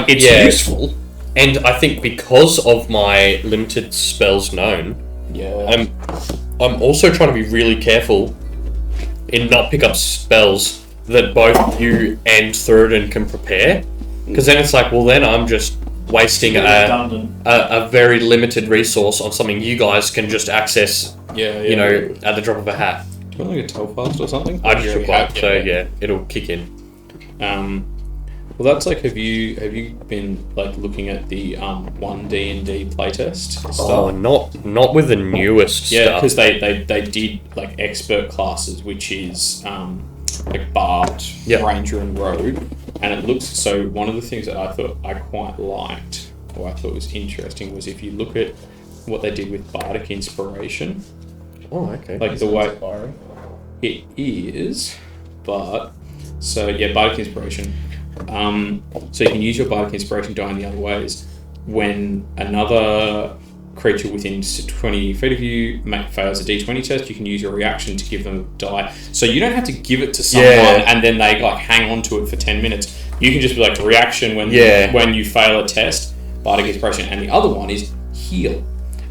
it's useful. And I think because of my limited spells known, I'm also trying to be really careful in not pick up spells that both you and Theoden can prepare. Because then it's like, well, then I'm just wasting a very limited resource on something you guys can just access, you know, at the drop of a hat. Do you want like a Telfast or something? I just took one, so it'll kick in. Well, that's like, have you been like looking at the 1D&D playtest stuff? Oh, not with the newest stuff. Yeah, because they did like expert classes, which is like Bard, Ranger, and Rogue, and it looks so. One of the things that I thought I quite liked, or I thought was interesting, was if you look at what they did with Bardic Inspiration. Oh, okay. Like the way it is, but Bardic Inspiration. So you can use your Bardic Inspiration die in the other ways. When another creature within 20 feet of you fails a d20 test, you can use your reaction to give them a die. So you don't have to give it to someone and then they like hang on to it for 10 minutes. You can just be like reaction when you fail a test, Bardic Inspiration. And the other one is heal.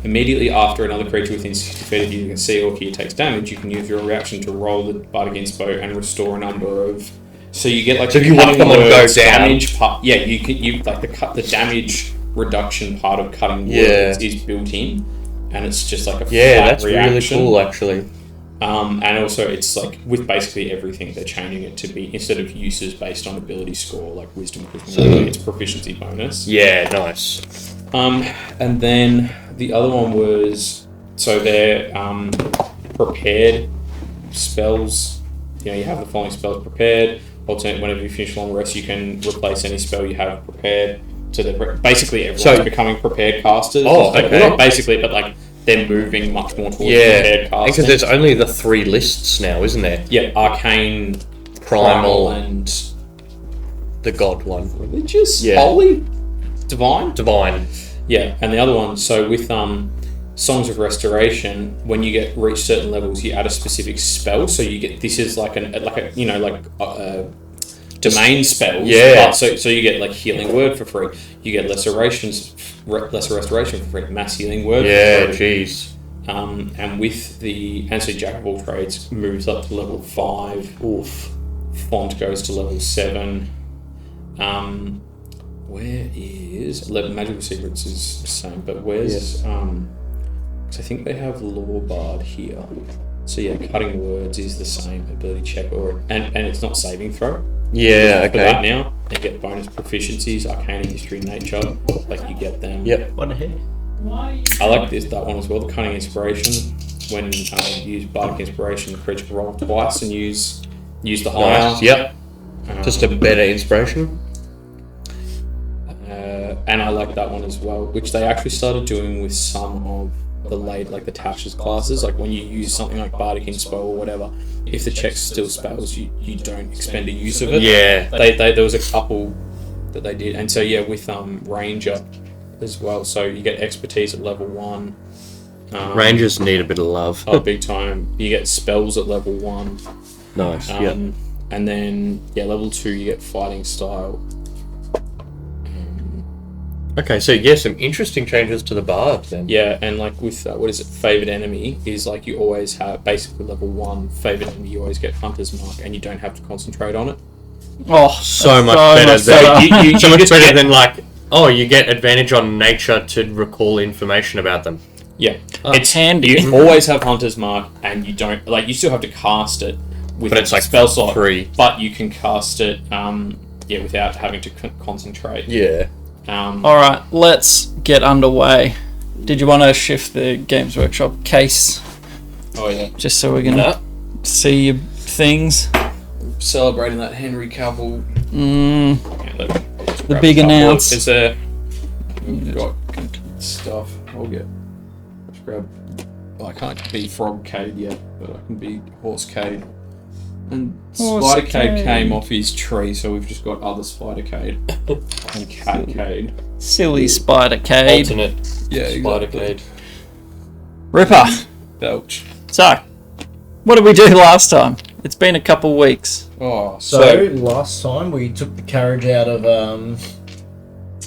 Immediately after another creature within 60 feet of you can see or hear takes damage, you can use your reaction to roll the Bardic Inspo and restore a number of. So you get like if you want someone to go down, damage part. Yeah, you like the damage reduction part of cutting words is built in, and it's just like a flat that's reaction. really cool actually. And also it's like with basically everything they're changing it to be, instead of uses based on ability score like wisdom, it's proficiency bonus. Yeah, nice. And then the other one was they're prepared spells. You know, you have the following spells prepared. Alternate, whenever you finish long rest, you can replace any spell you have prepared. So they're basically everyone's becoming prepared casters. Oh, okay. Well, not basically, but like they're moving much more towards prepared casting. Because there's only the 3 lists now, isn't there? Yeah, Arcane, Primal, and the God one. Religious, Holy, Divine. Yeah, and the other one. So with Songs of Restoration, when you reach certain levels, you add a specific spell. So you get, this is like a domain spells. Yeah. So you get like Healing Word for free. You get Lesser Restoration for free. Mass Healing Word. Yeah, jeez. And with the Jack of all trades moves up to level 5. Oof. Font goes to level 7. Where is Magical Secrets is the same, but where's because I think they have Law Bard here. So yeah, Cutting Words is the same ability check, and it's not saving throw. Yeah, okay. For that now, they get bonus proficiencies, Arcane, History, Nature. Like you get them. Yep. What the heck? I like that one as well. The Cunning Inspiration. When you use Bardic Inspiration, the creature can roll twice and use the higher. Nice. Yep. Just a better inspiration. And I like that one as well, which they actually started doing with some of the Tasha's classes. Like when you use something like Bardic Inspo or whatever, if the check's still spells, you don't expend a use of it. Yeah. There was a couple that they did, and so with Ranger as well. So you get expertise at level 1. Rangers need a bit of love. Oh, big time. You get spells at level 1. Nice. And then level 2 you get fighting style. Okay, so some interesting changes to the Bard then. Yeah, and like with favoured enemy is like you always have basically level 1 favoured enemy. You always get Hunter's Mark, and you don't have to concentrate on it. Oh, so much better. So much better than you get advantage on nature to recall information about them. Yeah, it's handy. You always have Hunter's Mark, and you don't you still have to cast it with but it's like spell slot, free. But you can cast it without having to concentrate. Yeah. Alright, let's get underway. Did you want to shift the Games Workshop case? Oh yeah. Just so we're going to see your things. Celebrating that Henry Cavill. The big announce. Is there... We've got stuff. Let's grab... I can't be Frog-Cade yet, but I can be Horse-Cade. And Spider-Cade came off his tree, so we've just got other Spider-Cade and Cat-Cade. Silly Spider-Cade. Alternate Spider-Cade. Ripper. Belch. So, what did we do last time? It's been a couple weeks. Oh, so last time we took the carriage out of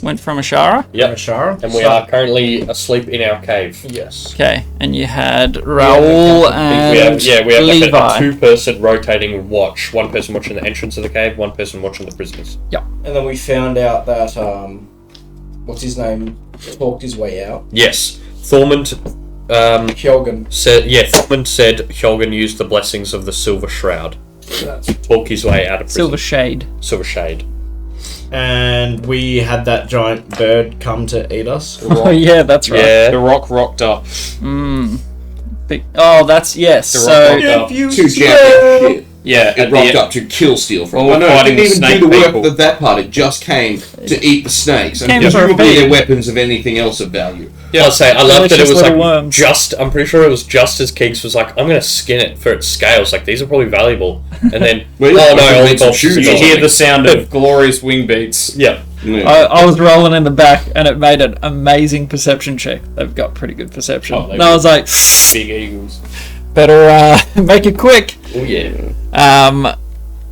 went from Ashara. Yep. Ashara. And we are currently asleep in our cave. Yes. Okay, and you had Raoul and we have like Levi. a two-person rotating watch. One person watching the entrance of the cave, one person watching the prisoners. Yep. And then we found out that what's his name talked his way out. Yes, Thormund. Hjolgen said Hjolgen used the blessings of the Silver Shroud to talk his way out of prison. Silver Shade. Silver Shade. and we had that giant bird come to eat us. Oh yeah, that's right. Yeah. The rock rocked up. Oh, that's yes. The So rock rocked up. Two champion shit. Yeah, It rocked up to kill Steel from. All I know, it fighting didn't even snake do the work people. of that part. It just came to eat the snakes. And Came for a presumably feed. their weapons of anything else of value. Yeah, I'll say I love that it Delicious was like little worms. I'm pretty sure it was just as Keeks was like, I'm gonna skin it for its scales. Like these are probably valuable. And then Well, yeah, oh no, I only made some bolts shoes of You or gold. hear the sound of glorious wing beats. Yeah. Yeah. I was rolling in the back, and it made an amazing perception check. They've got pretty good perception. Oh, they and I was like, Big eagles. better make it quick. Oh yeah.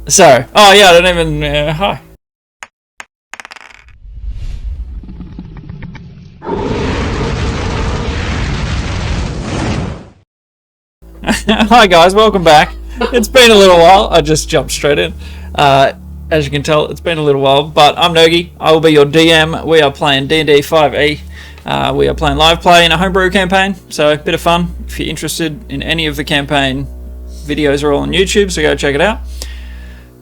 So, oh yeah, I don't even hi. Hi guys, welcome back. It's been a little while. I just jumped straight in. As you can tell, it's been a little while, but I'm Nergy. I will be your DM. We are playing D&D 5e. We are playing live play in a homebrew campaign, so a bit of fun. If you're interested in any of the campaign, videos are all on YouTube, so go check it out.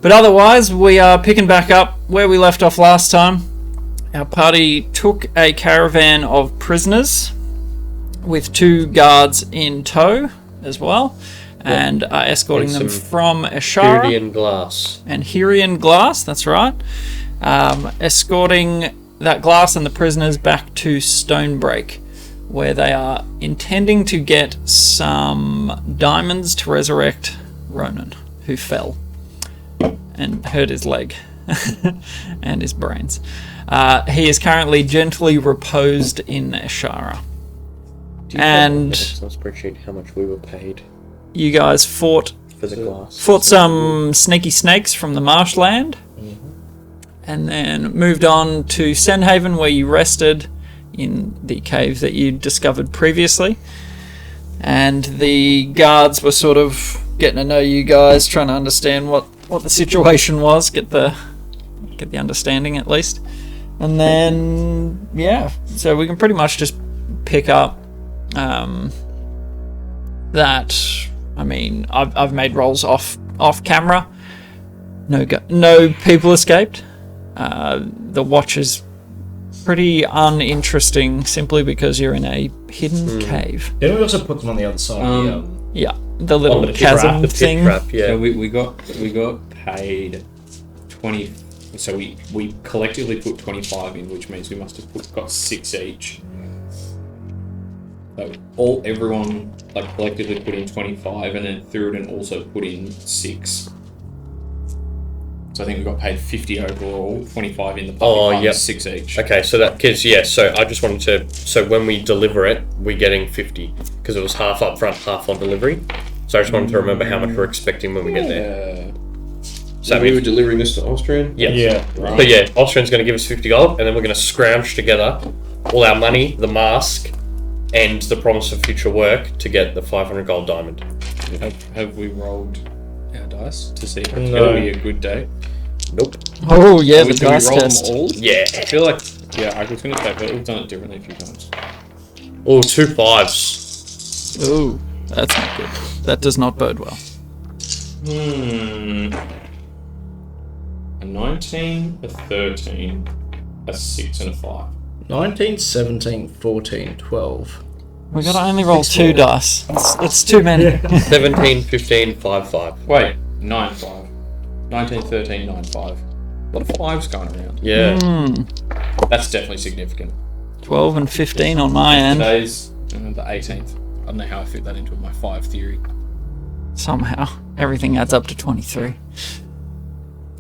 But otherwise, we are picking back up where we left off last time. Our party took a caravan of prisoners with 2 guards in tow as well, and are escorting And them some from Ashara Iridian glass. and Hyrian glass, that's right. Escorting that glass and the prisoners back to Stonebreak, where they are intending to get some diamonds to resurrect Ronan, who fell and hurt his leg and his brains. He is currently gently reposed in Ashara. And I'll spreadsheet how much we were paid you guys fought for the glass. some sneaky snakes from the marshland, and then moved on to Sandhaven, where you rested in the cave that you discovered previously. And the guards were sort of getting to know you guys, trying to understand what the situation was, get the understanding at least. And then yeah, so we can pretty much just pick up that. I mean, I've made rolls off camera. No people escaped. The watch is pretty uninteresting simply because you're in a hidden cave. Didn't we also put them on the other side of the Yeah, the little On the chasm pit thing. trap, yeah. So we got paid 20. So we collectively put 25 in, which means we must have got 6 each. So everyone like collectively put in 25, and then Thuridin also put in 6. So I think we got paid 50 overall, 25 in the party, yep. 6 each. Okay, so that gives, yeah, so I just wanted to, so when we deliver it, we're getting 50, because it was half up front, half on delivery. So I just wanted to remember how much we're expecting when we get there. So we were delivering this to Austrian? Yeah. Yeah. So yeah, Austrian's going to give us 50 gold, and then we're going to scrounge together all our money, the mask, and the promise of future work to get the 500 gold diamond. Have we rolled our dice to see if No. it'll be a good day? Nope. Oh yeah, the Do we dice roll test. them all? Yeah. I feel like, yeah, I was going to say, but we've done it differently a few times. Oh, 2 5s. Ooh, that's not good. That does not bode well. A 19, a 13, a 6, and a 5. 19, 17, 14, 12. We gotta only roll 2 dice. It's too many. 17, 15, 5, 5. Wait, 9, 5. 19, 13, 9, 5. A lot of 5s going around. Yeah. That's definitely significant. 12 and 15 on my end. Today's the 18th. I don't know how I fit that into my 5 theory. Somehow, everything adds up to 23.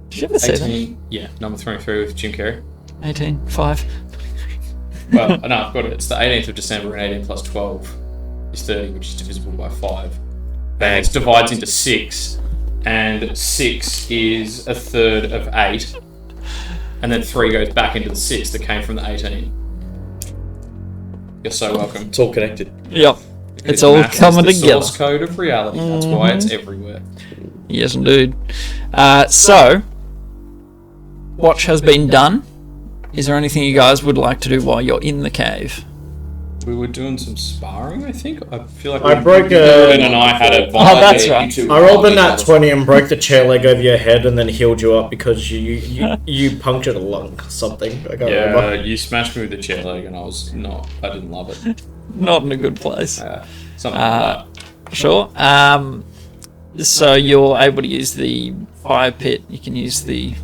Did you ever say that? 18, yeah, number 23 with Jim Carrey. 18, 5. Well, no, I've got it. It's the 18th of December, and 18 plus 12 is 30, which is divisible by 5. Bang. It divides into 6, and 6 is a third of 8. and then 3 goes back into the 6 that came from the 18. You're so welcome. It's all connected. Yep. It's all Math is coming the together. Source code of reality. That's why it's everywhere. Yes, indeed. So, watch has been done. Is there anything you guys would like to do while you're in the cave? We were doing some sparring, I think. I feel like I broke a- Ronan and I had a that's right. I rolled a nat 20 and broke the chair leg over your head and then healed you up because you punctured a lung or something. I can't remember. You smashed me with the chair leg and I didn't love it. Not in a good place. Something like Sure. So you're able to use the fire pit. You can use the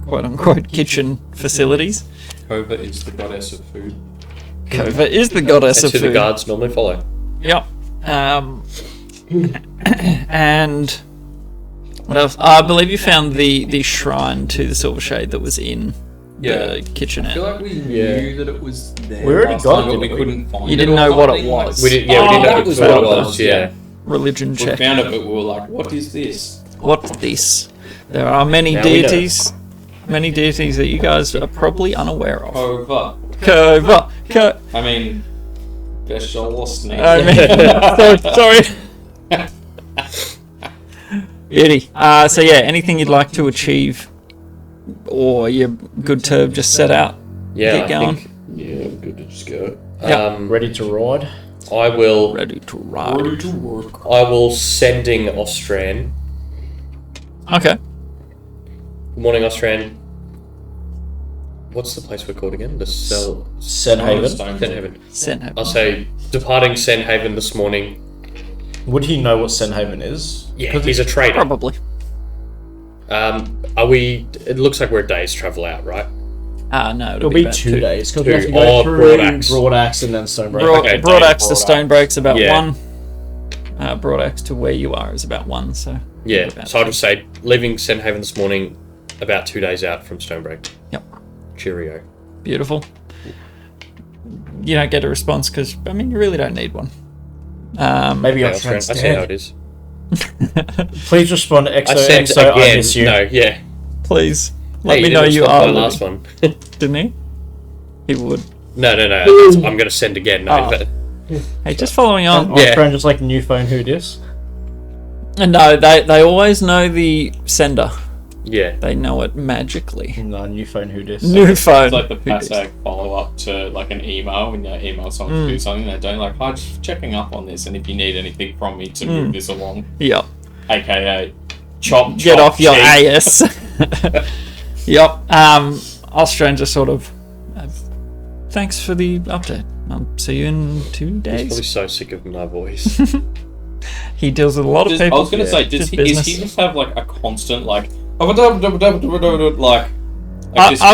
quote-unquote kitchen facilities. that. Kova is the goddess of food. Kova is the goddess That's of who the food. guards normally follow. Yep. And what else? I believe you found the shrine to the Silver Shade that was in the kitchenette. I feel like we knew that it was there. We already last got time, it, but we didn't we? couldn't find it. You didn't or know what it something, was. We didn't know that what was it what it was. was, Yeah. Religion We check. found it, but we were like, what is this? What's this? There are many Now we know. deities. Many deities that you guys are probably unaware of. Kova. Kova. I mean, Beshalosny. I mean, sorry. Beauty. So yeah, anything you'd like to achieve, or you're good to just set out, Yeah, get going. Yeah, I'm good to just go. Yeah. Ready to ride? I will. Ready to ride. to work. I will sending Austran. Okay. Good morning, Austran. What's the place we're called again? The cell. Senhaven. Senhaven. Send I'll say departing Senhaven this morning. Would he know what Senhaven is? Yeah, he's a trader. Probably. Are we? It looks like we're a day's travel out, right? No, It'll be about 2 days because we have to Two. go Oh, through Broadaxe. Broadaxe and then Stonebreak. Broad, Okay, Broadaxe to Broadaxe. Stonebreak's about Yeah. 1. Broadaxe to where you are is about 1. So Yeah. about So I'll just say leaving Senhaven this morning, about 2 days out from Stonebreak. Yep. Cheerio. Beautiful. You don't get a response because I mean you really don't need one. Maybe Yeah, I'll Austran, I see how it is. Please respond I XO sent XO I again. miss you. No, yeah. Please let Hey, me didn't know you respond are to my living. last one. Didn't he? He would. No. I'm gonna send again. No, Oh. but Hey, just following on. Yeah. Austran just like new phone who dis. No, they always know the sender. yeah. They know it magically. No, new phone who dis. New phone. It's like the Who dis? PASAG follow-up to like an email when you email someone to do something they don't like, hi, just checking up on this and if you need anything from me to move this along, Yep. aka chop Get off your cheap. AS. Yep. Australian just sort of. Thanks for the update. I'll see you in 2 He's days. probably so sick of my voice. He deals with a lot of I people. was going to say, Just is he business. just have like a constant like I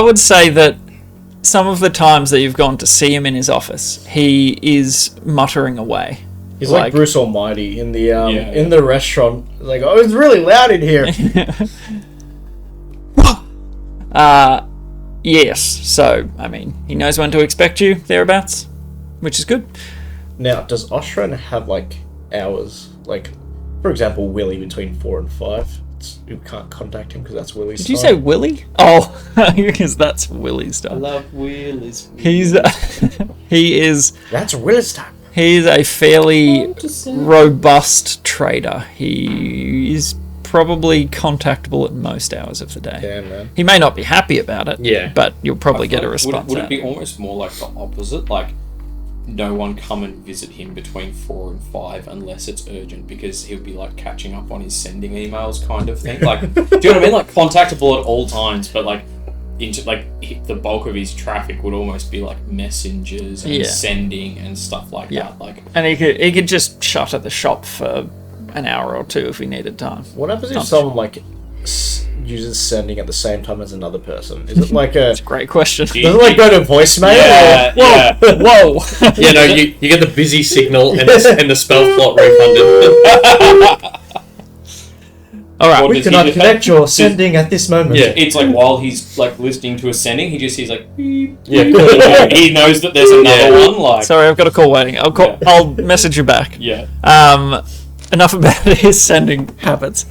would say that some of the times that you've gone to see him in his office, he is muttering away. He's like Bruce Almighty in the Yeah. in the restaurant. Like, oh, it's really loud in here. Yes. So, I mean, he knows when to expect you thereabouts, which is good. Now, does Oshran have like hours? Like, for example, Willie between 4 and 5. You can't contact him because that's Willie's. Did you say Willie? Oh, because that's Willie's stuff. love Willis. He is That's Willie's time. He's a fairly robust trader. He is probably contactable at most hours of the day. Yeah, man. He may not be happy about it, Yeah. but you'll probably get a response. Would it out be of almost more like the opposite? Like, no one come and visit him between 4 and 5 unless it's urgent because he'll be like catching up on his sending emails kind of thing. Like, do you know what I mean? Like, contactable at all times, but like, the bulk of his traffic would almost be like messengers and Yeah. sending and stuff like Yeah. that. Like, And he could just shut at the shop for an hour or two if he needed time. What happens if Not- someone like uses sending at the same time as another person? Is it like a? Great question. Does it like go to voicemail? Yeah, Or, yeah. Whoa! Yeah, no, you get the busy signal and the spell slot refunded. All right. Or we does he cannot just connect have- your does- sending at this moment. Yeah. It's like while he's like listening to a sending, he just hears like beep, Yeah. beep. He knows that there's another Yeah. one. Like, Sorry, I've got a call waiting. I'll message you back. yeah. Enough about his sending habits.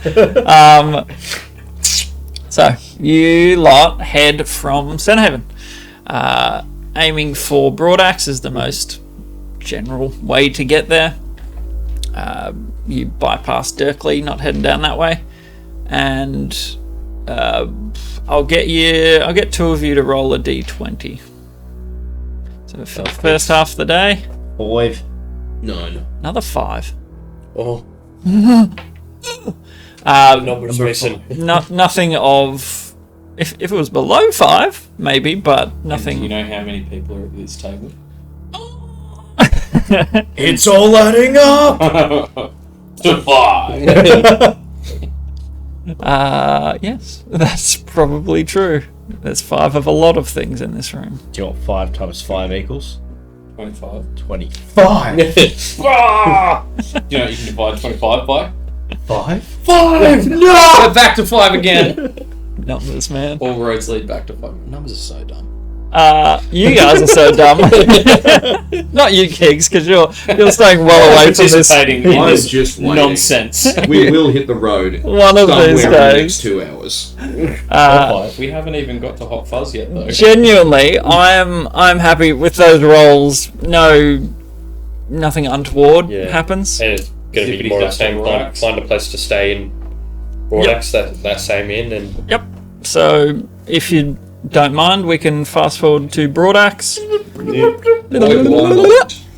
So, you lot head from Stonehaven. Aiming for Broadaxe is the most general way to get there. You bypass Dirkley, not heading down that way. And I'll get two of you to roll a d20. So for the first half of the day, 5. 9. another 5. Oh. Numbers missing. Nothing of. If it was below 5, maybe, but nothing. Do you know how many people are at this table? It's all adding up! To 5. Yes, that's probably true. There's 5 of a lot of things in this room. Do you want 5 times 5 equals? 25. 25! Do you know you can divide 25 by? 5? 5! No! We're back to 5 again. Numbers, man. All roads lead back to 5. Numbers are so dumb. You guys are so dumb. Not you, Kiggs, because you're staying well away from this. Participating in I'm this just waiting. nonsense. We will hit the road One of somewhere these in the days. next 2 hours. We haven't even got to Hot Fuzz yet, though. Genuinely, I'm happy with those rolls. Nothing untoward happens. And it's going to be more of the same. Find a place to stay in Broadaxe, that same inn, and Yep. So if you don't mind, we can fast forward to Broadaxe.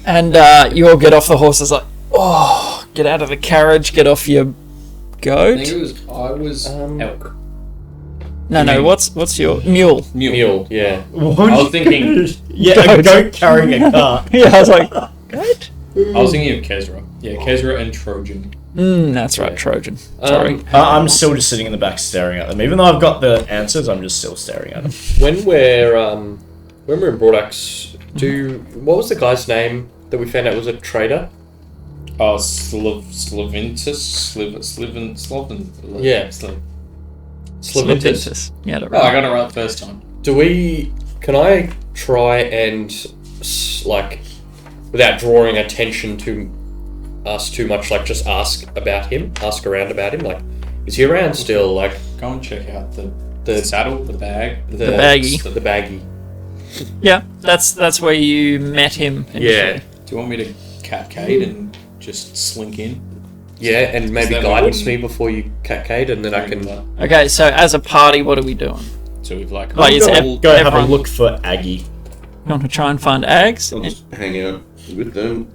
And you all get off the horses like, oh, get out of the carriage, get off your goat. I was elk. No, what's your mule? mule. Yeah. What? I was thinking. Yeah, a goat carrying a cart. Yeah, I was like, goat? I was thinking of Kezra. Yeah, Kezra and Trojan. That's right, Trojan. Sorry. I'm still just sitting in the back staring at them. Even though I've got the answers, I'm just still staring at them. When we're in Broadaxe, what was the guy's name that we found out was a trader? Oh, Slavintus? Slovin. Yeah. Slavintus. Yeah, don't Oh, I got it right the first time. Can I try and, without drawing attention to us too much, just ask around about him, is he around still, Go and check out the saddle, the bag. The baggie. The baggie. Yeah, that's where you met him. Yeah. Do you want me to catcade and just slink in? Yeah, and maybe that guidance what we- me before you catcade, and then I can... Okay, so as a party, what are we doing? So we've Like, it's Go have a everyone- look for Aggie. You want to try and find Ags? I'll just hang out with them.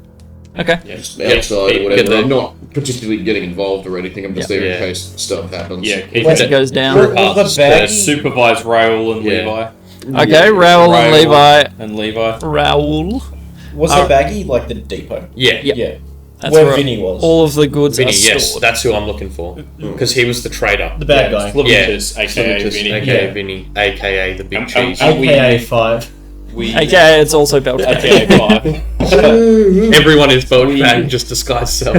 Okay. Just outside or whatever. the- I'm not particularly getting involved or anything. I'm just there Yeah. in case stuff happens. Yeah, keep Once it. it goes down. Supervise Raoul and Yeah. Levi. Okay, Raoul and Levi. And Levi. Raoul. Was the baggie like the depot? Yeah. Yeah. That's Where Vinnie was. all of the goods Vinnie, are stored. yes, that's who I'm looking for. Because he was the trader. The bad guy. Slavintus, aka Slavintus, Vinnie. aka Yeah. Vinnie, aka the big Um, cheese. AKA 5. AKA it's also Belgian. AKA 5. Everyone is Belch bag, just disguised self.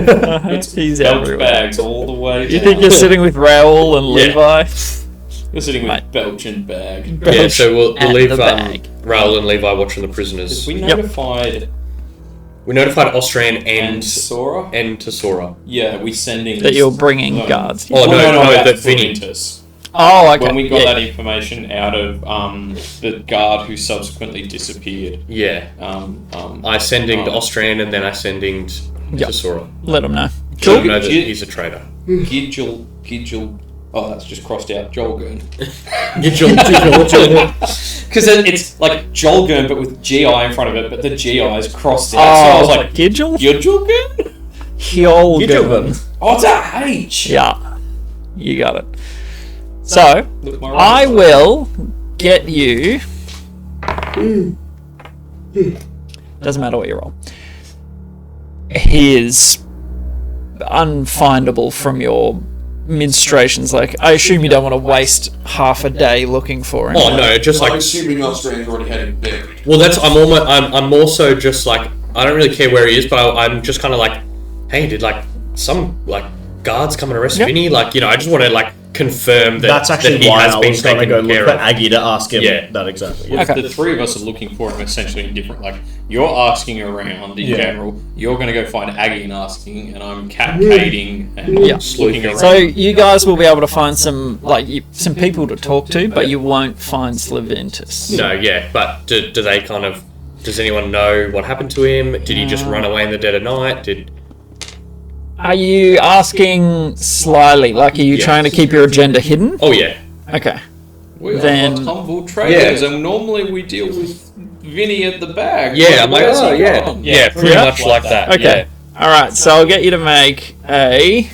He's Belch everywhere. bags all the way You down. think you're sitting with Raoul and Yeah. Levi? You're sitting with Mate. Belch and bag. Yeah, so we'll and leave the bag. Raoul and Levi watching the prisoners. We Yep. notified We notified Austrian and and Sora. Tesora. Yeah, we sending That you're bringing guards. Oh, no, that's that Vinnie. Slavintus. Oh, okay. When we got Yeah. that information out of the guard who subsequently disappeared. Yeah. I sending Austrian and then I sending Yep. Tesora. Let them know. So know that he's a traitor. Gidgel. Oh, that's just crossed out. Jolgurn. Because it's like Jolgurn, but with GI in front of it, but the GI is crossed out. So I was like, Gidgel? Gidgelgurn? Hjolgurn. Oh, it's a H! Yeah. You got it. So, Look, my I right- will get you. Doesn't matter what you roll. He is unfindable from your minstrations. Like, I assume you don't want to waste half a day looking for him. Oh no, just I'm like assuming Austrians already had him buried. well, that's I'm also just like I don't really care where he is, but I'm just kind of like, hey, did some guards come and arrest Yep. Vinnie? I just want to confirm that, That's actually that he why has I been was going to taken go look care for of. Aggie to ask him Yeah. that exactly. Well, Okay. The three of us are looking for him essentially in different. Like you're asking around in general. You're going to go find Aggie and asking, and I'm cascading and looking around. So you guys will be able to find some some people to talk to, but you won't find Slaventus. No, yeah, but do they kind of... Does anyone know what happened to him? Did he just run away in the dead of night? Are you asking slyly? Like, are you trying to keep your agenda hidden? Oh, yeah. Okay. We are Then- not humble traders, and normally we deal with Vinnie at the bag. Yeah, I'm like, Where's he oh, yeah. gone? Yeah, pretty much like that. Okay. All right. So I'll get you to make a.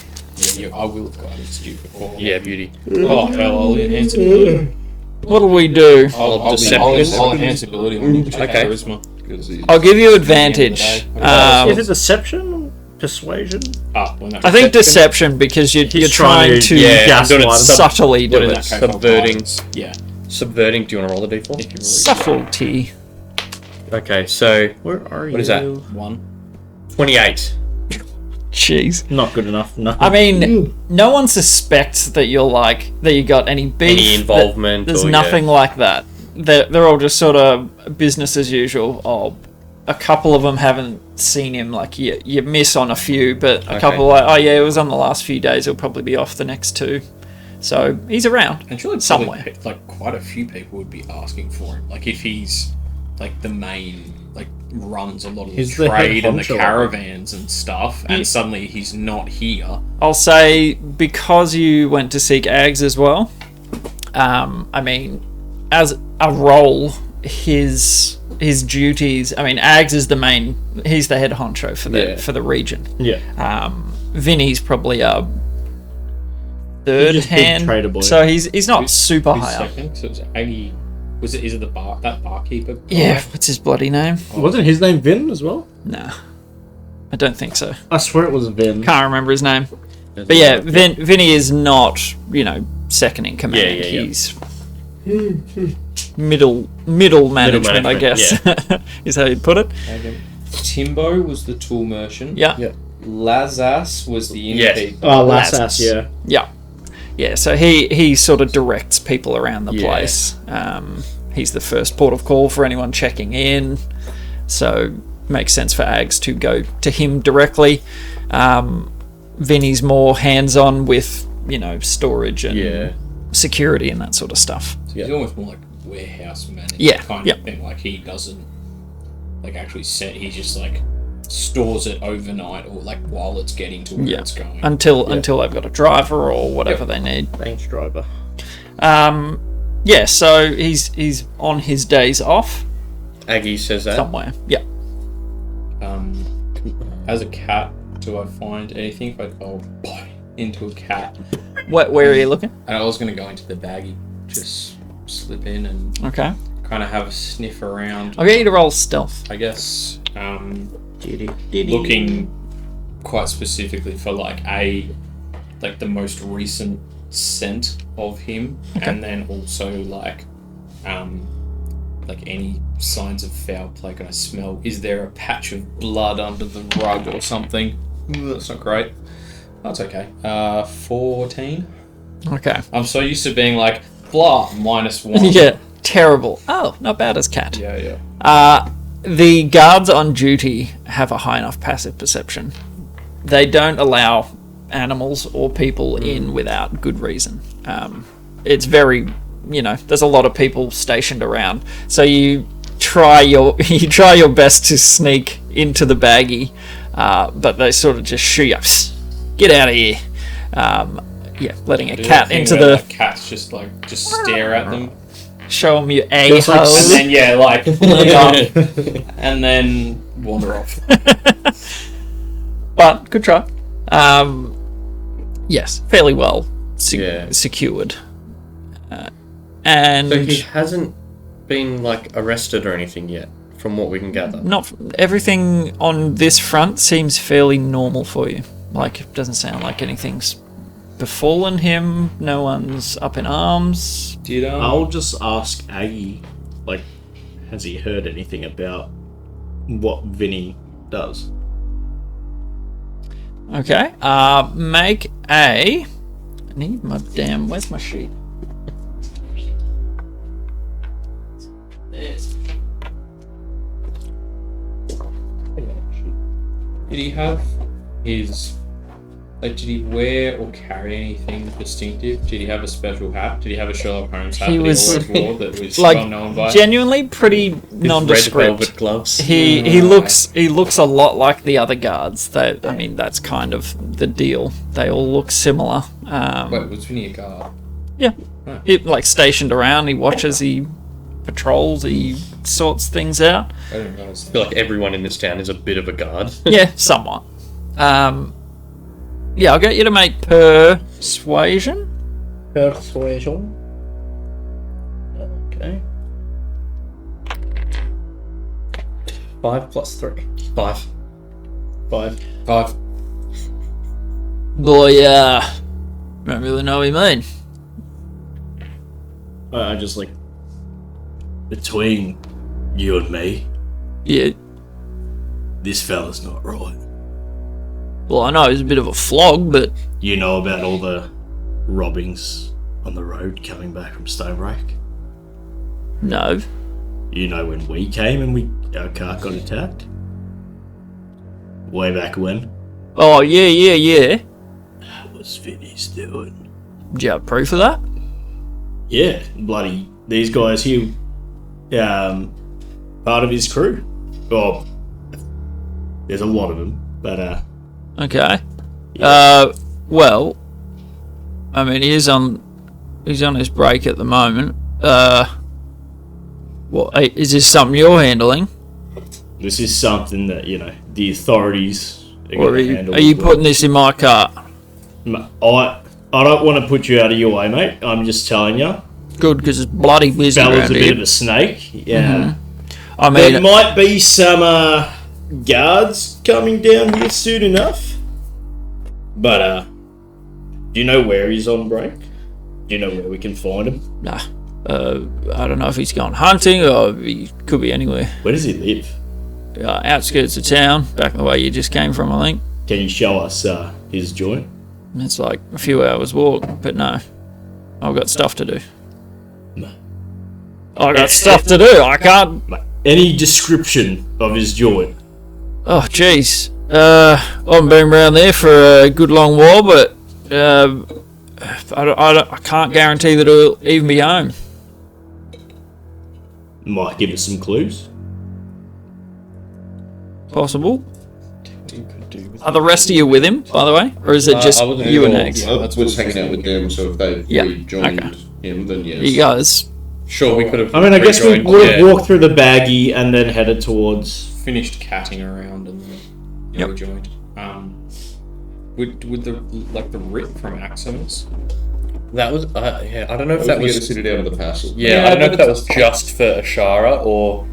I will have got it, stupid. Yeah, beauty. Oh, hell, I'll enhance ability. What'll we do? I'll enhance ability on you. Okay. Charisma. I'll give you advantage. Is it deception? Persuasion? I think deception, because you're trying to I'm doing it subtly do it. subverting. Yeah. Subverting. Do you want to roll the d4? Subtlety. Okay, so Where are you? what is that? 28. Jeez. Not good enough. No. I mean, no one suspects that you got any beef, Any involvement There's or, nothing like that. They're all just sort of business as usual. Oh, a couple of them haven't seen him. Like you miss on a few, but a couple like, oh yeah, it was on the last few days. He'll probably be off the next 2. So he's around And surely somewhere. probably, like quite a few people would be asking for him. Like if he's like the main, like runs a lot of the He's the head trade and the honcho. caravans and stuff, and suddenly he's not here. I'll say, because you went to seek Ags as well. I mean, as a role, his duties. I mean, Ags is the main. He's the head honcho for the region. Yeah. Vinny's probably a third Just big hand, trader boy. so he's not super Who's high up. second? So it's Aggie. Is it the barkeeper? Yeah, what's his bloody name? Wasn't his name Vin as well? No, I don't think so. I swear it was Vin. Can't remember his name. But yeah, Vinny is not, second in command. Yeah. He's middle management, I management, guess, is how you'd put it. Timbo was the tool merchant. Yeah. Lazas was the Yes. innkeeper. Oh, Lassas, yeah. Yeah, so he sort of directs people around the Yeah. place. He's the first port of call for anyone checking in, so makes sense for Ags to go to him directly. Vinny's more hands-on with, storage and security and that sort of stuff. He's almost more like warehouse manager kind of thing. Like he doesn't actually set. He just stores it overnight or while it's getting to where it's going. Until they've got a driver or whatever they need. Thanks, driver. So he's on his days off Aggie says that. somewhere. Yeah. As a cat, do I find anything? If I'll buy into a cat. Where are you looking? And I was going to go into the baggie, just slip in and Okay. kind of have a sniff around. I'll get you to roll stealth. I guess looking quite specifically for the most recent scent of him, and then also any signs of foul play. Can I smell? Is there a patch of blood under the rug or something? That's not great. That's okay. 14. Okay. I'm so used to being blah, -1. Yeah. Terrible. Oh, not bad as cat. Yeah. The guards on duty have a high enough passive perception. They don't allow animals or people in without good reason. It's very, there's a lot of people stationed around, so you try your best to sneak into the baggie, but they sort of just shoot you up. Get out of here. Letting a cat into the cats just stare at them. show them your Feels like a-hole. And then fling up, and then wander off. But good try. Yes, fairly well secured. And So he hasn't been arrested or anything yet, from what we can gather. not everything on this front seems fairly normal for you. It doesn't sound like anything's befallen him. No one's up in arms. I'll just ask Aggie, has he heard anything about what Vinny does? Okay. Make a I need my damn. Where's my sheet? There's. Did he have his... Like, did he wear or carry anything distinctive? Did he have a special hat? Did he have a Sherlock Holmes hat He that was- he always wore that was Like, well known by? genuinely pretty Red nondescript. velvet gloves. He looks a lot like the other guards. I mean, that's kind of the deal. They all look similar. Wait, was Vinnie a guard? Yeah. He, like, stationed around, he watches, he patrols, he sorts things out. I didn't realise I that. feel like everyone in this town is a bit of a guard. Yeah, somewhat. Yeah, I'll get you to make persuasion. Persuasion. Okay. 5 plus 3. 5. 5. 5. Boy, don't really know what you mean. I just like between you and me, Yeah, this fella's not right. well, I know he's a bit of a flog, but You know about all the robbings on the road coming back from Stonebreak? no. You know when we came and our car got attacked? Way back when? Oh, yeah. That was Vinnie's doing. Do you have proof of that? Yeah, bloody these guys here, part of his crew. Well, there's a lot of them, but Okay. Yeah. Well, I mean, he's on his break at the moment. What is this something you're handling, this is something that the authorities are or going to handle. are you as well. putting this in my cart? I don't want to put you out of your way, mate. I'm just telling you. Good, because it's bloody busy Fella's around a bit here. of a snake. Yeah. I There mean, might be some guards coming down here soon enough. But do you know where he's on break? Do you know where we can find him? nah. I don't know if he's gone hunting or he could be anywhere. Where does he live? Outskirts of town, back the way you just came from, I think. Can you show us his joint? It's like a few hours walk, but no. I've got stuff to do. No. I got stuff to do. I can't. Any description of his joint? Oh, jeez. I haven't been around there for a good long while, but I can't guarantee that it'll even be home. Might give us some clues. Possible. Are the rest of you with him, by the way, or is it just I wasn't you and involved. Eggs? Yeah, I that's was what hanging out with them, so if they Yeah, rejoined okay. him, then yes. You guys. Sure, we could have. I mean, I guess we rejoined, would have yeah. walked through the baggie and then headed towards. finished catting around and then Yep. rejoined. Would the rip from Aximus? That was. Yeah, I don't know if That that was was. to it out of the parcel. Yeah, I don't know if that was just for Ashara or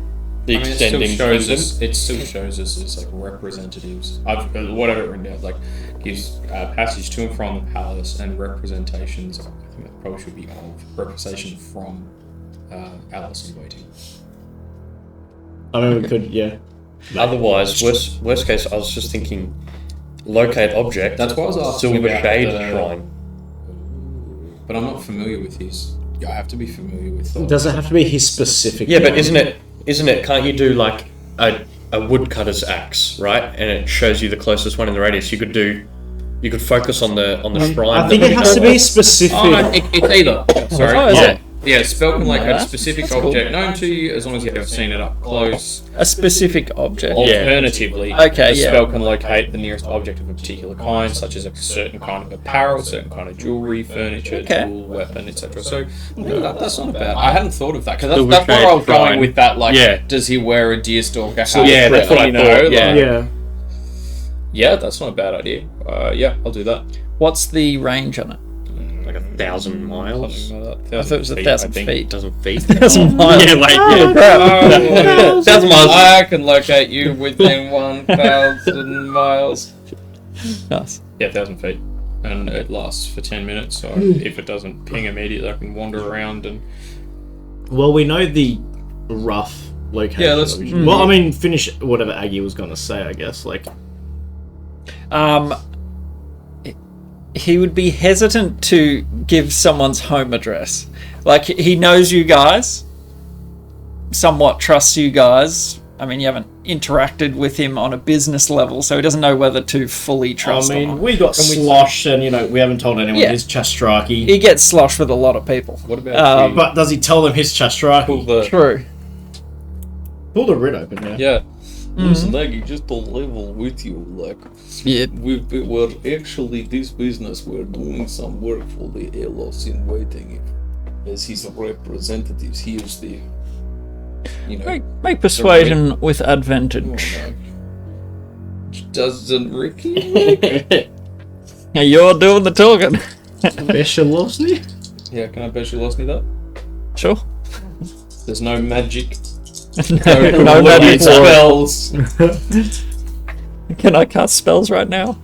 the I mean, extending prison. it still shows us as like representatives. I've whatever it written down, like gives passage to and from the palace and representations. I think that probably should be of representation from Alice in Waiting. I mean, we could, yeah. Otherwise, worst case, I was just thinking, locate object. That's why I was asking Silver about Shade the- Shrine. But I'm not familiar with his. I have to be familiar with. Does it have to be his specific? Yeah, but one? isn't it? Can't you do like a woodcutter's axe, right? And it shows you the closest one in the radius. You could focus on the shrine. I think it has to be specific. Oh, no, it's either. Sorry. Oh, is Yeah. it? Yeah, spell can like a That's- specific that's cool. object known to you as long as you have seen it up close. A specific object. Alternatively, Okay, a yeah. spell can locate the nearest object of a particular kind, such as a certain kind of apparel, certain kind of jewelry, furniture, Okay. tool, weapon, etc. So no, that's not bad. I hadn't thought of that because Silver that's where I was Shade going Shrine. with that. Like, Yeah. does he wear a deer stalker hat? yeah, that's what I thought, yeah. yeah. Yeah, that's not a bad idea. Yeah, I'll do that. What's the range on it? like 1,000 miles. Something like that. I thought it was 1,000 feet. 1,000 feet. 1,000 miles. Yeah, like Oh, 1,000 miles. I can locate you within 1,000 miles. Nice. Yeah, 1,000 feet. And it lasts for 10 minutes, so if it doesn't ping immediately, I can wander around and... Well, we know the rough location. Yeah, let's- Well, I mean, finish whatever Aggie was going to say, I guess. Like, he would be hesitant to give someone's home address. Like, he knows you guys, somewhat trusts you guys. I mean, you haven't interacted with him on a business level, so he doesn't know whether to fully trust or not. we got sloshed, and we haven't told anyone his Chastraki. He gets sloshed with a lot of people. What about But does he tell them his Chastraki? True. Pull the lid open now. Yeah. Listen, Nergy, just to level with you, like, we're actually, this business, we're doing some work for the Elos in waiting as his representatives. Here's the, Make persuasion with advantage. Doesn't Ricky? Yeah, you're doing the talking. Specialosity? Yeah, can I specialosity that? Sure. There's no magic. No magic spells. Can I cast spells right now?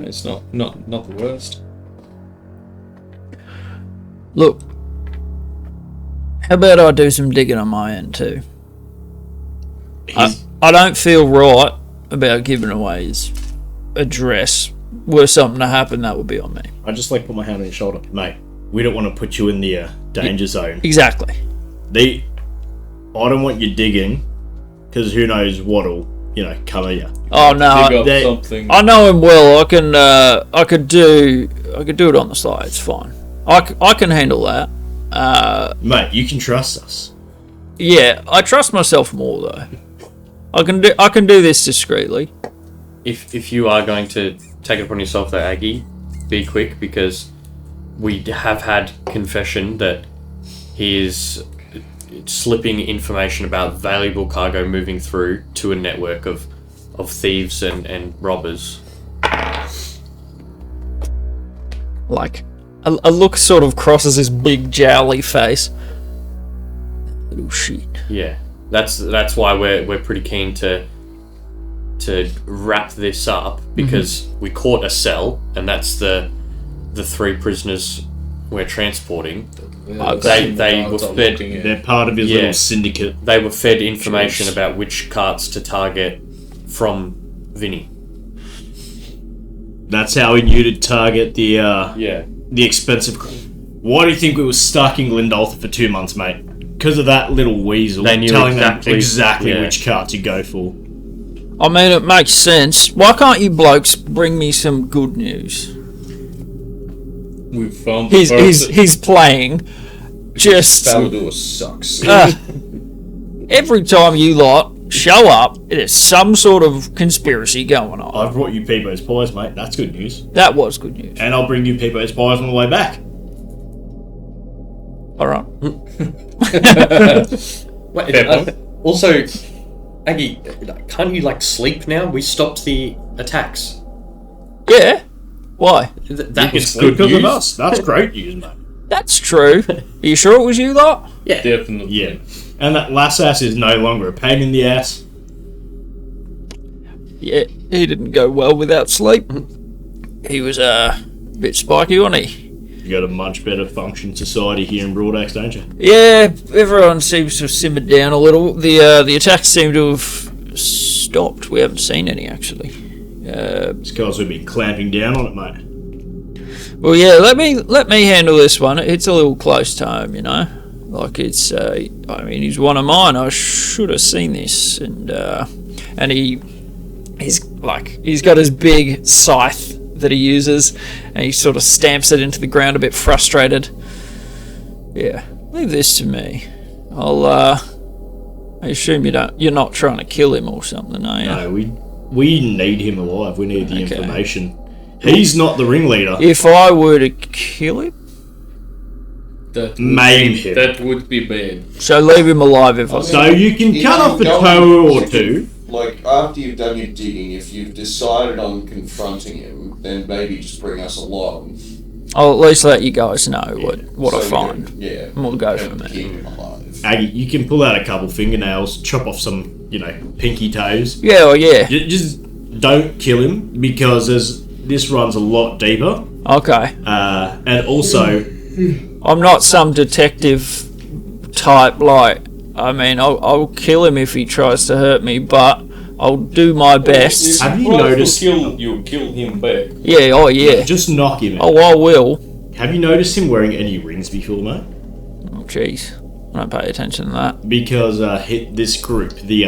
It's not the worst. Look, how about I do some digging on my end too? I don't feel right about giving away his address. Were something to happen, that would be on me. I just put my hand on your shoulder. Mate, we don't want to put you in the danger zone. Exactly. I don't want you digging, because who knows what'll, come at you. Oh no, Dig up something. I know him well. I could do it on the side. It's fine. I can handle that. Mate, you can trust us. Yeah, I trust myself more though. I can do this discreetly. If you are going to take it upon yourself, though, Aggie, be quick, because we have had confession that he is slipping information about valuable cargo moving through to a network of thieves and robbers. Like, a look sort of crosses his big jowly face. Little shit. Yeah, that's why we're pretty keen to wrap this up, because we caught a cell, and that's the 3 prisoners we're transporting. They were fed. They're part of his little syndicate. They were fed information about which carts to target from Vinnie. That's how he knew to target the expensive. Why do you think we were stuck in Glendaltha for 2 months, mate? Because of that little weasel They knew telling exactly them which cart to go for. I mean, it makes sense. Why can't you blokes bring me some good news? We found the person. He's playing. Just Falador sucks. every time you lot show up, there's some sort of conspiracy going on. I've brought you Peepo's pies, mate. That's good news. That was good news. And I'll bring you Peepo's pies on the way back. All right. Wait, also, Aggie, can't you sleep now? We stopped the attacks. Yeah. Why? That was Sleep good because news. of us. That's great news, mate. That's true. Are you sure it was you lot? Yeah. Definitely. Yeah. And that last ass is no longer a pain in the ass. Yeah, he didn't go well without sleep. He was a bit spiky, wasn't he? You got a much better function society here in Broadaxe, don't you? Yeah, everyone seems to have simmered down a little. The attacks seem to have stopped. We haven't seen any, actually. It's because we've been clamping down on it, mate. Well, yeah, let me handle this one. It's a little close to home, it's. I mean, he's one of mine. I should have seen this, and he's got his big scythe that he uses, and he sort of stamps it into the ground, a bit frustrated. Yeah, leave this to me. I assume you're not trying to kill him or something, are you? No, we need him alive. We need the information. He's not the ringleader. If I were to kill him, Maim him. That would be bad. so leave him alive if I. So you can cut off a toe or two. After you've done your digging, if you've decided on confronting him, then maybe just bring us along. I'll at least let you guys know what I So find. and we'll go from there. Keep him alive. Aggie, you can pull out a couple fingernails, chop off some, pinky toes. Yeah, well, yeah. Just don't kill him, because this runs a lot deeper. Okay. And also, I'm not some detective type, I mean, I'll kill him if he tries to hurt me, but I'll do my best. Have you noticed? You kill him back. Yeah, oh yeah. Just knock him out. Oh, I will. Have you noticed him wearing any rings before, mate? Oh, jeez. I don't pay attention to that. Because this group, the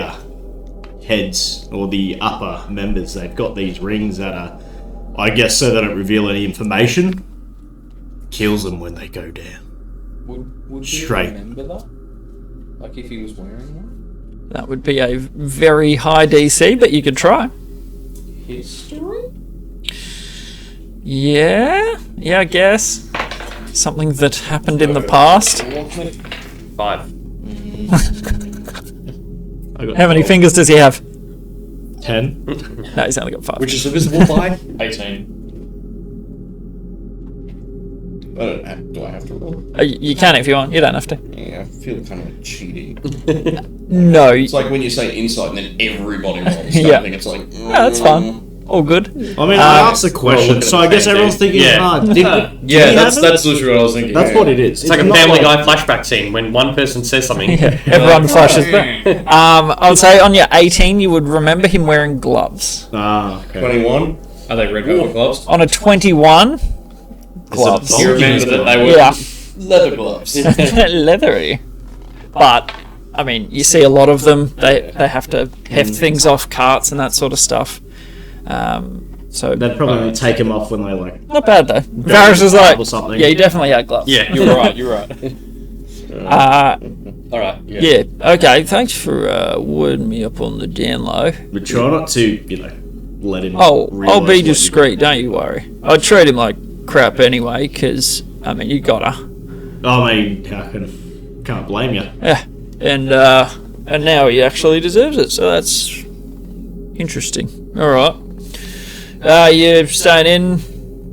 heads or the upper members, they've got these rings that are, I guess, so they don't reveal any information. Kills them when they go down. Would Straight. you remember that? Like if he was wearing one? That would be a very high DC, but you could try. History? Yeah, I guess. Something that happened in the past. 5. How many fingers does he have? 10. No, he's only got 5. Which is divisible by 18. Do I have to roll? You can if you want. You don't have to. Yeah, I feel kind of like cheating. No. It's like when you say insight and then everybody rolls. Yeah. I think it's like. No, that's fine. All good. I mean, I asked the question, so I guess everyone's thinking, Yeah. did Yeah, that's literally what I was thinking. what it is. It's like a Family Guy flashback scene when one person says something. Yeah, everyone flashes back. I'll say on your 18, you would remember him wearing gloves. Ah, okay. 21. Are they red velvet gloves? On a 21, gloves. You remember that they were Yeah. leather gloves. Leathery. But, I mean, you see a lot of them. They have to heft things off carts and that sort of stuff. So They'd probably take him off when they like. not bad though. Varys is like, or something. yeah, he definitely had gloves. Yeah. You're right. Alright, Yeah. Okay. Thanks for wording me up on the down low. But try not to, let him. Oh, realise I'll what be you- discreet. Don't you worry. I'd treat him like crap anyway, because I mean, you gotta. I mean, can't blame you. Yeah. And now he actually deserves it. So that's interesting. All right. You staying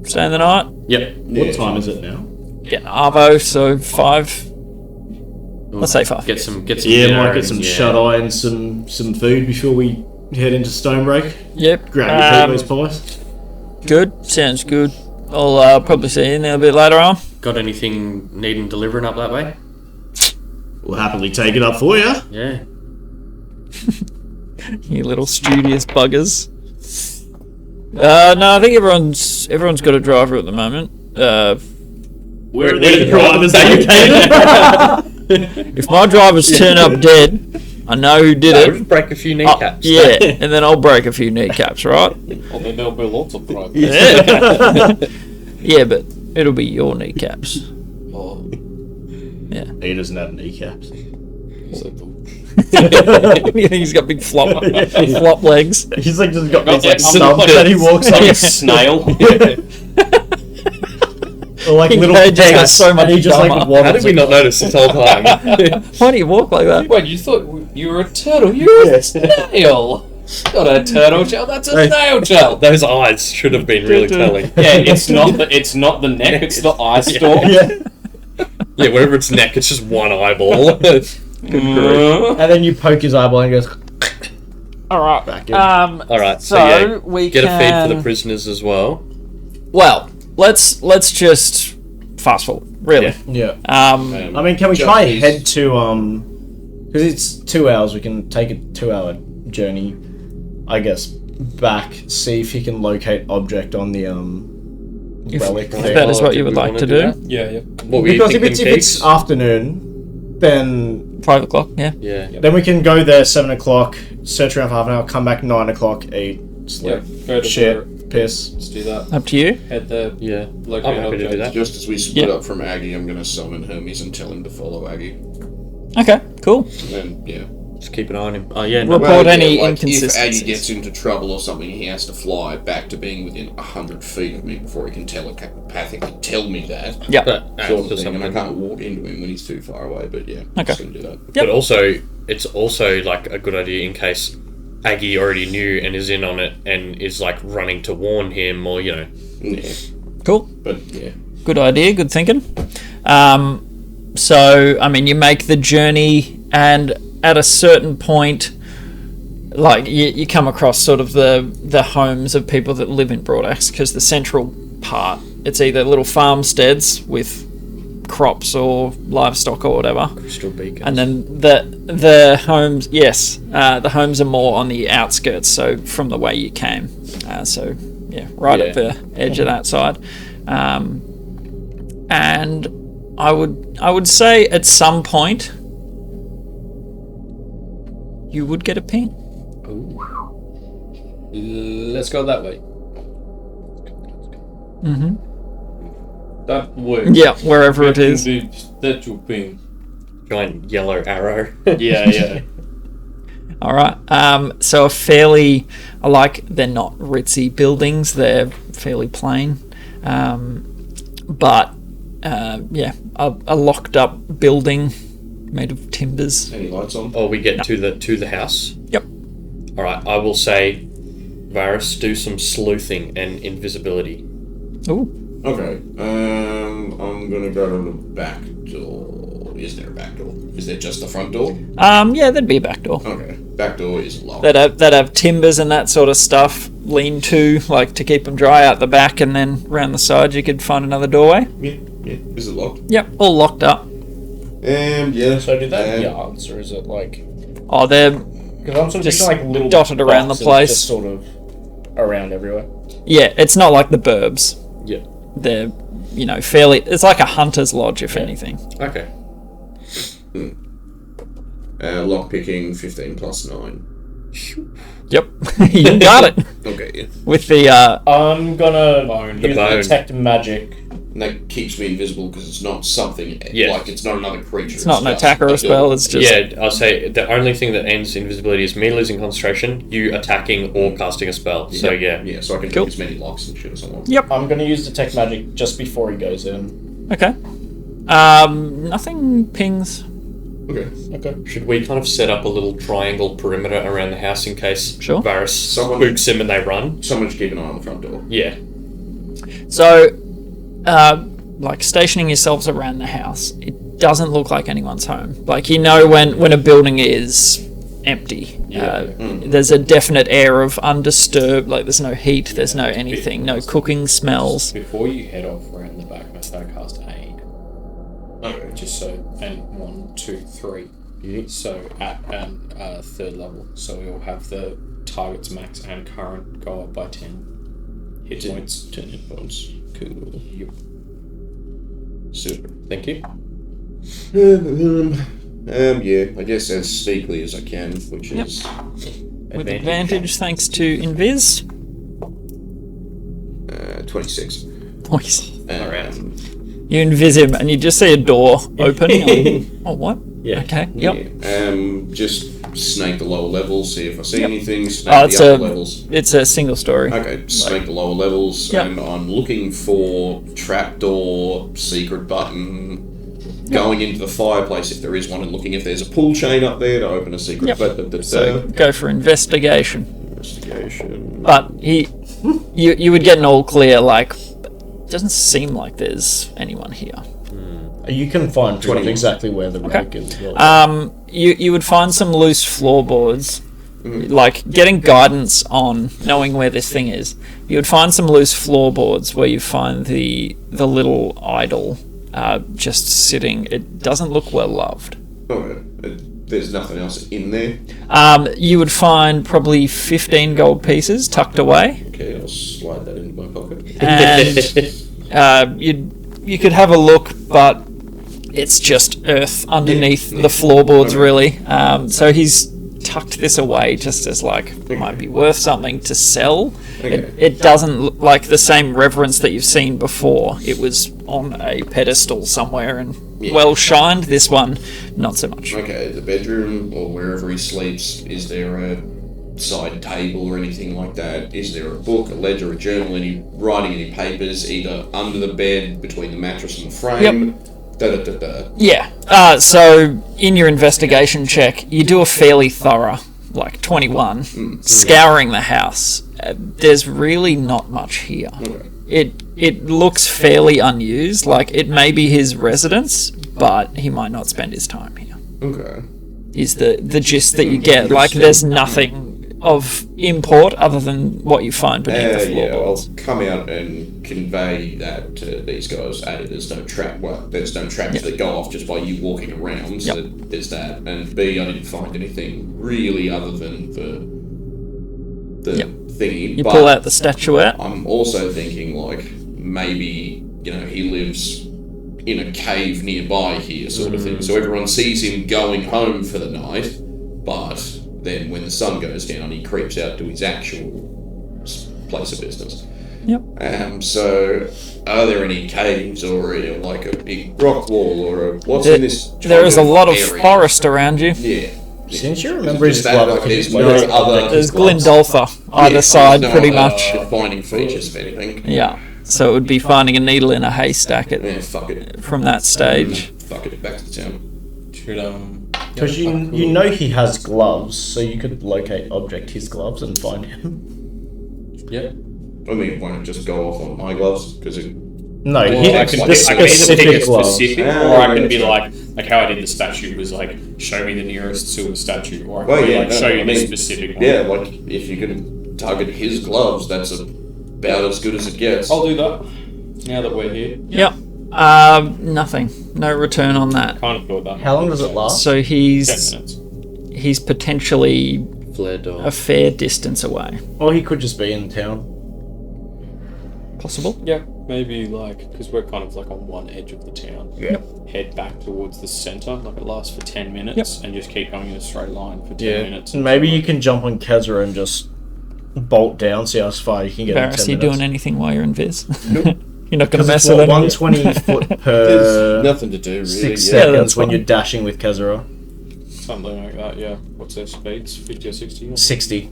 the night? Yep. What time is it now? Getting Arvo, so 5. Let's say 5. Get some Yeah, dinner might get and, some shut eye and some food before we head into Stonebreak. Yep. Grab your those pies. Good. Sounds good. I'll probably see you in there a bit later on. Got anything needing delivering up that way? We'll happily take it up for you. Yeah. You little studious buggers. No, I think everyone's got a driver at the moment. Where are the drivers allocated? If my drivers turn up dead, I know who did it. Break a few kneecaps. Yeah, and then I'll break a few kneecaps, right? Well, then there'll be lots of drivers. Yeah, but it'll be your kneecaps. Oh, He doesn't have kneecaps. so cool. He's got big flop legs. He's like just got Got these like like stumps a- that he walks Like on. a snail. Or like little He just got pegs, so much and he just like dumber. waddles. How did we not notice this whole time? Why do you walk like that? Wait, you thought you were a turtle? You're a snail. Not a turtle shell. That's a snail shell. Those eyes should have been really telling. Yeah, it's not the neck. It's the eye stalk. Yeah. Yeah, wherever it's neck, it's just one eyeball. And then you poke his eyeball and he goes All right. back in. Alright, so, So yeah, we get can a feed for the prisoners as well. Well, let's just fast forward. Really. Yeah. Yeah. I mean, can we try head to because it's 2 hours. We can take a 2-hour journey, I guess, back. See if you can locate object on the relic If thing. that is what you would we like wanna to do do. that? Yeah. What were you Because if thinking, it's Keeks? afternoon, then 5 o'clock. Yeah. Yeah. we can go there 7 o'clock, search around for half an hour, come back 9 o'clock, eat, sleep, Yeah. Go to shit, piss. Let's do that. Up to you. Head there. Yeah. Locate I'm happy to do object. that. Just as we split Yeah. up from Aggie, I'm going to summon Hermes and tell him to follow Aggie. Okay. Cool. And then, yeah. Just keep an eye on him. Oh, yeah. Report any like, if Aggie inconsistencies. gets into trouble or something, he has to fly back to being within 100 feet of me before he can telepathically tell me that. Yeah. But, Sort of thing, and I can't walk into him when he's too far away, but yeah, I'm just going to do that. Yep. But also, it's also like a good idea in case Aggie already knew and is in on it and is like running to warn him or, Yeah, Cool. but yeah. Good idea. Good thinking. So, I mean, you make the journey, and at a certain point, like you come across sort of the homes of people that live in Broadaxe, because the central part, it's either little farmsteads with crops or livestock or whatever. Crystal beacons. And then the homes, yes, the homes are more on the outskirts, so from the way you came. So yeah, right at the edge of that side. And I would say at some point you would get a ping. Let's go that way. Mm-hmm. That way. Yeah, wherever it is. The statue ping. Giant yellow arrow. Yeah. All right. So they're not ritzy buildings. They're fairly plain. But a locked up building made of timbers. Any lights on? Or we get to the house. Yep. All right. I will say, Varys, do some sleuthing and invisibility. Ooh. Okay. I'm gonna go to the back door. Is there a back door? Is there just the front door? Yeah, there'd be a back door. Okay. Back door is locked. That have timbers and that sort of stuff. Lean to, like, to keep them dry out the back, and then round the side you could find another doorway. Yeah. Is it locked? Yep, all locked up. Yeah. So do they have yards, or is it like... Oh, they're Because I'm sort of just picturing like little dotted around the boxes place. just sort of around everywhere. yeah. It's not like the burbs. Yeah. They're fairly. It's like a hunter's lodge, if anything. Okay. Lock picking 15 plus 9. Yep, you got it Okay. Yeah. with the. I'm gonna use bone. detect magic. And that keeps me invisible because it's not something Yeah. like it's not another creature. It's not an just attack or a door. spell. It's just. Yeah, I'll say the only thing that ends invisibility is me losing concentration, you attacking or casting a spell. So yeah. Yeah, so I can Cool. pick as many locks and shit as I want. Yep. I'm gonna use detect magic just before he goes in. Okay. Nothing pings. Okay. Should we kind of set up a little triangle perimeter around the house in case Sure. Varys spooks him and they run? Someone should keep an eye on the front door. Yeah. So, like stationing yourselves around the house, it doesn't look like anyone's home. Like, when a building is empty, there's a definite air of undisturbed. Like, there's no heat, there's no anything, no cooking smells. Before you head off around the back, I start cast aid. Okay. Just so, and 1, 2, 3. So at third level, so we'll have the target's max and current go up by 10 hit points. 10 hit points. Cool. Yep. Super. Thank you. Yeah, I guess as sneakily as I can, which Yep. is With advantage, thanks to Invis. 26. Nice. Around. You invis him, and you just see a door open. Oh, what? Yeah. Okay. Yep. Just snake the lower levels, see if I see anything. Oh, Snake it's the upper levels. It's a single story. Okay, snake the lower levels, Yep. and I'm looking for trapdoor, secret button, going into the fireplace if there is one, and looking if there's a pull chain up there to open a secret Yep. button. So go for investigation. Investigation. But you would get an all clear. Like, doesn't seem like there's anyone here. You can find 21. exactly where the Okay. rake is. As well. You would find some loose floorboards. Like, getting guidance on knowing where this thing is. You would find some loose floorboards where you find the little idol just sitting. It doesn't look well loved. Okay. There's nothing else in there. You would find probably 15 gold pieces tucked away. Okay, I'll slide that into my pocket. And you could have a look, but it's just earth underneath the floorboards, really. So he's tucked this away just as, like, it might be worth something to sell. It doesn't look like the same reverence that you've seen before. It was on a pedestal somewhere and well shined. This one, not so much. Okay, the bedroom or wherever he sleeps, is there a side table or anything like that? Is there a book, a ledger, a journal, any writing, any papers, either under the bed, between the mattress and the frame? Yeah. So in your investigation check, you do a fairly thorough, like 21, scouring the house. There's really not much here. It looks fairly unused. Like, it may be his residence, but he might not spend his time here. Okay. Is the gist that you get. Like, there's nothing of import other than what you find beneath the Yeah, floorboards. I'll come out and convey that to these guys. A, there's no trap. Well, there's no traps that go off just by you walking around. So there's that. And B, I didn't find anything really other than the thingy. You But pull out the statuette. I'm also thinking like maybe he lives in a cave nearby here, sort of thing. So everyone sees him going home for the night, but then when the sun goes down, he creeps out to his actual place of business. Yep. So, are there any caves or like a big rock wall or what's in this? There is a lot of area? forest around you. Yeah. Since you remember his Just that, glove, like, could there's you no locate other- There's gloves? Glendolfa either side, no pretty other much. defining features, if anything. Yeah. So it would be finding a needle in a haystack Yeah, fuck it. from that stage. Fuck it, back to the town. Because you know he has gloves, so you could locate object his gloves and find him. Yeah. I mean, why not just go off on my gloves? Because No, Well, he, I can the pick a specific gloves. specific, or I can be like how I did the statue was like, show me the nearest silver statue, or I can show you the specific one. Yeah, like if you can target his gloves, that's about as good as it gets. I'll do that. Now that we're here, Yep. Nothing. No return on that. kind of thought that. How long does it last? So 10 he's minutes. potentially Fled or a fair distance away. Or he could just be in town. Possible. Yeah, maybe like because we're kind of like on one edge of the town. Yeah. Head back towards the center, like it lasts for 10 minutes, and just keep going in a straight line for 10 minutes. Maybe you can jump on Kezra and just bolt down, see how far you can get in 10 Varys, you minutes. doing anything while you're in Viz? You're not going to mess Because with it's anything. 120 foot There's per nothing to do really. 6 Yeah. Yeah, seconds that's when fine. you're dashing with Kezra. Something like that, yeah. What's their speeds? 50 or 60? 60.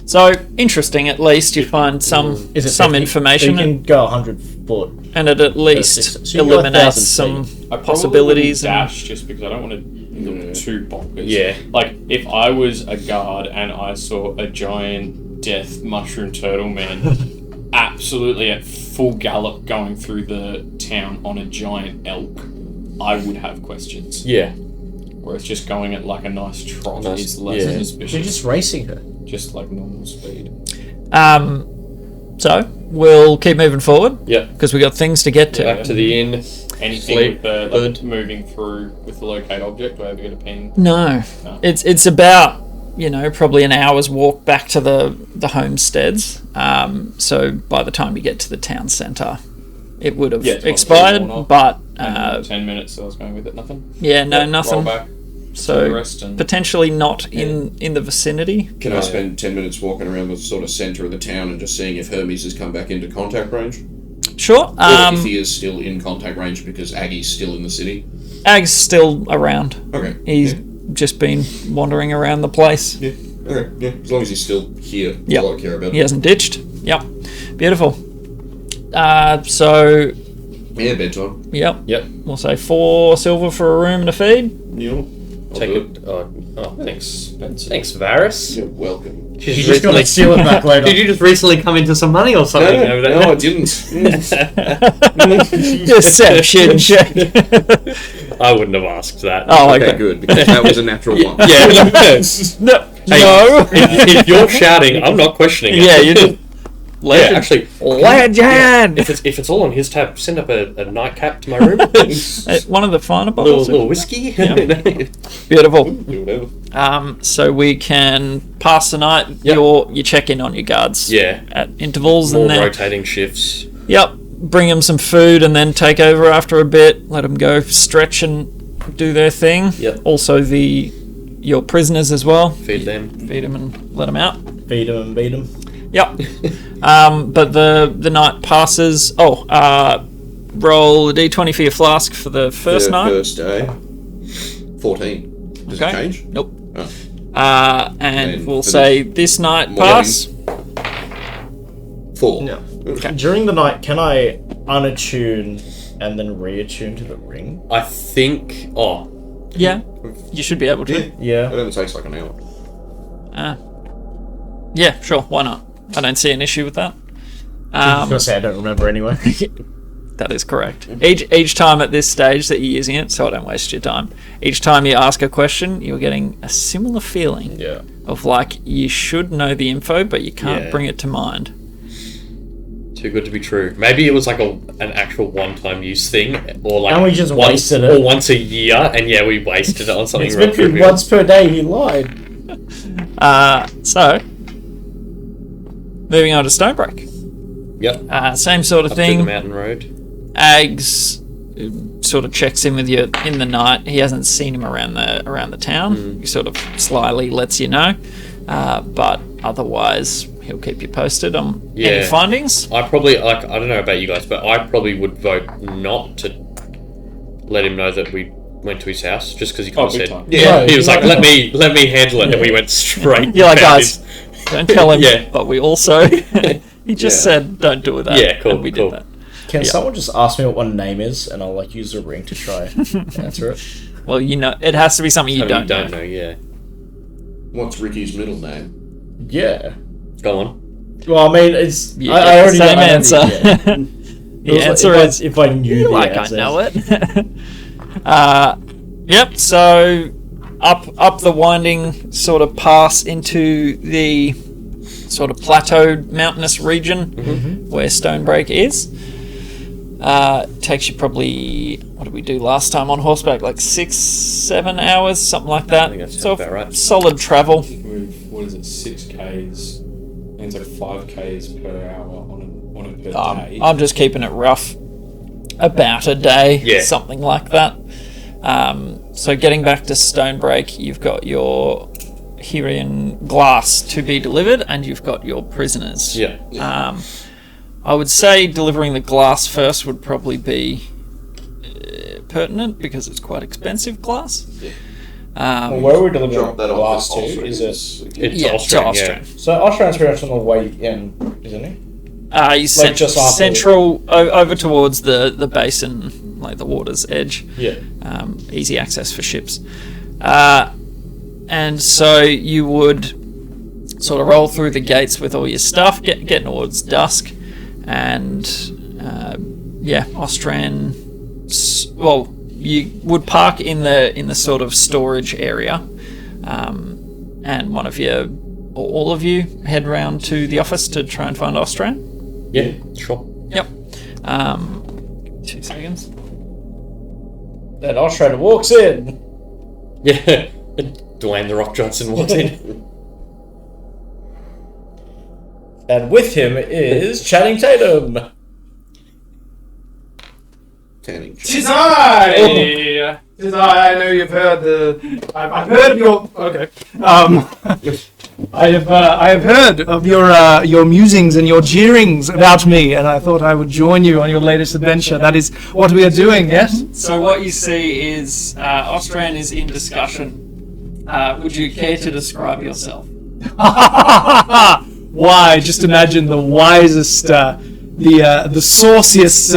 So interesting. At least you find some Is it some 50? information, So you can go 100 foot. and it at least So you go 1,000 eliminates some feet. I probably possibilities. wouldn't And, dash just because I don't want to look too bonkers. Yeah. Like if I was a guard and I saw a giant death mushroom turtle man absolutely at full gallop going through the town on a giant elk, I would have questions. yeah. Whereas just going at like a nice trot Nice- is less yeah. suspicious. You're just racing her. Just like normal speed. so we'll keep moving forward Yep. because we got things to get to. Back to the inn. Anything Fleet, with the good. moving through with the locate object, do I ever get a ping? No, No. it's about probably an hour's walk back to the homesteads. So by the time you get to the town centre, it would have Yeah, it's expired. not worn But 10 minutes, so I was going with it, nothing. yeah, no, Roll nothing. back, So rest and potentially not in the vicinity. Can I spend 10 minutes walking around the sort of centre of the town and just seeing if Hermes has come back into contact range? Sure. Or if he is still in contact range because Aggie's still in the city? Ag's still around. Okay. He's just been wandering around the place. Yeah. Okay. Yeah. As long as he's still here, that's Yep. all I care about. He hasn't ditched. Yep. Beautiful. So, Yeah, bedtime. yep. Yep. We'll say 4 silver for a room and a feed. Yeah. Take it. Oh, thanks. Thanks, Varys. You're welcome. Did You're just going to steal it back later. Did you just recently come into some money or something over there? No, I didn't. Deception check. I wouldn't have asked that. Oh, Okay, okay. good, because that was a natural one. Yeah. No. Hey, No. if you're shouting, I'm not questioning it. Yeah, you just Yeah, actually, lay it down. if it's all on his tab, send up a nightcap to my room. One of the finer little bottles. little whiskey. Beautiful. Do whatever. So we can pass the night. Yep. You check in on your guards. Yeah. At intervals, More and then rotating shifts. yep, bring them some food, and then take over after a bit. Let them go stretch and do their thing. Yep. Also your prisoners as well. Feed them. Feed them and let them out. Feed him and beat him. Yep. But the night passes. Roll a d20 for your flask for the first night. First day. 14. Does it change? Nope. Oh. And Then we'll for say this night morning. pass. 4. No. During the night, can I unattune and then reattune to the ring? I think. Oh, Yeah, you should be able to. Yeah. It only takes like an hour. Yeah, sure. Why not? I don't see an issue with that. I was gonna say I don't remember anyway. That is correct. Each time at this stage that you're using it, so I don't waste your time, each time you ask a question, you're getting a similar feeling of like you should know the info, but you can't bring it to mind. Too good to be true. Maybe it was like an actual one-time use thing, or like And we just wasted it. or once a year, and we wasted it on something. It's real literally trivial. once per day he lied. So, moving on to Stonebreak. Yep. Same sort of Up thing. to the mountain road. Ags sort of checks in with you in the night. He hasn't seen him around the town. He sort of slyly lets you know, but otherwise he'll keep you posted on any findings. I probably I don't know about you guys, but I probably would vote not to let him know that we went to his house, just because he kind of said, he was like, let me handle it, and we went straight. You're like, guys, don't tell him. But we also he just said don't do that. Yeah, cool. And we did that. Can someone just ask me what one name is, and I'll like use a ring to try answer it? Well, it has to be something you don't know. Yeah. What's Ricky's middle name? Yeah. Go on. Well, I mean, it's I already know same answer. The answer is if I knew the answer. I know it. Yep. So up the winding sort of pass into the sort of plateaued mountainous region where Stonebreak is. Takes you probably, what did we do last time on horseback? Like 6-7 hours, something like that. I think that sounds So about right. solid travel. What is it? 6Ks. And so 5Ks per hour on a per day. I'm just keeping it rough. About a day, something like that. So getting back to Stonebreak, you've got your Herian glass to be delivered, and you've got your prisoners. I would say delivering the glass first would probably be pertinent because it's quite expensive glass. Well, where are we delivering Drop that glass off to? at Is it? It's to Austrian, Austrian. So Austrian's pretty much on the way in, isn't he? He's Like just after- central over towards the basin, like the water's edge. Yeah. Easy access for ships. And so you would sort of roll through the gates with all your stuff, get towards dusk, and Austrian. Well, you would park in the sort of storage area, and one of you or all of you head round to the office to try and find Austrian. Yeah, sure. Yep. 2 seconds. Then Austrian walks in. Yeah. Dwayne The Rock Johnson walks in. And with him is Channing Tatum. Tanning. Tis I! Tis I know you've heard I've heard of your... Okay. I have heard of your musings and your jeerings about me, and I thought I would join you on your latest adventure. That is what we are doing, yes? So what you see is Austrian is in discussion. Would you care to describe yourself? Why? Just imagine the wisest, the sauciest,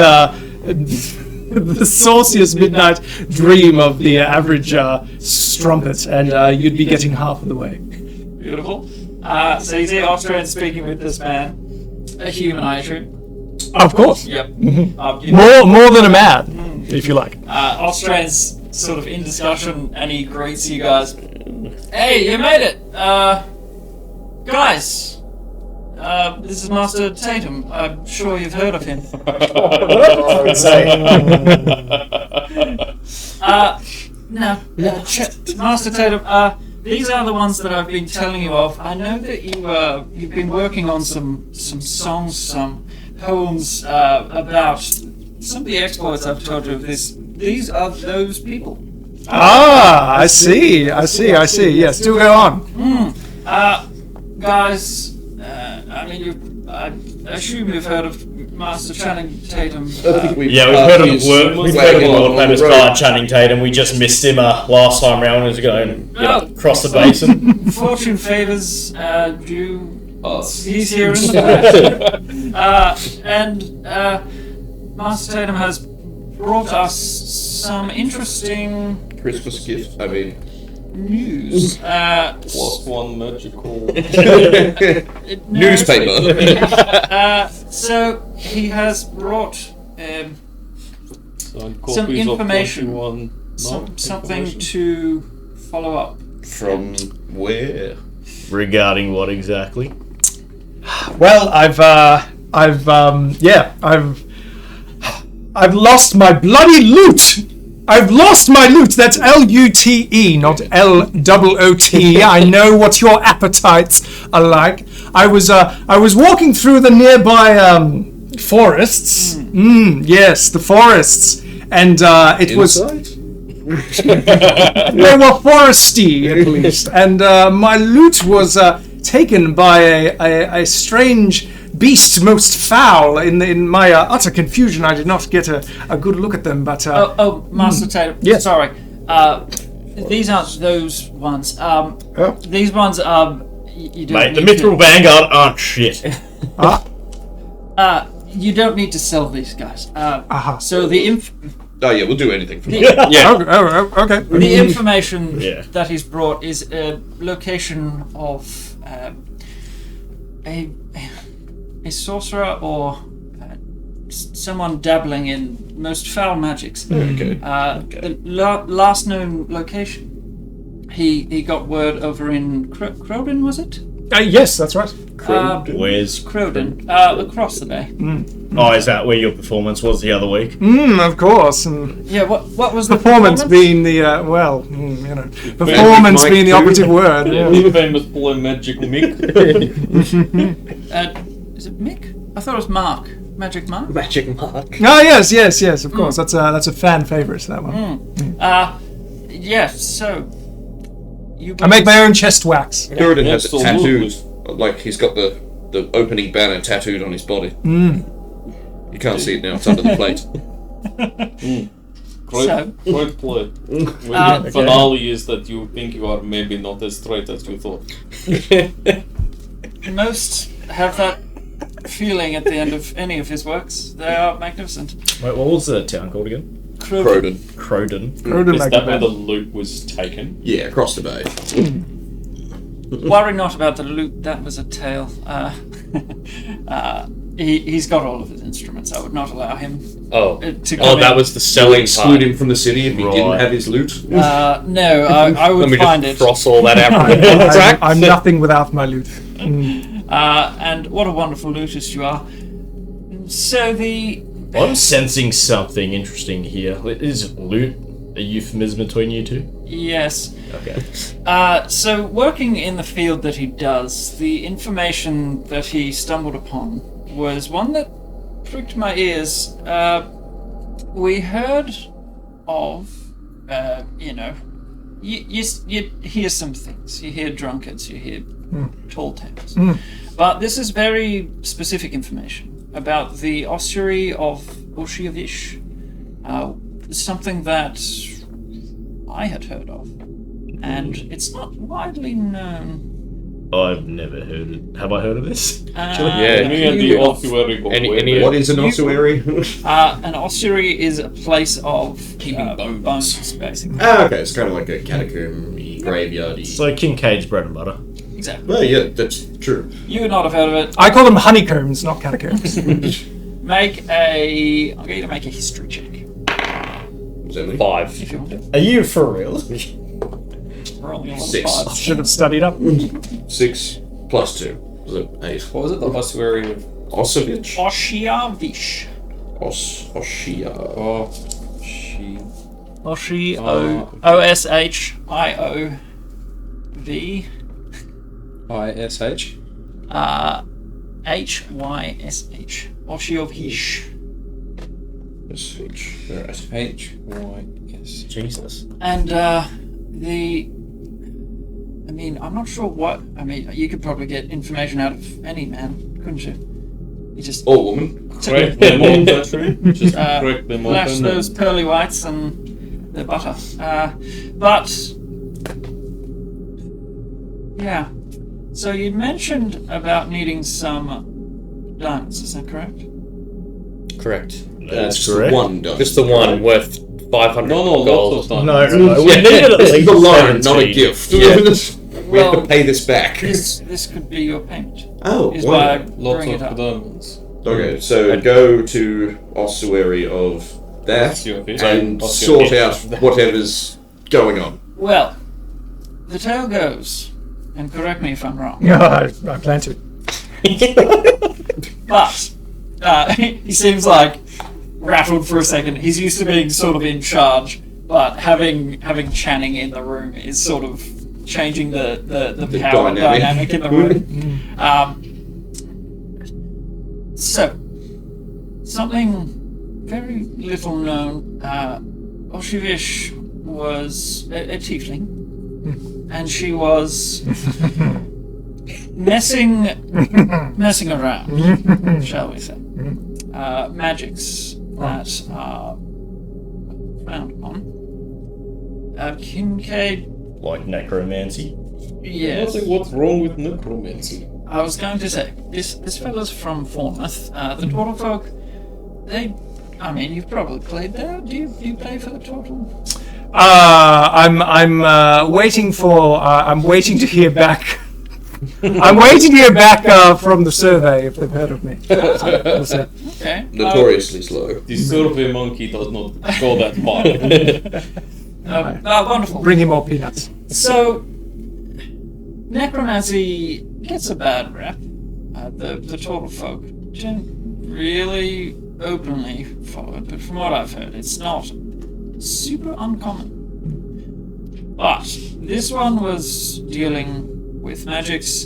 the sauciest midnight dream of the average strumpet, and you'd be getting half of the way. Beautiful. So you see Austrian speaking with this man, a human, I assume. Of course. Yep. More than a man, if you like. Austrian's sort of in discussion, and he greets you guys. Hey, you made it! Guys, this is Master Tatum. I'm sure you've heard of him. I would say. No. Master Tatum, these are the ones that I've been telling you of. I know that you've been working on some songs, some poems about some of the exploits I've told you of this. These are those people. I see. Yes, do go on. Guys, I assume you've heard of Master Channing Tatum. I think We've heard of the world famous guy Channing Tatum. We just missed him last time round. He was going across the basin. Fortune favours you. Us. He's here in the back. And Master Tatum has brought us some interesting Christmas gift. I mean, news. +1 magical. newspaper. So he has brought Signed some copies of information, 21 something information. to follow up. From where? Regarding what exactly? Well, I've lost my bloody loot. I've lost my loot. That's Lute, not Loote. I know what your appetites are like. I was walking through the nearby forests. Yes, the forests, and it was. They were foresty, at least, and my loot was taken by a strange beast, most foul. In my utter confusion, I did not get a good look at them. But Master Tatum. Yes. Sorry. These aren't those ones. These ones you don't Mate, the need Mithril Vanguard aren't shit. you don't need to sell these guys. Aha. So the Oh yeah, we'll do anything for the, that. Okay. the information Yeah. that he's brought is a location of a sorcerer or someone dabbling in most foul magics. Okay. The last known location. He got word over in Croden, was it? Yes, that's right. Where's... Croden, across the bay. Oh, is that where your performance was the other week? Of course. And Yeah, what was the performance being the performance being the operative word. Yeah, Yeah. the famous boy Magic Mick. Is it Mick? I thought it was Mark. Magic Mark? Magic mark. Oh yes, of course. That's a fan favorite. That one. Yes. So you. I make my own chest wax. Duridan has it Absolutely. tattooed, like he's got the opening banner tattooed on his body. You can't see it now; it's under the plate. Great play. Well, the finale is that you think you are maybe not as straight as you thought. Most have that feeling at the end of any of his works. They are magnificent. Wait, what was the town called again? Croden. Croden. Croden Is that where the loot was taken? Yeah, across the bay. Worry not about the loot. That was a tale. He's got all of his instruments. I would not allow him Oh, to come oh, that in. was the Shall we selling exclude part. him from the city if he didn't Right. have his loot? No, I Let would me find just it. cross all that out from the contract. I'm nothing without my loot. And what a wonderful lootist you are. So I'm sensing something interesting here. Is loot a euphemism between you two? yes. Okay. So working in the field that he does, the information that he stumbled upon was one that pricked my ears. We heard of, you hear some things. You hear drunkards, you hear tall tales. But this is very specific information about the Ossuary of Oshiovhysh. Something that I had heard of. And it's not widely known. I've never heard it. Have I heard of this? Yeah. Me and the ossuary go Any- way any- back. What is an ossuary? An ossuary is a place of Keeping bones. bones, basically. Okay, it's kind of like a catacomb graveyard. So Kincaid's bread and butter. Exactly. Well, yeah, that's true. You would not have heard of it. I call them honeycombs, not catacombs. I'm going to make a history check Is that me? 5. if you want to. Are you for real? Rolling a lot of 6. fives. Should have studied up. 6 plus 2. Was it 8? What was it? The ossuary of Oshiovhysh? Oshiovhysh. Oshia. Oh, she. Oshi Oshiov ISH. Hysh. Oshiovhysh. Alright. HYS. Jesus. And I'm not sure what. You could probably get information out of any man, couldn't you? You just Or woman. Crack them open. Just Uh, crack them flash open. those pearly whites and the butter. But yeah. So you mentioned about needing some diamonds. Is that correct? Correct. That's Just correct. one done. Just the one worth 500 No, gold. lots of No, time. no, no. We needed at It's least the loan, 17. not a gift. Yeah. We have to pay this back. This could be your payment. Oh, Is wow. by Lots bringing of it up. diamonds. Okay, so go to Ossuary of that Oshiovhysh. and Oshiovhysh. sort out whatever's going on. Well, the tale goes, and correct me if I'm wrong, Yeah, I plan to. but he seems like rattled for a second. He's used to being sort of in charge, but having Channing in the room is sort of changing the power dynamic in the room. So, something very little known. Oshiovhysh was a tiefling, and she was messing around, shall we say. Magics that are frowned upon. Kincaid, Like necromancy. yes. What's wrong with necromancy? I was going to say, this fella's from Bournemouth. The Turtle folk, I mean, you've probably played there. Do you play for the Turtle? I'm waiting for. I'm waiting to hear back. I'm waiting to hear back from the survey if they've heard of me. We'll see. Okay. Notoriously slow. The survey monkey does not go that far. Wonderful. Bring him more peanuts. So, necromancy gets a bad rap. The Turtle folk don't really openly follow it, but from what I've heard, it's not super uncommon. But this one was dealing with magics.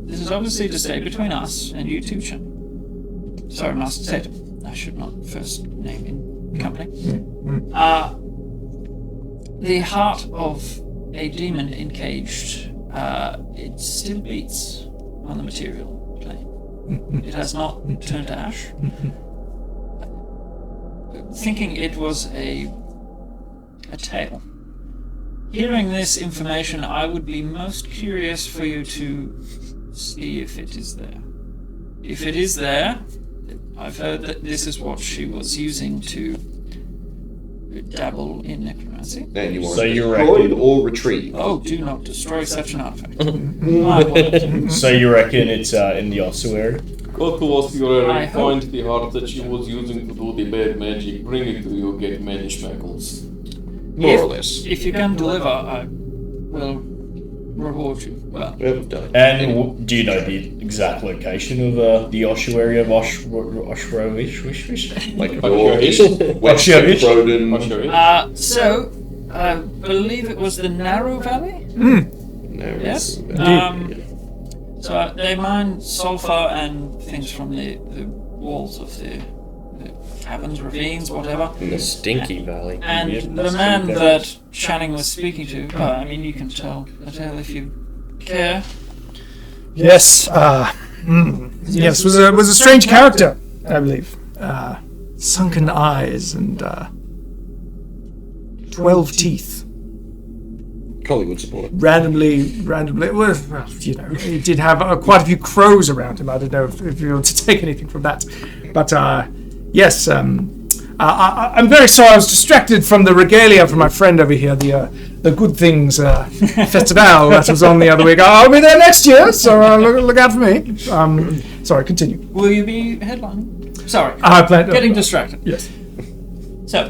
This is obviously to stay between us and you two, Chan. Sorry, Master Tatum. I should not first name in company. The heart of a demon encaged, it still beats on the material plane. It has not turned to ash. Thinking it was a tale. Hearing this information, I would be most curious for you to see if it is there. If it is there, I've heard that this is what she was using to dabble in necromancy. And you want So to you destroy reckon- or retrieve. Oh, do not destroy such an artifact. My word. So you reckon it's in the ossuary? Go to Ossuary I and hope- find the heart that she was using to do the bad magic. Bring it to you, get many schmeckles. More or less. If you can deliver, I will reward you. Well, Well done. And do you know the exact location of the Ossuary of Oshiovhysh? Like Oshiovhysh. Western Ronan. Oshiovhysh. so I believe it was the Narrow Valley. Yes. So they mine sulfur and things from the walls of the caverns, ravines, whatever. In the Stinky Valley. And the man that Channing was speaking to, I mean, you can tell a tale if you care. Yes. Yes, was a strange character, I believe. Sunken eyes and 12 teeth. Hollywood supporter. Randomly, well, you know, he did have quite a few crows around him. I don't know if you want to take anything from that. But, yes, I'm very sorry I was distracted from the regalia from my friend over here, the Good Things Festival that was on the other week. I'll be there next year, so look out for me. Sorry, continue. Will you be headlining? Sorry, I plan getting distracted. Yes. So,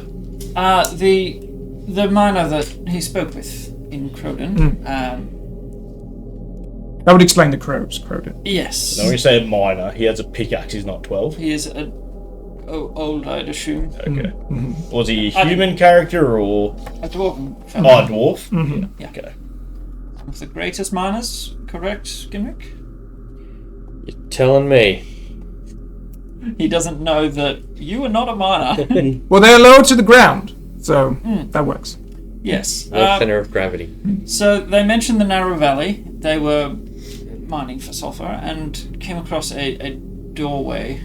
the miner that he spoke with in Croden, That would explain the crows, Croden. yes, So when you say minor, he has a pickaxe, he's not 12. he is old, I'd assume. Okay. Was he a human character or A dwarven a fellow. dwarf? Yeah. Okay. One of the greatest miners, correct, Gimrick? You're telling me. He doesn't know that you are not a miner. Well, they're low to the ground, so that works. Yes. No center of gravity. So they mentioned the Narrow Valley. They were mining for sulfur and came across a doorway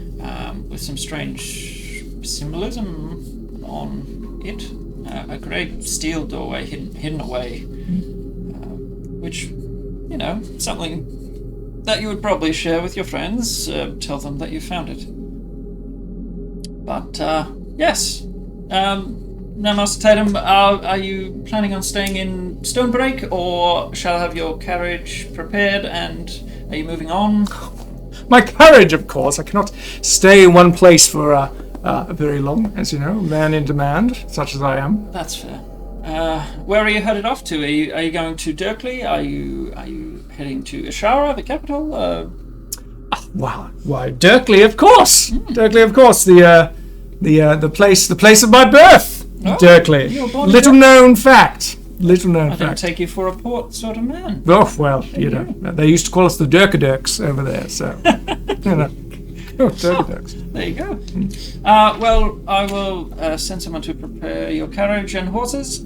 with some strange symbolism on it. A great steel doorway hidden away, which, you know, something that you would probably share with your friends. Tell them that you found it. But yes. Now, Master Tatum, are you planning on staying in Stonebreak, or shall I have your carriage prepared, and are you moving on? my courage, of course. I cannot stay in one place for very long, as you know, man in demand, such as I am. That's fair. Where are you headed off to? Are you going to Dirkley? Are you heading to Ashara, the capital? Why, Dirkley, of course. Dirkley, of course. The place of my birth. Dirkley. you were born in Little known fact. Little known I don't fact. take you for a port sort of man. Oh well, you know, they used to call us the Dirkadurks over there. So, you know, Dirkadurks. There you go. Well, I will send someone to prepare your carriage and horses.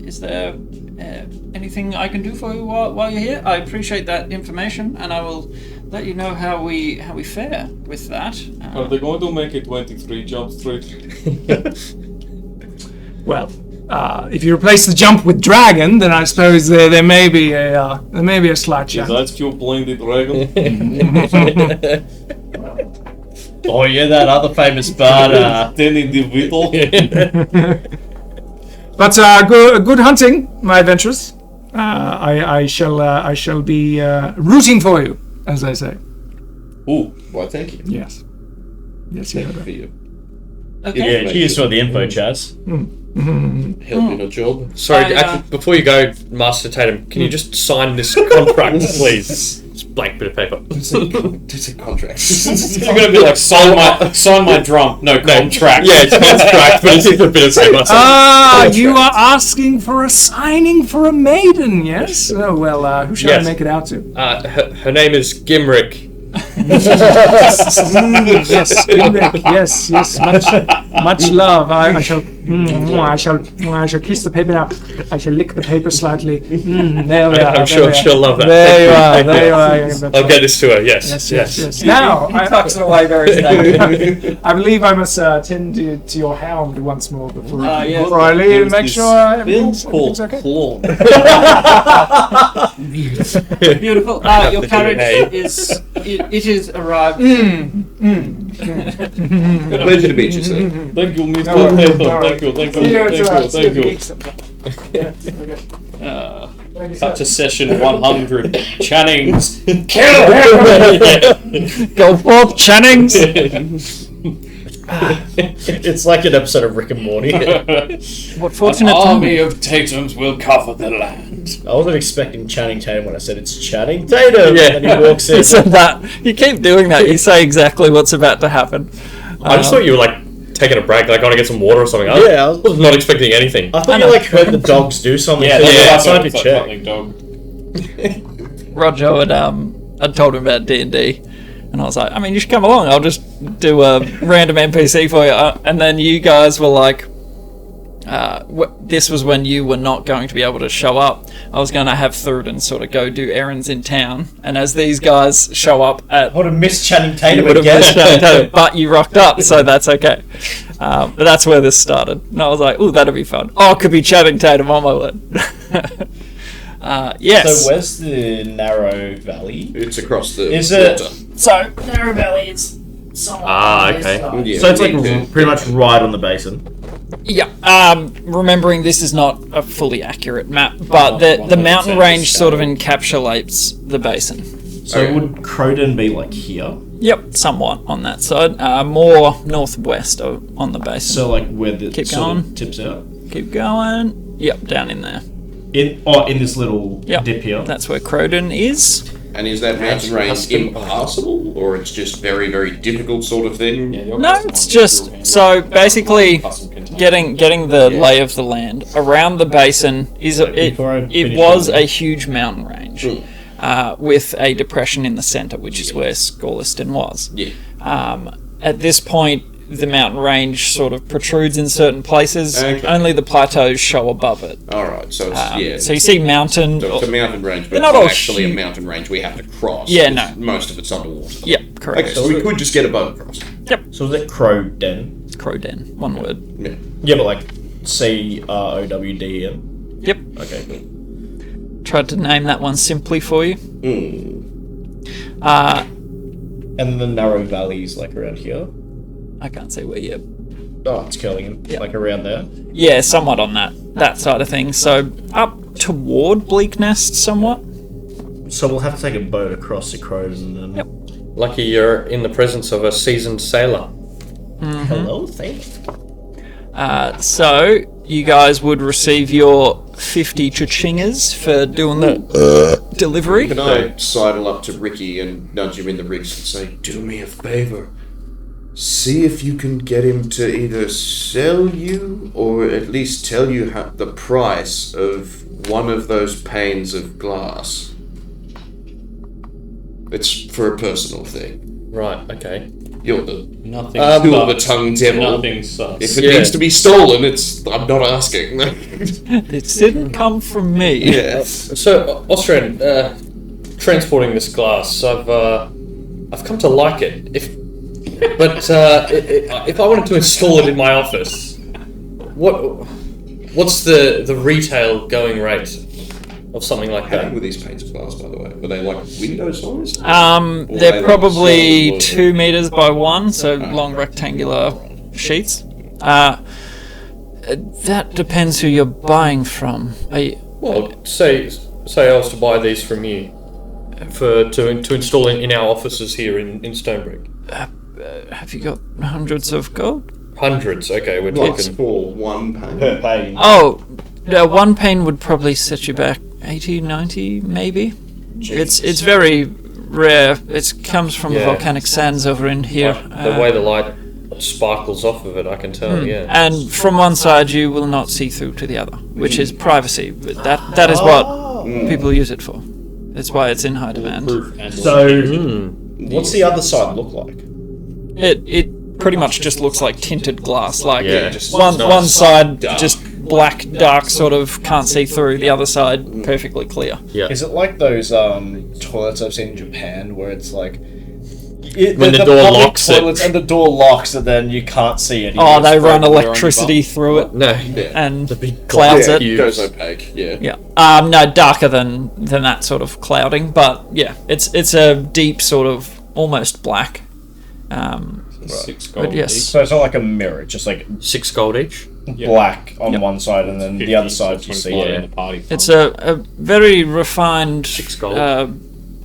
Is there anything I can do for you while you're here? I appreciate that information, and I will let you know how we fare with that. Are they going to make it 23 Jump Street? Well, if you replace the jump with dragon, then I suppose there may be a slight Is chance. that you playing the dragon? Oh yeah, that other famous bard. 10 individual? But good hunting, my adventurers. I shall be rooting for you, as I say. Ooh, why thank you. Yes. Yes, you Thank heard you that. for you. Okay. Yeah, cheers for the info, Chaz. Help in a job. Sorry, actually, before you go, Master Tatum, can you just sign this contract, please? Just blank bit of paper. It's a contract. You're gonna be like, sign my drum. No contract. Yeah, it's contract, but it's a bit of paper. You are asking for a signing for a maiden, yes? Oh, well, who shall Yes. I make it out to? Her name is Gimrick. Yes, Gimrick, yes, much love. I shall kiss the paper now. I shall lick the paper slightly. There we are. I'm sure she'll love that. There you are. I'll get this to her. Yes. Yes. Now, He tucks it away very snugly. I believe I must tend to your hound once more before yes. I leave and make There's sure this everything's bill called okay. clone. Beautiful. Your carriage is arrived. Pleasure to meet you, sir. Thank you, Mr. No, Tatum. no, Thank you. Cut to session 100. Channings. Go forth, Channings. It's like an episode of Rick and Morty. What An fortunate army time. of Tatums will cover the land. I wasn't expecting Channing Tatum when I said it's Channing Tatum. Yeah. And then he walks in. You said that. You keep doing that. You say exactly what's about to happen. I just thought you were like taking a break, like going to get some water or something. Yeah, I was not expecting anything. I thought you like heard the dogs do something. Yeah, so you that's decided like to check. fucking dog. Roger had I'd told him about D&D, and I was like, I mean, you should come along. I'll just do a random NPC for you. And then you guys were like, this was when you were not going to be able to show up. I was going to have Thurden sort of go do errands in town, and as these guys show up at, I would have missed Channing Tatum would have again. missed Channing Tatum, but you rocked up, so that's okay. But that's where this started, and I was like, "Ooh, that'd be fun." Oh, it could be Channing Tatum on my word. Yes. So where's the narrow valley? It's across the Is it- water. So Narrow Valley is somewhat okay. Yeah, So it's like we need to- pretty much right on the basin. Yeah. Remembering this is not a fully accurate map, but the mountain range sort of encapsulates the basin. So Okay. would Croden be like here? Yep, somewhat on that side. More northwest on the basin. So like where the Keep sort going. of tips out? Keep going. Yep, down in there. In this little Yep. dip here. That's where Croden is. And is that mountain range impassable, or it's just very, very difficult sort of thing? No, it's just so basically getting the lay of the land around the basin is it was a huge mountain range with a depression in the center, which is where Scorliston was. Yeah. At this point, the mountain range sort of protrudes in certain places. Okay. Only the plateaus show above it. All right. So it's So you see mountain. So it's a mountain range, but They're it's not not all actually huge. a mountain range we have to cross. Yeah, because no. Most of it's underwater. Yep, correct. Okay, so we could just get a boat across. So is it Croden? It's Croden, one word. Yeah. Yeah, but like CROWDN. Yep. Okay, cool. Tried to name that one simply for you. And then the narrow valleys like around here. I can't say where you. Oh, it's curling in, like around there. Yeah, somewhat on that side of things. So up toward Bleak Nest, somewhat. So we'll have to take a boat across to Croden and then. Yep. Lucky you're in the presence of a seasoned sailor. Hello, thank you. So you guys would receive your 50 chachingers for doing the delivery. Can I sidle up to Ricky and nudge him in the ribs and say, do me a favour. See if you can get him to either sell you or at least tell you the price of one of those panes of glass. It's for a personal thing. Right, okay. You're the Nothing. silver tongue devil. Nothing sus. If it needs to be stolen, I'm not asking. It didn't come from me. Yes. So, Austrian, transporting this glass, I've come to like it. But if I wanted to install it in my office, what's the retail going rate of something like How that? big were these panes of glass, by the way? Were they like window size? They're probably 2 meters by 1, so long rectangular sheets. That depends who you're buying from. Well, say I was to buy these from you to install in our offices here in Stonebrick. Have you got hundreds of gold? Hundreds. Okay, we're What's talking. for one pane? Per page. Oh, one pane would probably set you back 80, 90, maybe. It's very rare. It comes from the volcanic sands over in here. The way the light sparkles off of it, I can tell. Yeah. And from one side, you will not see through to the other, which is privacy. But that is what people use it for. That's why it's in high demand. So, what's the other side look like? It pretty much just looks like tinted glass. Like just one side just black, dark, sort of can't see through. The other side perfectly clear. Yeah. Is it like those toilets I've seen in Japan where it's like when the door public locks it. toilets and the door locks and then you can't see it. Oh, they run electricity through it No. and The big clouds glass it. It goes opaque, yeah. Yeah. No, darker than that sort of clouding, but yeah, it's a deep sort of almost black. 6 But gold. yes. So it's not like a mirror, it's just like 6 gold each. black on one side and then the other side you see in it. the party. It's a very refined, 6 gold.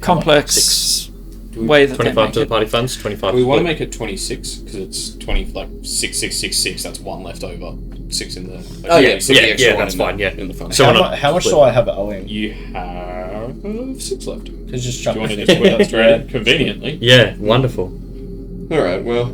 Complex way that they 25 make to the it. party funds. 25. We want to split. make it 26 because it's 20 like 6 6 6 6. That's one left over. 6 in the. Like, Oh, yeah, so the extra one that's in the- fine, yeah. In the fund. So How much do I have owing? You have 6 left. Do It's just you chuck want to it just put that straight in? Conveniently. Yeah, wonderful. Alright, well,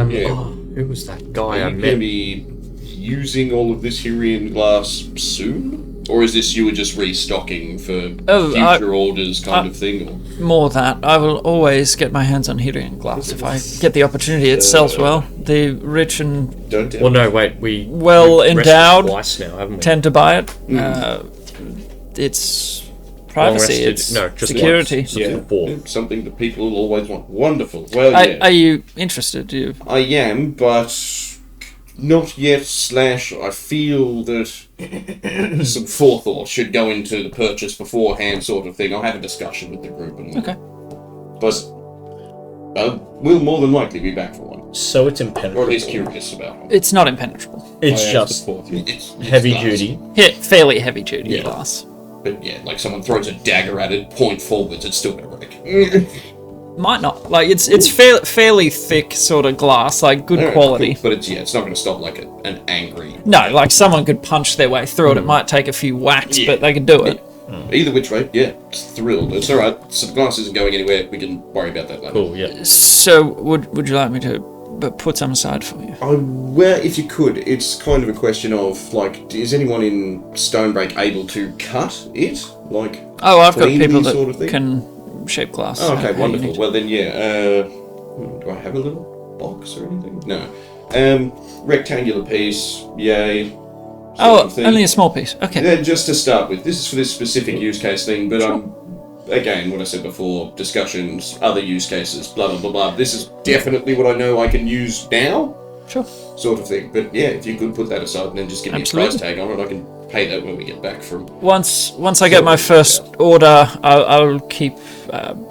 Yeah. Who was that guy are I you going to met? be using all of this Hyrian glass soon? Or is this you were just restocking for future orders kind of thing? Or? More that I will always get my hands on Hyrian glass if I get the opportunity. It sells well. The rich and Don't tell Well, me. no, wait. We've endowed rested twice now, haven't we? tend to buy it. It's privacy. Long rested- It's no, just security. once. Something for. Yeah, something that people will always want. Wonderful. Well, Are, yeah. are you interested? Do you? I am, but not yet. I feel that some forethought should go into the purchase beforehand, sort of thing. I'll have a discussion with the group, and Okay. But we'll more than likely be back for one, So it's or at impenetrable. least curious about one. It's not impenetrable. It's Oh, just It's heavy glass. duty. Yeah, fairly heavy duty Yeah. glass. But yeah, like someone throws a dagger at it, point forwards, it's still gonna break. Might not. Like it's fairly thick sort of glass, like good Alright, quality. cool. But it's not gonna stop like an angry. No, like someone could punch their way through it. It might take a few whacks, Yeah. but they could do it. Either which way, yeah, it's thrilled. It's alright. So the glass isn't going anywhere. We can worry about that later. Cool, yeah. So would you like me to put some aside for you? Well, if you could, it's kind of a question of like, is anyone in Stonebrick able to cut it? Like, Oh, I've got cleanly people that sort of thing? can shape glass. Oh, okay, how you wonderful. need. Well then, yeah. Do I have a little box or anything? No. Rectangular piece. Yay. sort Oh, of thing. only a small piece. Okay. Yeah, just to start with, this is for this specific use case thing, but again, what I said before, discussions, other use cases, blah blah blah blah. This is definitely what I know I can use now, Sure. sort of thing. But yeah, if you could put that aside and then just give me Absolutely. a price tag on it, I can pay that when we get back from. Once I get my first order, I'll keep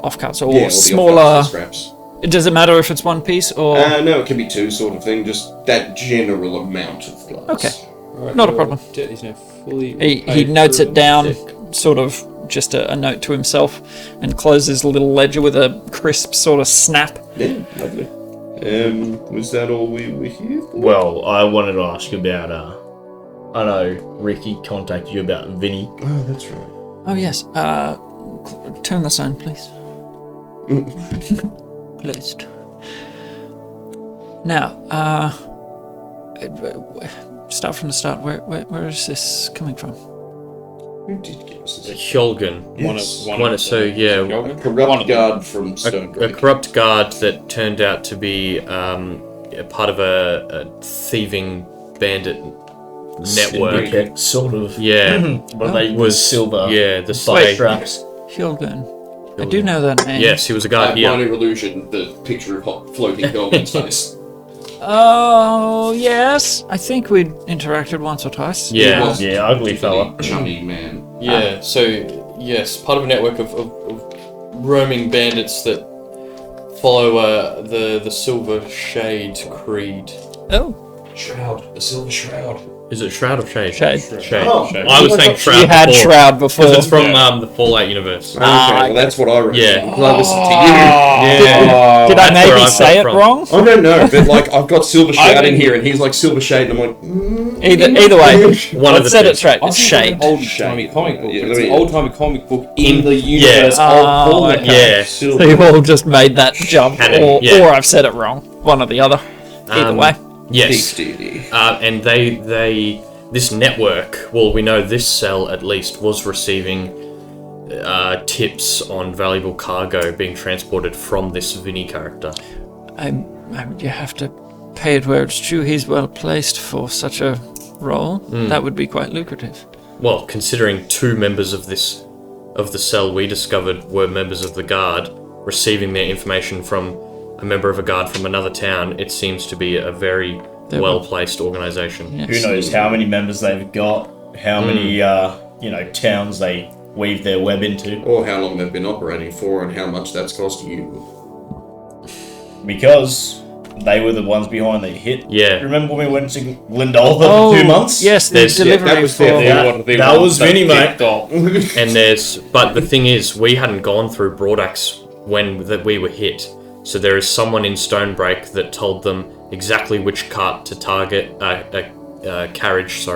offcuts or all the smaller. offcuts and scraps. Does it matter if it's one piece or? No, it can be two, sort of thing. Just that general amount of glass. Okay. Right, Not a your problem. debt is now fully He paid notes through it down, deck. sort of just a note to himself and closes the little ledger with a crisp sort of snap. Yeah, lovely. Was that all we were here for? Well, I wanted to ask you about, I know Ricky contacted you about Vinnie. Oh, that's right. Oh, yes. Turn this on, please. Closed. Now, start from the start. Where is this coming from? Who did give us this? Hjolgen. A corrupt guard from Stone A Creek. corrupt guard that turned out to be a part of a thieving bandit network. Syndicate, sort of. Yeah. But they Was silver. Yeah, the Butt slave. straps. Hjolgen. I do know that name. Yes, he was a guard here. Minor illusion, the picture of hot floating goblins face. Oh, yes. I think we'd interacted once or twice. Yeah. Yeah, ugly fella. Chummy man. Yeah, so, yes, part of a network of roaming bandits that follow the Silver Shade Creed. Oh. Shroud. The Silver Shroud. Is it Shroud or Shade? Shade. Shade. Oh. I was saying Shroud You had before, Shroud before. because it's from the Fallout universe. Okay, well that's what I remember. Yeah. Because I listened to you. Yeah. Did I That's where maybe I say got it from. wrong? I don't know, but like I've got Silver Shroud in here, and he's like Silver Shade, and I'm like, Either way, One of let's the set two. it straight. It's Shade. Old-timey comic book. Yeah, It's let an me- old-timey comic book in the universe Oh, of Paul okay. Yeah. So you've all just made that jump, Canon, or yeah. I've said it wrong. One or the other. Either way. Yes. D. And this network, well, we know this cell at least was receiving tips on valuable cargo being transported from this Vinnie character. You have to pay it where it's due. He's well placed for such a role. That would be quite lucrative. Well, considering two members of the cell we discovered were members of the Guard, receiving their information from a member of a Guard from another town, it seems to be a very well-placed organization. Yes. Who knows how many members they've got, how many, towns they weave their web into. Or how long they've been operating for, and how much that's cost you. Because they were the ones behind the hit. Yeah. Remember when we went to Glendolva for 2 months? Yes, the There's- delivery that was for... their- That was Vinnie, mate. And but the thing is, we hadn't gone through Broadaxe when we were hit. So there is someone in Stonebreak that told them exactly which cart to target, carriage,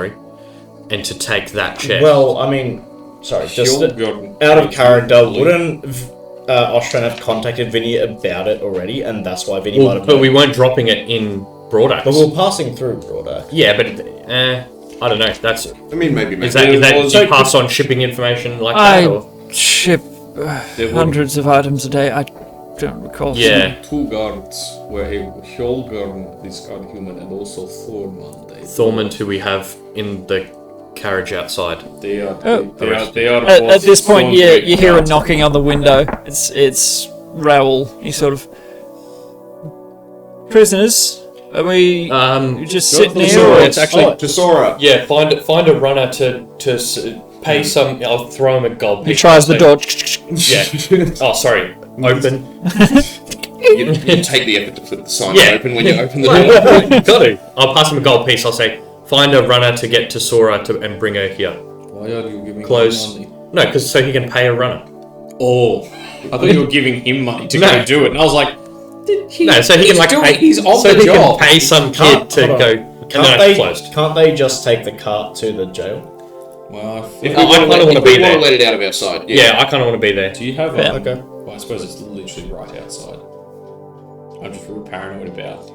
and to take that check. Well, I mean, sorry, just Hjolgen. out of character, wouldn't Ostran have contacted Vinnie about it already, and that's why Vinnie might have... but we weren't dropping it in Broadaxe. But we were passing through Broadaxe. Yeah, but I don't know. That's I mean, maybe. is that do you pass on shipping information like that? Or? ship hundreds of items a day. I don't recall. Yeah. Two guards were Hjolgen, this guard human, and also Thormund. Thormund, who we have in the carriage outside. They are. Oh. They are. At this point, you Thornbreak hear a guards. knocking on the window. It's Raoul. He sort of... Prisoners? Are we... you just sitting here? Sora, or- it's actually to Sora. yeah. Find a runner to pay some. I'll throw him a gold. He piece. tries the door. Yeah. Oh, sorry. Open. You take the effort to flip the sign Yeah. open when you open the door. Got to. I'll pass him a gold piece. I'll say, find a runner to get to Sora and bring her here. Why are you giving Close. him money? No, because so he can pay a runner. Oh, I thought you were giving him money to No. go do it, and I was like, No, so he can like pay. he's on so the he job. can pay some kid Can't- to hold go. on. And then it's closed. Can't they just take the cart to the jail? Well, If I kinda wanna be there. let it out of our sight. Yeah, I kind of want to be there. do you have Yeah. a? Okay. well, I suppose it's literally right outside. I'm just real paranoid about.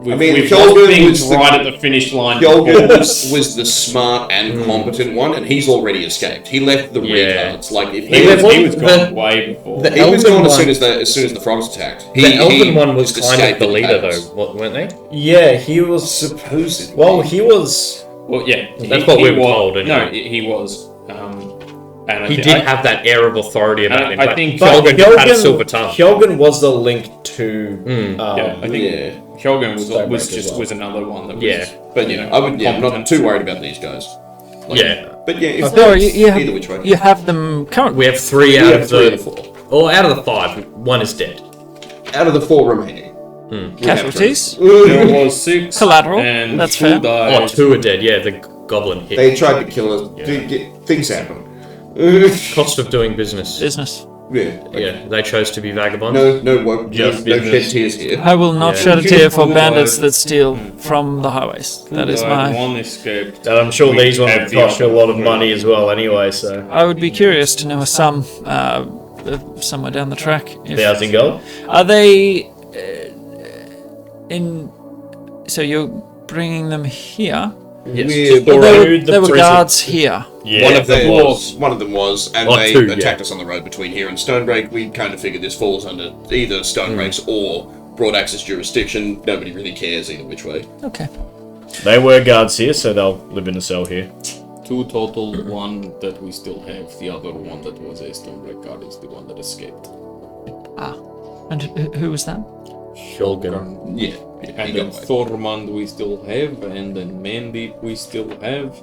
I mean, we've Hjolgen got things was the- right at the finish line. Hjolgen was the smart and competent one, and he's already escaped. He left the Yeah. retards. Like if He he was gone way before. the- he was Elven gone one- as soon as the frogs attacked. The Elven one was just kind of escaped the in leader, chaos. though, weren't they? Yeah, he was... Supposedly. Well, he was... Well, yeah, That's what we were was, told, No, anyway. he was. And He did have that air of authority about I- him. I but think- Hjolgen had a silver tongue. Hjolgen was the link to... Yeah, I think Yeah. Hjolgen was Stonebreak was as just well. was another one that was. Yeah. But you know, I'm not competent. too worried about these guys. Like, Yeah. But yeah, if No, you have, either which way. you have them currently. We have three We out have of three the of the four. or out of the five. One is dead. Out of the four remaining. we have Casualties. There was 6 Collateral, and that's 2 fair. died. Oh, two are dead. Yeah, the goblin hit. They tried to kill us. Things happen. Cost of doing business. Business. Yeah. Yeah, they chose to be vagabonds. No Just no business. shed tears here. I will not Yeah. shed a tear for bandits that steal from the highways. That is my... One escaped. And I'm sure these ones have would the cost you a lot of other. money as well anyway, so... I would be curious to know a sum somewhere down the track. If- 1,000 gold? Are they in? So you're bringing them here? Yes. Or Or there were guards here. Yeah. One of them was, and Or they two, yeah. attacked us on the road between here and Stonebreak. We kind of figured this falls under either Stonebreak's or Broadaxe's jurisdiction. Nobody really cares either which way. Okay. They were guards here, so they'll live in a cell here. 2 total, one that we still have, the other one that was a Stonebreak guard is the one that escaped. And who was that? Shulgin. Yeah. And he then got away. Thormund we still have, and then Mandy we still have,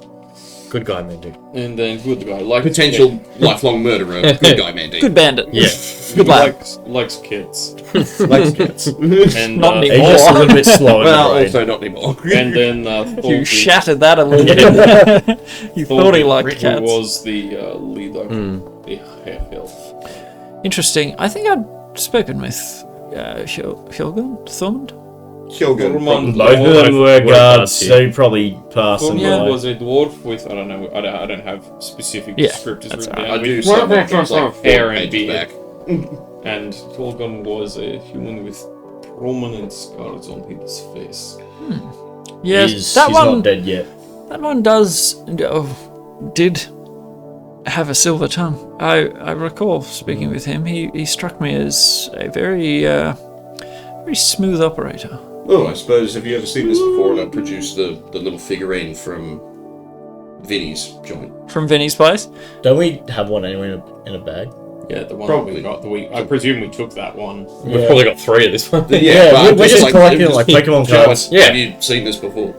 Good guy, Mandy. and then good guy, like Potential lifelong murderer. Good guy, Mandy. Good bandit. Yeah. Good lad. likes kids. Like kids. And Not He's anymore. just a little bit slow in Well, the brain. also not anymore. and then You Thorfinn, shattered that a little bit. You thought he liked who cats. was the leader, the half elf. Interesting. I think I'd spoken with Hjorgen Thormund. Kjolgen. Thormund Both of them were Both guards, guards, so you probably passed them Thormund by. was a dwarf with I don't know I don't have specific Yeah, descriptors that's written I down. do with some like 4 hair and pages beard. back. And Thorgon was a human with prominent scars on his face. Yes, He's that one. not dead yet. That one did have a silver tongue. I recall speaking with him. He struck me as a very smooth operator. Oh, I suppose, have you ever seen this before? And I produced the little figurine from Vinnie's joint. From Vinnie's place. Don't we have one anywhere in a bag? Yeah, the one Probably. we got. I presume we took that one. We've probably got 3 at this point. Yeah, but we're just collecting I'm like just- Pokemon Joe, cards. Yeah. Have you seen this before?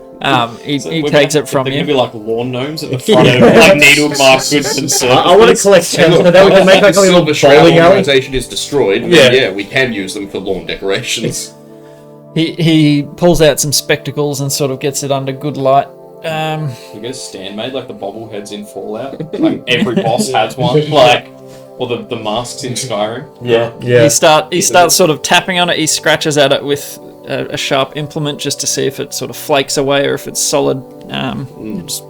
He So he we're takes gonna- it from they're you. gonna be like lawn gnomes at the front of like Needlebark Goods and Services. I want to collect 10 so that we can make like a the little Silver Shroud bowling alley. organization is destroyed. Yeah, we can use them for lawn decorations. He pulls out some spectacles and sort of gets it under good light. You get a stand made like the bobbleheads in Fallout. Like every boss has one. Like, or the masks in Skyrim. Yeah. He starts sort of tapping on it. He scratches at it with a sharp implement just to see if it sort of flakes away or if it's solid. It's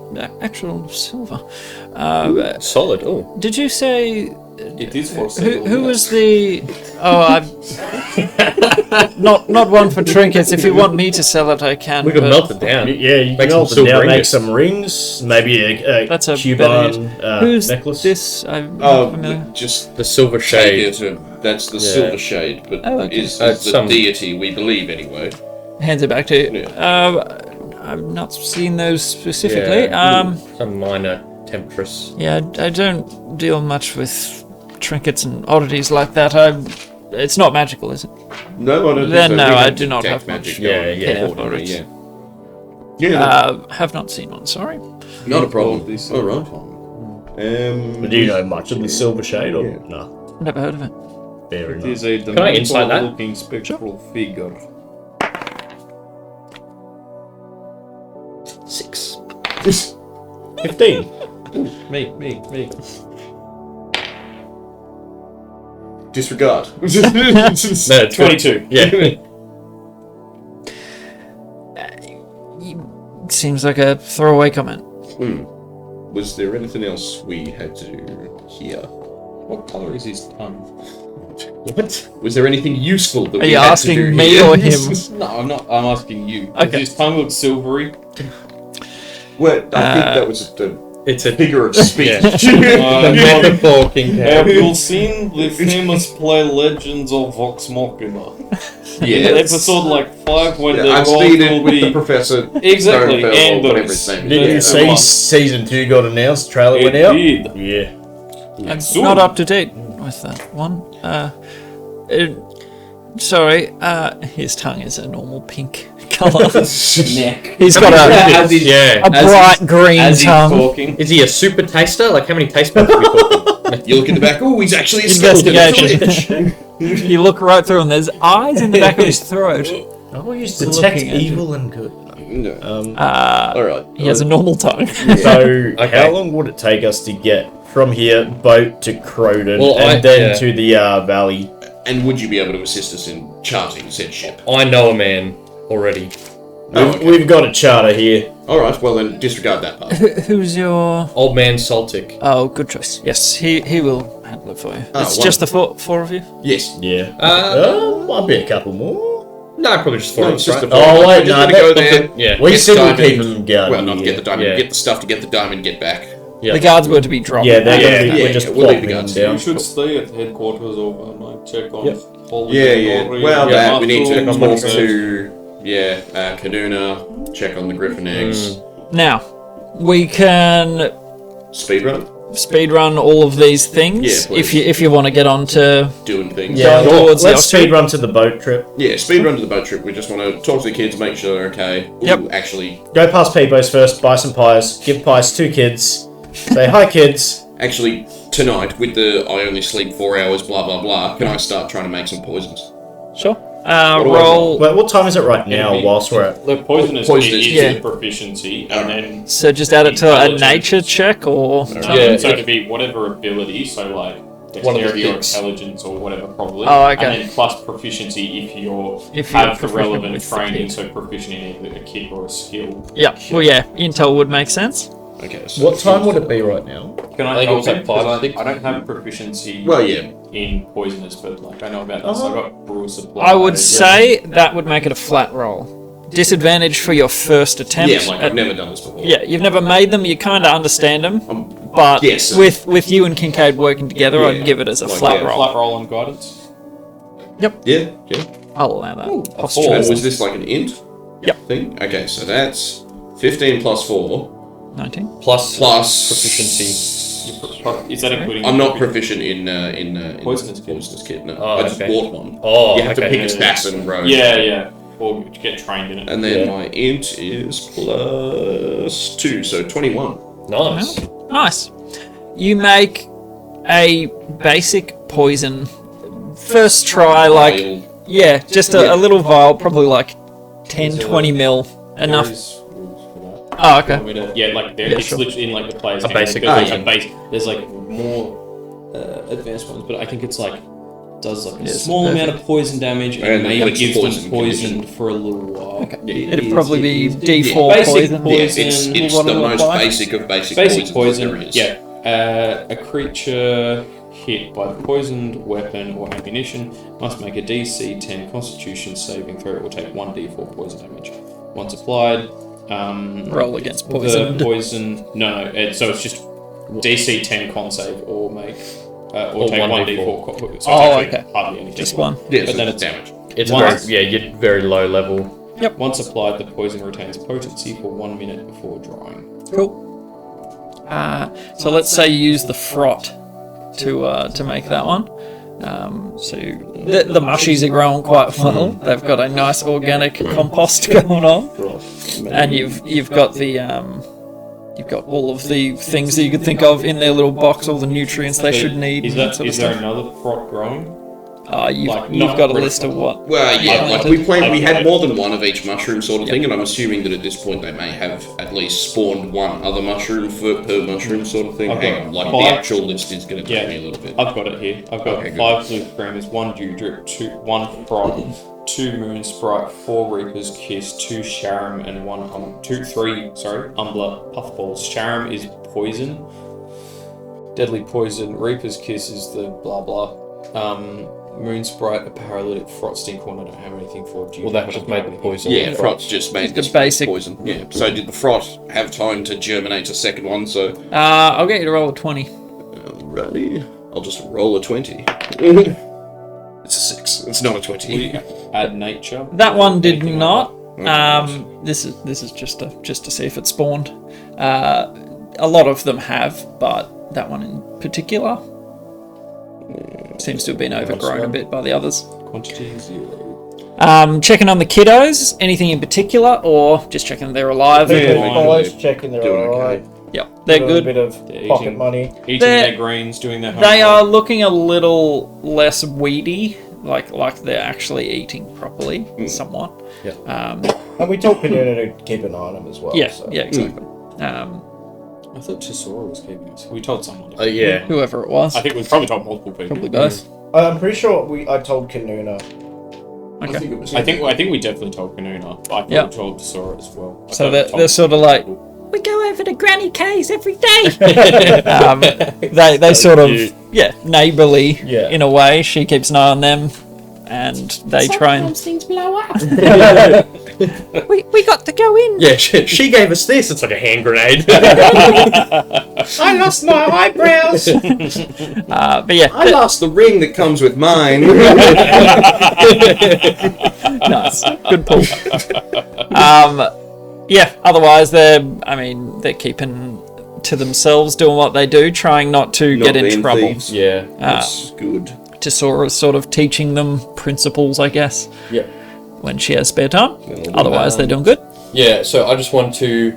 actual silver. Solid. Oh. Did you say It is for sale. who was the? Not one for trinkets. If you want me to sell it, I can. We could but melt it down. Yeah, you Make can some also silver now make ingots. some rings, maybe a That's a Cuban Who's necklace. this? I'm not familiar. Just The silver shade. that's the Silver Shade, but Oh, okay. is the some- deity we believe anyway. Hands it back to you. Yeah. I've not seen those specifically. Some minor temptress. Yeah, I don't deal much with trinkets and oddities like that. It's not magical, is it? No, I don't Then think so. no, We I have do not detect have much. Yeah, yeah. ordinary, for it. yeah. Yeah, Have not seen one. Sorry. not a problem. This All right. Do you know much of the Silver Shade or Yeah. no? Never heard of it. Fair It enough. is a I insight that? looking spectral figure. 6. 15. Me. Disregard. No, 22. Yeah. Seems like a throwaway comment. Was there anything else we had to do here? What color is his tongue? What? Was there anything useful that Are we you had to asking do me here? or him? No, I'm not. I'm asking you. Okay. His tongue looks silvery. Well, I think that was the It's a figure of speech. the metaphor king. Have you seen the famous play Legends of Vox Machina? Yes. Episode like 5 when Yeah, they I've go seen it through with the the... professor. Exactly, Stonefell, and or whatever his name is. Did you Yeah. see season 2 got announced? Trailer It went out? did. Yeah. I'm Soon. not up to date with that one. Sorry, his tongue is a normal pink color. Neck. He's got a Yeah. bright green As he's tongue. talking. Is he a super taster? Like, how many taste buds are we talking? You look in the back. Oh, he's actually a skeleton. Investigation. You look right through him. There's eyes in the back of his throat. Oh, you Looking detect at evil and good. No. All right. He has a normal tongue. So, how long would it take us to get from here, boat to Croden, then to the valley? And would you be able to assist us in charting said ship? I know a man already. We've got a charter here. Alright, well then disregard that part. Who's your... Old man Saltic. Oh, good choice. Yes, he will handle it for you. Oh, It's just the four of you? Yes. Yeah. Might be a couple more. No, probably just 4 No, of it's us, just right? the Oh, wait, Just no, gonna go that's- there. Yeah. We Get said the we'll keep diamond. them guarded. Well, not get the diamond, Yeah. get the stuff to get the diamond, get back. Yeah. The guards were to be dropped. Yeah, they're Yeah, gonna be. yeah, We're just yeah, we'll leave plopping the them guards. down. You should stay at headquarters overnight. Check on Yep. holiday. Well, Yeah, that we need to Marshall, talk Marshall. to Kaduna, check on the Griffin eggs, Now, we can speedrun, speedrun all of these things Yeah, please. if you want to get on to doing things. going towards the Let's Ossuary. speed run to the boat trip. Yeah, speedrun to the boat trip. We just want to talk to the kids, make sure they're okay. Yep. Ooh, actually, Go past Peepo's first, buy some pies, give pies to kids, say hi kids. tonight with the I only sleep 4 hours, blah blah blah. Can I start trying to make some poisons? Sure. do I Roll. Wait, what time is it right now? Enemy. Whilst we're at The poisonous Poisonous, is yeah. the proficiency, and then So just add it to a nature check, or Yeah, so if- it'd be whatever ability, so like One of the dexterity or things. intelligence or whatever, probably. Oh, okay. And then plus proficiency if you If you're have the proficient relevant with the training, kit. so proficient in either a kit or a skill. yeah. Well, yeah. Intel would make sense. Okay. So what time would it be right now? Can I I think it help was like him? 'Cause 5, I think. I don't have proficiency Well, yeah. in poisonous, but like I know about this. I've got brew supply. I would say that would make it a flat roll. Disadvantage for your first attempt. Yeah, like I've never done this before. Yeah, you've never made them. You kind of understand them, but yes. with you and Kincaid working together, I'd Yeah, give it as a like, flat yeah, roll. flat roll on guidance. Yeah. I'll allow that. And Posture was this like an int? Yep. Thing? Okay, so that's 15 plus 4 19. Plus plus proficiency. Is that including? I'm not proficient in Poisonous kit. Poisonous kit. No, Oh, I just okay. bought one. Oh, You have to okay. pick assassin rogue. Yeah. Or to get trained in it. And then my int is plus 2, so 21. Nice. Nice. You make a basic poison. First try, like, Vial. yeah, just a little vial, probably like 10, 20 mil. Enough. There's rules for that. Oh, okay. Want me to- Yeah, like there, Yeah, it's sure. literally in like the player's A handbook, basic There's like poison. a base. There's like more advanced ones, but I think it's like does like a Yes, small perfect. amount of poison damage and And maybe it's gives poison them poison condition. for a little while. It'd probably be D4 Basic poison. Yeah, it's, Poison, it's what the do we most apply? basic of basic, Basic poisons poison. there is. Yeah. A creature hit by the poisoned weapon or ammunition must make a DC 10 Constitution saving throw. It will take 1d4 poison damage. Once applied, Roll against the poison. poison. No. So it's just DC 10 con save or make or Or take 1d4. 1d4. So it's Oh, actually okay. hardly anything. Just one. Yeah, But so then it's it's- damage. It's Once- very, you're very low level. Once applied, the poison retains potency for 1 minute before drying. Cool. So let's say you use the frot to make that one. So the mushies are growing quite well. They've got a nice organic compost going on, and you've got the you've got all of the things that you could think of in their little box, all the nutrients they should need. Is and that sort of is there stuff. another frog growing? You've like, you've not got a really- list of what. Well, yeah, Yeah. like we had more than one of each mushroom sort of thing, and I'm assuming that at this point they may have at least spawned one other mushroom per mushroom sort of thing. I've Hang got on, like the five- actual list is going to take Yeah. me a little bit. I've got it here. I've got Okay, good. 5 blue screamers, 1 dewdrip, 1 frog, 2 moon sprite, 4 reaper's kiss, 2 sharam, and 3 umbler puffballs. Sharam is poison, deadly poison. Reaper's kiss is the blah blah. Moon sprite, a paralytic, frot stinkhorn. I don't have anything for. Well, that just made the poison. Yeah, frot's just made The this basic- poison. Yeah. So did the frot have time to germinate a second one? So I'll get you to roll a 20. alrighty, I'll just roll a 20. It's a 6. It's not a 20. Add nature. That one did Anything not. like that? This is just to see if it spawned. A lot of them have, but that one in particular seems to have been overgrown a bit by the others. Quantity 0. Checking on the kiddos. Anything in particular, or just checking they're alive? Yeah, We're always checking they're doing alright. Yep, they're A good. bit of They're pocket eating. money. Eating They're- their greens, doing their They homework. are looking a little less weedy, like they're actually eating properly, somewhat. Yeah. And we told Pinuna to keep an eye on him as well. Yeah, so. yeah, exactly. I thought Tesora was keeping us. We told someone. Yeah. Whoever it was. I think we probably told multiple people. Probably both. I'm pretty sure I told Kinuna. Okay. I think we definitely told Kanuna, but I think Yeah. we told Tesora as well. I So thought we they're told sort of like, people. we go over to Granny K's every day. They sort of, cute. neighbourly Yeah. in a way. She keeps an eye on them, and they try and. things blow up. We got to go in. Yeah, she gave us this. It's like a hand grenade. I lost my eyebrows! But yeah, I lost the ring that comes with mine. nice, good pull. Yeah. Otherwise, they're keeping to themselves, doing what they do, trying not to Not get in being trouble. thieves. Yeah. That's good. Tesora's sort of teaching them principles, I guess. Yeah. When she has spare time. Then Otherwise, they're doing good. Yeah, so I just want to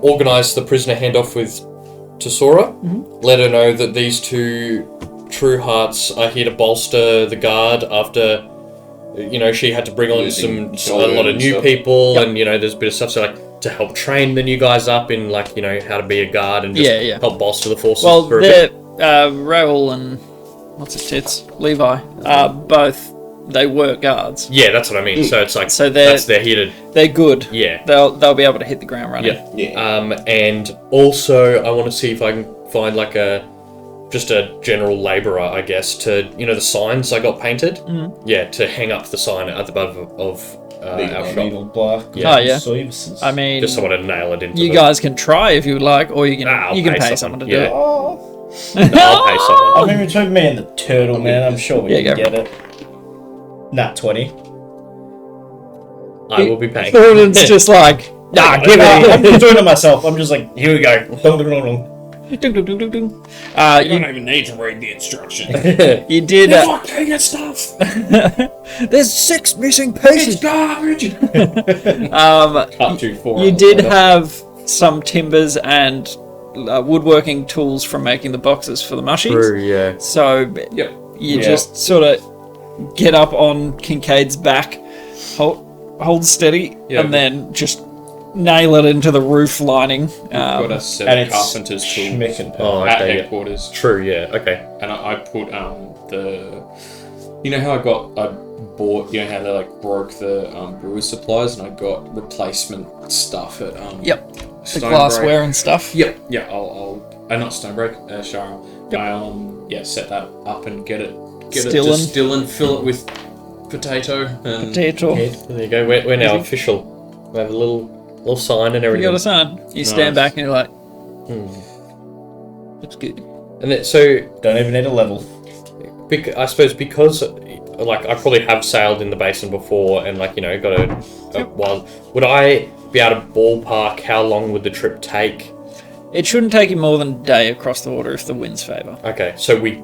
organise the prisoner handoff with Tesora. Let her know that these two true hearts are here to bolster the guard after, she had to bring on Losing a lot of and new stuff. people, and, there's a bit of stuff, so, to help train the new guys up in, how to be a guard and just Yeah. help bolster the forces Well, for a bit. Raoul and what's his tits, Levi, both they work guards. Yeah, that's what I mean. So it's like So they're here to they're good. yeah. They'll be able to hit the ground running. Yeah. And also I want to see if I can find just a general labourer, I guess, to the signs I got painted. Yeah, to hang up the sign at the bottom of our shop. Needlebark Yeah. Oh, yeah. Services. I mean, Just someone to nail it into. you guys can try if you would like, or you can I'll pay someone to do yeah. it. Oh. I'll pay someone. I mean, between me and the turtle, man, I'm sure we Yeah, can go. get it. Nat 20. I will be paying. Ronan's just like, nah, give I'm it. just doing it myself. I'm just like, here we go. Dong, dong, dong, dong. You don't even need to read the instructions. you did. Fucking your stuff. There's 6 missing pieces. Garbage. Cut to 4. You did have some timbers and woodworking tools from making the boxes for the mushies. True, yeah. So you just sort of get up on Kincaid's back, hold steady, and then just nail it into the roof lining. Got a set And of it's carpenter's tools schmicking Oh, at okay. headquarters. True, yeah. Okay. And I put how I bought how they broke the brewer's supplies, and I got replacement stuff at The Stonebreak. glassware and stuff. Yeah, I'll not Stonebreak, Shara. I set that up and get it distill and fill it with potato and Potato. There you go. We're now official. We have a little sign and You everything. got a sign. You stand back and you're like, looks good. And then, so Don't even need a level. I suppose because I probably have sailed in the basin before and got a while. Would I be able to ballpark how long would the trip take? It shouldn't take you more than a day across the water if the winds favour. Okay, so we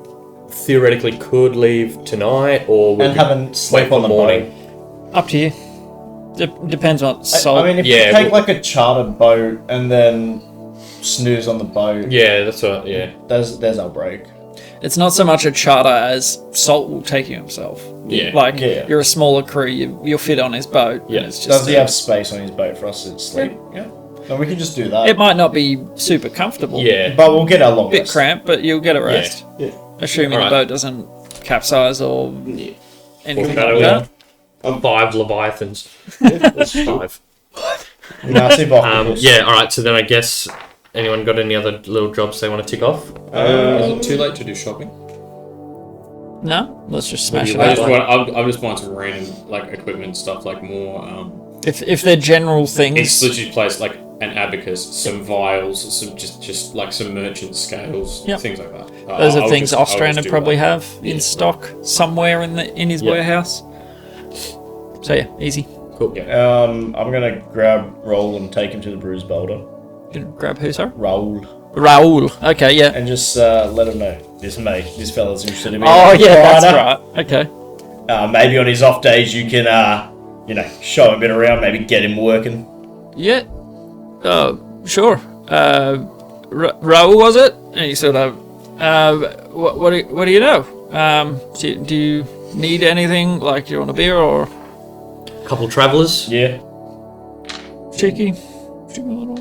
theoretically could leave tonight, or would And we haven't wait sleep for on the morning? boat. Up to you. Depends on salt. I mean, if Yeah, you take a chartered boat and then snooze on the boat, Yeah, that's what. Yeah, there's our break. It's not so much a charter as Salt will take you himself. Yeah. Yeah. You're a smaller crew, you'll fit on his boat. Yeah. And it's just Does he have space on his boat for us to sleep? Yeah. No, we can just do that. It might not be super comfortable. yeah. But we'll get our long Bit rest. cramped, but you'll get a rest. Yeah. Assuming Alright. the boat doesn't capsize or anything That'll like that. I'm 5 leviathans. That's 5. Nazi bottles. Yeah. All right. So then I guess anyone got any other little jobs they want to tick off? Is it too late to do shopping? No? Let's just smash it What do you out. I just want some random equipment stuff, more. If they're general things, It's literally placed an abacus, some vials, some just some merchant scales, Yep. things like that. those are I'll things just- I'll Ostran just would do probably that. have in stock somewhere in his warehouse. So yeah, easy. Cool. Yeah. I'm gonna grab Roll and take him to the Bruise Boulder. You can grab who, sorry? Roll. Raoul. Okay, yeah. And just let him know. This fella's interested in me. Oh yeah, that's Rider. right. Okay. Maybe on his off days you can, show him a bit around, maybe get him working. Yeah. Sure. Raoul was it? And he sort of, what do you know? Do you need anything? Like you want a beer or? Couple travellers. Yeah. Cheeky. Do you want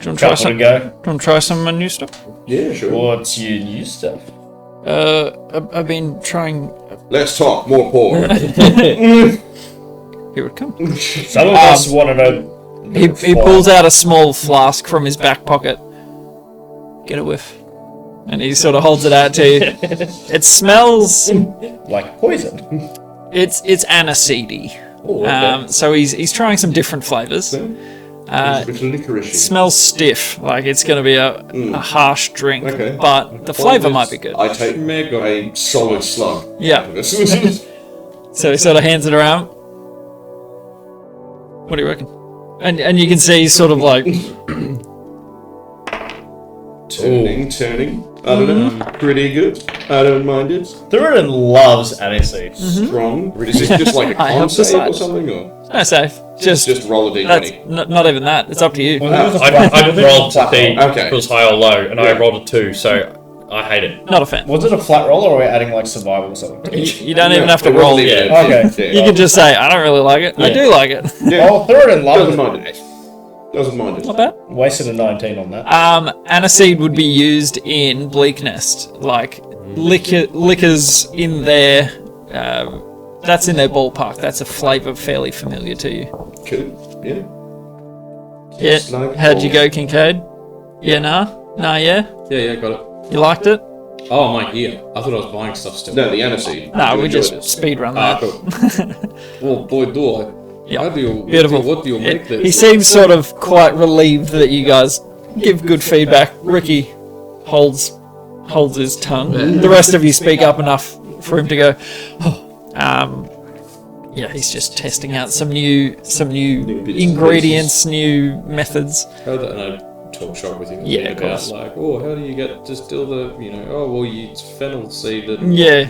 to try Couple some? to go. Do you want to try some new stuff? Yeah, sure. What's your new stuff? I've been trying. Let's talk more porn. Here it comes. Some of us want to know. He pulls out a small flask from his back pocket. Get a whiff. And he sort of holds it out to you. It smells. like poison. It's aniseedy. Oh, okay. So he's trying some different flavors. It's a bit licorice. Smells stiff, like it's going to be a harsh drink, Okay. but the flavor might be good. I take a solid slug. Yeah. So he sort of hands it around. What do you reckon? And you can see he's sort of like, Turning. I don't know. Pretty good. I don't mind it. Thurin loves aniseed. Strong. Is it just like a I have con save or decided. something? Or no safe. just roll a That's d20? not even that. It's up to you. I rolled to see Okay. if it was high or low, and I Yeah. rolled a 2, so I hate it. Not a fan. Was it a flat roll or are we adding like survival or something? You don't even No, have to it wasn't roll even yet. a- Okay. yeah. You can just say, I don't really like it. I do like it. Oh, Thurin loves Doesn't it. mind it. Doesn't mind it. Not bad. Wasted a 19 on that. Aniseed would be used in Bleak Nest, like liquors in there. That's in their ballpark. That's a flavour fairly familiar to you. Cool. Yeah. Yeah. Snug How'd you ball. go, Kincaid? Yeah, nah, yeah. Yeah, got it. You liked it? Oh, I'm like, yeah. I thought I was buying stuff still. No, the aniseed. No, You we enjoyed just it. speed run Ah, that. cool. Well, boy, do I. Yeah. How do you, Beautiful. What do you make this? He seems sort of quite relieved that you guys give good feedback. Ricky holds his tongue. The rest of you speak up enough for him to go. Oh. Yeah, he's just testing out some new bits and ingredients, new methods. How and I talk shop with him a Yeah, bit of about course. like, oh, how do you get to still the, well, you use fennel seed and Yeah.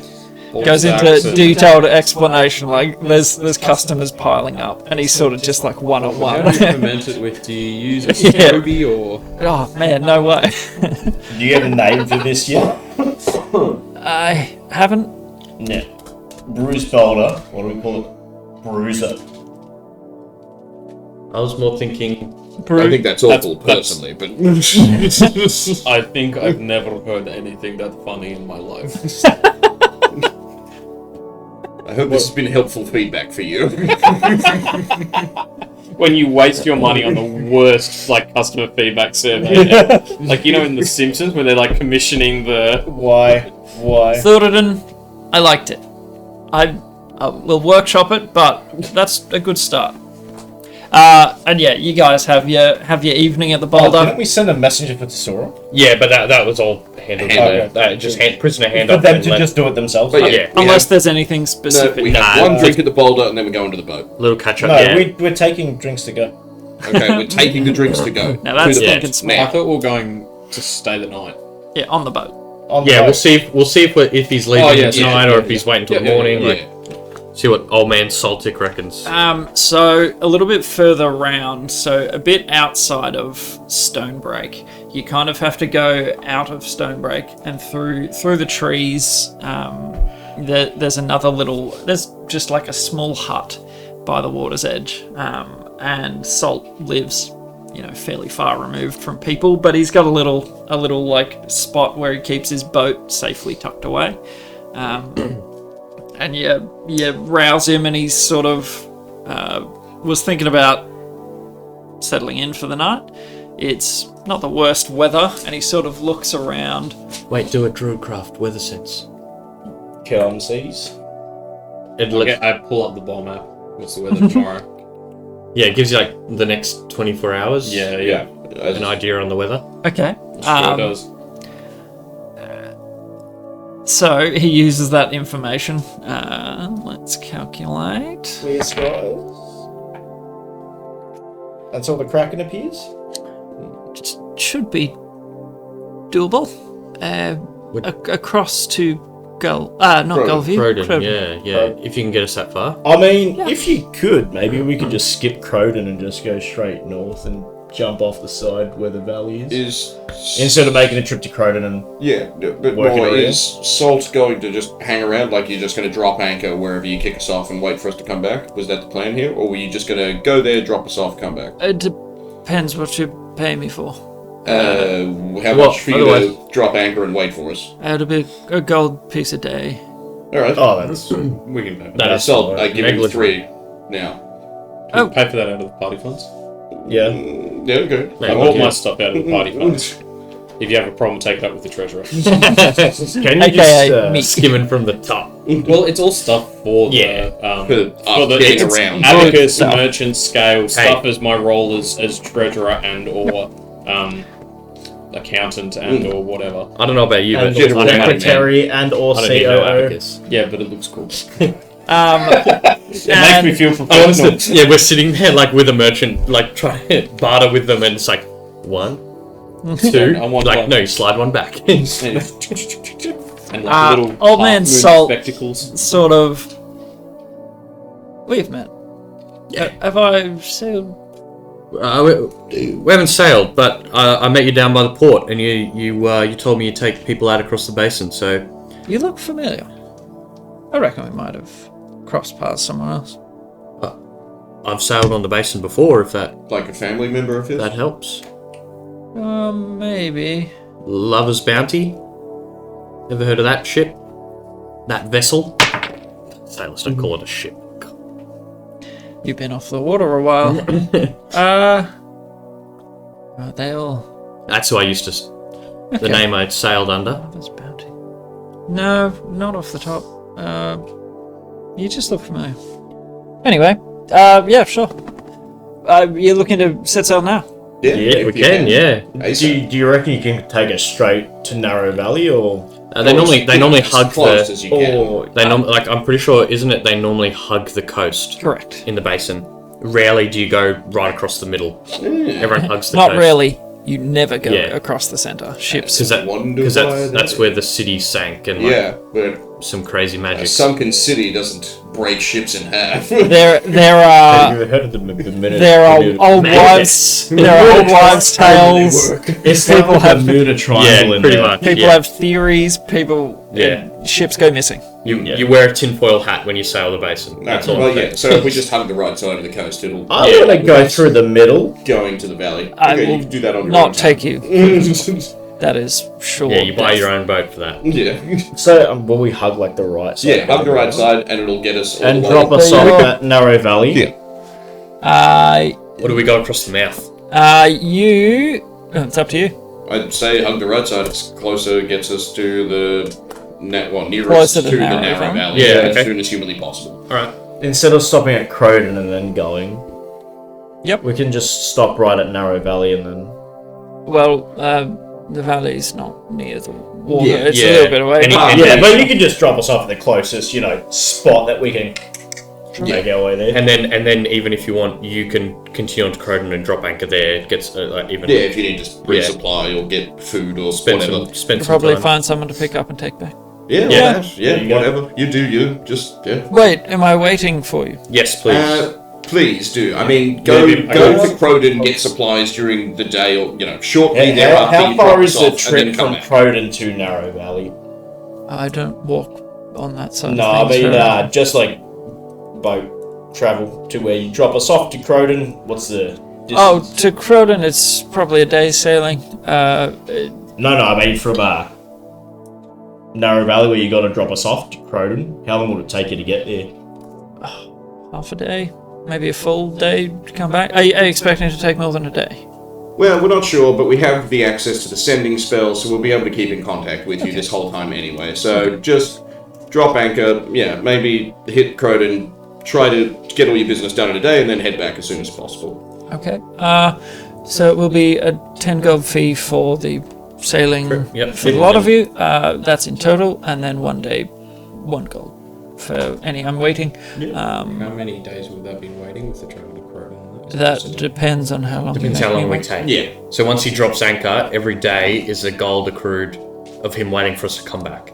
all Goes stacks into and- detailed explanation, like there's customers piling up, and he's sort of just like one on How one. do you ferment it with? Do you use a Yeah. Ruby or? Oh man, no way. Do you get a name for this yet? I haven't. Yeah. Bruce Boulder. What do we call it? Bruiser. I was more thinking. I think that's awful, personally, but I think I've never heard anything that funny in my life. I hope this has been helpful feedback for you. When you waste your money on the worst like customer feedback survey ever. Like in The Simpsons where they're like commissioning the Why? Thoradin, I liked it. I will workshop it, but that's a good start. And yeah, you guys have your evening at the Boulder. Didn't we send a messenger for Tesoro? Yeah, but that was all handled. Okay. Just prisoner hand For off. them and to let- just do it themselves? But Yeah. we Unless have, there's anything specific. we have Nah, one drink at the boulder and then we go into the boat. little catch up. No, Yeah. we're taking drinks to go. Okay, we're taking the drinks to go. Now that's to the thinking boat. small. I thought we were going to stay the night. Yeah, on the boat. On the Yeah, boat. we'll see if he's leaving Oh, yeah, tonight yeah, or if he's waiting till the Yeah, morning. yeah. Like, see what old man Saltic reckons. So a little bit further round, so a bit outside of Stonebreak, you kind of have to go out of Stonebreak and through the trees. There's another there's just like a small hut by the water's edge, and Salt lives, fairly far removed from people, but he's got a little like spot where he keeps his boat safely tucked away. And you rouse him, and he's sort of was thinking about settling in for the night. It's not the worst weather, and he sort of looks around. Wait, do a Druidcraft weather sense. Calm seas. Okay, I pull up the bomb app. What's the weather tomorrow? Yeah, it gives you like the next 24 hours. Yeah. An idea on the weather. Okay. Sure does. So he uses that information. Let's calculate. Clear skies. Until the Kraken appears? Should be doable. Across to not Gullview. Croydon, yeah. If you can get us that far. I mean, if you could, maybe we could just skip Croydon and just go straight north and jump off the side where the valley is. Is Instead of making a trip to Croton and... Yeah, but Working more, around. is Salt going to just hang around like you're just going to drop anchor wherever you kick us off and wait for us to come back? Was that the plan here? Or were you just going to go there, drop us off, come back? It depends what you pay me for. How Well, much for you otherwise- to drop anchor and wait for us? It'll be a gold piece a day. Alright. Oh, that's... We can pay. That is Salt, I give you negligible. 3 now. Can we pay for that out of the party funds? Yeah. Yeah, okay. I bought my stuff out of the party funds. If you have a problem, take it up with the treasurer. Can you AKA just... me. Skimming from the top. Well, it's all stuff for the For it's getting around. abacus, stuff. merchant scale stuff as my role as treasurer and or accountant and or whatever. I don't know about you, but and I'm a money man. secretary and or I don't need no COO. abacus. Yeah, but it looks cool. It And- makes me feel Oh, professional. yeah, we're sitting there like with a merchant, like trying to barter with them, and it's like 1, 2. I want like one. no, you slide one back. And like little Old man half-moon Salt. spectacles. Sort of. We've met. Have I sailed? We haven't sailed, but I met you down by the port, and you told me you take people out across the basin. So You look familiar. I reckon we might have crossed paths somewhere else. I've sailed on the basin before, if that Like a family member of his? helps. Maybe. Lover's Bounty. Ever heard of that ship? That vessel? Sailors don't call it a ship. You've been off the water a while. Are they all That's who I used to. The name I sailed under. Lover's Bounty? No, not off the top. You just look familiar. Anyway, yeah, sure. You're looking to set sail now? Yeah, we if you can. Yeah. Do you reckon you can take us straight to Narrow Valley, or They normally hug close the. as you can. or Like I'm pretty sure, isn't it? They normally hug the coast Correct. in the basin. Rarely do you go right across the middle. Everyone hugs the Not coast. really. You never go Yeah. across the center. Ships. Because that's where the city sank and like, Yeah, but some crazy a magic. sunken city doesn't break ships in half. There have are you ever heard of the minute? there are old Madness. wives. There are old wives' tales. It's people like have- the Bermuda Triangle Yeah, in pretty there. much. People yeah. have theories. People. Yeah. Ships go missing. You wear a tinfoil hat when you sail the basin. That's all. Well, I'm yeah, so if we just hug the right side of the coast, it'll I want to go through the middle. go into the valley. I Okay, will you can do that on your not own take you. time. That is sure. Yeah, you buy your own boat for that. Yeah. So will we hug like the right side? Yeah, hug the right side and it'll get us all and the drop way. us off at Narrow Valley. Yeah. What do we go across the mouth? It's up to you. I'd say hug the right side. It's closer, gets us to the nearest Closer to to the Narrow narrow Valley. valley. Yeah, as okay. soon as humanly possible. All right. Instead of stopping at Croton and then going, Yep. we can just stop right at Narrow Valley and then. Well, the valley's not near the water. Yeah, It's yeah. a little bit away. Any- but- any- Yeah, but you can just drop us off at the closest, spot that we can make our way there. And then even if you want, you can continue on to Croton and drop anchor there. It gets even. Yeah, if you need to just resupply or get food or Spend whatever. spend You'll some probably time. find someone to pick up and take back. Yeah, Yeah. yeah, whatever. You do you. Just, yeah. Wait, am I waiting for you? Yes, please. Please do. I mean, go to Croton, get supplies during the day, or shortly thereafter. How you far drop is us the off and trip then come from back. Croton to Narrow Valley? I don't walk on that side. No, of I things mean, very well. just like boat travel to where you drop us off to Croton. What's the distance? Oh, to Croton, it's probably a day's sailing. No, I mean from Narrow Valley where you got to drop us off to Croton. How long would it take you to get there? Half a day, maybe a full day to come back. Are you expecting to take more than a day? Well, we're not sure, but we have the access to the sending spell, so we'll be able to keep in contact with you this whole time anyway. So just drop anchor, maybe hit Croton, try to get all your business done in a day, and then head back as soon as possible. Okay. So it will be a 10 gold fee for the sailing Yep. for a lot of you. That's in total, and then 1 day, 1 gold for any I'm waiting. How many days would that be waiting with the travel to Croton? That depends on how long. Depends you how make long me we wait. take. Yeah. So once he drops anchor, every day is a gold accrued of him waiting for us to come back.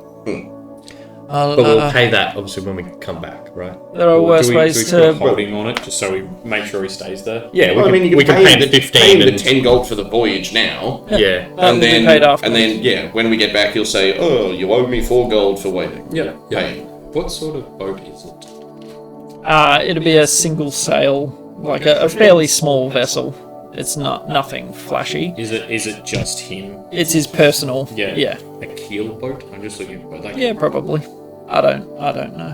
But we'll pay that obviously when we come back, right? There are worse ways do we put a to. holding on it just so we make sure he stays there? Yeah, Well, I mean, you we can can pay pay him the 15 the and 10 gold for the voyage now. yeah. That will be paid after. And then, yeah, when we get back, he'll say, "Oh, you owe me 4 gold for waiting." Yeah. Pay. What sort of boat is it? It'll be a single sail, like a fairly small vessel. It's nothing flashy. Is it just him? It's his personal. Yeah. Yeah. A keel boat? I'm just looking for like Yeah, probably. I don't know.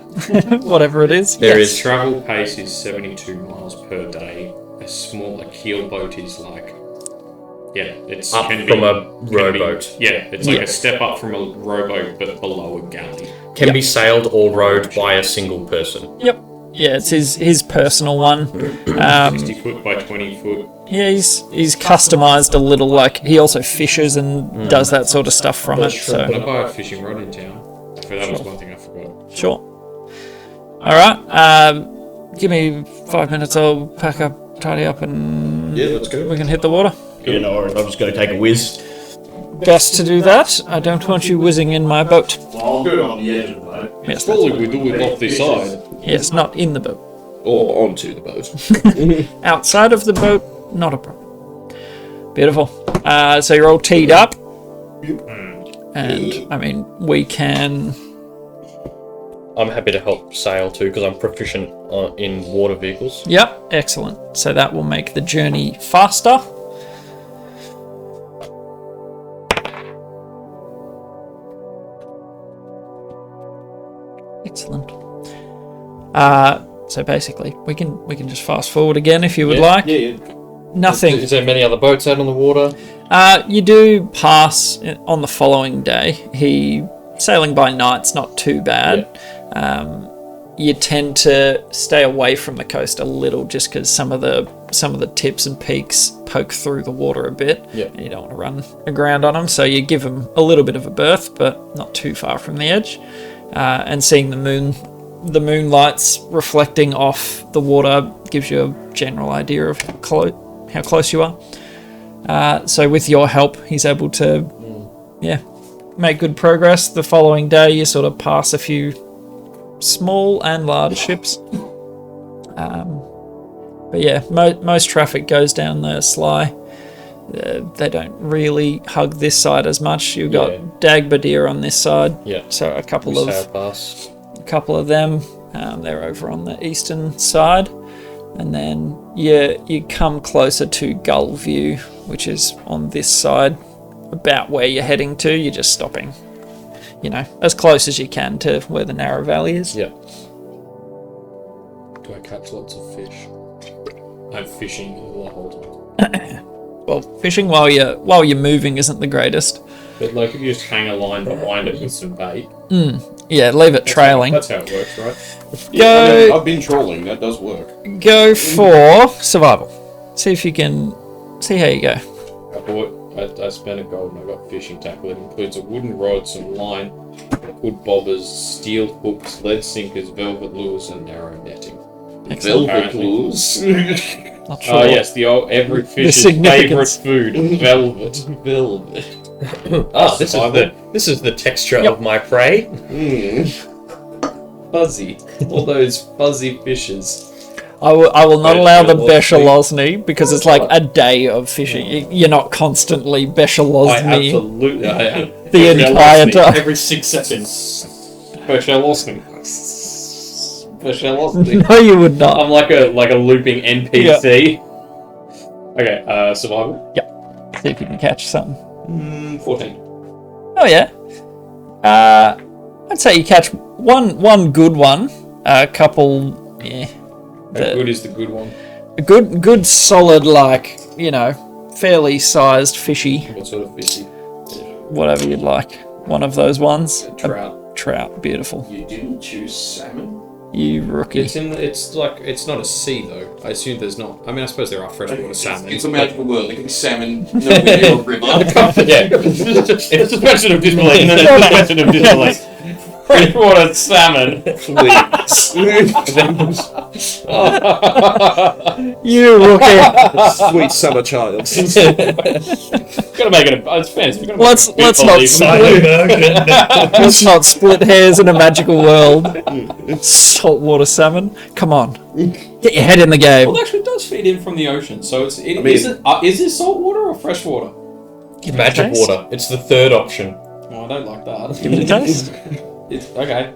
Whatever it is. There yes. is travel pace is 72 miles per day. A keel boat is like it's up can from be- a can be- rowboat. It's like Yeah. a step up from a rowboat but below a galley. Can be sailed or rowed by a single person. Yep. Yeah, it's his personal one. 60 foot by 20 foot. Yeah, he's customized a little. Like he also fishes and does that sort of stuff from it. Can I So buy a fishing rod in town? That was one thing I forgot. sure. All right. Give me 5 minutes. I'll pack up, tidy up, and Yeah, let's go. we can hit the water. You know, or I'm just going to take a whiz. Best to do that. I don't want you whizzing in my boat. Well, I'll do it on the edge of the boat. Yes, Probably we do it off the side. yes, not in the boat. Or onto the boat. Outside of the boat, not a problem. Beautiful. So you're all teed up. And, I mean, we can... I'm happy to help sail too because I'm proficient in water vehicles. Yep, excellent. So that will make the journey faster. Excellent. So basically, we can just fast forward again if you would like. Yeah. Nothing. Is there many other boats out on the water? You do pass on the following day. Sailing by night's not too bad. You tend to stay away from the coast a little just because some of the tips and peaks poke through the water a bit. Yeah. And you don't want to run aground on them, so you give them a little bit of a berth, but not too far from the edge. And seeing the moonlight's reflecting off the water gives you a general idea of how close you are. So with your help, he's able to, make good progress. The following day, you sort of pass a few small and large ships. But yeah, most traffic goes down the Sly. They don't really hug this side as much. You've got Dagbadir on this side. Yeah. So a couple We sail past. of them. They're over on the eastern side. And then you come closer to Gull View, which is on this side, about where you're heading to. You're just stopping, as close as you can to where the narrow valley is. Yeah. Do I catch lots of fish? I'm fishing the whole time. Well, fishing while you're moving isn't the greatest. But like if you just hang a line behind it with some bait. Yeah, leave it trailing. That's how it works, right? Go I've been trolling. That does work. go for survival. See if you can see how you go. I spent a gold and I got fishing tackle. It includes a wooden rod, some line, wood bobbers, steel hooks, lead sinkers, velvet lures, and narrow netting. Excellent. Velvet lures. Not sure. Oh yes, the old every fish's favourite significance. food, velvet. Velvet. This is the texture of my prey. Fuzzy. All those fuzzy fishes. I will not allow the Bechelosny. Bechelosny because it's like a day of fishing. You're not constantly I Bechelosny absolutely I am. the entire time. Every 6 seconds. Bechelosny. No, you would not. I'm like a looping NPC. Okay, survival. See if you can catch something. 14. Oh yeah. I'd say you catch one good one. A couple, yeah. How good is the good one? A good solid, like, fairly sized fishy, What sort of fishy? whatever you'd like. One of those ones. Trout. Trout, beautiful. You didn't choose salmon? You rookie. It's not a sea though. I assume there's not. I mean, I suppose there are freshwater salmon. It's a magical world. There can be salmon nowhere near a river. Yeah. It's a suspension of disbelief. And then a suspension of disbelief. Freshwater salmon. You rookie. Sweet summer child. Gotta make it a. It's fancy. Let's not let's not split hairs in a magical world. Saltwater salmon. Come on, get your head in the game. Well, actually, it does feed in from the ocean, so it's. mean- Is this salt water or fresh water? Magic taste. water. It's the third option. Oh, I don't like that. Give it a taste. It's okay.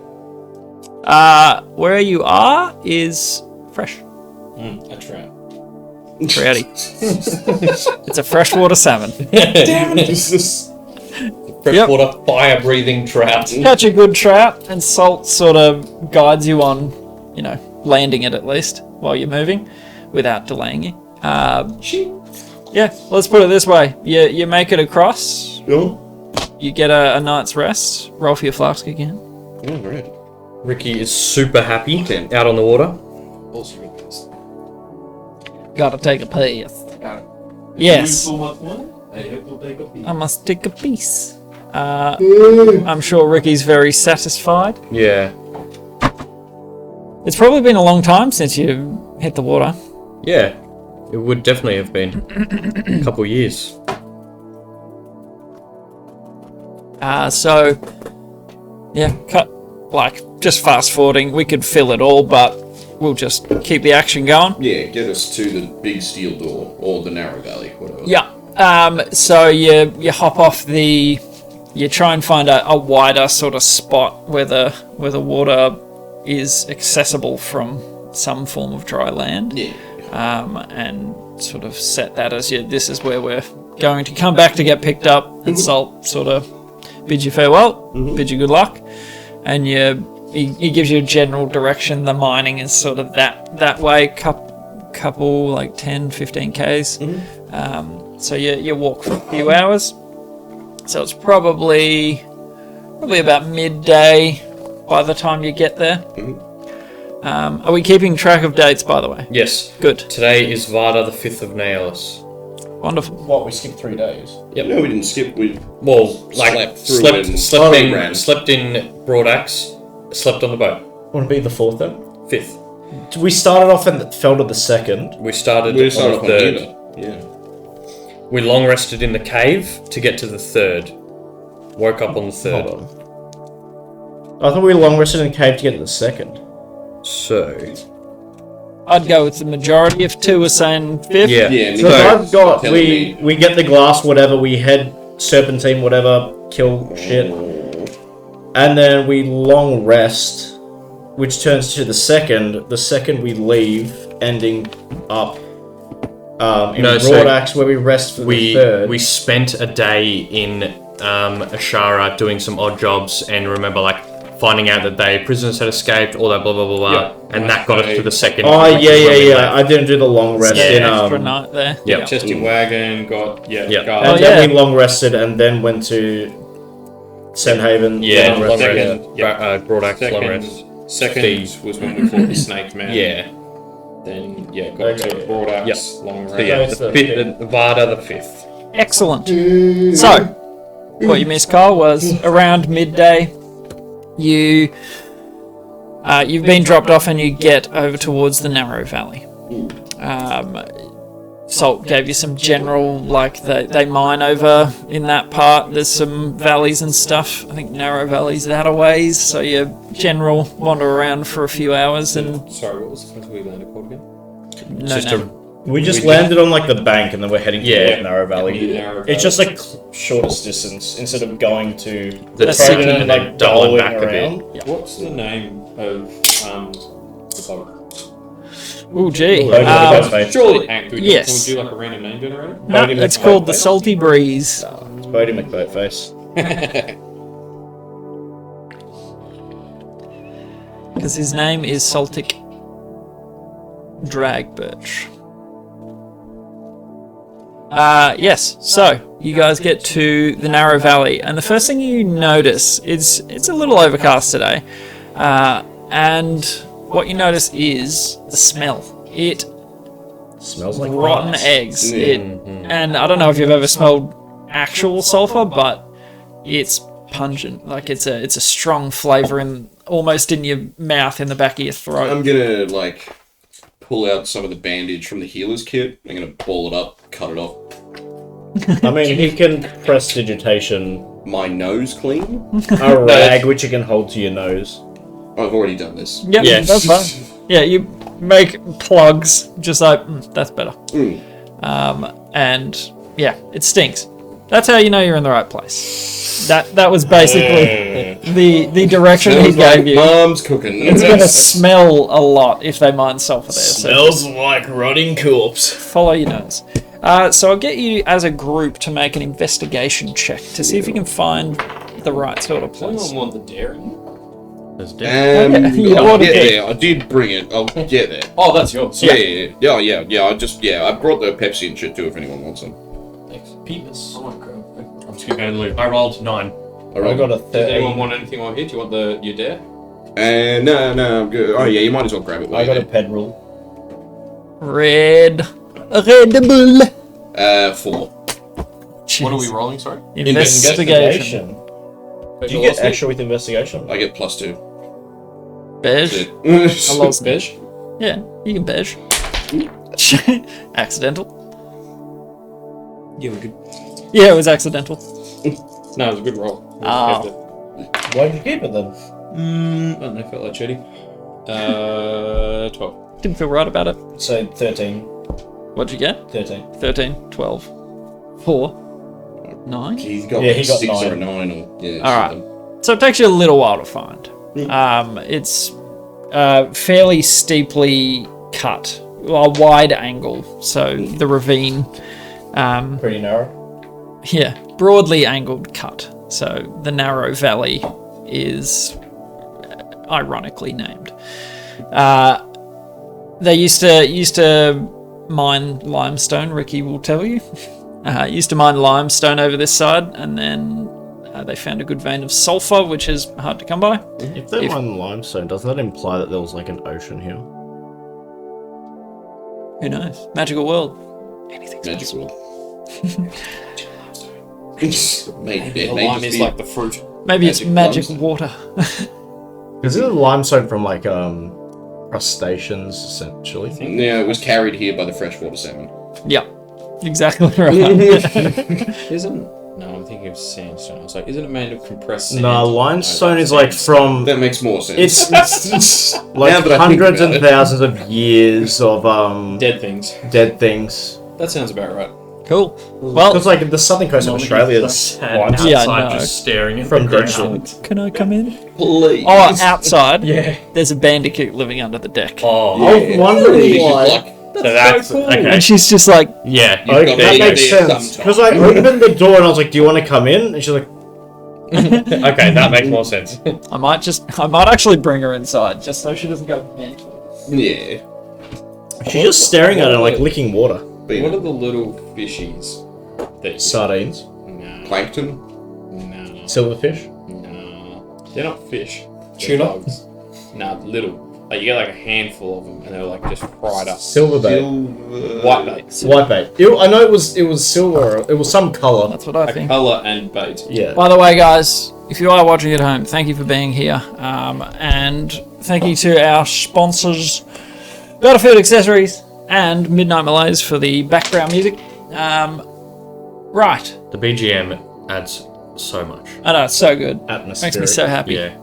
Where you are is fresh. A trout. Trouty. It's a freshwater salmon. Damn it! Freshwater, fire-breathing trout. Catch a good trout, and salt sort of guides you on, landing it at least while you're moving, without delaying you. Yeah, let's put it this way: you make it across. You get a night's rest. Roll for your flask again. Oh, right. Ricky is super happy out on the water. Also read this. Gotta take a piece. Yes, I I must take a piece. I'm sure Ricky's very satisfied. Yeah. It's probably been a long time since you hit the water. Yeah. It would definitely have been a couple years. Just fast forwarding, we could fill it all, but we'll just keep the action going. Yeah, get us to the big steel door or the narrow valley, whatever. Yeah. So you hop off you try and find a wider sort of spot where the water is accessible from some form of dry land. Yeah. And sort of set that as this is where we're going to come back to get picked up, and Salt sort of bids you farewell, bids you good luck, and he gives you a general direction. The mining is sort of that way, couple like 10, 15 Ks. So you walk for a few hours. So it's probably about midday by the time you get there. Are we keeping track of dates, by the way? Yes. Good. Today is Vada the 5th of Naelis. Wonderful. What, we skipped 3 days? Yep. No, we didn't skip. We slept in Broadaxe, slept on the boat. Want to be the 4th then? 5th. We started off and fell to the 2nd. We started we on started the on 3rd. either. Yeah. We long rested in the cave to get to the 3rd. Woke up on the 3rd. Hold on. I thought we long rested in the cave to get to the 2nd. So, I'd go with the majority if two were saying 5th. yeah. Yeah, So I've got telling we get the glass, whatever, we head serpentine, whatever, kill shit, and then we long rest, which turns to the 2nd. The 2nd we leave, ending up in Broadaxe, where we rest for the 3rd. We spent a day in Ashara doing some odd jobs, and remember, finding out that prisoners had escaped, all that blah blah blah blah, Yeah. and that got us to the 2nd. Oh yeah. I didn't do the long rest in Extra night there. Yep. Chesty wagon got and guard. then we long rested and then went to Sandhaven. Yeah, long long rested. rest. Broadaxe, long rest. Second was when we fought the snake man. Yeah. Then got to Broadaxe, Yep. long So rest. yeah, That's the the 5th, Vada the 5th. Excellent. So, what you missed, Kyle, was around midday. You've been dropped off and you get over towards the narrow valley. Salt gave you some general, they mine over in that part. There's some valleys and stuff. I think narrow valley's that a ways, so you general wander around for a few hours and Sorry, what was the place we landed called again? We just landed on the bank and then we're heading Yeah. toward Narrow Valley. Narrow It's just shortest distance instead of going to The That's second second and then doubling back a bit. What's the name of the boat? Oh gee. Surely Hank, could yes. we do a random name generator? No, Bodie it's McBoatface. called the Salty Breeze. It's Bodie McBoatface. Because his name is Saltic Dragbirch. Yes, so you guys get to the narrow valley, and the first thing you notice is it's a little overcast today, and what you notice is the smell. It Smells like rotten farts. eggs. And I don't know if you've ever smelled actual sulfur, but it's pungent. Like it's a strong flavour almost in your mouth, in the back of your throat. I'm gonna like pull out some of the bandage from the healer's kit. I'm gonna ball it up, cut it off. I mean, he can prestidigitation My nose clean. a rag which you can hold to your nose. I've already done this. Yep, Yes. that's fine. Yeah, you make plugs, just like, that's better. And, yeah, it stinks. That's how you know you're in the right place. That was basically the direction he gave you. Mom's cooking. It's going to smell a lot if they mine sulfur there. So Smells like rotting corpse. follow your nose. So I'll get you as a group to make an investigation check to see if you can find the right sort of place. Anyone want the dairy? You I'll ordered get it. there. I did bring it. I'll get there. Oh, that's yours. Yeah. I brought the Pepsi and shit too if anyone wants them. Thanks. Peepus. Oh my god. I'm just gonna go and loot. I rolled 9. I got a Does anyone 13. want anything on here? Do you want your dare? No, I'm good. Oh yeah, you might as well grab it. I got a pedrel. Red Bull. 4. What are we rolling, sorry? Investigation. Do you get extra with investigation? I get +2. Beige. That's I it. lost Beige? Yeah, you can beige. Accidental. Yeah, we're good. Yeah, it was accidental. No, it was a good roll. Ah. Why'd you keep it then? I don't know, felt like shitty. 12. Didn't feel right about it. So 13. What'd you get? 13. 13, 12, 4, 9. He's got Yeah, like he got 6 or a 9. 9 or yeah. Alright. something. So it takes you a little while to find. It's fairly steeply cut, a wide angle. So the ravine, Pretty narrow. yeah, broadly angled cut. So the narrow valley is ironically named. They used to mine limestone. Ricky will tell you. Used to mine limestone over this side, and then they found a good vein of sulfur, which is hard to come by. If they mine limestone, doesn't that imply that there was like an ocean here? Who knows? Magical world. Anything's Magical. possible. The lime is like the fruit. Maybe it's magic Magic water. Is it limestone from like crustaceans essentially? Yeah, it was carried here by the freshwater salmon. Yep, exactly right. Isn't... No, I'm thinking of sandstone. I was like, isn't it made of compressed sand? No, limestone is like from. That makes more sense. It's like Now that I think hundreds about and it. thousands of years of Dead things. dead things. That sounds about right. Cool. Well, Because like the southern coast of Australia is Outside Yeah, I know. just staring at from the ground. Greenland. can I come in? Please. Oh, outside. Yeah. There's a bandicoot living under the deck. Oh, I'm wondering This is why. like- so that's okay. And she's just like, Yeah, You've Okay, got that to makes be there sense. sometime. Because I opened the door and I was like, "Do you want to come in?" And she's like, okay, that makes more sense. I might actually bring her inside just so she doesn't go mental. Yeah. she's just staring at it like licking water. But What are the little fishies? That Sardines, No. plankton? No. silverfish. No. They're not fish. They're Tuna? bugs. No, little. Like you get like a handful of them, and they're like just fried up. Silverbait, Whitebait. whitebait. I know it was silver. It was some color. That's what I A think. colour and bait. Yeah. By the way, guys, if you are watching at home, thank you for being here. And thank you to our sponsors, Battlefield Accessories and Midnight Malaise for the background music. Right. The BGM adds so much. I know, it's so good. Atmosphere. Makes me so happy. Yeah,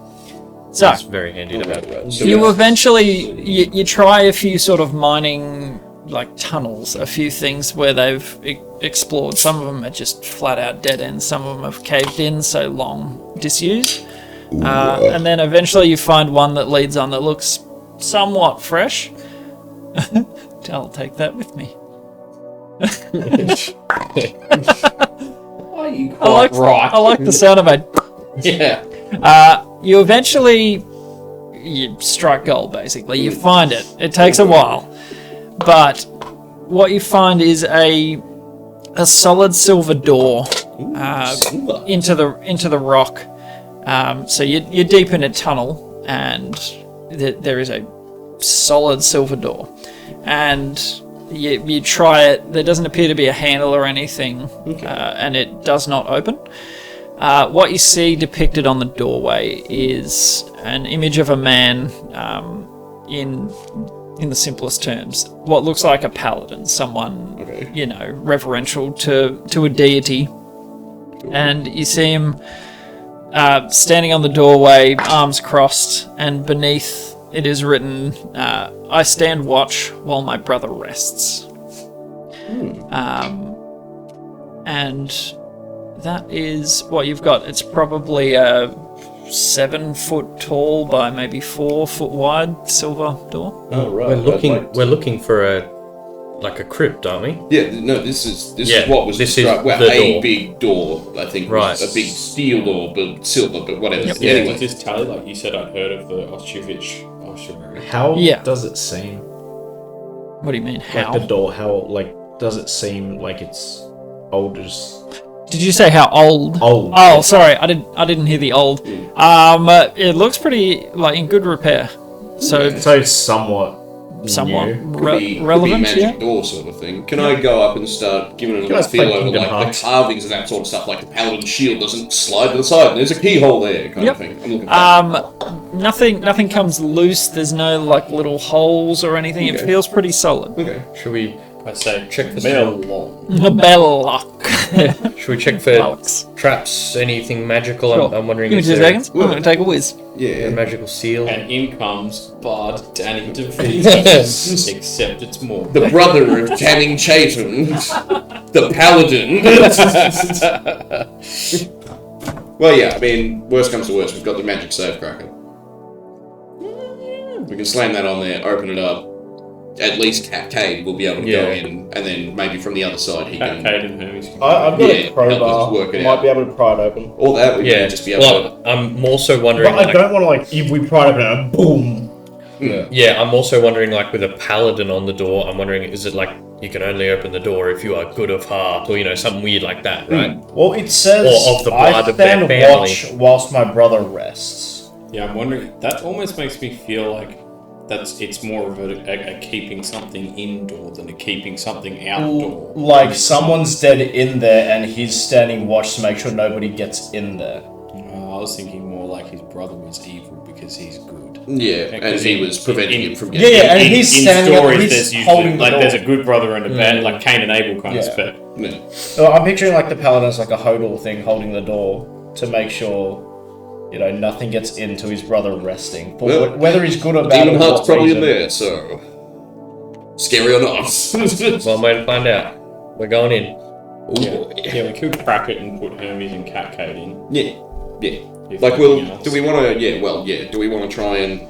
So, it's very handy to have. you eventually, you try a few sort of mining, like, tunnels, a few things where they've explored. Some of them are just flat out dead ends. Some of them have caved in, so long disused. And then eventually you find one that leads on that looks somewhat fresh. I'll take that with me. Are you I like the sound of it. Yeah. You eventually you strike gold. Basically, you find it. It takes a while, but what you find is a solid silver door into the rock. So you're deep in a tunnel, and there is a solid silver door, and you try it. There doesn't appear to be a handle or anything, and it does not open. What you see depicted on the doorway is an image of a man in the simplest terms. What looks like a paladin, someone, reverential to a deity. And you see him standing on the doorway, arms crossed, and beneath it is written, I stand watch while my brother rests. And that is what you've got. It's probably a 7 foot tall by maybe 4 foot wide silver door. Oh right. We're looking for a crypt, aren't we? Yeah. No. This is what was described. Well, the a door. big door. I think. Right. Was a big steel door, but silver, but whatever. Yep. Yeah, Anyway. just tally, like you said, I'd heard of the Oshiovhysh Ossuary. How Yeah. does it seem? What do you mean, how? Like the door, how, does it seem like it's old as... Did you say how old? Old. Oh, sorry, I didn't hear the old. It looks pretty, in good repair. So it's somewhat somewhat new. Could be relevant, magic door sort of thing. Can I go up and start giving it a Can I little feel play over Kingdom like Hearts? the carvings and that sort of stuff, like the paladin shield doesn't slide to the side and there's a keyhole there kind of thing. I'm looking for nothing comes loose. There's no little holes or anything. It Okay. feels pretty solid. Okay. Should we I say check for Melon. Bell lock. Should we check for Alex. traps? Anything magical? Sure. I'm wondering. Give me is 2 there seconds. I'm going to take a whiz. a Yeah. magical seal? And in comes Bard Danny DeVito. Except it's more. The brother of Channing Tatum, the paladin. Well, yeah, I mean, worst comes to worst, we've got the magic save cracker. We can slam that on there, open it up. At least Cade will be able to go in, and then maybe from the other side he can... Cade and Hermes. I've got Yeah, a help crowbar. us work it Might out. be able to pry it open. Or that, we Yeah, can just be able to... well, I'm also wondering. But I don't want to, if we pry it open and boom. Yeah, I'm also wondering, with a paladin on the door, I'm wondering, is it you can only open the door if you are good of heart, or something weird like that, right? Well, it says, Or of the blood I of their stand family. watch whilst my brother rests. Yeah, I'm wondering. That almost makes me feel like it's more of a keeping something indoor than a keeping something outdoor. Like someone's dead in there and he's standing watch to make sure nobody gets in there. I was thinking more like his brother was evil because he's good. Yeah, and Because he in- was preventing in- him from getting... Yeah, and he's standing stories, he's there's holding usually the there's door. a good brother and a bad, like Cain and Abel kind of Yeah. spec. Yeah. So I'm picturing the paladin's like a hodl thing holding the door to make sure, nothing gets into his brother resting. For Well, whether he's good or bad. Demon or Heart's what probably reason. in there, so... Scary or not. One way to find out. We're going in. Ooh, Yeah, we could crack it and put Hermes and Cade in. Yeah, yeah. If Like, nothing else. do we want to, do we want to try and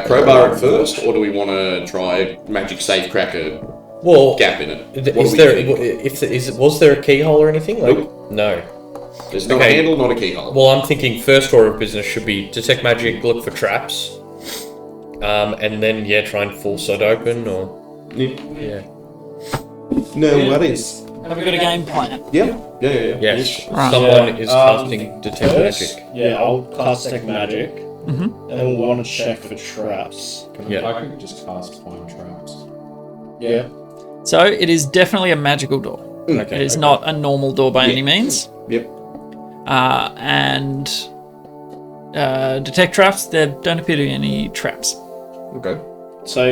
crowbar it first, or do we want to try magic safe cracker Well, gap in it? What is do we there? think? Was there a keyhole or anything? Nope. No. There's no okay. handle, not a keyhole. Well, I'm thinking first order of business should be detect magic, look for traps, and then try and force it open, or yeah. No worries. Have we got a game plan? Yeah. Yes. Right. Someone is Yeah, casting detect First, magic. yeah, I'll cast detect magic. Mhm. And we'll want to check for traps. Yeah. I could just cast find traps. Yeah. So it is definitely a magical door. Okay. It is not a normal door by any means. Yep. And detect traps. There don't appear to be any traps. Okay. So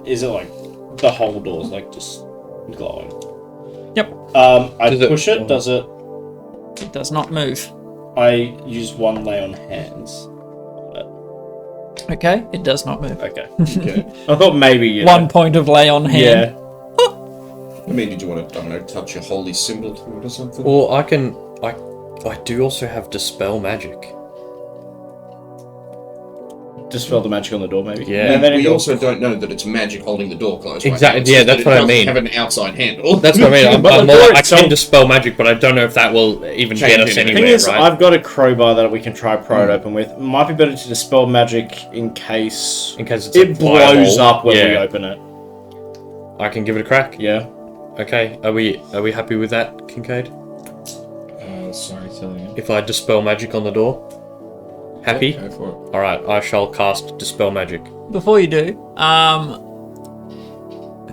is it the whole door's just glowing? Yep. I Does it- push it. Does it? It does not move. I use one lay on hands. Okay, it does not move. Okay. Okay. I thought maybe 1 point of lay on hand. Yeah. I mean, did you want to, I don't know, touch your holy symbol to it or something? Well, I do also have dispel magic. Dispel the magic on the door, maybe. Yeah. And then we it also don't know that it's magic holding the door closed. right Exactly, now. It yeah, says that's that what I it mean. doesn't have an outside handle. That's what I mean. But I'm the more, door I itself- can dispel magic, but I don't know if that will even Change get us anything. anywhere, thing is, right? I've got a crowbar that we can try pry it open with. Might be better to dispel magic in case In case it's it blows up when we Yeah. open it. I can give it a crack. Yeah. Okay, are we happy with that, Kincaid? Sorry, tell you. If I dispel magic on the door? Happy? Go for it. Alright, I shall cast dispel magic. Before you do,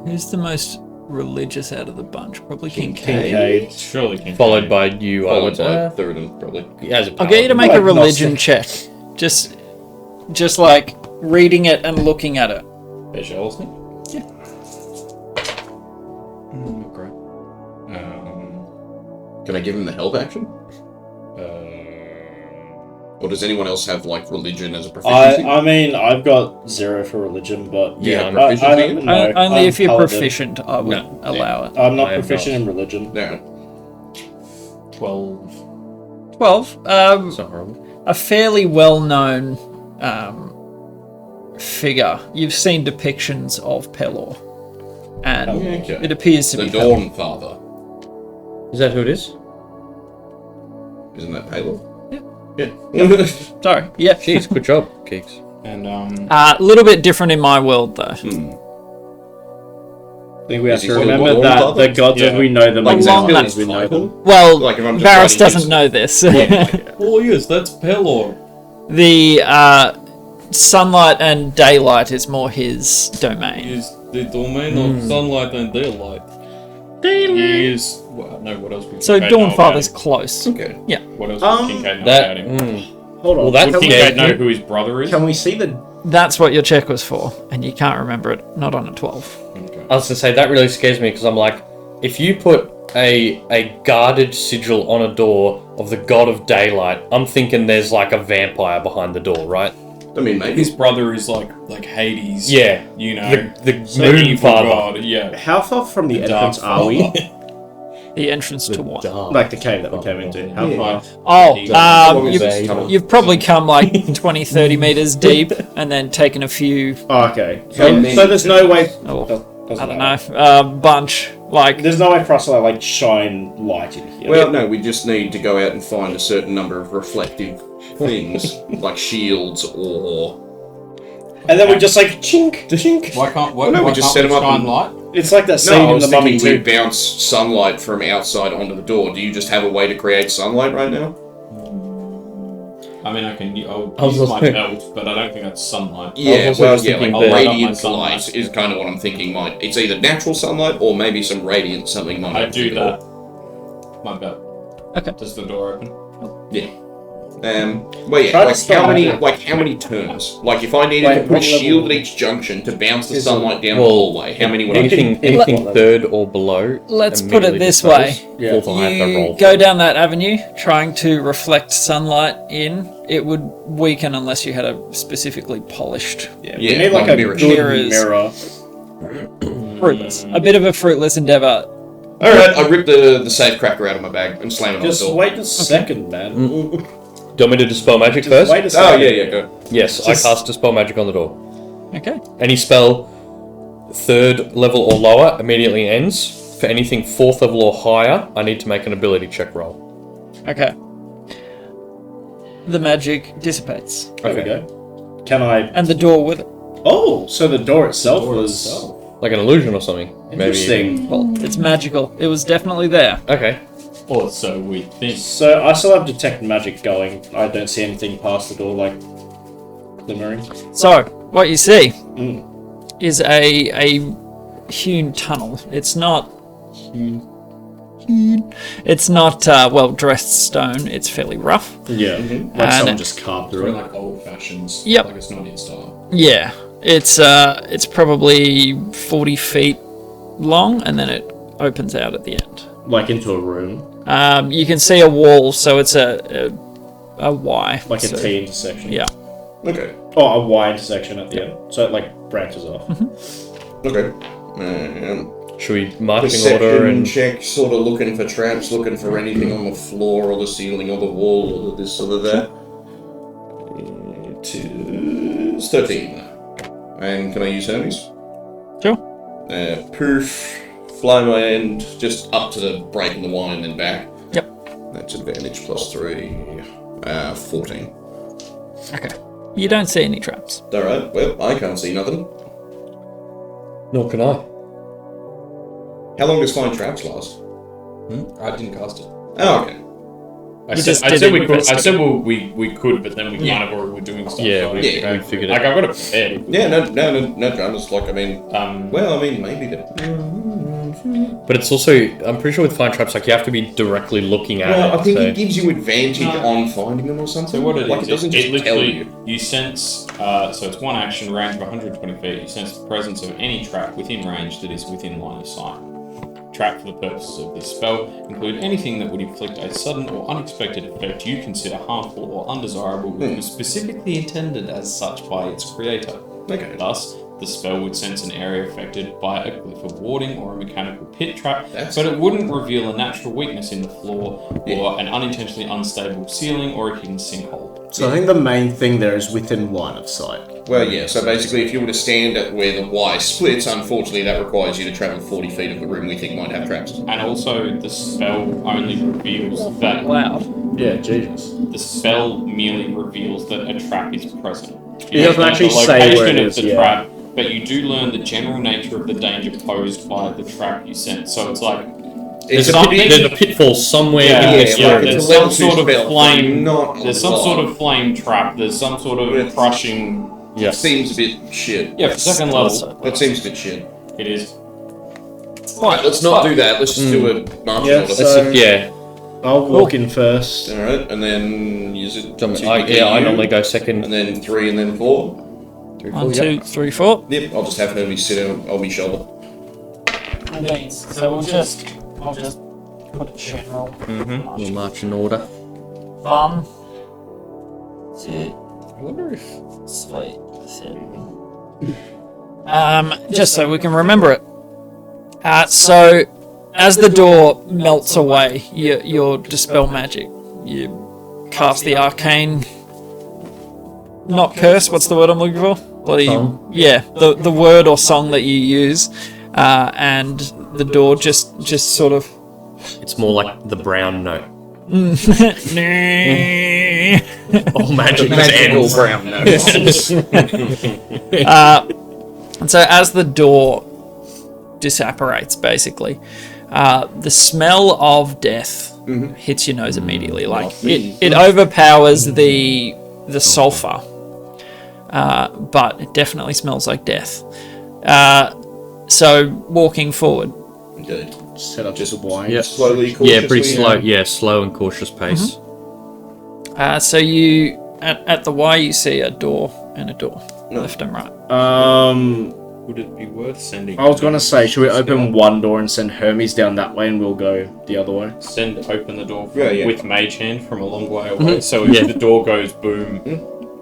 who's the most religious out of the bunch? Probably Kincaid. Kincaid. Surely Kincaid. Followed by you, I would Followed by say. Thurin, probably. As a I'll get you to make a Agnostic. religion check. Just like reading it and looking at it. Speciality? Yeah. Great. Can I give him the help action? Or does anyone else have, like, religion as a proficiency? I mean, I've got 0 for religion, but Yeah, I- proficiency I- in it? no, Only I'm if you're paladin. proficient, I would allow it. I'm not I am proficient not. in religion. No. 12. 12. It's not horrible. A fairly well-known figure. You've seen depictions of Pelor, and Okay. it appears to The be Pelor. Dawn Father. Is that who it is? Isn't that Palor? Yeah. Yeah. Sorry. Yeah. Jeez, good job, Keeks. And, A little bit different in my world, though. I think we have Is he to called remember Lord that Father? the gods as Yeah. we know them Like exactly long- as we know them. Well, Like if I'm just Varys writing doesn't his- know this. Oh yes, that's Pelor. The sunlight and daylight is more his domain. Is the domain of sunlight and daylight. he is... Well, no, what else would So Kincaid know Dawnfather's about close. Okay. him? What else would Kincaid know That. about him? Hold on. Well, that Would can, Kincaid scared know me. who his brother is? can we see the? That's what your check was for, and you can't remember it. Not on a 12. Okay. I was gonna say that really scares me because I'm like, if you put a guarded sigil on a door of the god of daylight, I'm thinking there's like a vampire behind the door, right? I mean, maybe. His brother is like Hades. Yeah, You know. the the moon evil father. god, yeah. How far from the Dark entrance are we? Father. The entrance to what? Like the cave that we came into. How far? Oh, What was that? you've probably come like 20, 30 meters deep and then taken a few, Oh, okay. So, Yeah. so there's no way. oh, doesn't I don't matter. know, bunch. Like, There's no way for us to like shine light in here. Well, no, we just need to go out and find a certain number of reflective things, like shields or... and then we just like chink, chink. Why can't no, we why just can't set him up shine and- light? It's like that scene No, I in was the Mummy thinking we 2. bounce sunlight from outside onto the door. Do you just have a way to create sunlight right now? I mean, I'll I was use my also- belt, but I don't think that's sunlight. Yeah, also well, just yeah, like thinking that- radiant sunlight. light is kind of what I'm thinking might... It's either natural sunlight or maybe some radiant something might I open do the that. door. My belt. Okay. Does the door open? Yeah. Well, yeah, Try to like spell how many turns? Like if I needed Wait, to put a what level? shield at each junction to bounce the Is sunlight down the Well, hallway, how many would I Anything, Let- anything third or below. let's put it immediately this dispels. way. Yeah. Fourth, I have to You roll. go down that avenue trying to reflect sunlight in, it would weaken unless you had a specifically polished. Yeah, Yeah, we need like like a mirror. good Mirrors. mirror. Fruitless. A bit of a fruitless endeavor. All right, I rip the safe cracker out of my bag and slam it Just on the door. wait a second, man. Do you want me to dispel magic Just first? wait a Oh second. yeah, yeah, go. Yes, Just- I cast dispel magic on the door. Okay. Any spell third level or lower immediately ends. For anything fourth level or higher, I need to make an ability check roll. Okay. The magic dissipates. There we go. Can I? And the door with it. Oh, so the door itself was Like an illusion or something. interesting. Well, it's magical. It was definitely there. Maybe. Okay. Or so we think. So I still have detect magic going. I don't see anything past the door like glimmering. So, what you see Mm. is a hewn tunnel. It's not It's not well dressed stone. It's fairly rough. Yeah, like And- someone just carved Very through it. like old fashions. Yep. Like it's not in style. Yeah, it's probably 40 feet long, and then it opens out at the end. Like into a room, You can see a wall, so it's a Y. like so, a T intersection. Yeah. Okay. Oh, a Y intersection at the end. So it like branches off. Okay. Should we march in Perception order and check, sort of looking for traps, looking for anything on the floor or the ceiling or the wall or this or that. It is 13. And can I use Hermes? Sure. Poof. Fly my end just up to the break in the wine and then back. Yep. That's advantage plus 3. 14. Okay. You don't see any traps. Alright, well, I can't see nothing. nor can I? How long does Find Traps last? I didn't cast it. Oh, okay. I You said, just I did said it we with could. us. I said we could, but then we Yeah. kind of already were doing stuff. Yeah, so we- I- we figured it. Like I've got it prepared. Yeah, no dramas. Like, I mean, well, I mean, maybe the... But it's also, I'm pretty sure with find traps, like you have to be directly looking at it. Well, I think so- it gives you advantage on finding them or something. So what it like is, it doesn't it just tell literally, you. you sense, so it's one action, range of 120 feet. You sense the presence of any trap within range that is within line of sight. Trap for the purposes of this spell include anything that would inflict a sudden or unexpected effect you consider harmful or undesirable, which was specifically intended as such by its creator. Okay. Thus, the spell would sense an area affected by a glyph of warding or a mechanical pit trap, but it wouldn't reveal a natural weakness in the floor or an unintentionally unstable ceiling or a hidden sinkhole. So I think the main thing there is within line of sight. Well, yeah, so basically if you were to stand at where the Y splits, unfortunately that requires you to travel 40 feet of the room we think might have traps. And also, the spell only reveals that... Loud. Yeah, Jesus. The spell merely reveals that a trap is present. It doesn't actually say where it is, the yeah. trap, but you do learn the general nature of the danger posed by the trap you sense. So it's like... There's something- a pitfall somewhere Yeah, in this yeah, room. there's It's a some level 2 sort of spell, flame. not on There's some fire. sort of flame trap. There's some sort of With- crushing. Yes. Seems a bit shit. Yeah, for second level, That seems a bit shit. it is. Right, let's not do that. Let's just do a march Yeah, order. so- Yeah. I'll walk in first. Alright, and then use it. I normally go second. And then 3 and then 4. 3, 1, 2, 3, 4. Yep, I'll just have Hermes sit on my shoulder. So I'll just put a general. We'll march in order. 1, 2, I wonder if... sweet. Just so we can remember it. So, as the door melts away, your dispel magic, you cast the arcane. Not curse. What's the word I'm looking for? Bloody yeah, the word or song that you use, and the door just sort of. It's more like the brown note. All magic Magical brown notes. And so as the door disapparates, basically, the smell of death hits your nose immediately. Like it overpowers the sulfur, but it definitely smells like death. So walking forward. Good. Set up Just just wine. Yeah. Slowly, Yeah, pretty cautiously, slow. Yeah, slow and cautious pace. So you at the Y you see a door and a door, left and right. Would it be worth sending? I was gonna say, should we open one door and send Hermes down that way, and we'll go the other way? Open the door Yeah. with mage hand from a long way away. So if the door goes boom,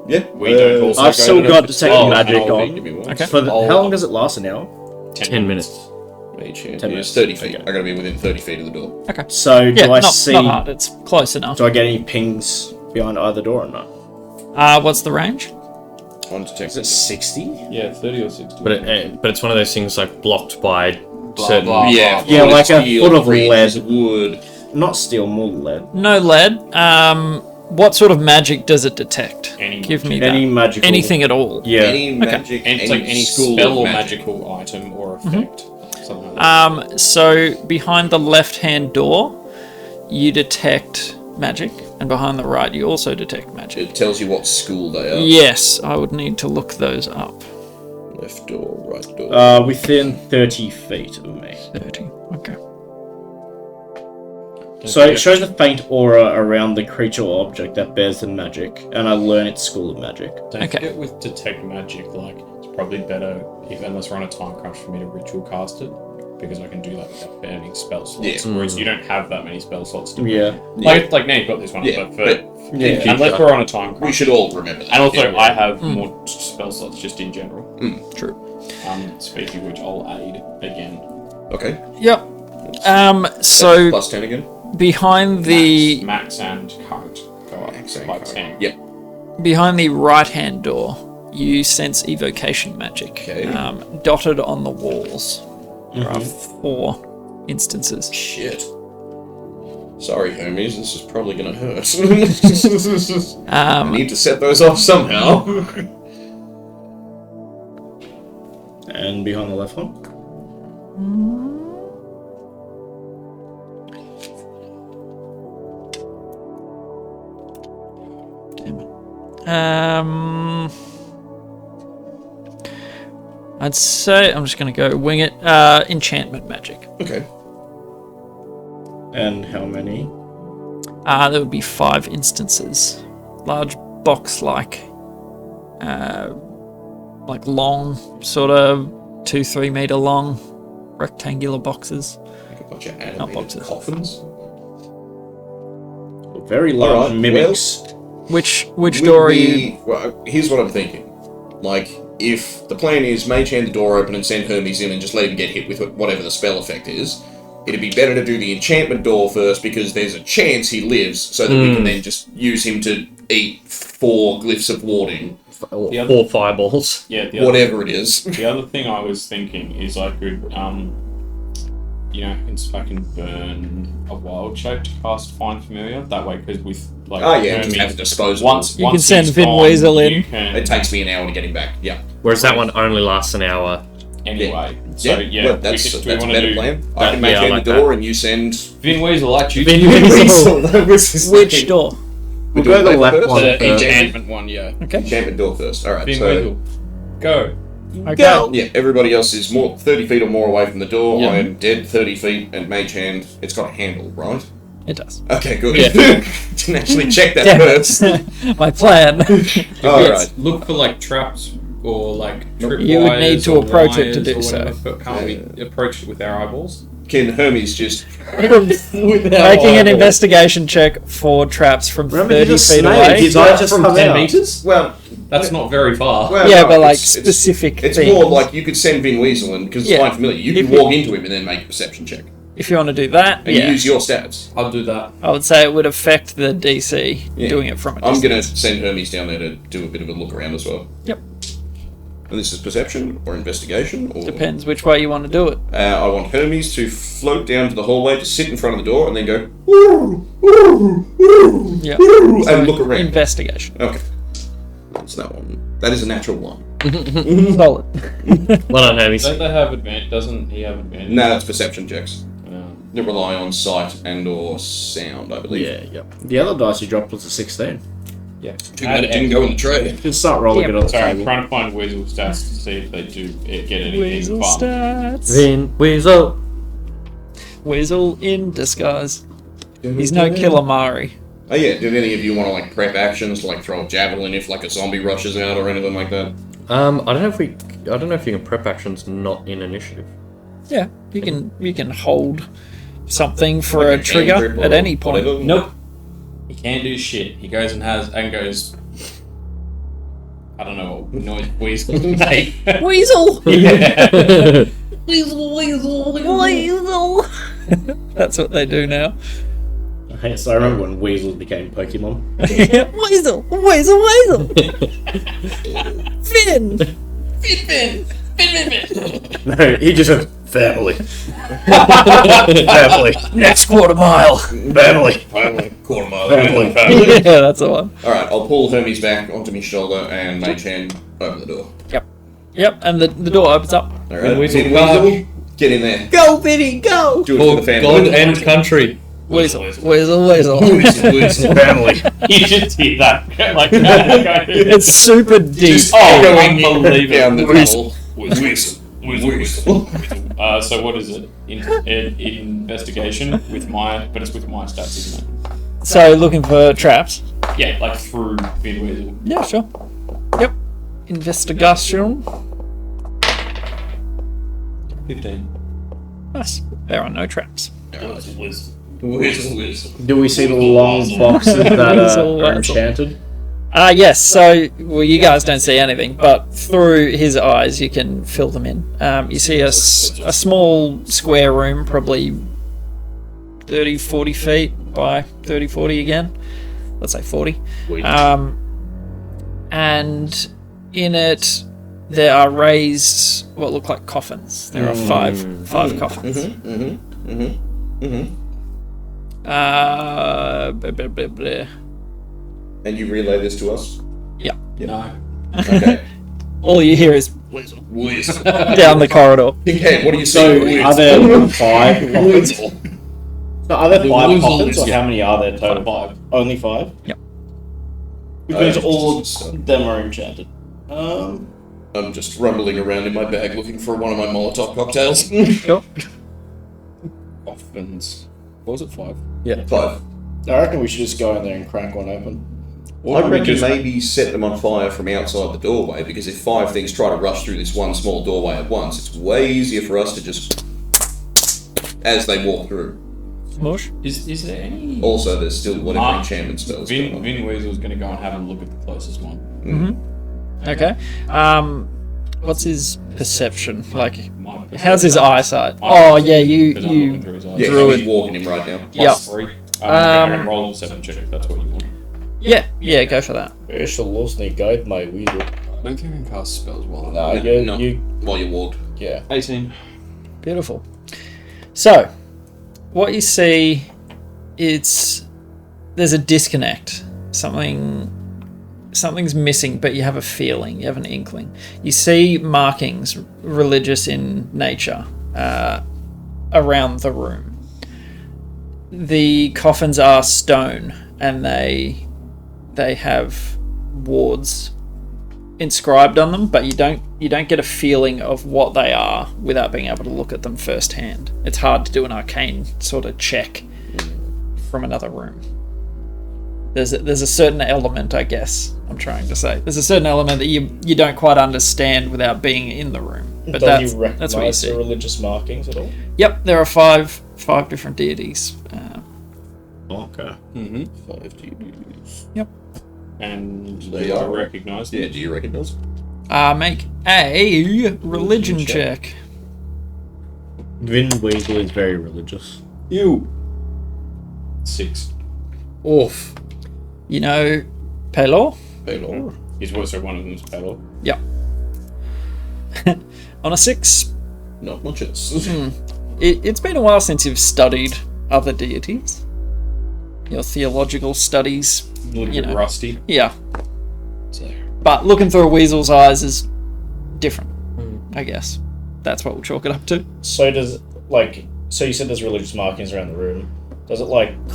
Yeah. we don't also. I've go still to got the- detect Oh, magic and I'll on. give me one. Okay. For the, how long does it last? An hour? 10 minutes. Mage hand. 10 Yeah, minutes. it's 30 feet. Okay. I gotta be within 30 feet of the door. So do Yeah, I not see? hard. It's close enough. Do I get any pings behind either door or not? What's the range? On detect. Is it 60? Yeah, 30 or 60. But it's one of those things like blocked by certain. blah. Yeah, Yeah, full like a steel, foot of ranges lead. of wood. Not steel, more lead. No lead. What sort of magic does it detect? Any Give me Any that. magical? Anything at all. Yeah. Any magic, And it's like any school spell of or magic. magical item or effect. Something like that. So behind the left-hand door, you detect magic, and behind the right, you also detect magic. It tells you what school they are. Yes, I would need to look those up. Left door, right door. Within 30 feet of me. 30. Okay. So it shows a faint aura around the creature or object that bears the magic, and I learn its school of magic. Don't Okay. forget with detect magic, like it's probably better unless we're on a time crunch for me to ritual cast it, because I can do that without burning spell slots. Yeah. Whereas you don't have that many spell slots to Yeah. like now you've got this one, Yeah, but for Yeah. unless we're on a time crunch. We should all remember that. And also, Yeah. I have more spell slots just in general. True. Speaking of which, I'll aid again. Okay. Yep. So Plus 10 again. behind the Max and current go up Max and by current. 10. Yep. behind the right-hand door, you sense evocation magic. Okay. Dotted on the walls. There are 4 instances. Shit. Sorry, Hermes. This is probably gonna hurt. I need to set those off somehow. And behind the left one? I I'd say I'm just going to go wing it. Enchantment magic. Okay. And how many? There would be 5 instances. Large box-like, long, sort of 2-3 meter long, rectangular boxes. Like a bunch of animated Not boxes. coffins. Very large Alright, mimics. Which door are you? Well, here's what I'm thinking. Like, if the plan is mage hand the door open and send Hermes in and just let him get hit with whatever the spell effect is, it'd be better to do the enchantment door first because there's a chance he lives, so that we can then just use him to eat 4 glyphs of warding, The other, 4 fireballs. yeah, the other, whatever it is. the other thing I was thinking is I could, I can burn a wild shape to cast Find Familiar. That way, because with like, Oh yeah, just Hermes, have to dispose of once it. You can once send he's Vin gone, Weasel in. you can- It takes me an hour to get him back. Yeah. Whereas that one only lasts an hour. anyway. So yeah, well, that's do a we wanna better do plan. I that? can make yeah, I hand like the door and you send... Vin Weasel, I choose. Which door? We'll go the left first? one. The enchantment one, yeah. Okay. Enchantment door first. Alright, Vin so... Weasel, go. Okay. Yeah, everybody else is more 30 feet or more away from the door. Yeah. I am dead 30 feet and mage hand. It's got a handle, right? It does. Okay, good. Yeah. Didn't actually check that Damn first. it. My plan. Alright. Look for like traps or like trip You would need wires to or approach it to wires do or so. whatever, but can't we approach it with our eyeballs? Can Hermes just... Making an investigation check for traps from Remember, 30 he's a feet snake. away. His eye just From come 10 out. meters? Well, That's not very far. well Yeah, no, but like it's- specific It's things. more like you could send Vin Weasel in, because it's Yeah. fine familiar. You If can you- walk into him and then make a perception check. If you want to do that, And yeah. use your stats. I'll do that. I would say it would affect the DC Yeah. doing it from a I'm distance. going to send Hermes down there to do a bit of a look around as well. Yep. And this is perception or investigation? Or Depends which way you want to do it. I want Hermes to float down to the hallway, to sit in front of the door, and then go, "Woo, woo, woo, Yeah. woo," So and look around. Investigation. Okay. That's that one. That is a natural one. Solid. Well done, Hermes. Don't they have advantage? Doesn't he have advantage? No, that's perception checks. No. They rely on sight and or sound, I believe. Yeah, yep. The other dice you dropped was a 16. Yeah. Too bad it didn't go in the tray. Just start rolling Yeah. it on the Sorry, I'm table. trying to find Weasel stats to see if they do get anything Weasel fun. stats. Vin Weasel. Weasel in disguise. He's no killer Mari. Oh yeah, did any of you want to like prep actions, like throw a javelin if like a zombie rushes out or anything like that? I don't know if you can prep actions not in initiative. Yeah, you can hold something for Like a a hand trigger grip or at any point. whatever? Nope. He can't do shit. He goes and goes. I don't know what noise Weasel make. Weasel. Yeah. Weasel. That's what they do now. Yes, I remember when weasels became Pokemon. Weasel. Finn. No, he just said family. Family. Next quarter mile. Family. Quarter mile. Family. Yeah, that's the one. Alright, I'll pull Hermes back onto my shoulder and mage hand open the door. Yep, and the door opens up. Alright, Weasel, Vin Weasel, get in there. Go, Vinnie, go. Do it for the family. God and country. Weasel. Family. You just hear that. Like, It's super deep. Going unbelievable. down the tunnel. So what is it? Investigation with my, but it's with my stats, isn't it? So looking for traps. Yeah, like through Vin Weasel. Yeah, sure. Yep. Investigation. 15. Nice. There are no traps. Do we see the long boxes that Weasel, are weasel. enchanted? Yes, so, well, you guys don't see anything, but through his eyes you can fill them in. You see a small square room, probably 30, 40 feet by 30, 40 again. Let's say 40. And in it there are raised what look like coffins. There are five coffins. Blah, blah, blah, blah. And you relay this to us? No. Okay. All you hear is Weasel. down the corridor. Okay, what do you So, see? are there 5 coffins? So, are there 5 weasel coffins, is- or how many are there total? 5. Only 5? Yep. Which means all of them are enchanted. I'm just rumbling around in my bag looking for one of my Molotov cocktails. Sure. Coffins. What was it, 5? Yeah. 5. I reckon we should just go in there and crack one open. I reckon maybe set them on fire from outside the doorway, because if 5 things try to rush through this one small doorway at once, it's way easier for us to just... as they walk through. Mush? Is there any... Also, there's still whatever enchantment spells going on. Vin Weasel's going to go and have a look at the closest one. Mm-hmm. Okay. What's his perception? Like, My how's his eyesight? Oh, yeah, you Because I'm looking through his eyes. Yeah, Drew he's it. walking him right now. Yep. +3. I'm roll 7 check if that's what you want. Yeah, go for that. It's a lost guide, my weasel. I don't think I can cast spells while Nah, No. you, While you walked. yeah. 18. Beautiful. So, what you see, there's a disconnect. Something's missing, but you have a feeling, you have an inkling. You see markings, religious in nature, around the room. The coffins are stone, and they have wards inscribed on them, but you don't get a feeling of what they are without being able to look at them firsthand. It's hard to do an arcane sort of check from another room. There's a certain element, I guess I'm trying to say. There's a certain element that you don't quite understand without being in the room. But Don't you that's recognise what you see. the religious markings at all? Yep, there are five different deities. Okay. Mm-hmm. 5 deities. Yep. And They do I are. recognise them? Yeah, do you recognise? Make a religion check. Vin Weasley is very religious. You. 6. Oof. You know Pelor? Baylor. Is what? So one of them's Pelor. Yep. On a 6, Not much else. it's been a while since you've studied other deities. Your theological studies, A little you bit know. rusty. Yeah. So, But looking through a weasel's eyes is different, I guess. That's what we'll chalk it up to. So so you said there's religious markings around the room. Does it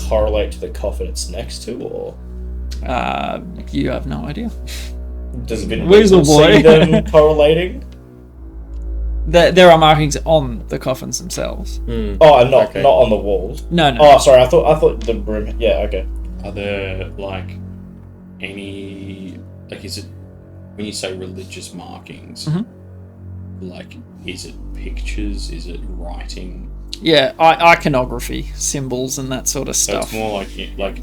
correlate to the coffin it's next to, or You have no idea. does Vin Weasel Weasel boy. see them correlating? There are markings on the coffins themselves. Oh, and not on the walls. No. Oh, sorry. I thought the room. Yeah. Okay. are there any is it when you say religious markings? Is it pictures? Is it writing? Yeah, iconography, symbols, and that sort of So stuff. it's more like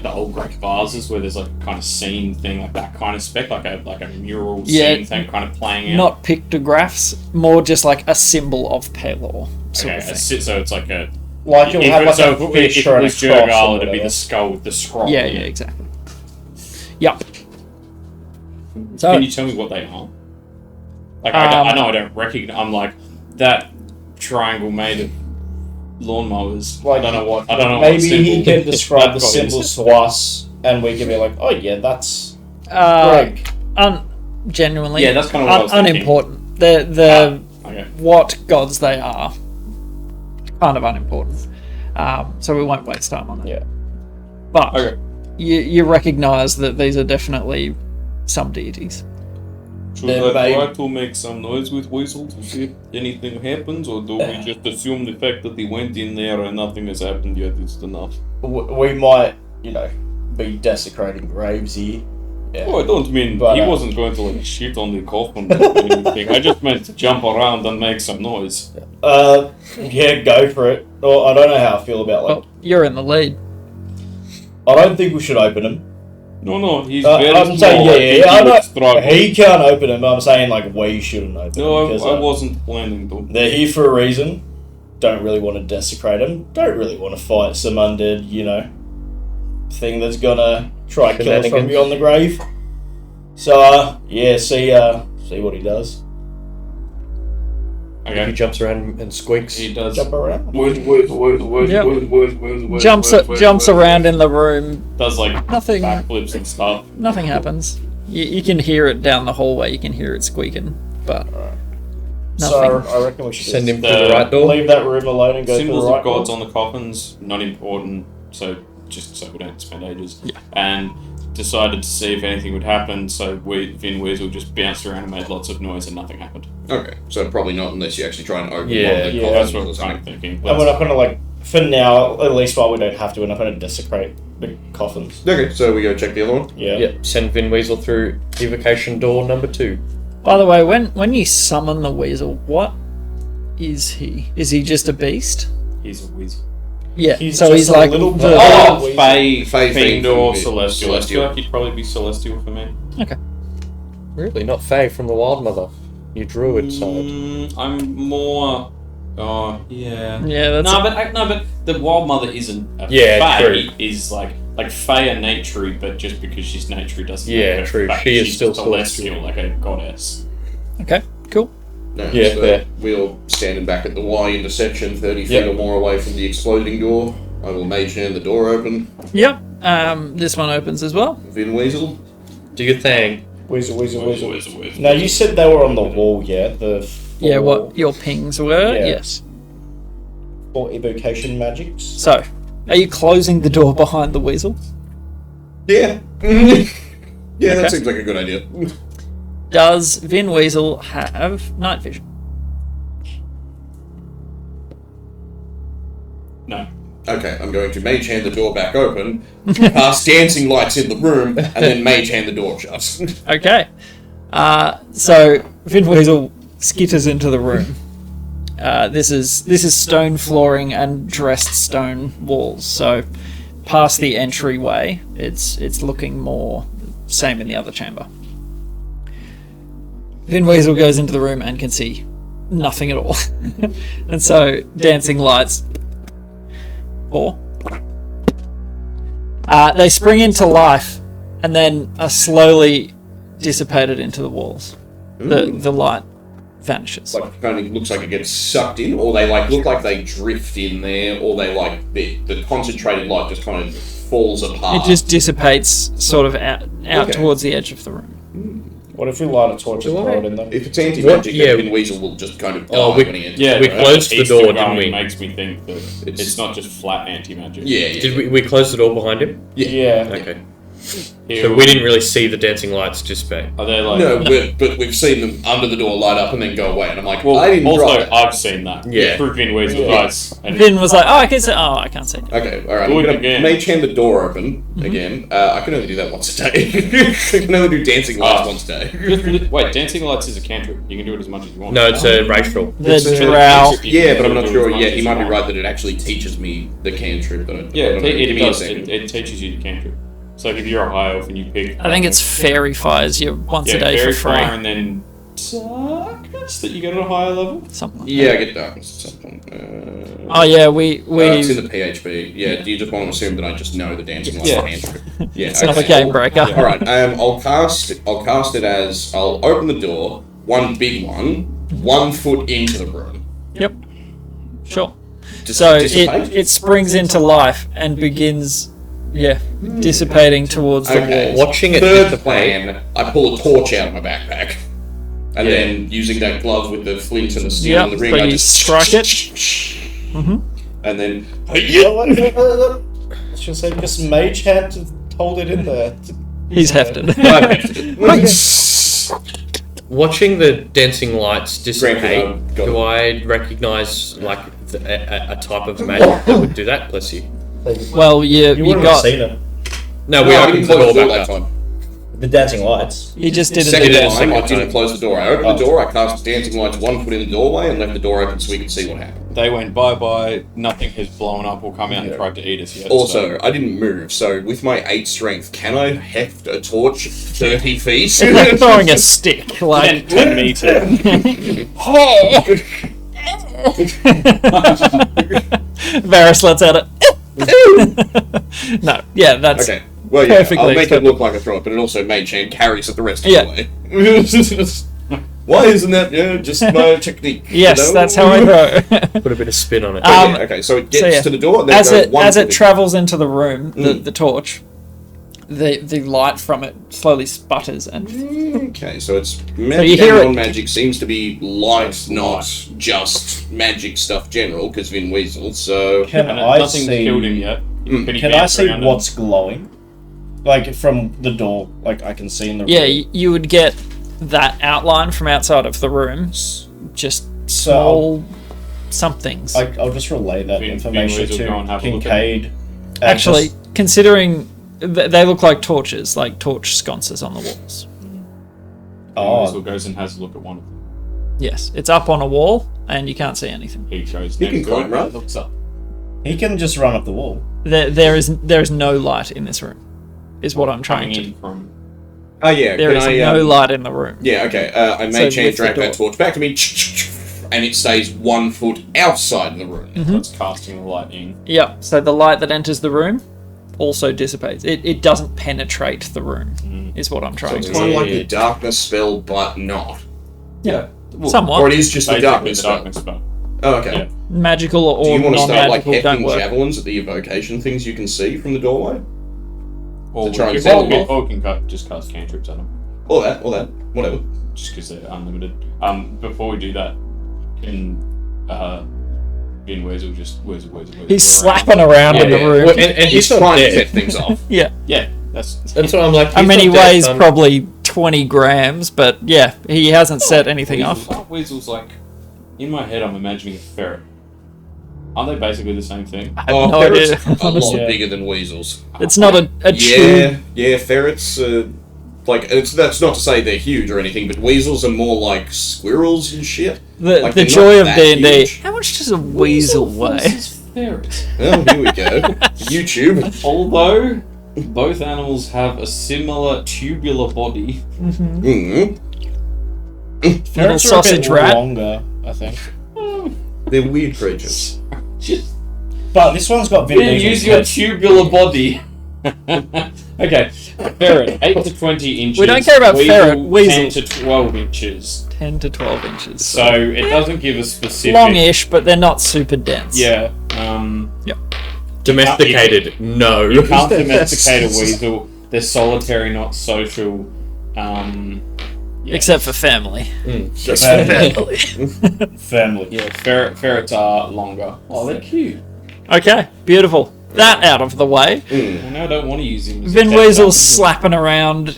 the old Greek vases where there's kind of scene thing, like that kind of spec, like a mural scene thing kind of playing out. Not pictographs, more just like a symbol of Pelor sort of thing. So it's like a You'll have if a fish it or a was cross or Jurgal, it'd be whatever. the skull with the scroll. Yeah, in it. exactly. Yep. So, Can you tell me what they are? I know I don't recognize. I'm like that triangle made of lawnmowers. I don't know what. Maybe what symbol he can describe the that is. symbols to us, and we can be like, "Oh yeah, that's Greg." genuinely, Yeah, that's kind of what I was thinking. unimportant. The Okay. what gods they are, kind of unimportant. So we won't waste time on that. Yeah. But Okay. you recognise that these are definitely some deities. Should Then I they- try to make some noise with Weasel to see if anything happens, or do we just assume the fact that he went in there and nothing has happened yet is enough? We might, be desecrating graves here. Yeah. Oh, I don't mean But, he wasn't going to shit on the coffin or anything. I just meant to jump around and make some noise. Yeah, go for it. Or I don't know how I feel about Well, you're in the lead. I don't think we should open him. No, he's very I'm small. saying, I yeah, think I he would know. struggle. He can't open him. I'm saying we shouldn't open No, him because I wasn't planning to. they're here for a reason. Don't really want to desecrate him. Don't really want to fight some undead, thing that's gonna try and kill us from beyond the grave. So, see what he does. He Okay. jumps around and squeaks. He does. Jump around. Jumps around in the room. Does Nothing. backflips and stuff. Nothing happens. You can hear it down the hallway. You can hear it squeaking, but So nothing. I reckon we should Send just him through the right door. leave that room alone and go Symbols to the right of gods door. on the coffins, not important. So just so we don't spend ages. Yeah. And decided to see if anything would happen, so Vin Weasel just bounced around and made lots of noise and nothing happened. Okay, so probably not unless you actually try and open one of the Yeah. coffins That's what I or was kind of something. thinking. And we're not going to, for now, at least while we don't have to, we're not going to desecrate the coffins. Okay, so we go check the other one. Yeah. Yep, send Vin Weasel through evocation door number 2. By the way, when you summon the weasel, what is he? Is he just a beast? He's a weasel. Yeah. He's so just he's a like little the, bird. Oh, Weasel. Fey, Fey Fiend, thing or from Celestial. I Celestial. feel like he'd probably be Celestial for me. Really? Not Fae from the Wild Mother. You druid side. I'm more. Oh, yeah. Yeah, that's No, but the Wild Mother isn't a Yeah, Fae. true. Is like Fae are nature, but just because she's nature doesn't Yeah, make her true. Fae. She is She's still just celestial, like a goddess. okay. Cool. No, Yeah, so fair. we're standing back at the Y intersection, 30 feet or more away from the exploding door. I will mage hand the door open. Yep. This one opens as well. Vin Weasel. Do your thing. Weasel. Weasel. Now, you said they were on the wall, yeah? The Yeah. four- What your pings were? Yeah. Yes. four evocation magics. So, are you closing the door behind the weasel? Yeah. Yeah, that Okay. seems like a good idea. Does Vin Weasel have night vision? No. Okay, I'm going to mage hand the door back open, cast dancing lights in the room, and then mage hand the door shut. Okay. So Vin Weasel skitters into the room. This is stone flooring and dressed stone walls. So past the entryway, it's looking more same in the other chamber. Vin Weasel goes into the room and can see nothing at all. And so dancing lights. They spring into life and then are slowly dissipated into the walls. The light vanishes. Like, kind of looks like it gets sucked in, or they look like they drift in there, or they the concentrated light just kind of falls apart. It just dissipates sort of out Okay. towards the edge of the room. What if we light a torch and throw it in there? If it's anti-magic, Yeah. then Vin Weasel will just kind of die Oh, when he enters. Yeah, We the closed the Easter door, didn't Bunny we? Makes me think that it's not just flat anti-magic. Yeah. Did we close the door behind him? Yeah. Okay. Here, So we didn't really see the dancing lights dissipate. Are they like? No, but we've seen them under the door light up and then go away, and I'm like, Well, I didn't also drop that. I've seen that. Yeah. Through Vin Weasel's Yeah. eyes. And Vin was like, "Oh, I can see. Oh, I can't see." Okay, alright, Do I'm it gonna again. mage hand the door open again. I can only do that once a day. I can only do dancing lights once a day. Wait, dancing lights is a cantrip. You can do it as much as you want. No, it's a racial. The It's a- drow. Yeah, but I'm not sure. Yeah, he might be right that it actually teaches me the cantrip. But I Yeah, don't know. Give it me a does. second. It teaches you the cantrip. So like if you're a high elf and you pick, I think it's fairy fires you once a day fairy for free. fire and then darkness that you get at a higher level. Something like Yeah, I get darkness at some point. that. Oh yeah, It's in we the PHP. Yeah, do you just want to assume that I just know the dancing lights Yeah. cantrip? Yeah, it's not a game breaker. All right. I'll cast it as I'll open the door, one big one, 1 foot into the room. Yep. Sure. So Dissipate? it springs into life and begins, dissipating towards the Okay. wall. Watching it Third dissipate. plan, I pull a torch out of my backpack. And then, using that glove with the flint and the steel Yep, and the ring, so I you just strike it. And then, Let's just say just mage hand to hold it in there. He's hefted. Watching the dancing lights dissipate, Granted, do I recognise like a type of magic that would do that, bless you? Well, you You wouldn't have got. seen it. No, we I opened didn't the close door the door back that up. time. The dancing lights. You just didn't Second do did it that. time, second I didn't time. close the door. I opened the door, I cast dancing lights 1 foot in the doorway and left the door open so we could see what happened. They went bye. Nothing has blown up or come out and tried to eat us yet. Also, I didn't move, so with my 8 strength, can I heft a torch 30 feet? Throwing a stick, like 10 meters. Varys lets out it. No, yeah, that's Okay. Well, yeah, Perfectly I'll make it acceptable. look like I throw it, but it also mage hand carries it the rest of Yeah. the way. Why isn't that just my technique? yes, you know? that's how I throw. Put a bit of spin on it. Um, Okay, so it gets so yeah. to the door, then as goes it 1 as foot it in. travels into the room, the torch, the light from it slowly sputters and Okay, so it's you magic hear and it- non-magic seems to be light, not just magic stuff general, because Vin Weasel, so... Can And I nothing's see? killed him yet. Can I see what's glowing? Like from the door, like I can see in the Yeah, room. you would get that outline from outside of the room. Just small somethings. I'll just relay that information Vinnie will go and to have a look at Kincaid. Actually, considering they look like torches, like torch sconces on the walls. Weasel goes and has a look at one of them. Yes, it's up on a wall, and you can't see anything. He goes He can next door climb, and right? looks up. he can just run up the wall. There is no light in this room, is what I'm trying Coming to. in from... Oh yeah, There is no light in the room. Yeah, okay. I So made Chance lift the drag that door. torch back to me, and it stays 1 foot outside the room. That's casting the light in. Yeah, so the light that enters the room also dissipates. It doesn't penetrate the room, is what I'm So trying it's to kind say. of like a darkness spell, but not. Yeah, Or somewhat. it is just the Basically darkness the spell. darkness spell. Oh, okay. Yeah. Magical or Do you want to start like non-magical don't hefting work. javelins at the evocation things you can see from the doorway? Or To try and we set can, them off? or we can just cast cantrips at them. Or that, whatever. Just because they're unlimited. Before we do that, can Vin Weasel just Weasel. He's slapping around in the room. Well, and He's he's not trying to dead. set things off. Yeah. Yeah, that's And so I'm like, I he's mean, he not dead, weighs son. probably 20 grams, but yeah, he hasn't set anything off. Weasel's like, in my head, I'm imagining a ferret. Aren't they basically the same thing? I have no ferrets idea. are a lot Honestly. bigger than weasels. It's not a tube. Yeah, ferrets. That's not to say they're huge or anything, but weasels are more like squirrels and shit. The Like, the they're joy not of that D&D. huge. How much does a weasel weigh? Ferret. Oh, here we go. YouTube. Although both animals have a similar tubular body. Mm. Ferrets are sausage a bit rat. longer, I think. They're weird creatures. Just But this one's got Vin Diesel's use your head. tubular body. Okay, ferret 8 to 20 inches. We don't care about ferret, 10 weasel. to 12 inches. 10 to 12 inches. So it doesn't give a specific. Longish, but they're not super dense. Yeah. Domesticated? No. You can't domesticate a weasel. They're solitary, not social. Yeah. Except for family. Family. Yeah, ferrets are longer. Oh, they're cute. Okay, beautiful. That out of the way. Well, now I don't want to use him. As a Vin pet Weasel's weapon. slapping around.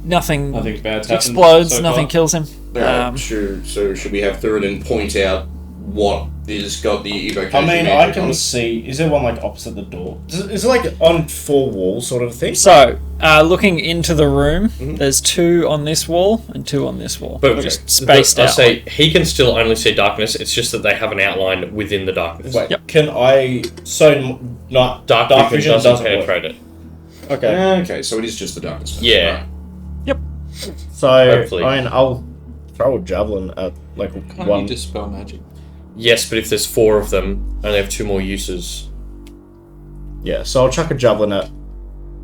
Nothing Nothing bad's happened explodes, so nothing far. kills him. Sure. So should we have Thuridin point out what is got the evocation? I mean, magic I on can it? see. Is there one like opposite the door? Is it like on 4 walls sort of thing? So, looking into the room, there's 2 on this wall and 2 on this wall. But just spaced I out. say he can still only see darkness. It's just that they have an outline within the darkness. Wait, Yep. can I? So not Dark vision doesn't penetrate it. Okay. Okay, so it is just the darkness. spell. Yeah. So Hopefully. I mean, I'll throw a javelin at like Can't one. you dispel magic? Yes, but if there's 4 of them and they have 2 more uses. Yeah. So I'll chuck a javelin at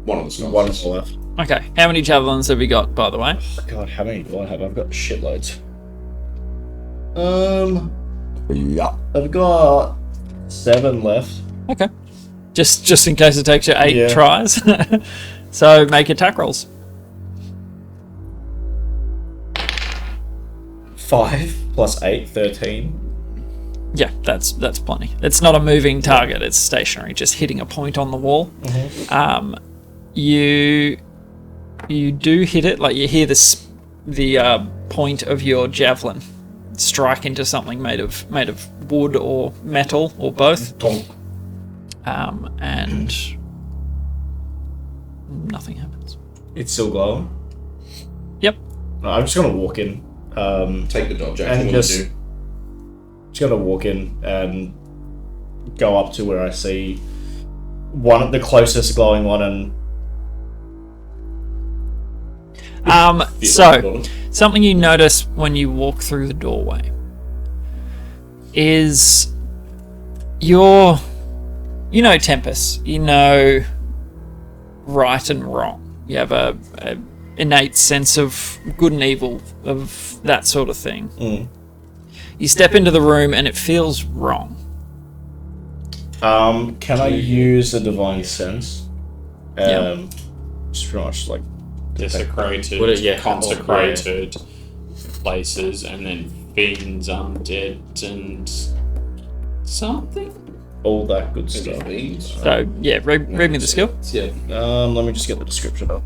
One of the spells. one on the left. Okay, how many javelins have we got, by the way? God, how many do I have? I've got shitloads. I've got 7 left. Okay. Just in case it takes you 8 Yeah. tries. So, make attack rolls. 5 plus 8, 13. Yeah, that's plenty. It's not a moving target; it's stationary, just hitting a point on the wall. You do hit it, like you hear the point of your javelin strike into something made of wood or metal or both, and nothing happens. It's still glowing. Yep. No, I'm just gonna walk in. Take the dodge And action. What just- do you do? Just gonna walk in and go up to where I see the closest glowing one, and So, something you notice when you walk through the doorway is you know Tempest, you know right and wrong. You have a innate sense of good and evil, of that sort of thing. You step into the room and it feels wrong. can I use a divine sense? Yeah. Just pretty much like Desecrated, Would it- yeah. consecrated places, and then fiends, undead, and something. all that good stuff. So yeah, read me the skill. Yeah. Let me just get the description up.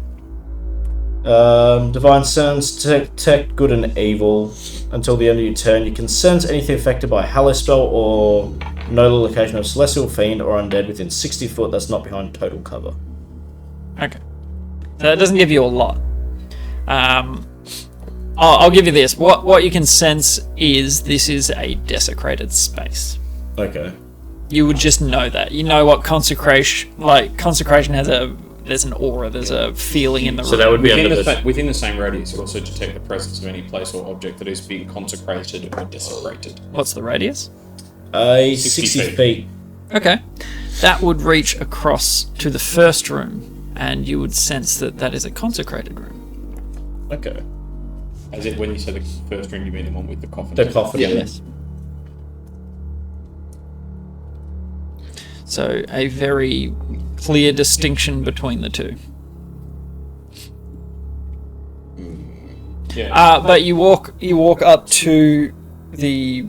Divine Sense, detect good and evil. Until the end of your turn, you can sense anything affected by a Hallow spell or know the location of Celestial Fiend or Undead within 60 foot that's not behind total cover. Okay. So it doesn't give you a lot. I'll give you this. What you can sense is this is a desecrated space. Okay. You would just know that. You know what consecration has there's an aura, there's a feeling in the room. So that would be within the same radius. You also detect the presence of any place or object that is being consecrated or desecrated. What's the radius? 60 feet. Okay. That would reach across to the first room, and you would sense that is a consecrated room. Okay. As if when you say the first room, you mean the one with the coffin? The coffin, yeah. Yes. So a very clear distinction between the two. Yeah. But you walk up to the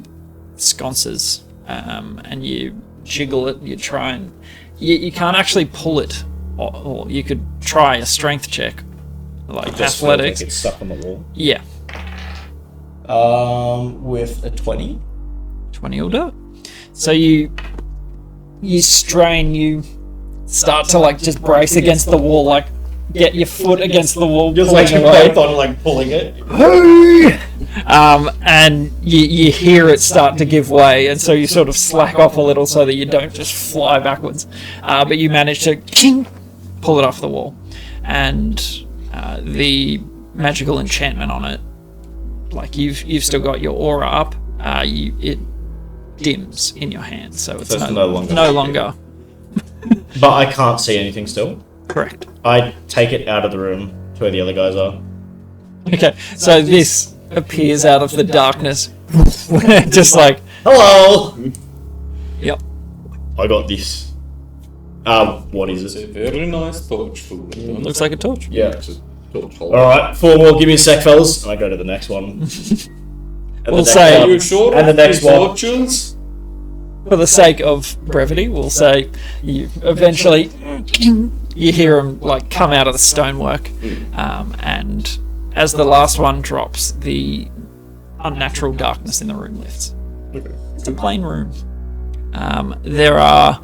sconces, and you jiggle it. You try and you can't actually pull it, or you could try a strength check, like just athletics. Like it's stuck on the wall. Yeah. With a 20. 20 will do it. So you strain, you start to like just brace against the wall, like get your foot against the wall, just like you both on like pulling it. And you hear it start to give way, and so you sort of slack off a little so that you don't just fly backwards. But you manage to pull it off the wall, and the magical enchantment on it, like you've still got your aura up. It dims in your hand, so it's no longer. But I can't see anything still. Correct. I take it out of the room to where the other guys are. Okay, so this appears out of the darkness, just like, hello. Yep. I got this. What is It's it? a very nice torch. Looks like a torch. Yeah. It's a torch holder. All right, 4 more. Give me a sec, fellas. And I go to the next one. And We'll the next say- one, You sure? and the next one. Torches? For the sake of brevity, we'll say you eventually you hear him like come out of the stonework, and as the last one drops, the unnatural darkness in the room lifts. It's a plain room. There are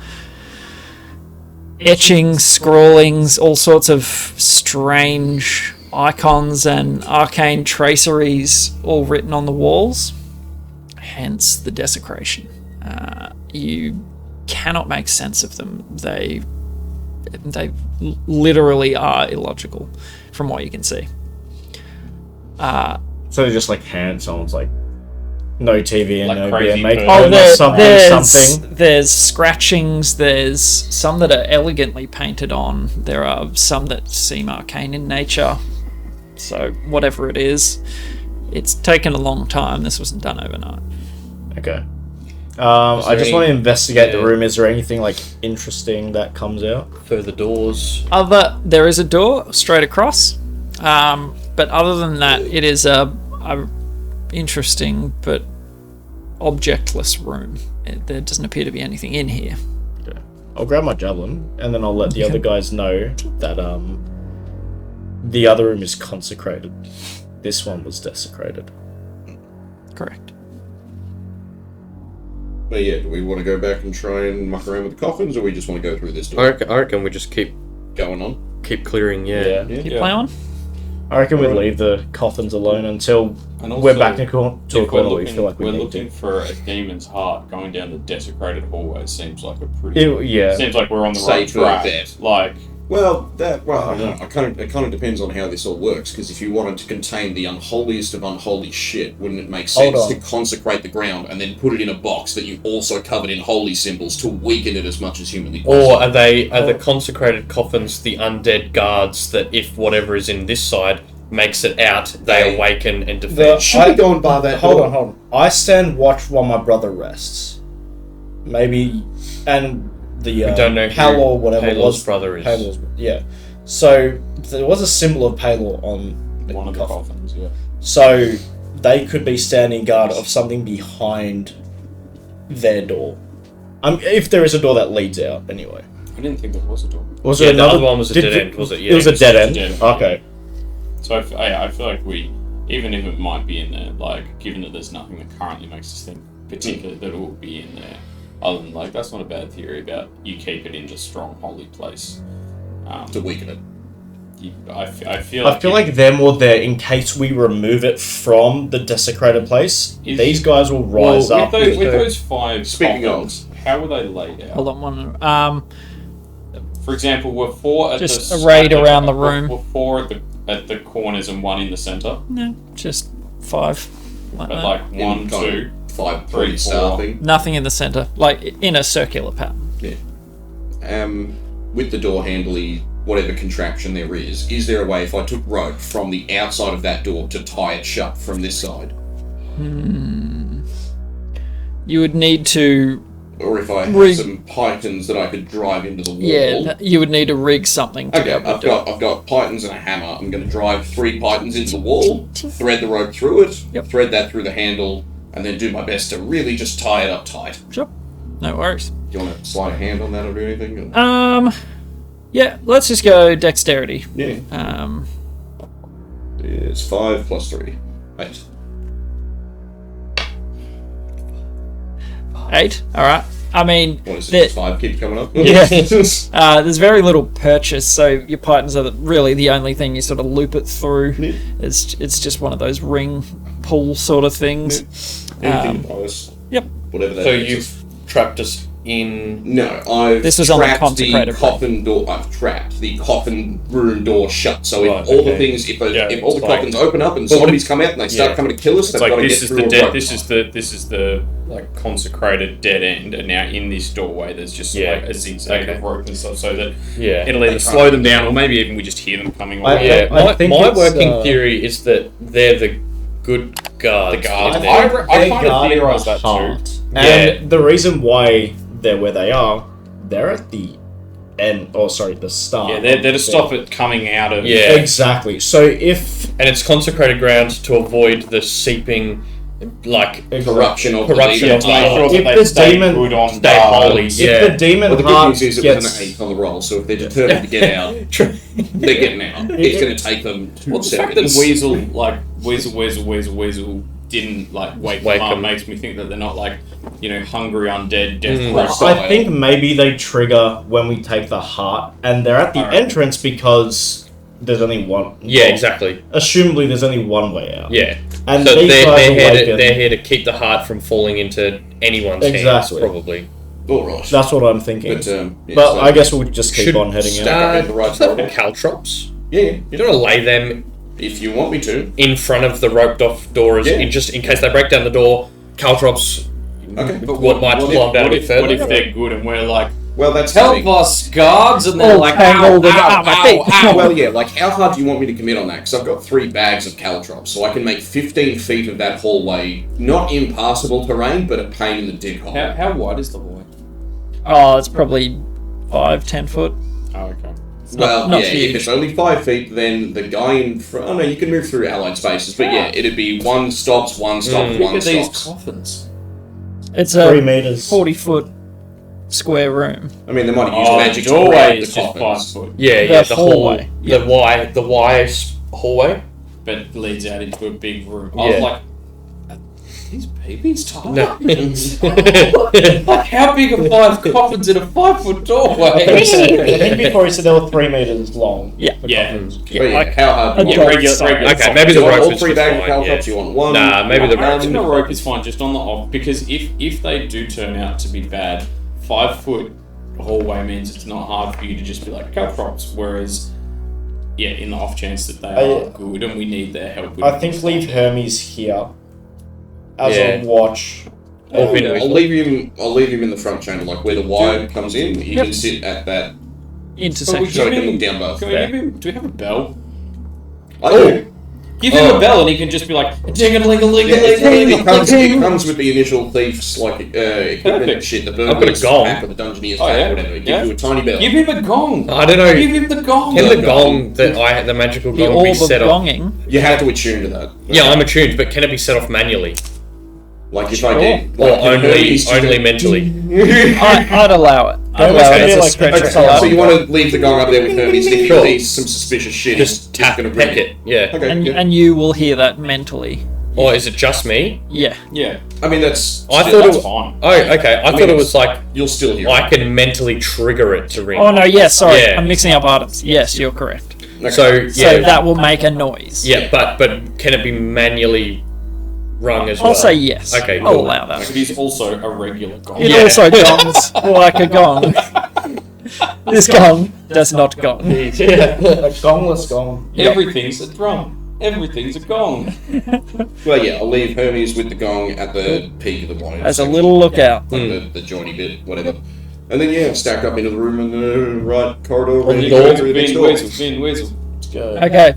etchings, scrawlings, all sorts of strange icons and arcane traceries all written on the walls, hence the desecration. You cannot make sense of them. They literally are illogical from what you can see. So they're just like hand someone's like no TV and Like no crazy beer making person. something. There's scratchings, there's some that are elegantly painted on, there are some that seem arcane in nature. So whatever it is, it's taken a long time. This wasn't done overnight. Okay. I just want to investigate the Yeah. room. Is there anything like interesting that comes out? Further doors. There is a door straight across, but other than that, it is a interesting but objectless room. There doesn't appear to be anything in here. Okay. I'll grab my javelin and then I'll let the other guys know that the other room is consecrated. This one was desecrated. Correct. But yeah, do we want to go back and try and muck around with the coffins, or we just want to go through this I door? reckon we just keep Going on. clearing. Yeah. You play on? I reckon we leave the coffins alone until And we're also, back to a corner If where we feel like we we're need looking to. for a demon's heart, going down the desecrated hallway seems like a pretty. Yeah. Seems like we're on the right Safer track. bet. Like, Well, I don't know. It kind of depends on how this all works. Because if you wanted to contain the unholiest of unholy shit, wouldn't it make Hold sense on. to consecrate the ground and then put it in a box that you also covered in holy symbols to weaken it as much as humanly possible? Or are the consecrated coffins the undead guards that if whatever is in this side makes it out, they awaken and defend? Should we go and bar that Hold door? on, hold on. I stand watch while my brother rests. Maybe, and the We don't know who Palor or whatever Palor's was brother is. Palor's, yeah. So there was a symbol of Palor on the one of the coffin. coffins, yeah. So they could be standing guard of something behind their door. If there is a door that leads out, anyway. I didn't think there was a door. Was Yeah, there the another other one was a dead end, was it? Yeah, it was a dead end. dead end. Okay. So I feel like even if it might be in there, like, given that there's nothing that currently makes us think particularly that it will be in there, other than, like, that's not a bad theory about you keep it in a strong, holy place. To weaken it. I feel like they're more there in case we remove it from the desecrated place. These guys will rise up. With those 5 Speaking coffins, how were they laid out? Hold on one. For example, were 4 at Just the arrayed around the room. Were 4 at the corners and 1 in the center? No, just 5. Like But that. like 1, 2, 5 3, 4. staffing. Nothing in the center, like in a circular pattern. Yeah. With the door handle, whatever contraption there is there a way if I took rope from the outside of that door to tie it shut from this side? You would need to. Or if I had some pythons that I could drive into the wall? Yeah, you would need to rig something to be Okay, able to do it. I've got pythons and a hammer. I'm going to drive 3 pythons into the wall, thread the rope through it, thread that through the handle, and then do my best to really just tie it up tight. Sure. No worries. Do you want to slide a hand on that or do anything? Yeah, let's just go dexterity. Yeah. It's 5 plus 3. 8. 8. All right. I mean, What is it? 5 keeps coming up? yeah. There's very little purchase, so your pythons are really the only thing you sort of loop it through. Yeah. It's just one of those ring pull sort of things. Anything close. Yep. Whatever that So is. you've trapped us in. No, I've This was on the trapped consecrated the coffin door. I've trapped the coffin room door shut. So Right, if all the okay. things, if Yeah, all the it's like- coffins open up and But what zombies come out and they start coming to kill us, It's they've like got to this get is through the a dead. rope. This is the like consecrated dead end, and now in this doorway there's just like a zigzag of rope and stuff, so that Yeah. it'll either slow them down or maybe even we just hear them coming. Or Yeah, I think my it's, working theory is that they're the good guards. The guards. in I there. kind of theorise that too. And the reason why they're where they are, they're at the end. Oh, sorry, the start. Yeah, they're to of stop the- it coming out of. Yeah. Exactly. So if And it's consecrated ground to avoid the seeping, like Corruption of corruption the of Make sure the that If they the stay demon- good on stay holy. if Yeah. the demon Well, the good heart news is it was gets an 8 on the roll, so if they're determined to get out, they're getting out. It's going to take them 2 Well, the fact that seconds. Weasel didn't like wake them up them. makes me think that they're not like, hungry undead death Mm. row I style. think maybe they trigger when we take the heart, and they're at the Alright. entrance because there's only one. Yeah, exactly. Assumably, there's only one way out. Yeah. And So these they're guys here awaken. they're here to keep the heart from falling into anyone's Exactly. hands, probably. All right. That's what I'm thinking. But, But, so I guess we'll just keep on heading out. in the right Is that direction. caltrops? Yeah, You don't want to lay them if you want me to. in front of the roped off doors, Yeah. just in case they break down the door. Caltrops Okay. But what might climb down a bit further. What if they're good and we're like, Well, that's help us, guards, and they're All like, tangled ow, and ow, at my ow, feet. ow. Well, yeah, like, how hard do you want me to commit on that? Because I've got 3 bags of caltrops, so I can make 15 feet of that hallway not impassable terrain, but a pain in the dick hole. How wide is the hallway? Oh, it's probably 5-10 foot. Oh, okay. Well, not yeah, huge. if it's only 5 feet, then the guy in front... Oh, no, you can move through allied spaces, but yeah, it'd be 1 stops, 1 stops, 1 Look at these stops. coffins. It's 3 a meters. 40-foot square room. I mean, they might have used Oh, the magic to doorway grab is the just 5 coffins. foot, Yeah, the hallway. hall, the Y hallway. but it leads out into a big room. I Yeah. was like, are these babies tall? No. Like, how big are 5 coffins in a 5-foot doorway? I think before he said they were 3 meters long. Yeah. the Yeah. coffins. But yeah, like how hard do you a want dog's size. Okay, maybe the you want rope all is 3 just bags of fine, caltrops, yeah. you want 1? Nah, maybe the I rope. reckon the rope is fine, just on the off, because if they do turn out to be bad, 5-foot hallway means it's not hard for you to just be like caltrops, whereas yeah, in the off chance that they are good and we need their help with I think leave Hermes here as Yeah. a watch. Or Vinnie. I'll leave him in the front channel, like where the wire comes in. He can sit at that, Intersection. so he can look down both. Can we give him, do we have a bell? I do. Give him a bell and he can just be like, Yeah, it comes with the initial thief's like equipment and Perfect. shit. The I've got a burglar's gong. pack or the dungeoneer's Oh, pack, yeah? whatever. It Yeah. gives you a tiny bell. Give him a gong. I don't know. Give him the gong. Can the gong the magical The gong orb be of set off? gonging. You have to attune to that. Yeah, I'm attuned, but can it be set off manually? Like if I did, Or like, only mentally. I'd allow it. I'd allow it as a stretch. Okay, so you want to leave the gong up there with Hermes, and if Sure. he sees some suspicious shit, Just he's tap, going to peck it. Yeah. Okay, and, yeah. and you will hear that mentally. Or is it just me? Yeah. Yeah. I mean, that's I thought That's it was. fine. Oh, okay. I thought it was like you'll still hear. I can mentally trigger it to ring. Oh no, yes, sorry. Yeah. I'm mixing up items. Yes, you're correct. Okay. So So yeah, that will make a noise. yeah, but can it be manually rung as well? I'll say yes. Okay, I'll cool. allow that. It is also a regular gong. It Yeah. also gongs like a gong. This gong does not gong. A gongless gong. Everything's a drum. Everything's a gong. Well, yeah, I'll leave Hermes with the gong at the peak of the body. As a little lookout. Like the jointy bit, whatever. And then, yeah, stack up into the room in the right corridor. ready to door. go through the next door. Weasel. Let's go. Okay.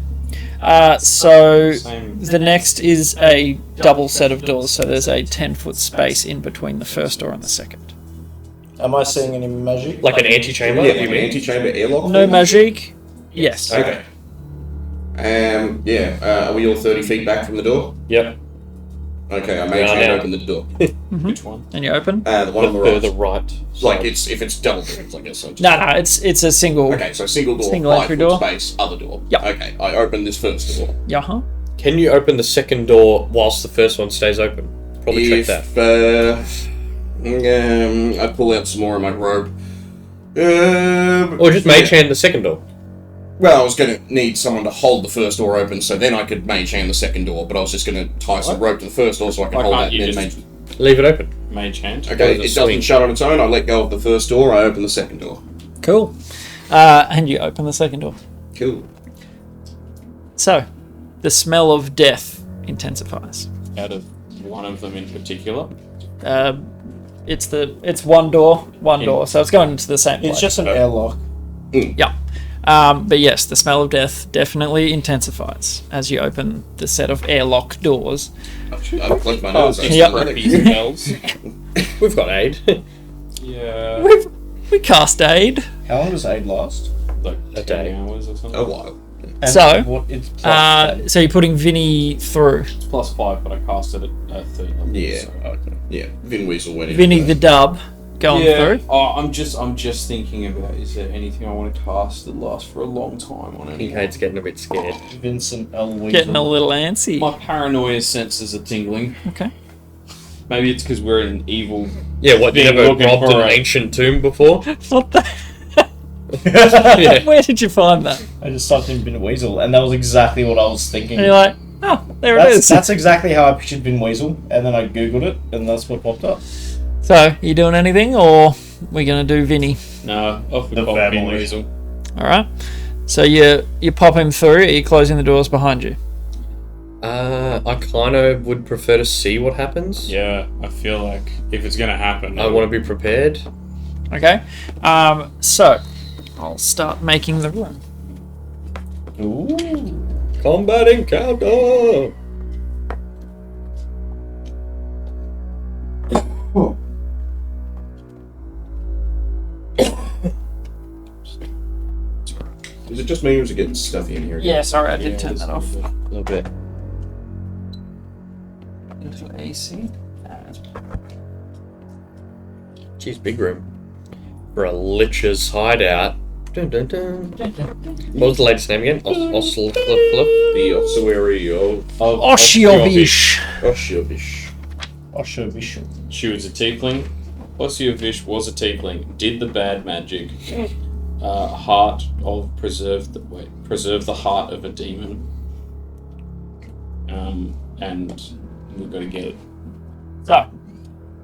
So Same. the next is a double set of doors. So there's a 10-foot space in between the first door and the second. Am I seeing any magic? Like an antechamber? Yeah, you like an mean? antechamber airlock. No thing? magic. Yes. Okay. Are we all 30 feet back from the door? Yep. Okay, I We made are sure now. to open the door. Which one? And you open? The one on the right. The right. Like, side. if it's double doors, I guess. So just- No, it's a single. Okay, so single door, Single 5 entry foot door. space, other door. Yep. Okay, I open this first door. Yeah. Can you open the second door whilst the first one stays open? Probably check that. I pull out some more of my rope. Or just mage hand the second door. Well, I was going to need someone to hold the first door open, so then I could mage hand the second door. But I was just going to tie some rope to the first door so I could Why hold can't that you and then just- mage. Leave it open. Mage hand. Okay, it a doesn't swing. shut on its own. I let go of the first door. I open the second door. Cool. And you open the second door. Cool. So, the smell of death intensifies. Out of one of them in particular. It's one door, so it's going into the same place. It's just an airlock. Yeah. But yes, the smell of death definitely intensifies as you open the set of airlock doors. I've clicked my nose. That's Yep. correct. Creepy smells. We've got aid. Yeah. We cast aid. How long does aid last? Like A 10 day. hours or something. A while. And So, what, it's plus 10. So you're putting Vinny through. Plus 5, but I cast it at 3 level. Yeah. so- Yeah. Vin Weasel went in. Vinny the dub going Yeah. through. Oh, I'm just thinking about, is there anything I want to cast that lasts for a long time on anyone? Kincaid's getting a bit scared. Vincent L. Weasel. Getting a little antsy. My paranoia senses are tingling. Okay. Maybe it's because we're in an evil. Yeah, what, you Being never looking robbed for an a- ancient tomb before? What the? Yeah. Where did you find that? I just typed in Vin Weasel, and that was exactly what I was thinking. And you're like, oh, there it that's, is. that's exactly how I pictured Vin Weasel, and then I googled it, and that's what popped up. So, you doing anything, or we gonna do Vinny? No, off we The pop Vin family. Weasel. All right. So you pop him through. Are you closing the doors behind you? I kind of would prefer to see what happens. Yeah, I feel like if it's gonna happen, I want to be prepared. Okay. So I'll start making the room. Ooh. Combat encounter! Is it just me or is it getting stuffy in here? Yeah, sorry, I did Yeah, turn just that a off. little bit. A little bit. Into AC. Jeez, big room. For a lich's hideout. Dun, dun, dun. What was the lady's name again? The Ossuary of Oshiovhysh. Oshiovhysh. Oshiovhysh. She was a tiefling. Ossuary was a tiefling. Did the bad magic. Preserve the heart of a demon. And we've got to get it. So,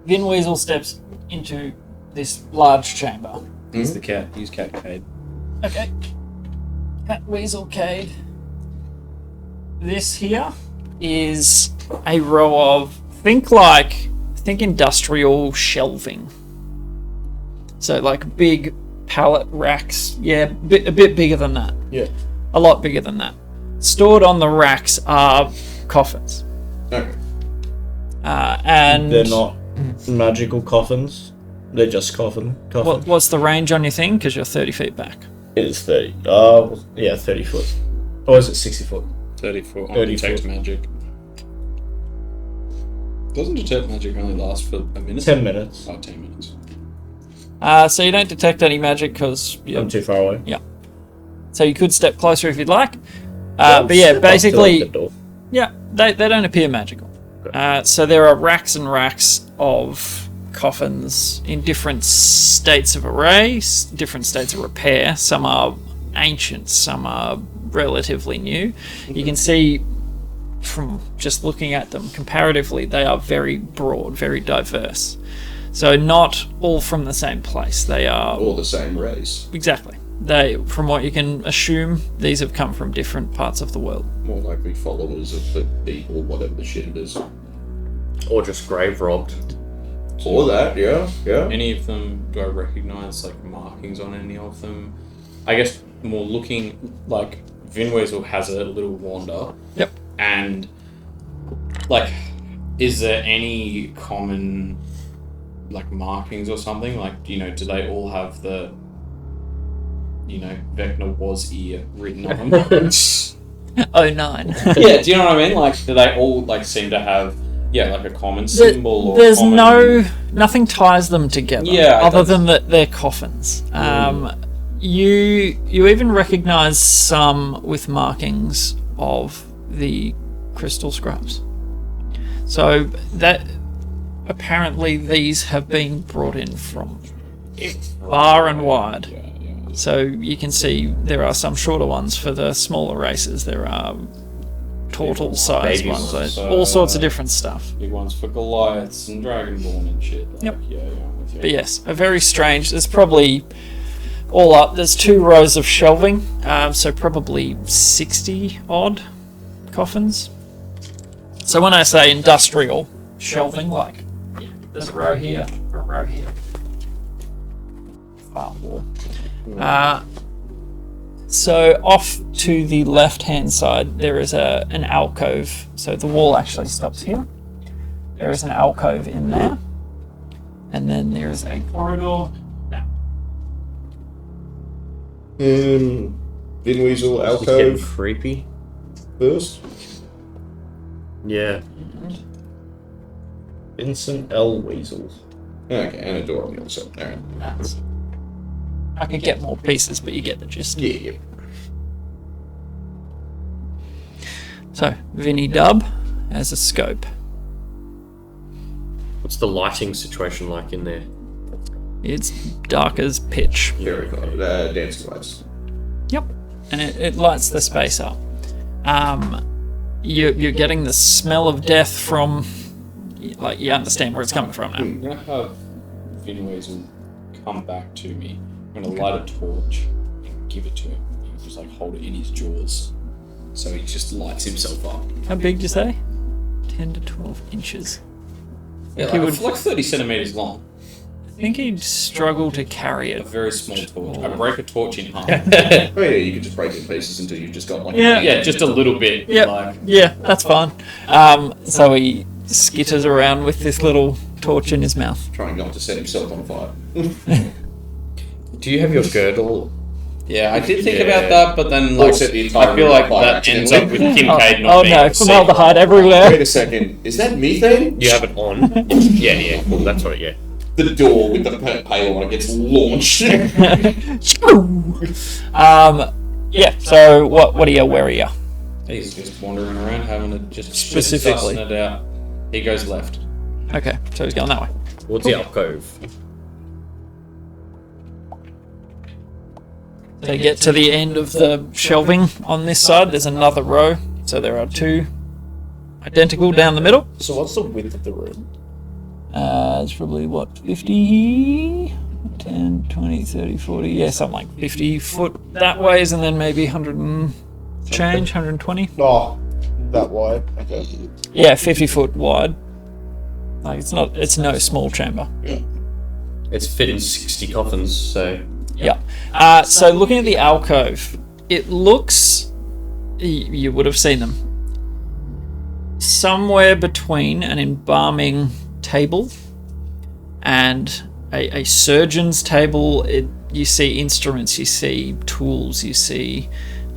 Vin Weasel steps into this large chamber. Use the cat. Use cat cade. Okay. Cat Weasel Cade. This here is a row of think industrial shelving. So like big pallet racks. Yeah, a bit bigger than that. Yeah. A lot bigger than that. Stored on the racks are coffins. Okay. And They're not magical coffins. They're just coffins. what's the range on your thing? Because you're 30 feet back. It is 30. Yeah, 30 foot. Or is it 60 foot? 30 foot on 30 detect foot. magic. Doesn't detect magic only last for a minute? 10 minutes. Oh, 10 minutes. So you don't detect any magic because I'm too far away. so you could step closer if you'd like. But yeah, basically, The door. yeah, they don't appear magical. So there are racks and racks of coffins in different states of array, different states of repair. Some are ancient, some are relatively new. You can see from just looking at them comparatively, they are very broad, very diverse. So not all from the same place. They are All the same race. exactly. They, from what you can assume, these have come from different parts of the world. More likely followers of the people, whatever the shit it is. Or just grave robbed. Or that, yeah. Any of them, do I recognise like markings on any of them? I guess more looking like Vinweasel has a little wander. Yep. And like, is there any common like markings or something? Like, do they all have the Vecna was ear written on them? 09. Yeah, do you know what I mean? Like, do they all like seem to have like a common symbol or There's common... nothing ties them together. Yeah, other than that they're coffins. You even recognise some with markings of the crystal scrubs. So that apparently these have been brought in from far and wide. So you can see there are some shorter ones for the smaller races. There are turtle-sized Babies. ones. All sorts of different stuff. Big ones for Goliaths and Dragonborn and shit. Like, Yep. Yeah, I'm with you. But yes, a very strange. There's probably all up. There's 2 rows of shelving, so probably 60 odd coffins. So when I say industrial shelving, like there's a row here, a row here. Far wall. So off to the left-hand side, there is an alcove. So the wall actually stops here. There is an alcove in there. And then there is a corridor. Vinweasel It's getting alcove creepy. first. Yeah. Vincent L. Weasel. Okay, and a door on the other side. Alright. I could get more pieces, but you get the gist. Yeah. So, Vinnie Dub has a scope. What's the lighting situation like in there? It's dark as pitch. Very good. Dancing lights. Yep. And it lights the space up. You're getting the smell of death from... Like, you understand where it's coming from now. I'm going to have Vinweasel come back to me. I'm going to light a torch and give it to him. He'll just like hold it in his jaws. So he just lights himself up. How big do you say? 10 to 12 inches. Yeah, He like, would- it's like 30 centimetres long. I think he'd struggle to carry A it. very small torch. I break a torch in half. Oh yeah, you could just break it in pieces until you've just got like Yeah, just a little bit. Yep. Like, Yeah, that's fine. So he skitters around with this little torch in his mouth. trying not to set himself on fire. Do you have your girdle? yeah, I did think Yeah. about that, but then Or like, set the entire I feel room like on fire that ends up with Kincaid not Oh being no, able to see. formaldehyde everywhere. Wait a second, is that methane? You have it on? Yeah, cool, that's right, yeah. The door with the pail on it gets launched. Yeah, so what are you, where are you? He's just wandering around having it just Specifically. sussing it out. He goes left. Okay, so he's going that way. Towards the alcove. So you get to the end of the shelving on this side, there's another row. So there are 2 identical down the middle. So what's the width of the room? It's probably, 50, 10, 20, 30, 40, yeah, something like 50 foot that ways, and then maybe 100 and change, 120. Oh, that wide. Okay. Yeah, 50 foot wide. Like, it's no small chamber. It's fit in 60 coffins, so... Yeah. So looking at the alcove, it looks, you would have seen them, somewhere between an embalming table and a surgeon's table. You see instruments, you see tools, you see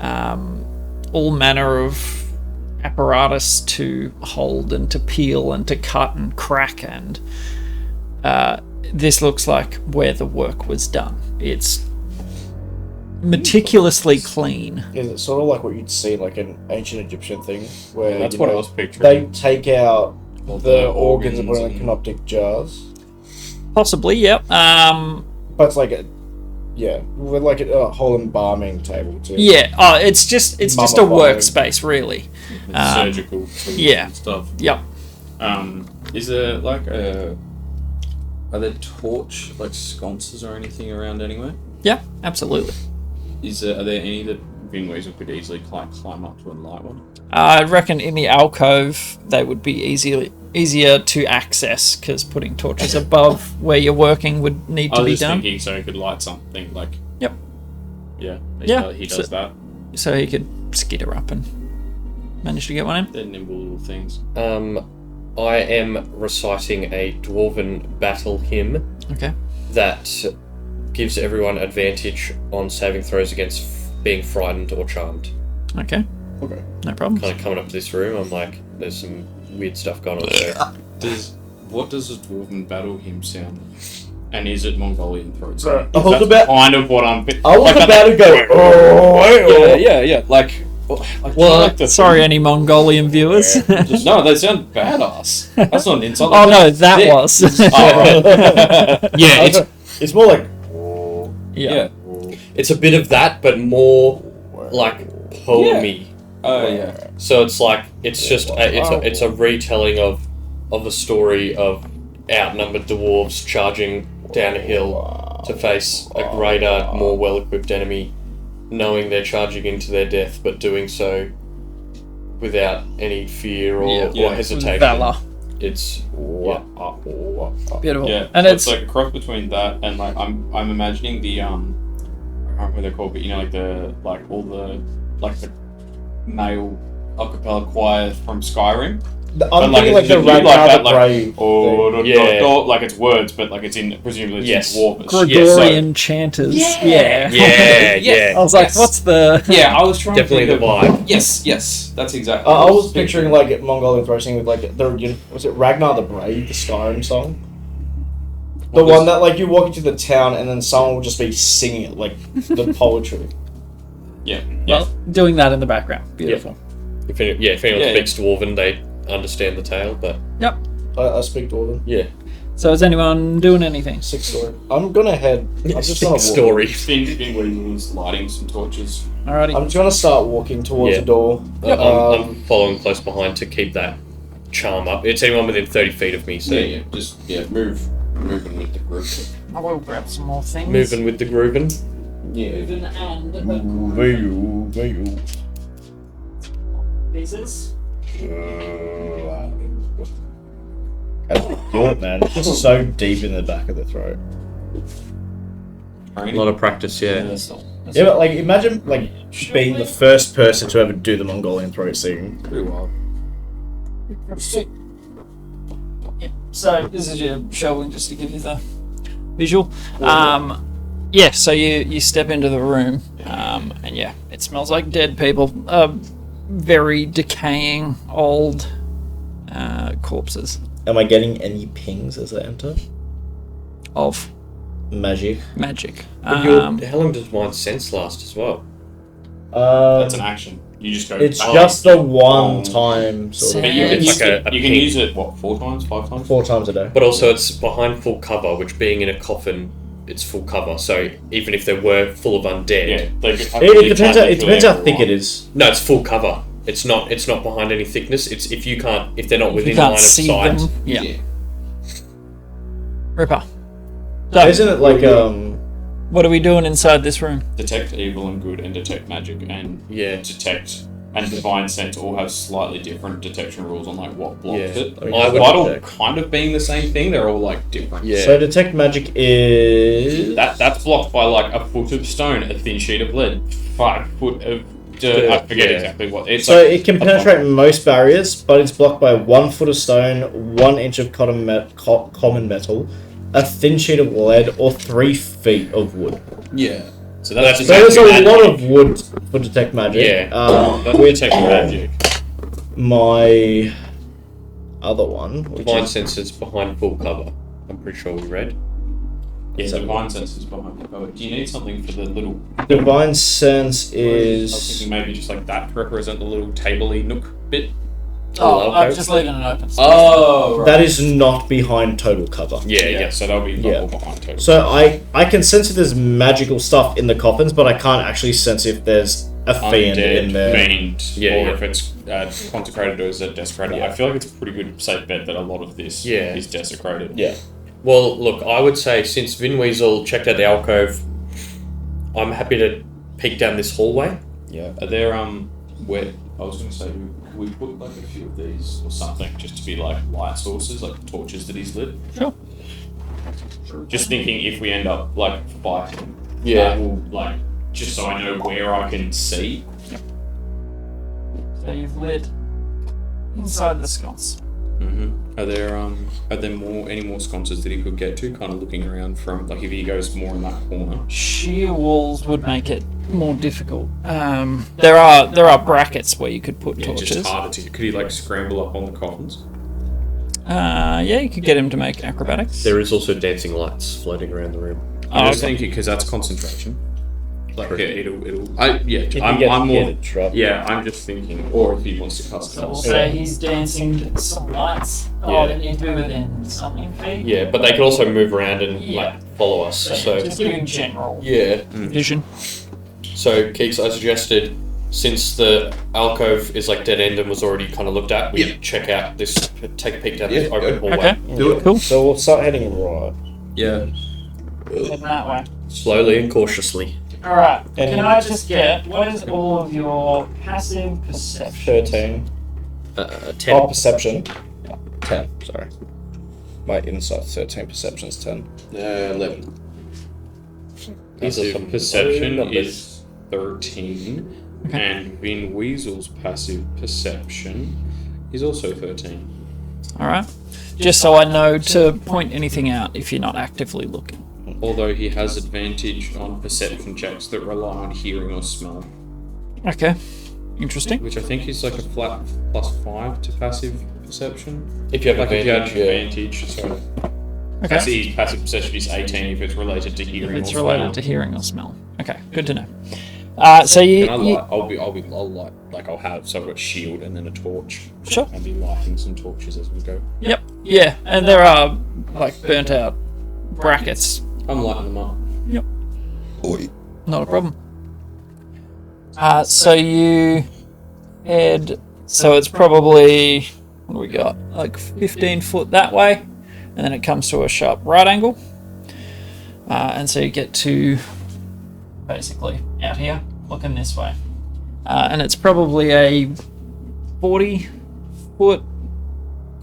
all manner of apparatus to hold and to peel and to cut and crack, and this looks like where the work was done. It's meticulously clean. Is it sort of like what you'd see like an ancient Egyptian thing where That's you what know, I was picturing. they take out the organs and put organs in canoptic jars? Possibly, yep. But it's like with like a whole embalming table too. Yeah. Oh, it's just a Mummified. workspace, really. Surgical tools yeah. and stuff. Yep. Is there like are there torch like sconces or anything around anywhere? Yeah, absolutely. Are there any that Vin Weasel could easily climb up to and light one? I reckon in the alcove they would be easier to access, because putting torches above where you're working would need I to was be just done. thinking so he could light something like. Yep. Yeah. Yeah, He does that. So he could skitter up and manage to get one in. They're nimble little things. I am reciting a dwarven battle hymn Okay. that gives everyone advantage on saving throws against being frightened or charmed. Okay. Okay. No problem. Kind of coming up to this room, I'm like, there's some weird stuff going on there. What does a dwarven battle hymn sound like? And is it Mongolian throat So, singing? I was That's about- kind of what I'm. I was about to go. Oh, Yeah. Like Sorry, any Mongolian viewers. No, they sound badass. That's not an insult. Oh no, that Sick. was. Oh, right. Yeah, it's more like Yeah. it's a bit of that, but more like poemy. Oh yeah. So it's like it's just it's a retelling of a story of outnumbered dwarves charging down a hill to face a greater, more well-equipped enemy, knowing they're charging into their death, but doing so without any fear or hesitation. Valor. It's Beautiful. Yeah. And So it's like a cross between that and like I'm imagining the I can't remember what they're called, but you know like the male a cappella choir from Skyrim. I'm But, thinking like it's the just Ragnar that, the Brave. Like it's words, but like it's in presumably it's Yes. in Dwarvish. Gregorian chanters. Yeah. yeah. I was like, what's the? Yeah, I was trying Definitely to the think of- vibe. Yes, that's exactly. I was picturing like Mongolian throat singing with like was it Ragnar the Brave, the Skyrim song? The one that like you walk into the town and then someone will just be singing it like the poetry. Yeah. Well, doing that in the background. Beautiful. If anyone Yeah, speaks Dwarven, they understand the tale, but Yep. I speak Dwarven. yeah. So is anyone doing anything? 6 story. I'm gonna head. I'm just gonna walk. story. Finn was lighting some torches. Alrighty. I'm just gonna start walking towards Yeah. the door. I'm following close behind to keep that charm up. It's anyone within 30 feet of me, so Moving with the group. I will grab some more things. moving with the groovin'. Pieces. That's good, man. It's just so deep in the back of the throat. A lot of practice, yeah. Yeah, but like imagine like being the first person to ever do the Mongolian throat singing. Pretty wild. So this is your shelving, just to give you the visual. So you step into the room, and yeah, it smells like dead people. Very decaying, old corpses Am I getting any pings as I enter? of Magic. magic. How long does mine sense last as well? That's an action. You just go. It's back. just a one time sort But of. you can, It's use like it, a you can ping. use it, what, 4 times, 5 times? 4 times a day. But also it's behind full cover, which being in a coffin, it's full cover. So even if they were full of undead, Yeah. It depends how thick it is. no, it's full cover. It's not behind any thickness. It's if they're not you within can't line of see sight. them. Yeah. Yeah. Ripper. Isn't it like What are we doing inside this room? Detect evil and good and detect magic and Yeah. detect and divine sense all have slightly different detection rules on like what blocks Yeah. it. I mean, I would Vital detect. kind of being the same thing, they're all like different. Yeah. So detect magic is That's blocked by like a foot of stone, a thin sheet of lead, 5 foot of dirt. I forget Yeah. exactly what. It's so like it can a penetrate most barriers, but it's blocked by 1 foot of stone, 1 inch of common metal, a thin sheet of lead, or 3 feet of wood. Yeah. So that's So there's a exactly lot magic. of wood for detect magic. Yeah. That's With detect magic. My other one, which Divine is senses behind full cover. I'm pretty sure we read. Yeah, divine sense is behind the cover. Do you need something for the little... Divine Sense I was is... thinking maybe just like that to represent the little table-y nook bit. Oh, I'm just leaving it open. Oh, right. That is not behind total cover. Yeah, so that'll be Yeah. all behind total. So I can sense if there's magical stuff in the coffins, but I can't actually sense if there's a fiend in there. Fiend, Yeah, or yeah. if it's consecrated or is it desecrated. Yeah. I feel like it's a pretty good safe bet that a lot of this Yeah. is desecrated. Yeah. Well, look, I would say since Vin Weasel checked out the alcove, I'm happy to peek down this hallway. Yeah. Are there where I was going to say we put like a few of these or something just to be like light sources, like torches that he's lit. Sure. Just thinking if we end up like fighting, Yeah. we'll, like just so I know where I can see. So you've lit inside the sconce. Mm-hmm. Are there any more sconces that he could get to? Kind of looking around from like if he goes more in that corner. Sheer walls would make it more difficult. There are brackets where you could put Yeah, torches. just harder to. Could he like scramble up on the coffins? Yeah, you could get him to make acrobatics. There is also dancing lights floating around the room. I'm Oh, just okay. thinking because that's concentration. Like True. it'll. If I'm you more. get it dropped. Yeah, I'm just thinking, or if he wants to cast So we'll spells. say he's dancing some lights. Yeah. Oh, they need to be within something feet. Yeah, but they can also move around and Yeah. like follow us. So Just giving general yeah. vision. So Keeks, I suggested since the alcove is like dead end and was already kind of looked at, we check out this, take a peek down this Yeah, open go. hallway. Okay, Do it. cool. So we'll start heading right. Yeah. Heading that way. Slowly and cautiously. Alright, And- can I just get, what is all of your passive perception? 13. 10. Oh, perception. 10, sorry. My insight 13, perception's 10. 11. These are some Perception numbers. is 13, and Vin Weasel's passive perception is also 13. Alright. Just so I know to point anything out if you're not actively looking. Although he has advantage on perception checks that rely on hearing or smell, Okay. Interesting. which I think is like a flat +5 to passive perception. If you have Like if you had advantage, advantage, so Okay. passive perception is 18 if it's related to If hearing it's or related smell. to hearing or smell. Okay, good to know. So you, And you I'll light, like I'll have, so I've got a shield and then a torch. Sure. And be lighting some torches as we go. Yep. Yeah, and there are like burnt out brackets. I'm lighting them up. Not a problem. So you head. So it's probably, what do we got? Like 15 foot that way, and then it comes to a sharp right angle. And so you get to basically out here, looking this way. And it's probably a 40-foot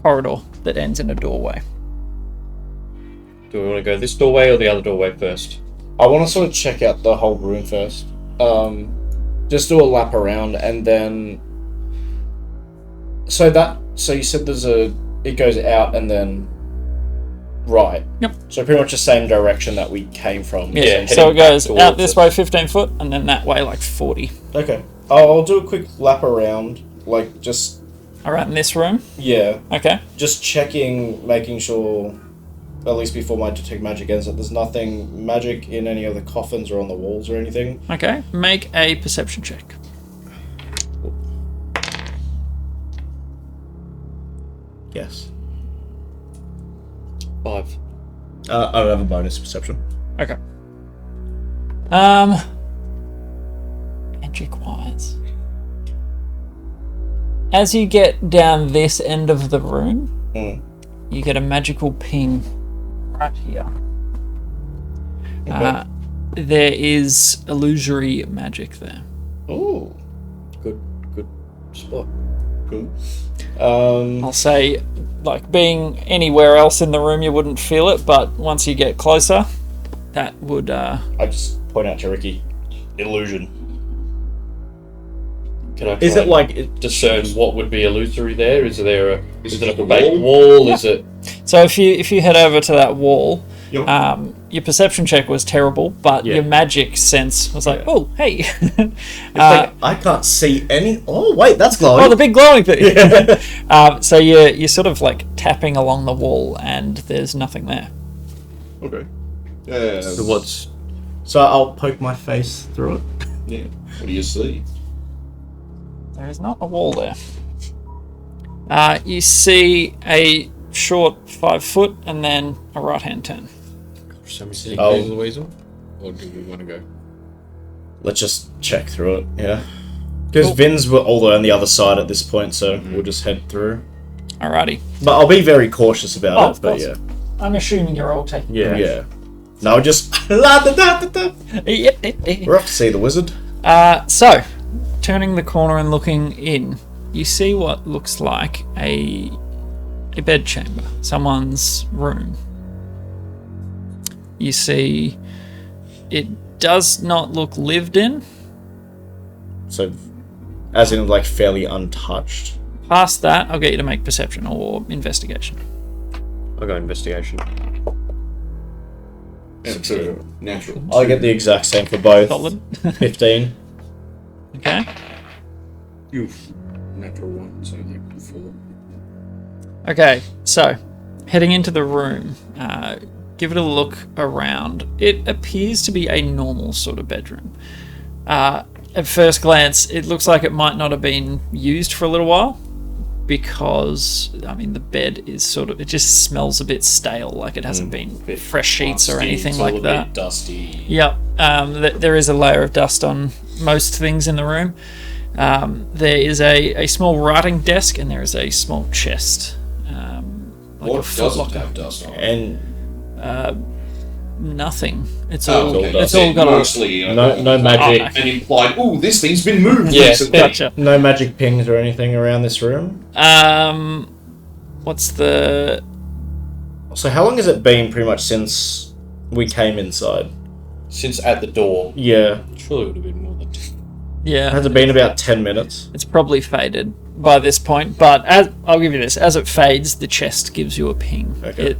corridor that ends in a doorway. do we want to go this doorway or the other doorway first? I want to sort of check out the whole room first. Just do a lap around and then... So you said it goes out and then right. Yep. So pretty much the same direction that we came from. Yeah, So so it heading back goes towards out this it. way 15 foot, and then that way like 40. Okay. I'll do a quick lap around, like just, Alright, in this room. yeah, Okay. just checking, making sure, at least before my detect magic ends, that there's nothing magic in any of the coffins or on the walls or anything. Okay. Make a perception check. Yes. 5. I don't have a bonus perception. Okay. Magic wise. As you get down this end of the room, you get a magical ping right here. There is illusory magic there. Ooh. Good spot. Cool. I'll say, like, being anywhere else in the room, you wouldn't feel it, but once you get closer, that would. I just point out to Ricky, illusion. Can I Is try it like discern what would be illusory there? Is it a fake wall? Is it? So if you head over to that wall, Yep. Your perception check was terrible, but your magic sense was like, oh, hey. I can't see any. Oh wait, that's glowing. Oh, the big glowing thing. So you're sort of like tapping along the wall, and there's nothing there. Okay. So what's... So I'll poke my face through it. Yeah. What do you see? There is not a wall there. You see a short 5 foot and then a right hand turn. So we Oh. the weasel? Or do we want to go? Let's just check through it. Yeah. Because Vin's were all on the other side at this point, so we'll just head through. Alrighty. But I'll be very cautious about Oh, it. of But course. I'm assuming you're all taking. yeah. No, just la da da da da. We're off to see the wizard. So, turning the corner and looking in, you see what looks like a bedchamber, someone's room. You see, it does not look lived in. So, as in like fairly untouched. Past that, I'll get you to make perception or investigation. I'll go investigation. And so, natural. I get the exact same for both. Solid. 15. Okay. Natural 1, so like 4. Okay, so heading into the room, give it a look around. It appears to be a normal sort of bedroom. At first glance, it looks like it might not have been used for a little while because, I mean, the bed is sort of, it just smells a bit stale, like it hasn't been fresh sheets or anything like that. Bit dusty. Yep, there is a layer of dust on most things in the room. There is a small writing desk and there is a small chest. Like What a foot doesn't locker. have dust on it? And Nothing. It's Oh, all. okay. It's all got a. mostly no magic. and implied. Oh, this thing's been moved. Yeah, recently." Gotcha. No magic pings or anything around this room. What's the? So how long has it been pretty much since we came inside? Since at the door. Yeah. Surely it would have been more than 2. Yeah, Has it been about 10 minutes? it's probably faded by this point. But I'll give you this: as it fades, the chest gives you a ping. Okay.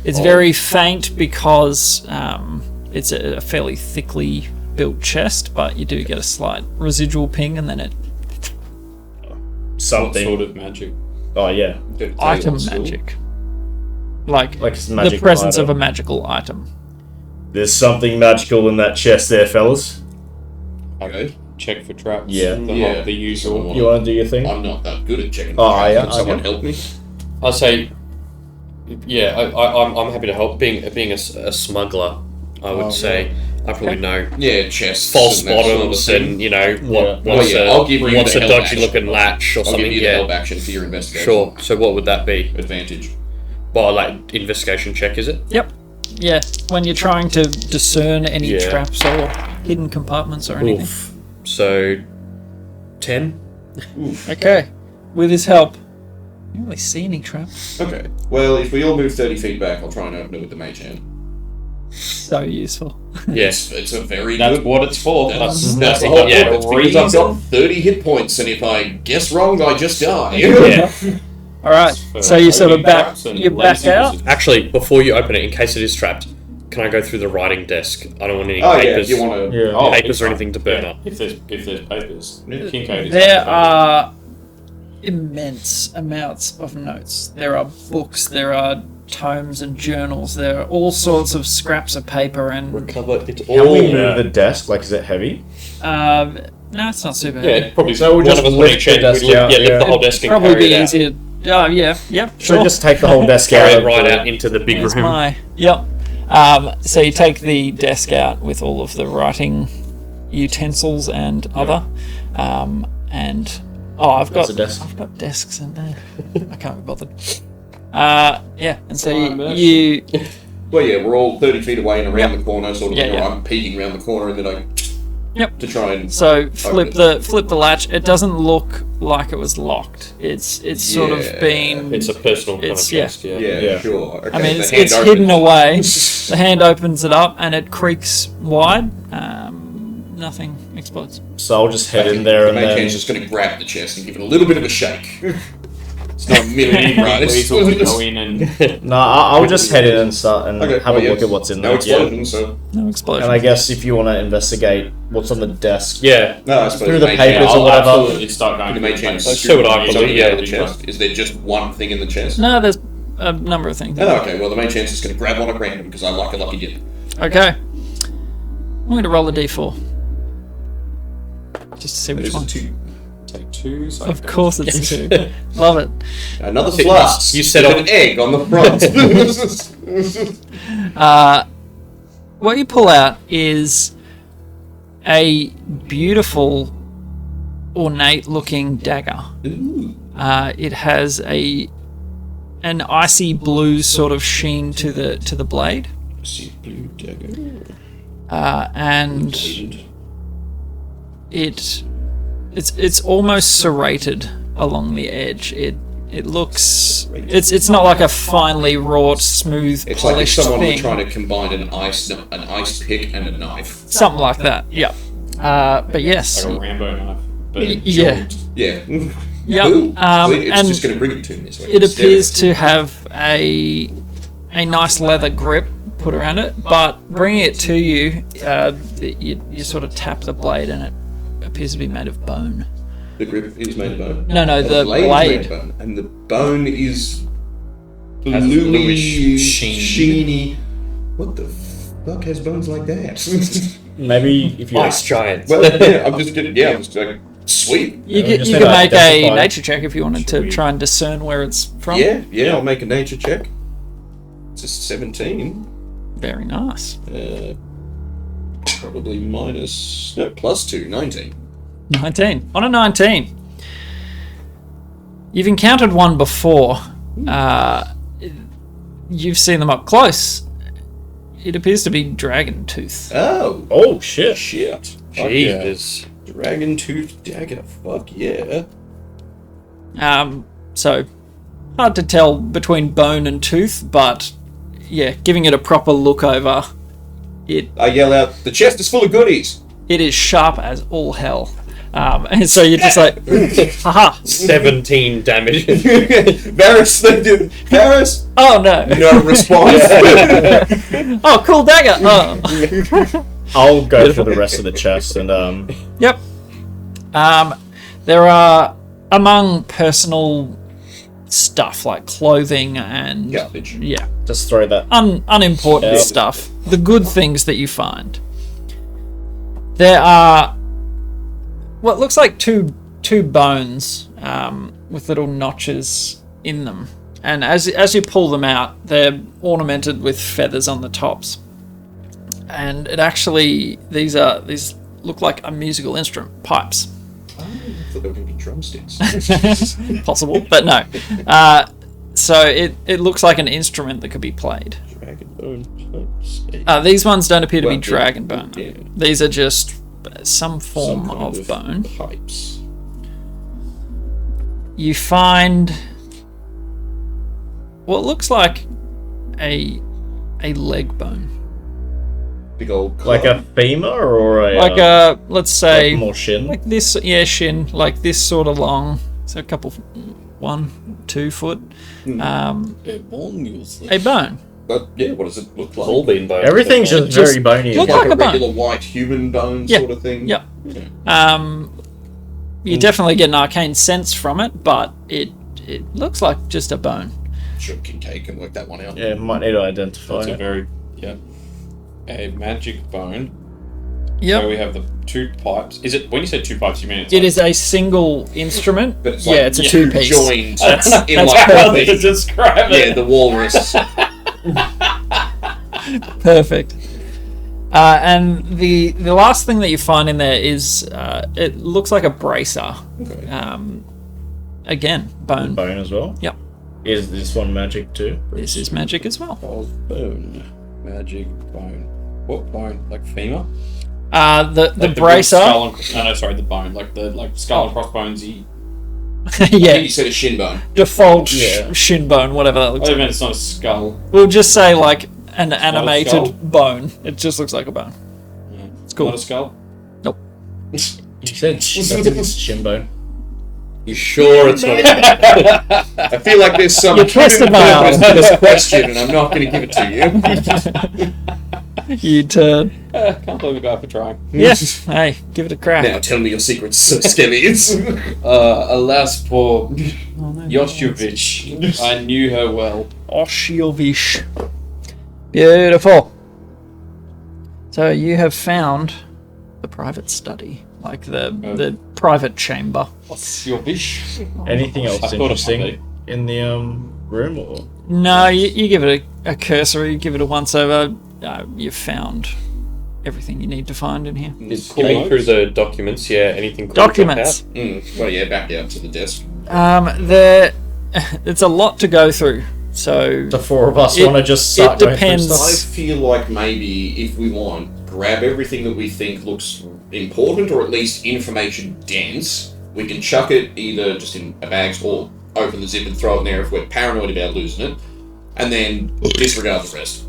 It's very faint because it's a fairly thickly built chest, but you do get a slight residual ping, and then it What Something. sort of magic? Oh, yeah. Don't tell you item what skill. magic, like Like the magic presence item. of a magical item. There's something magical in that chest there, fellas. Okay. Check for traps. Yeah. The usual. You want to do your thing? I'm not that good at checking. Oh, traps. yeah, Can someone okay. help me? I'll say, yeah, I'm happy to help. Being a smuggler, I would say I probably know Yeah, chests. false and that sort of bottoms thing. and you know Yeah. what's I'll give you what's the a help dodgy action. looking latch or I'll something. give you the Yeah, help action for your investigation. sure. So what would that be? Advantage. Well, like investigation check, is it? Yep. Yeah, when you're trying to discern any Yeah. traps or hidden compartments or anything. Oof. So 10. Okay. With his help, you don't really see any traps. Okay. Well, if we all move 30 feet back, I'll try and open it with the mage hand. So useful. Yes. It's a very That's good. what it's for. That's That's the whole yeah, point. It's reason. because I've got 30 hit points, and if I guess wrong, I just die. Yeah. All right. So you sort of Only back. traps and You back lazy out. wizards. Actually, before you open it, in case it is trapped, can I go through the writing desk? I don't want any Oh yeah, papers, you want to? Yeah. Oh, papers it's or fine. anything to burn Yeah. up. If there's papers, Kincaid is There happy to are immense amounts of notes. There are books. There are tomes and journals. There are all sorts of scraps of paper and. Recover it Can all. we move the desk? Like, is it heavy? No, it's not super. Yeah, probably. So we'll one just of us on lift each the end. desk We lift, out, yeah, lift yeah. the whole desk and Probably carry be it out. easier. Oh yeah, yep. So Sure. just take the whole desk Carry out. it right of the- out into the big There's room. my yep. So you take the desk out with all of the writing utensils and other, and I've That's got a desk. I've got desks in there. I can't be bothered. Yeah, and so Fine, man. you Well, yeah, we're all 30 feet away and around the corner, sort of. Yeah, you know, yeah. I'm peeking around the corner, and then I. Yep. To try and. so flip the latch. It doesn't look like it was locked. It's sort of Yeah. been. It's a personal kind of It's- yeah. chest, yeah. Yeah, sure. Okay, I mean, the it's hand opens. hidden away. The hand opens it up and it creaks wide. Nothing explodes. So I'll just head in there The and mage then. hand's just going to grab the chest and give it a little bit of a shake. It's not a million, right? Please will go in and No, I'll just head in and start and Okay, have well, a look at what's in no there. explosion, so No explosion. And I guess if you want to investigate what's on the desk, Yeah. no, I suppose Through the mage papers hand- or I'll whatever. absolutely start going The to mage hand- So would I, Something yeah. out of the chest. Is there just one thing in the chest? No, there's a number of things. Oh, okay. Well, the mage hand is going to grab one at random because I like a lucky dip. Okay. I'm going to roll a d4. Just to see which There's a one. 2. take 2. So Of course it's 2. Love it. Another flask. You set with off- an egg on the front. What you pull out is a beautiful, ornate-looking dagger. It has an icy blue sort of sheen to the blade, See blue dagger. and it's almost serrated along the edge. It looks it's not like a finely wrought, smooth, It's like if polished someone were thing. trying to combine an ice pick and a knife. Something like that. Yeah. But yes. like a Rambo knife. But Yeah. Yeah. Yeah. Ooh, it's And just going to bring it to me. So I it can stare appears at to have a nice leather grip put around it, but bringing it to you, you sort of tap the blade and it appears to be made of bone. The grip is made of bone. No, the is made blade. of bone, and the bone is Has bluish, sheen. sheeny. What the fuck has bones like that? maybe if you Ice giants. well, yeah, I'm just getting. Yeah, I'm just like sweet. You just can need to make a identify. nature check if you wanted to try and discern where it's from. Yeah, I'll make a nature check. It's a 17. Very nice. Probably minus plus 2, 19. 19. On a 19. You've encountered one before. You've seen them up close. It appears to be dragon tooth. Oh shit. shit! Jesus. Dragon tooth dagger. Fuck yeah! So hard to tell between bone and tooth, but yeah, giving it a proper look over, I yell out, "The chest is full of goodies!" it is sharp as all hell. And so you're just like, haha. 17 damage. Varys, Varys, Oh no. no response. Oh, cool dagger. Oh. I'll go for the rest of the chest and Yep. There are, among personal stuff like clothing and Garbage. yeah, just throw that. unimportant Yeah. stuff, the good things that you find. There are what looks like two bones with little notches in them, and as you pull them out, they're ornamented with feathers on the tops. And it actually these look like a musical instrument, pipes. I thought they were going to be drumsticks. Possible, but no. So it looks like an instrument that could be played. Dragon bone. These ones don't appear to Well, be dragon bone. yeah. These are just some form Some kind of bone. Pipes. You find what looks like a leg bone, Big old Like a femur or a like a let's say like more shin. like this, shin, like this sort of long. So a couple, 1-2 foot, A bone, you say? a bone. But yeah, what does it look like? All bean bone. Everything's just very bony. Look like like a a bone. regular white human bone Yeah. sort of thing. Yep. You definitely get an arcane sense from it, but it looks like just a bone. Sure, Kincaid can work that one out. Yeah, might need to identify It's a it. very a magic bone. Yep. So we have the 2 pipes. Is it when you say 2 pipes? You mean it's It like, is a single instrument. But it's yeah, like it's a two-piece. joined That's in like perfect. to describe yeah, the walrus. Perfect. And the last thing that you find in there is it looks like a bracer. Okay. Again, bone. Bone as well. Yep. Is this one magic too? This is magic as well. of bone, magic bone. What bone? Like femur? The Like bracer. skull and, no, sorry, the bone. Like the skull and crossbonesy. I think Yeah, you said a shin bone. default Yeah. shin bone, whatever that looks I like. mean, it's not a skull. We'll just say like an skull? animated bone. It just looks like a bone. It's cool. Not a skull. Nope. You said that's shin bone. You sure it's not? I feel like there's some You twisted my arm. purpose to this question, and I'm not going to give it to you. You turn. Can't blame a guy for trying. Yes. Hey, give it a crack. Now tell me your secrets, Skevvies. Alas, poor Oshiovhysh. I knew her well. Oshiovhysh. Beautiful. So you have found the private study, like the private chamber. Oshiovhysh. Anything else I thought of interesting in the room? Or No, you give it a cursory, give it a once over. You've found everything you need to find in here. Skimming through the documents, yeah, anything cool Documents. Well, yeah, back out to the desk. It's a lot to go through. So the four of us want to just start it going through depends. stuff? I feel like maybe if we want, grab everything that we think looks important or at least information dense. We can chuck it either just in a bag or open the zip and throw it in there if we're paranoid about losing it, and then disregard the rest.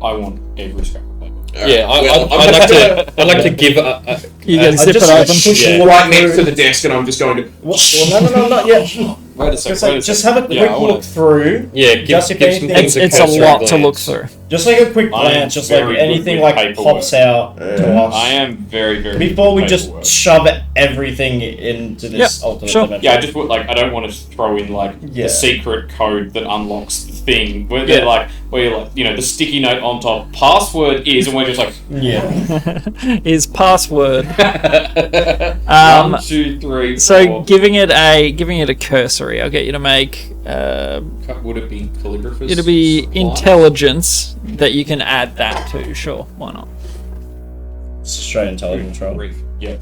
I want every scrap of paper. Yeah, I'd like to give a You gotta zip it open. Right next to the desk, and I'm just going to. Well, no, not yet. Wait a second. Just have a quick look through. Yeah, give Just if some things anything- It's a cursory lot to glance. look through. Just like a quick I am glance, just like very good anything with like paperwork. pops out to us. I am very, very Before we good just paperwork. shove everything into this alternate sure. dimension. Yeah, I just put, I don't want to throw in Yeah. the secret code that unlocks the thing. Where they're where you're the sticky note on top. Password is, and we're just like Yeah. Is password. 1, 2, 3, So 4. giving it a cursory. I'll get you to make. Would it be calligraphers? It'll be Supply? intelligence that you can add that to. Sure, why not? Straight intelligence roll. Brief. Yeah.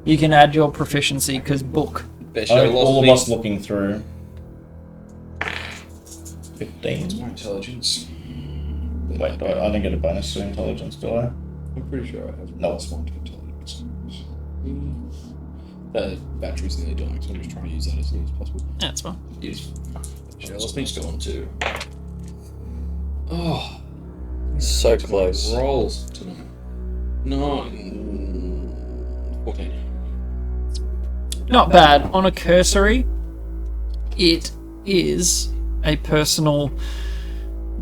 You can add your proficiency because book. All of us looking through. 15. More intelligence. Wait, I didn't get a bonus to intelligence, do I? I'm pretty sure I have No. +1 to intelligence. The battery's nearly dying, so I'm just trying to use that as little as possible. That's fine. Yes. Jealously's gone too. Oh, So close. rolls tonight. 9, 14. Not bad. On a cursory, it is a personal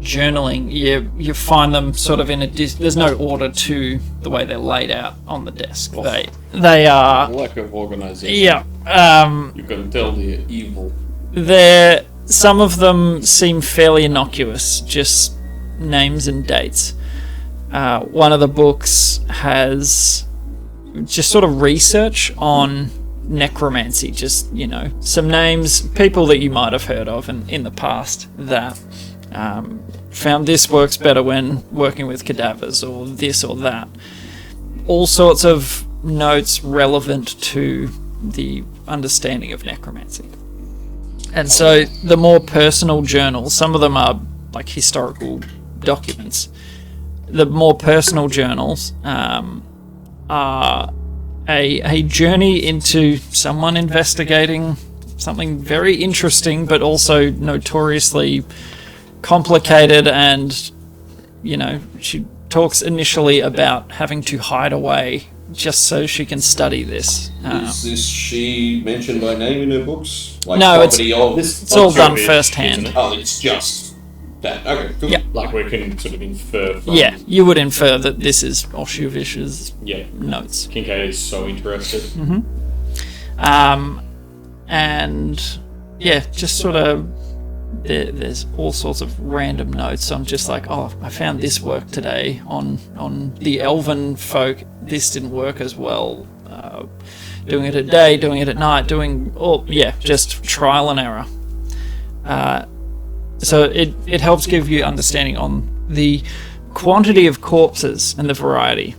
journaling. You find them sort of in a there's no order to the way they're laid out on the desk. They are Lack of organisation. yeah. You can tell they're evil. Some of them seem fairly innocuous, just names and dates. One of the books has just sort of research on necromancy, just some names, people that you might have heard of in the past that found this works better when working with cadavers, or this or that. All sorts of notes relevant to the understanding of necromancy. And so the more personal journals, some of them are like historical documents. The more personal journals are a journey into someone investigating something very interesting, but also notoriously complicated. And she talks initially about having to hide away just so she can study this. Is this she mentioned by name in her books? Like No, property of it's all done Ossuary, firsthand. isn't it? Oh, it's just that. Okay, cool. Yeah. Like we can sort of infer from... Yeah, you would infer that this is Oshiovhysh's Yeah. notes. Kincaid is so interested. And yeah, just sort of there's all sorts of random notes. I'm just like, oh, I found this work today on the elven folk. This didn't work as well. Doing it at day, doing it at night, just trial and error. So it helps give you understanding on the quantity of corpses and the variety.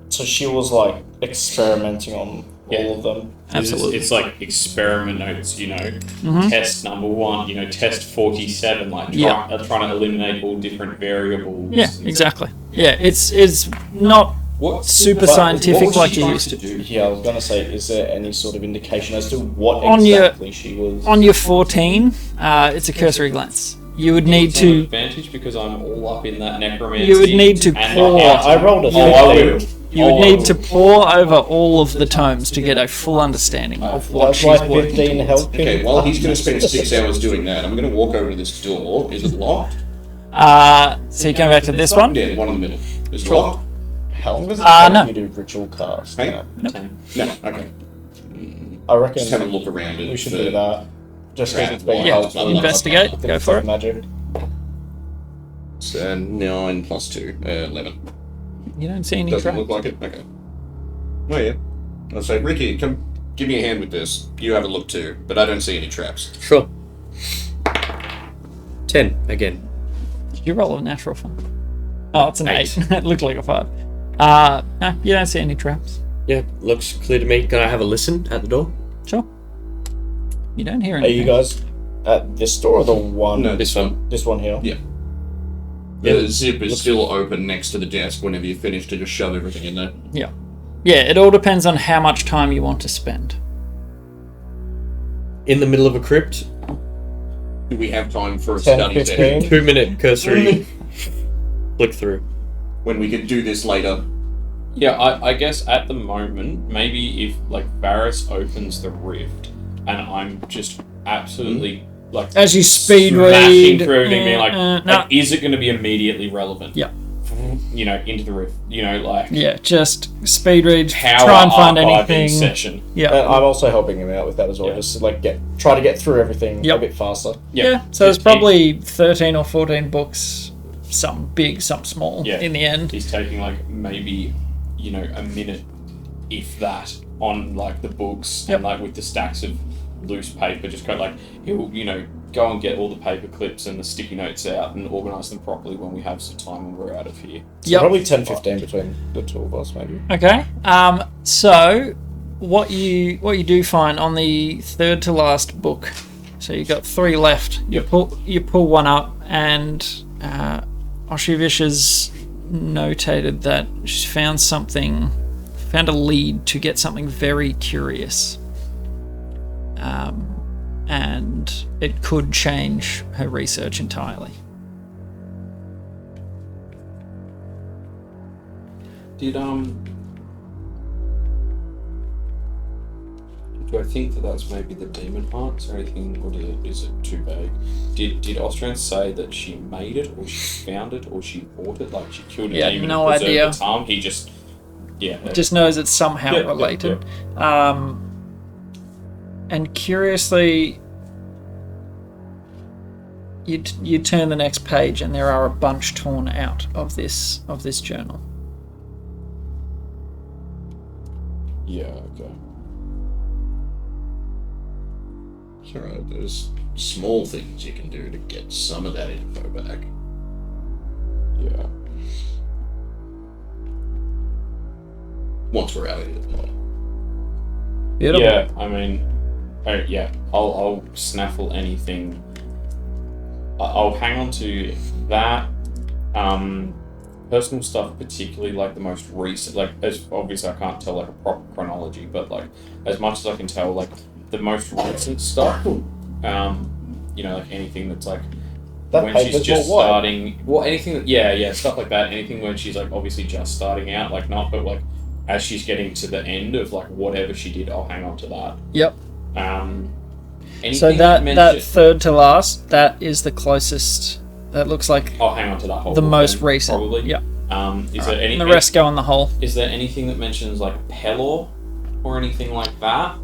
So she was like experimenting on all of them. Absolutely. It's like experiment notes, test number 1, test 47, like trying to eliminate all different variables. Yeah, exactly. Yeah, it's not super scientific like you used to. do? Yeah, I was gonna say, is there any sort of indication as to what On exactly she was? On your 14, it's a cursory glance. You would need It's an to. advantage because I'm all up in that necromancy. You would need to and pour. I rolled a Oh, I 15. would. You would need to pore over all of the tomes to get a full understanding of what That's she's like working 15 towards. health. Okay, while he's going to spend 6 hours doing that, I'm going to walk over to this door. Is it locked? So you come back to this one? Yeah, the one in the middle. Is it locked? How long does it no. take you to do ritual cast? Hey? No, okay. I reckon Just have a look around it. we should for- do that. Just because it's been Yeah, helpful. investigate. with Go for it. Magic. It's 9 plus 2, 11. You don't see any Doesn't traps. look like it? Okay. Oh, yeah. I'll say, Ricky, come give me a hand with this. You have a look too, but I don't see any traps. Sure. 10 again. Did you roll a natural 5? Oh, it's an 8. Eight. It looked like a 5. No, you don't see any traps. Yeah, looks clear to me. Can I have a listen at the door? Sure. You don't hear Are anything. you guys at this door or the one? No, this one. This one here. Yeah. The zip is still open next to the desk whenever you finish to just shove everything in there. Yeah. Yeah, it all depends on how much time you want to spend. In the middle of a crypt, Do we have time for a 10, study 15. session? 2-minute cursory flick through. When we could do this later. Yeah, I guess at the moment, maybe if like Varys opens the rift, and I'm just absolutely like As you speed smashing read, through everything, being like, no. is it going to be immediately relevant? Yeah. You know, into the rift. You know, like Yeah, just speed read, power try and find archiving anything. session. Yeah. And I'm also helping him out with that as well. Yeah. Just to, like try to get through everything Yep. a bit faster. Yeah, so there's probably 13 or 14 books, some big, some small, Yeah. in the end. He's taking like maybe, you know, a minute, if that, on like the books Yep. and like with the stacks of loose paper. Just go like he'll, you know, go and get all the paper clips and the sticky notes out and organise them properly when we have some time when we're out of here. So Yep. probably 10-15 between the two of us, maybe. Okay. So what you do find on the third to last book, so you got 3 left. Yep. You pull one up, and Oshiovhysh has notated that she's found a lead to get something very curious. And it could change her research entirely. Did do I think that that's maybe the demon hearts or anything, or is it too vague? Did Austrian say that she made it, or she found it, or she bought it? Like she killed a Yeah, demon no and preserved idea. its arm? He just Just knows it's somehow Yeah, yeah, related. And curiously, you turn the next page, and there are a bunch torn out of this journal. Yeah, okay. It's alright, there's small things you can do to get some of that info back. Yeah. Once we're out of here. Beautiful. Yeah, I mean, I'll snaffle anything. I'll hang on to that. Personal stuff, particularly like the most recent, like as obviously I can't tell like a proper chronology, but like as much as I can tell, like the most recent stuff. You know, like anything that's like That when paper's she's just all white. starting. Well, anything that yeah, stuff like that. Anything when she's like obviously just starting out, like not, but like as she's getting to the end of like whatever she did, I'll hang on to that. Yep. Anything So that mentioned- third to last, that is the closest. That looks like I'll hang on to that whole the book most then, recent. probably. Yeah. Is there any? And the rest go on the whole. Is there anything that mentions like Pelor or anything like that,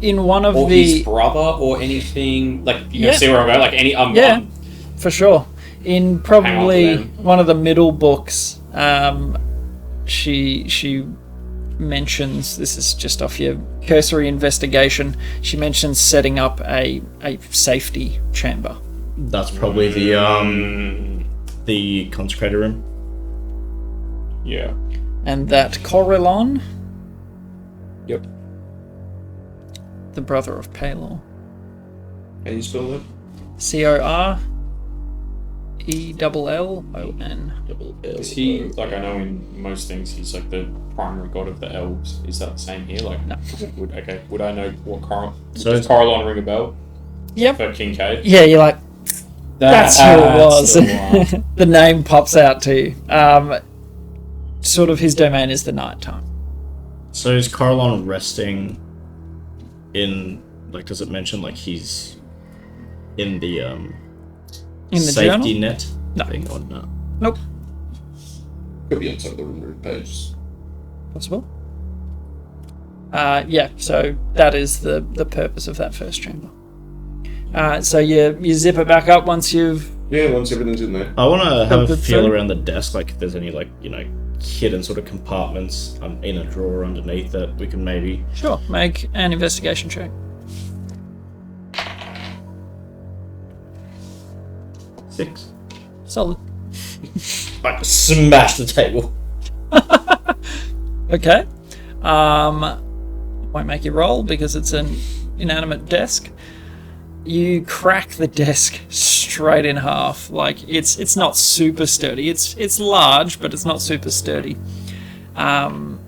In one of or the his brother, or anything like you Yeah. know, see where I'm going? Like any, Yeah. For sure. In probably them. one of the middle books, she mentions, this is just off your cursory investigation, she mentions setting up a safety chamber. That's probably the consecrator room. Yeah. And that Corellon, Yep. the brother of Pelor, How do you spell that? Corellon. Double L. Is he like, I know in most things he's like the primary god of the elves? Is that the same here? Like, No. Would I know what So- does Corellon ring a bell Yep. for Kincaid? Yeah, you're like, that's who it was. the one. The name pops out to you. sort of his domain is the night time. So is Coralon resting in, like, does it mention, like, he's in the, In the safety journal? net No. thing or not? Nope. Could be on some of the room pages. Possible. Yeah, so that is the purpose of that first chamber. So you zip it back up once you've... Yeah, once everything's in there. I want to have a the feel thing? around the desk, like if there's any, like, you know, hidden sort of compartments in a drawer underneath that we can maybe... Sure, make an investigation check. 6. Solid. I smash the table. Okay. Won't make you roll because it's an inanimate desk. You crack the desk straight in half. Like it's not super sturdy. It's large, but it's not super sturdy. And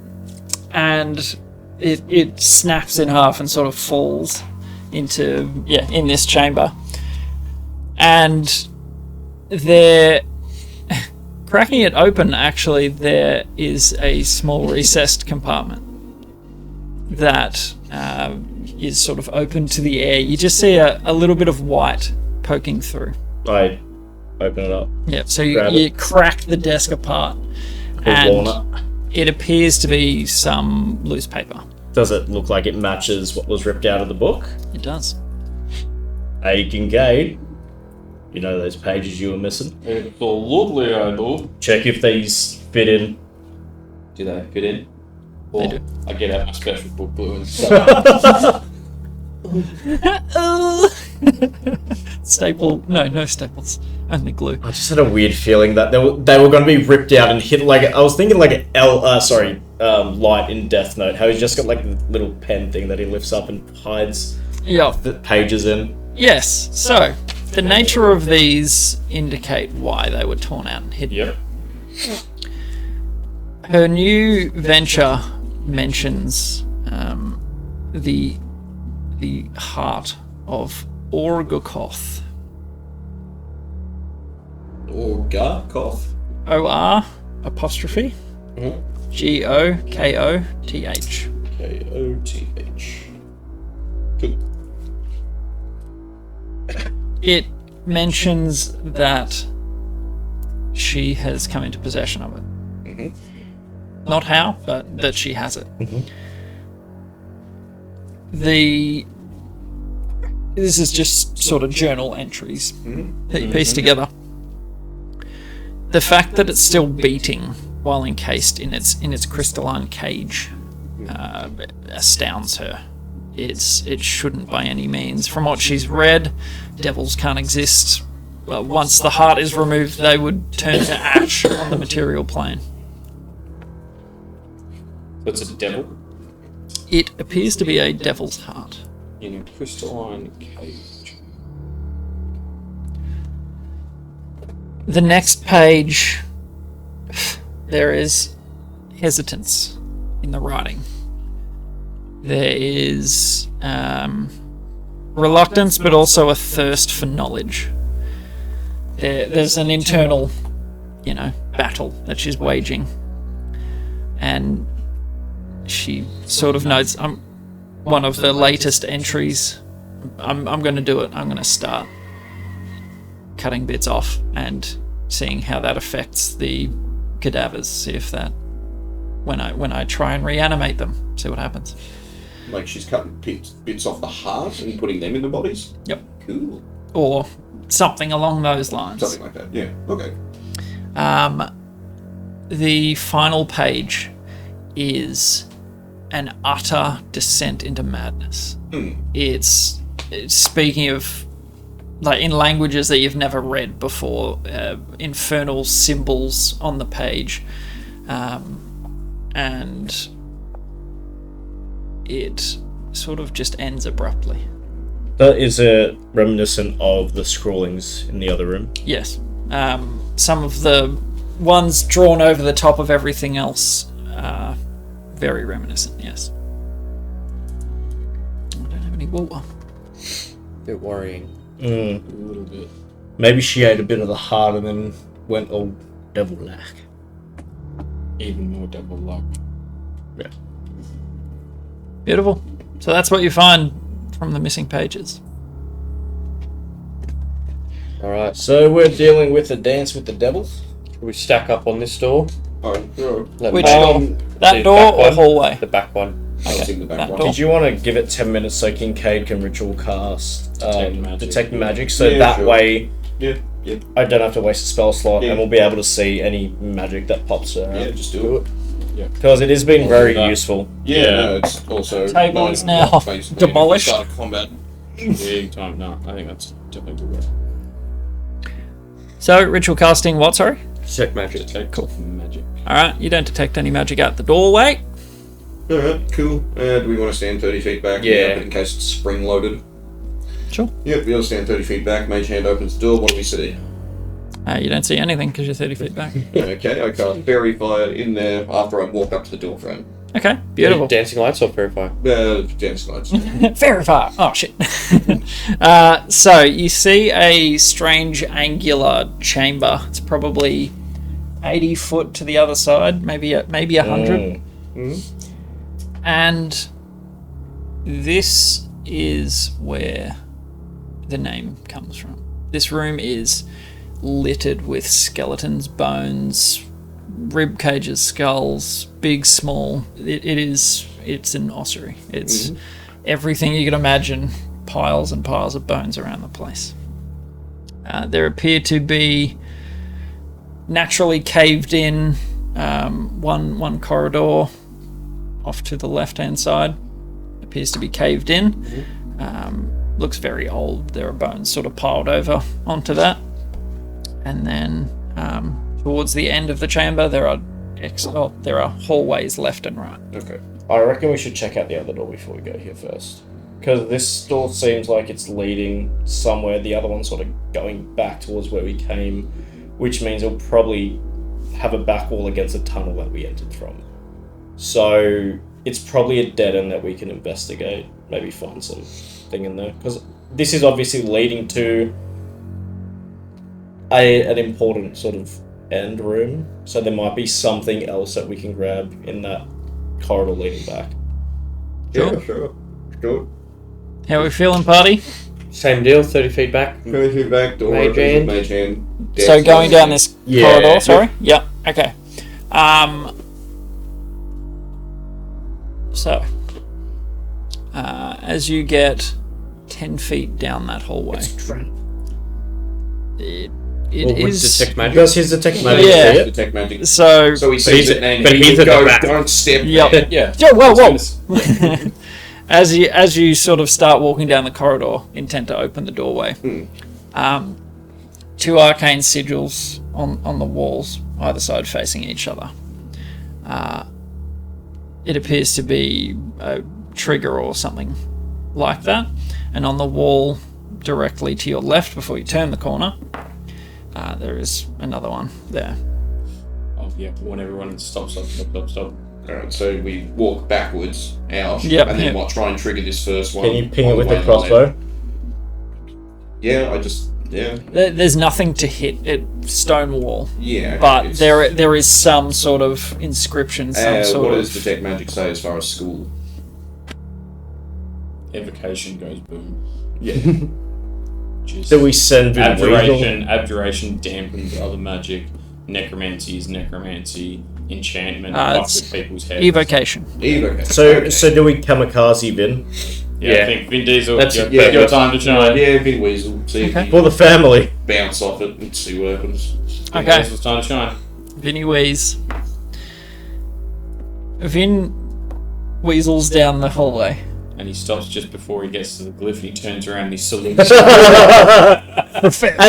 it snaps in half and sort of falls into in this chamber. And there, cracking it open, actually, there is a small recessed compartment that is sort of open to the air. You just see a little bit of white poking through. I open it up. Yeah, so Grab you it. crack the desk apart, With and walnut. it appears to be some loose paper. Does it look like it matches what was ripped out of the book? It does. A Kincaid. You know those pages you were missing? Absolutely, I do. Check if these fit in. Do they fit in? Or They do. I get out my special book glue and Staple? No staples. Only glue. I just had a weird feeling that they were going to be ripped out and hit like I was thinking like an Light in Death Note. How he's just got like a little pen thing that he lifts up and hides Yeah. the pages in. Yes. So the nature of these indicate why they were torn out and hidden. Yep. Her new venture mentions the heart of Orgokoth. Orgokoth. O-R apostrophe G-O-K-O-T-H. K-O-T-H. Cool. It mentions that she has come into possession of it. Not how, but that she has it. This is just sort of journal entries that you piece together. The fact that it's still beating while encased in its crystalline cage astounds her. It shouldn't by any means. From what she's read, devils can't exist. Well, once the heart is removed, they would turn to ash on the material plane. That's a devil It appears to be a devil's heart. in a crystalline cage. The next page, there is hesitance in the writing. There is reluctance, but also a thirst for knowledge. There's an internal, battle that she's waging. And she sort of notes, one of the latest entries, I'm going to do it. I'm going to start cutting bits off and seeing how that affects the cadavers. See if that, when I try and reanimate them, see what happens. Like she's cutting bits off the heart and putting them in the bodies? Yep. Cool. Or something along those lines. Something like that, yeah. Okay. The final page is an utter descent into madness. It's speaking of, like, in languages that you've never read before, infernal symbols on the page, and it sort of just ends abruptly. That is reminiscent of the scrawlings in the other room. Yes. Some of the ones drawn over the top of everything else are very reminiscent, yes. I don't have any water. Bit worrying. A little bit. Maybe she ate a bit of the heart and then went all devil-like. even more double luck. Beautiful. So that's what you find from the missing pages. Alright, So we're dealing with the dance with the devil. should we stack up on this door? Oh, sure. Let Which me- door? See That the door back or one? hallway? The back one. I was in the back that one. door. Did you want to give it 10 minutes so Kincaid can ritual cast detect magic? So Yeah, that sure. way Yeah. I don't have to waste a spell slot Yeah. and we'll be able to see any magic that pops out. Yeah, just do it. Because it has been I'll very do that. useful. Yeah, no, it's also Table is not now basically demolished. start a combat. Big time. No, I think that's definitely good. So, ritual casting what, sorry? Detect magic. Detect magic. Alright, you don't detect any magic out the doorway. Alright, cool. Do we want to stand 30 feet back? Yeah. But in case it's spring loaded. Sure. Yep, we all stand 30 feet back. Mage hand opens the door. What do we see? You don't see anything because you're 30 feet back. Okay, I cast fairy fire in there after I walk up to the door frame. Okay, beautiful. Dancing lights or verify? Dance lights. Verify. Oh, shit. So, you see a strange angular chamber. It's probably 80 foot to the other side, maybe 100. And this is where the name comes from. This room is littered with skeletons, bones, rib cages, skulls, big, small. It's an ossuary. It's everything you could imagine, piles and piles of bones around the place. There appear to be naturally caved in one corridor off to the left hand side appears to be caved in. Looks very old. There are bones sort of piled over onto that. And then towards the end of the chamber, there are hallways left and right. Okay. I reckon we should check out the other door before we go here first. Because this door seems like it's leading somewhere. The other one's sort of going back towards where we came, which means it'll probably have a back wall against a tunnel that we entered from. So it's probably a dead end that we can investigate. Maybe find something in there. Because this is obviously leading to an important sort of end room. So there might be something else that we can grab in that corridor leading back. Yeah, sure. How are we feeling, party? Same deal, 30 feet back. 30 feet back, door Mage opens hand. with mage hand. So Dance going lights. down this corridor, sorry? Yeah, okay. So, as you get 10 feet down that hallway, it Would is... detect magic. Does his detect magic Yeah. see it? Detect magic. So, So he sees it and but he he's at the goes, back. don't step Yep. there. Yeah. whoa. As you sort of start walking down the corridor, intent to open the doorway, two arcane sigils on the walls, either side facing each other. It appears to be a trigger or something like that. And on the wall directly to your left before you turn the corner, there is another one there. Oh, yeah. Warn everyone. Stop. Alright, so we walk backwards out, Yep, and then yep. what? Try and trigger this first one. Can you ping on it with way the to crossbow? left. Yeah, yeah. There's nothing to hit. It's stone wall. Yeah. But it's- there is some sort of inscription, some sort what of... does detect magic say as far as school? Evocation goes boom. Yeah. Just Do we send Vinnie abjuration dampens other magic. Necromancy is necromancy. Enchantment fuck it's with people's heads. evocation. Okay. So do we kamikaze Vin? Yeah, Yeah. I think Vin Diesel. That's- Your time to shine. Yeah, Big Weasel. See if Okay. you For the family. bounce off it and see what happens. Vin Okay. Diesel's time to shine. Vinnie Wease. Vin weasels down the hallway. And he stops just before he gets to the glyph and he turns around and he salutes. And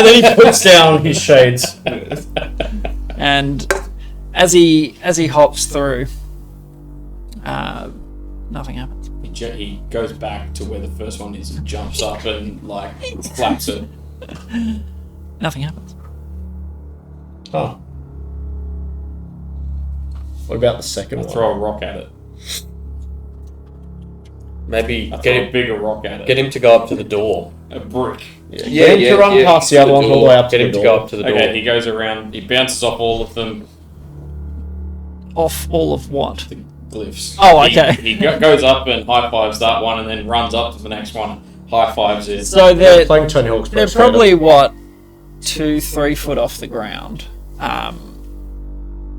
then he puts down his shades. And as he hops through, nothing happens. He goes back to where the first one is and jumps up and like flaps it. Nothing happens. Huh. What about the second I one? throw a rock at it. Maybe I throw get a bigger rock at it. him to go up to the door. A brick. Get him to run past the other one all the way up to Get the him to door. go up to the door. Okay, he goes around. He bounces off all of them. off all of what? The glyphs. Oh, okay. He goes up and high fives that one, and then runs up to the next one, high fives it. So they're Playing Tony Hawk's Pro they're Skater. probably what 2-3 foot off the ground.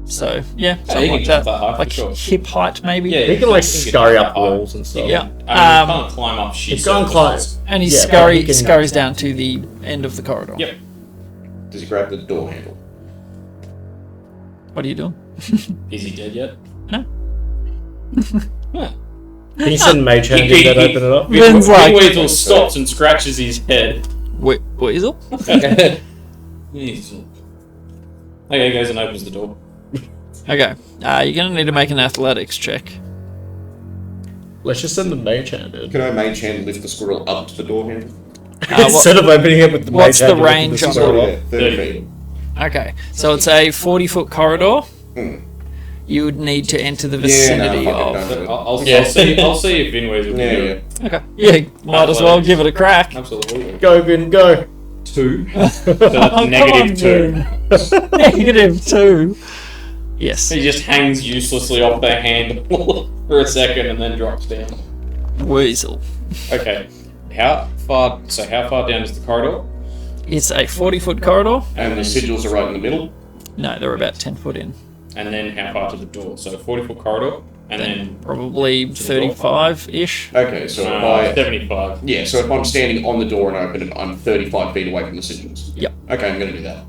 So yeah, he something can like jump that, that high, for like sure. hip height maybe. Yeah, He can like he can scurry jump up that high. walls and stuff. Yeah. I mean, he can't climb up shit. He can't climb. And he Yeah, but he can- scurries down to the end of the corridor. Yep. Does he grab the door handle? What are you doing? Is he dead yet? No. Huh. Can you send Mage Hand in that open it up? Vin's like- Weasel stops and scratches his head. Wait, Weasel? Weasel. Okay, he goes and opens the door. Okay. You're gonna need to make an athletics check. Let's just send the Mage Hand in. Can I Mage Hand lift the squirrel up to the door handle? Instead of opening it with the what's Mage the Hand, you lift range on squirrel it? up. 30 feet. Okay, so it's a 40-foot corridor. Hmm. You would need to enter the Yeah, vicinity no, fuck it, of. don't do it. I'll Yeah. see if Vin Weasel can Yeah, do yeah. it. Okay. Yeah, might as well give it a crack. Absolutely. Go, Vin, go. 2. Oh, come on, -2. Vin. -2. Yes. He just hangs uselessly off their hand for a second and then drops down. Weasel. Okay. How far down is the corridor? It's a 40-foot corridor. And the sigils are right in the middle. No, they're about 10 foot in. And then how far to the door? So 40-foot corridor, and then Probably 35-ish. Okay, so if I 75. yeah, so if I'm standing on the door and open it, I'm 35 feet away from the sigils. Yep. Okay, I'm going to do that.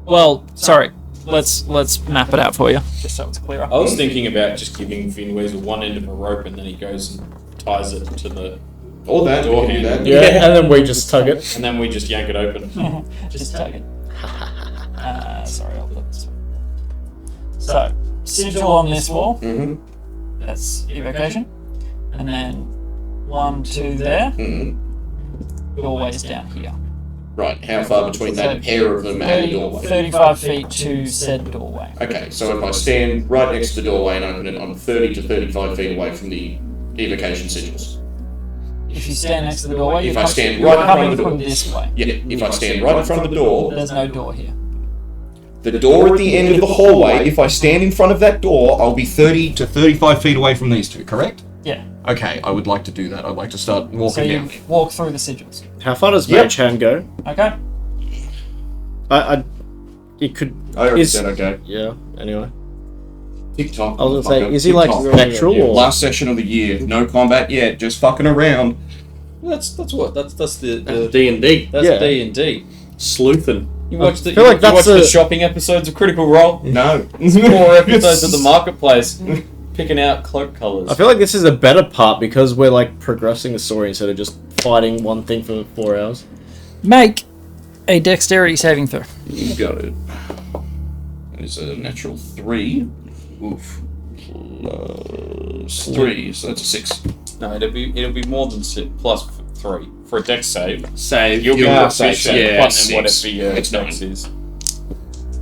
Well, sorry. Let's map it out for you, just so it's clearer. I was thinking about just giving Vin Weasel one end of a rope, and then he goes and ties it to the, Or that, Door we can do that. handle. Yeah, and then we just tug it. and then we just yank it open. Just take it. Sorry, I'll put this. So, sigil on this wall. Mm-hmm. That's evocation. And then 1, 2 there. Mm-hmm. Doorways down here. Right, how far between that pair of them and the doorway? 35 feet to said doorway. Okay, so if I stand right next to the doorway and open it, I'm 30 to 35 feet away from the evocation sigils. If you stand next to the doorway, If you're I stand you're right in front coming of the from door. this way. Yeah, if I stand right in front of the door, There's no door here. the door at the end of the hallway, if I stand in front of that door, I'll be 30 to 35 feet away from these two, correct? Yeah. Okay, I would like to do that. I'd like to start So walking you down. walk through the sigils. How far does Yep. Mage Hand go? Okay. It could. I already Is- said okay. Yeah. Anyway, TikTok. I was gonna say, is he like spectral or? Last session of the year, no combat yet, just fucking around. That's what that's the D&D. that's Yeah. D&D. Sleuthing. You watch the, feel like you watch that's the a- shopping episodes of Critical Role? No. 4 episodes of the Marketplace, picking out cloak colours. I feel like this is a better part because we're like progressing the story instead of just fighting one thing for 4 hours. Make a dexterity saving throw. You got it. It's a natural 3. Oof. Plus 3, so that's a 6. No, it'll be more than 6 plus 3 for a dex save. Save. You'll be Yeah, proficient yeah, plus 6. whatever your It's dex 9. is.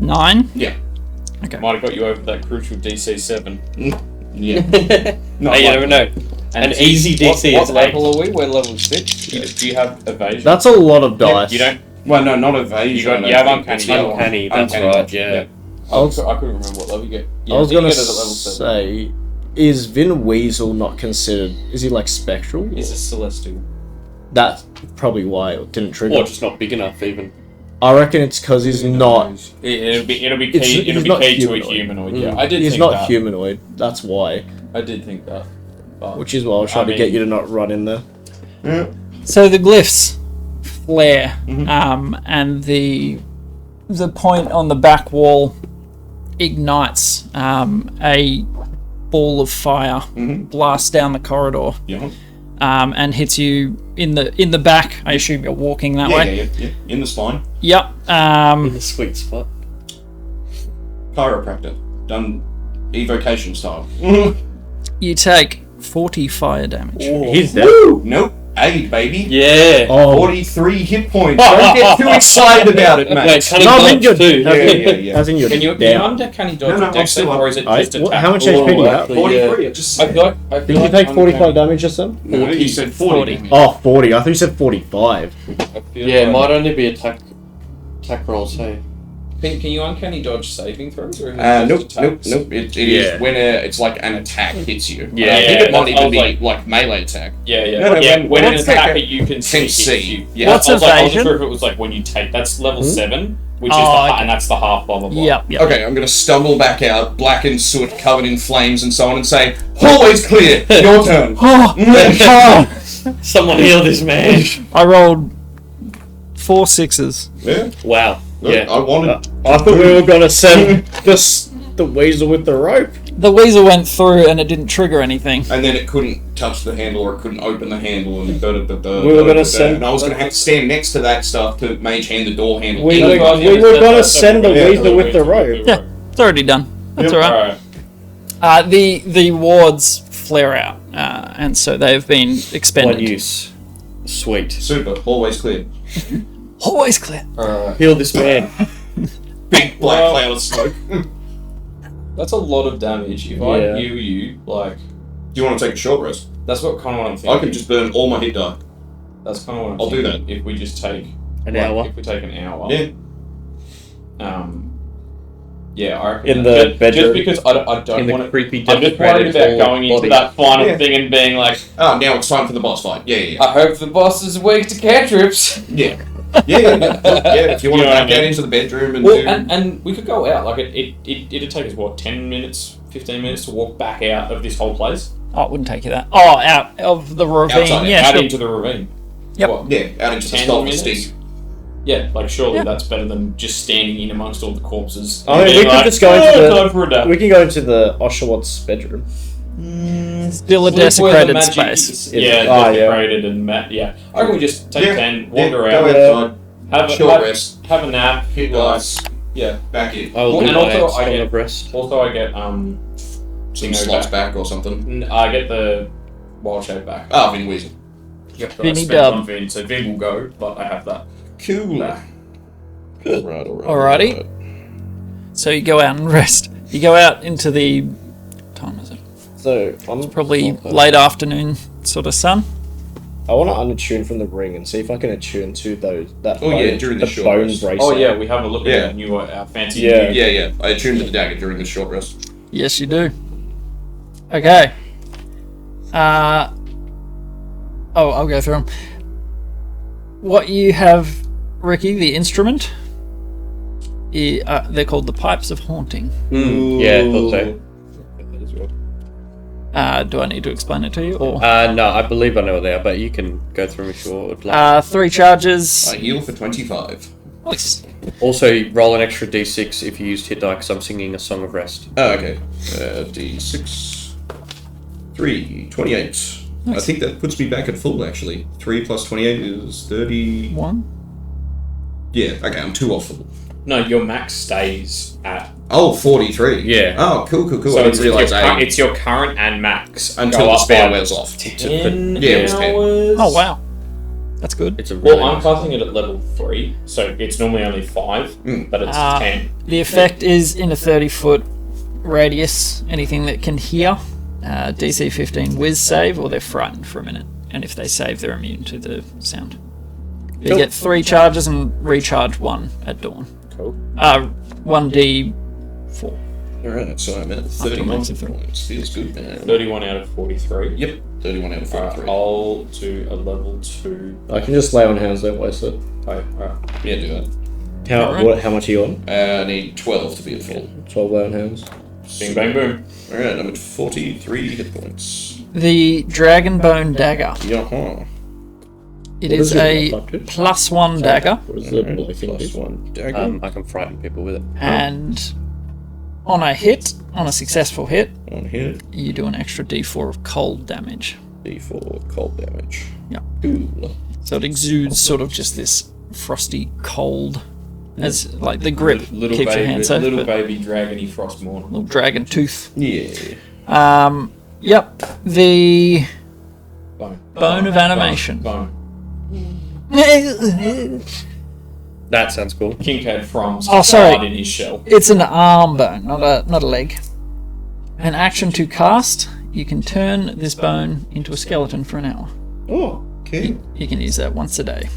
9. Yeah. Okay. Might have got you over that crucial DC 7. Yeah. Not Hey, you like- never know. An easy DC what is 8. level are we? We're level 6. Do you have evasion? That's a lot of dice. You don't. Well, no, not evasion. You have uncanny. It's the other one. Uncanny, that's right, yeah. I was, I couldn't remember what level you get. I was you gonna get it at level 7. say, is Vin Weasel not considered? Is he like spectral? He's a celestial. That's probably why it didn't trigger. Or just not big enough, even. I reckon it's because he's not. It'll be It's- key. he's It'll be not key to a humanoid. humanoid. Yeah, I did. He's think not that. humanoid. That's why. I did think that. But Which is why I was trying to get you to not run in there. So the glyphs flare, and the point on the back wall ignites. A ball of fire blasts down the corridor, Yeah. and hits you in the back. I assume you're walking that way. Yeah. In the spine. Yep. In the sweet spot. Chiropractor. Done evocation style. You take 40 fire damage. He's dead. Woo! Nope. Aid, baby. Yeah. Oh, 43 hit points. Don't get too excited about it, Wait, mate. cunning no, I mean dodge you're too. Yeah. As in you're can you down. uncanny dodge No, no, with dex I'm still save, or is it I- just a what- tap? how much HP do you have? 43. I just I said. feel like. I feel Did you like take 45 uncanny- damage just then? No, he said 40. Oh, 40. I thought you said 45. I feel Yeah, it like- might only be attack rolls, hey. Can you uncanny dodge saving throws? Or Nope. It is when it's like an attack hits you. Yeah, I think it might even be like- like melee attack. Yeah. When an what's attacker you can see. see. Yeah. What's I wasn't evasion? sure if it was like when you take. That's level 7, which is okay. and that's the half blah blah blah. Yep. Okay, I'm gonna stumble back out, blackened soot, covered in flames and so on, and say, "Hallway's clear. Your turn." Someone heal this man. I rolled 4 6s. Yeah. Wow. Look, Yeah. I wanted. I thought we were gonna send the weasel with the rope. The weasel went through and it didn't trigger anything. And then it couldn't touch the handle or it couldn't open the handle and We were gonna send- and I was gonna have to stand next to that stuff to mage hand the door handle. We in. were gonna send the weasel with the rope. Yeah, it's already done. That's alright. The wards flare out, and so they've been expended. One use. Sweet. Super. Hallway's clear. Always clear. Heal this man. Big black cloud of smoke. That's a lot of damage. If I heal you, like, Do you want to take a short rest? that's what kind of what I'm thinking. I can just burn all my hit die. That's kind of what I'm I'll do thinking. If we just take An hour. If we take an hour. Yeah. Yeah, I reckon In that. the just bedroom? because I don't In the want to. creepy, I'm just worried desecrated about whole going into body. that final Yeah. thing and being like, Oh, now it's time for the boss fight. Yeah. I hope the boss is weak to cantrips. Yeah. If you want to You know what I back out mean? into the bedroom and Well, do. and we could go out. Like, it'd take us, what, 10 minutes, 15 minutes to walk back out of this whole place? Oh, it wouldn't take you that. Oh, out of the ravine. Outside, Yeah, out sure. into the ravine. Yep. What, Yeah, out into the 10 skull minutes? stick. Yeah, like, surely Yeah. that's better than just standing in amongst all the corpses. I mean, and we being could like, just go into the- time for a nap. We can go into the Oshawot's bedroom. Still a Sleep where the desecrated magic space. is. Is Yeah, it? Ah, yeah. desecrated and yeah. I reckon we just take 10, wander Go out, outside. have Short rest. have a nap, Hit dice. yeah. Back in. I will Well, do and my also I song get- of rest. Also, I get Some Dingo slots back or something. I get the wild shape back. Ah, Vin Weasel. Yep, Vinnie I spent dub. on Vin, so Vin will go, but I have that. Cool. back. Alright. Alrighty. So you go out and rest. You go out into the... What time is it? So I'm Probably late afternoon sort of sun. I want to unattune from the ring and see if I can attune to that. Oh, bone, yeah, during the short bone rest. bracelet. Oh yeah, we have a look Yeah. at our fancy. Yeah. Yeah. I attuned to the dagger during the short rest. Yes, you do. Okay. I'll go through them. What you have, Ricky, the instrument, they're called the Pipes of Haunting. Yeah, I thought so. Do I need to explain it to you? Or No, I believe I know what they are, but you can go through them if you would like. 3 charges. I heal for 25. Nice. Also, roll an extra d6 if you used hit die, because I'm singing a song of rest. Oh, okay. D6. 3. 28. I think that puts me back at full, actually. 3 plus 28 is 30. 1. Yeah, okay, I'm 2 off full. No, your max stays at. Oh, 43. Yeah. Oh, cool. So I didn't realise it's your current and max until go the up spell by wears off. 10 Yeah, it was 10. hours. Oh, wow. That's good. It's a really Well, I'm nice- casting it at level 3, so it's normally only 5, but it's 10. The effect is in a 30-foot radius. Anything that can hear, DC 15 whiz save, or they're frightened for a minute. And if they save, they're immune to the sound. You get 3 charges and recharge 1 at dawn. Cool. 1d4. Alright, so I'm at to 31 max of 3. points. Feels good, man. 31 out of 43. Yep, 31 out of Alright, 43. I'll do a level 2. I can just lay on hands, don't waste it. Oh, alright. Yeah, do that. How much are you on? I need 12 to be at full. 12 lay on hands. Bing, bang, boom. Alright, I'm at 43 hit points. The Dragonbone Dagger. Yaha. It What is is it, a up to? +1 dagger, What is the bloody thing? Plus 1 dagger. I can frighten people with it. and on a hit, on a successful hit, On here, you do an extra d4 of cold damage. D4 cold damage. Yeah. Cool. So it exudes sort of just this frosty cold, as like the grip Little keeps your baby, hand safe. little but baby dragony frostmourne. little dragon tooth. Yeah. Yep. The Bone. Bone of Animation. Bone. That sounds cool. Kincaid from Oh, sorry. in his shell. It's an arm bone, not a leg. An action to cast. You can turn this bone into a skeleton for an hour. Oh, okay. You can use that once a day.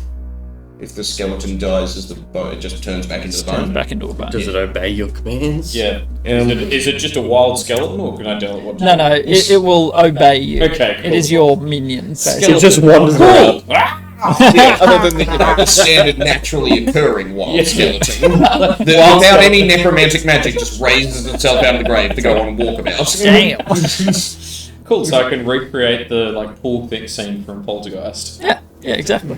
If the skeleton dies, as the bone, it just turns back into the Turns bone. back into a bone. Does it obey your commands? Yeah. Is it just a wild skeleton, or can I tell it what? No, it will obey you. Okay, It cool. is your minion. basically. It just wanders around. Yeah, other than the standard naturally occurring wild skeleton. Without any necromantic magic, just raises itself out of the grave to go on a walkabout. Damn. Cool. So I can recreate the pool thing scene from Poltergeist. Yeah, exactly.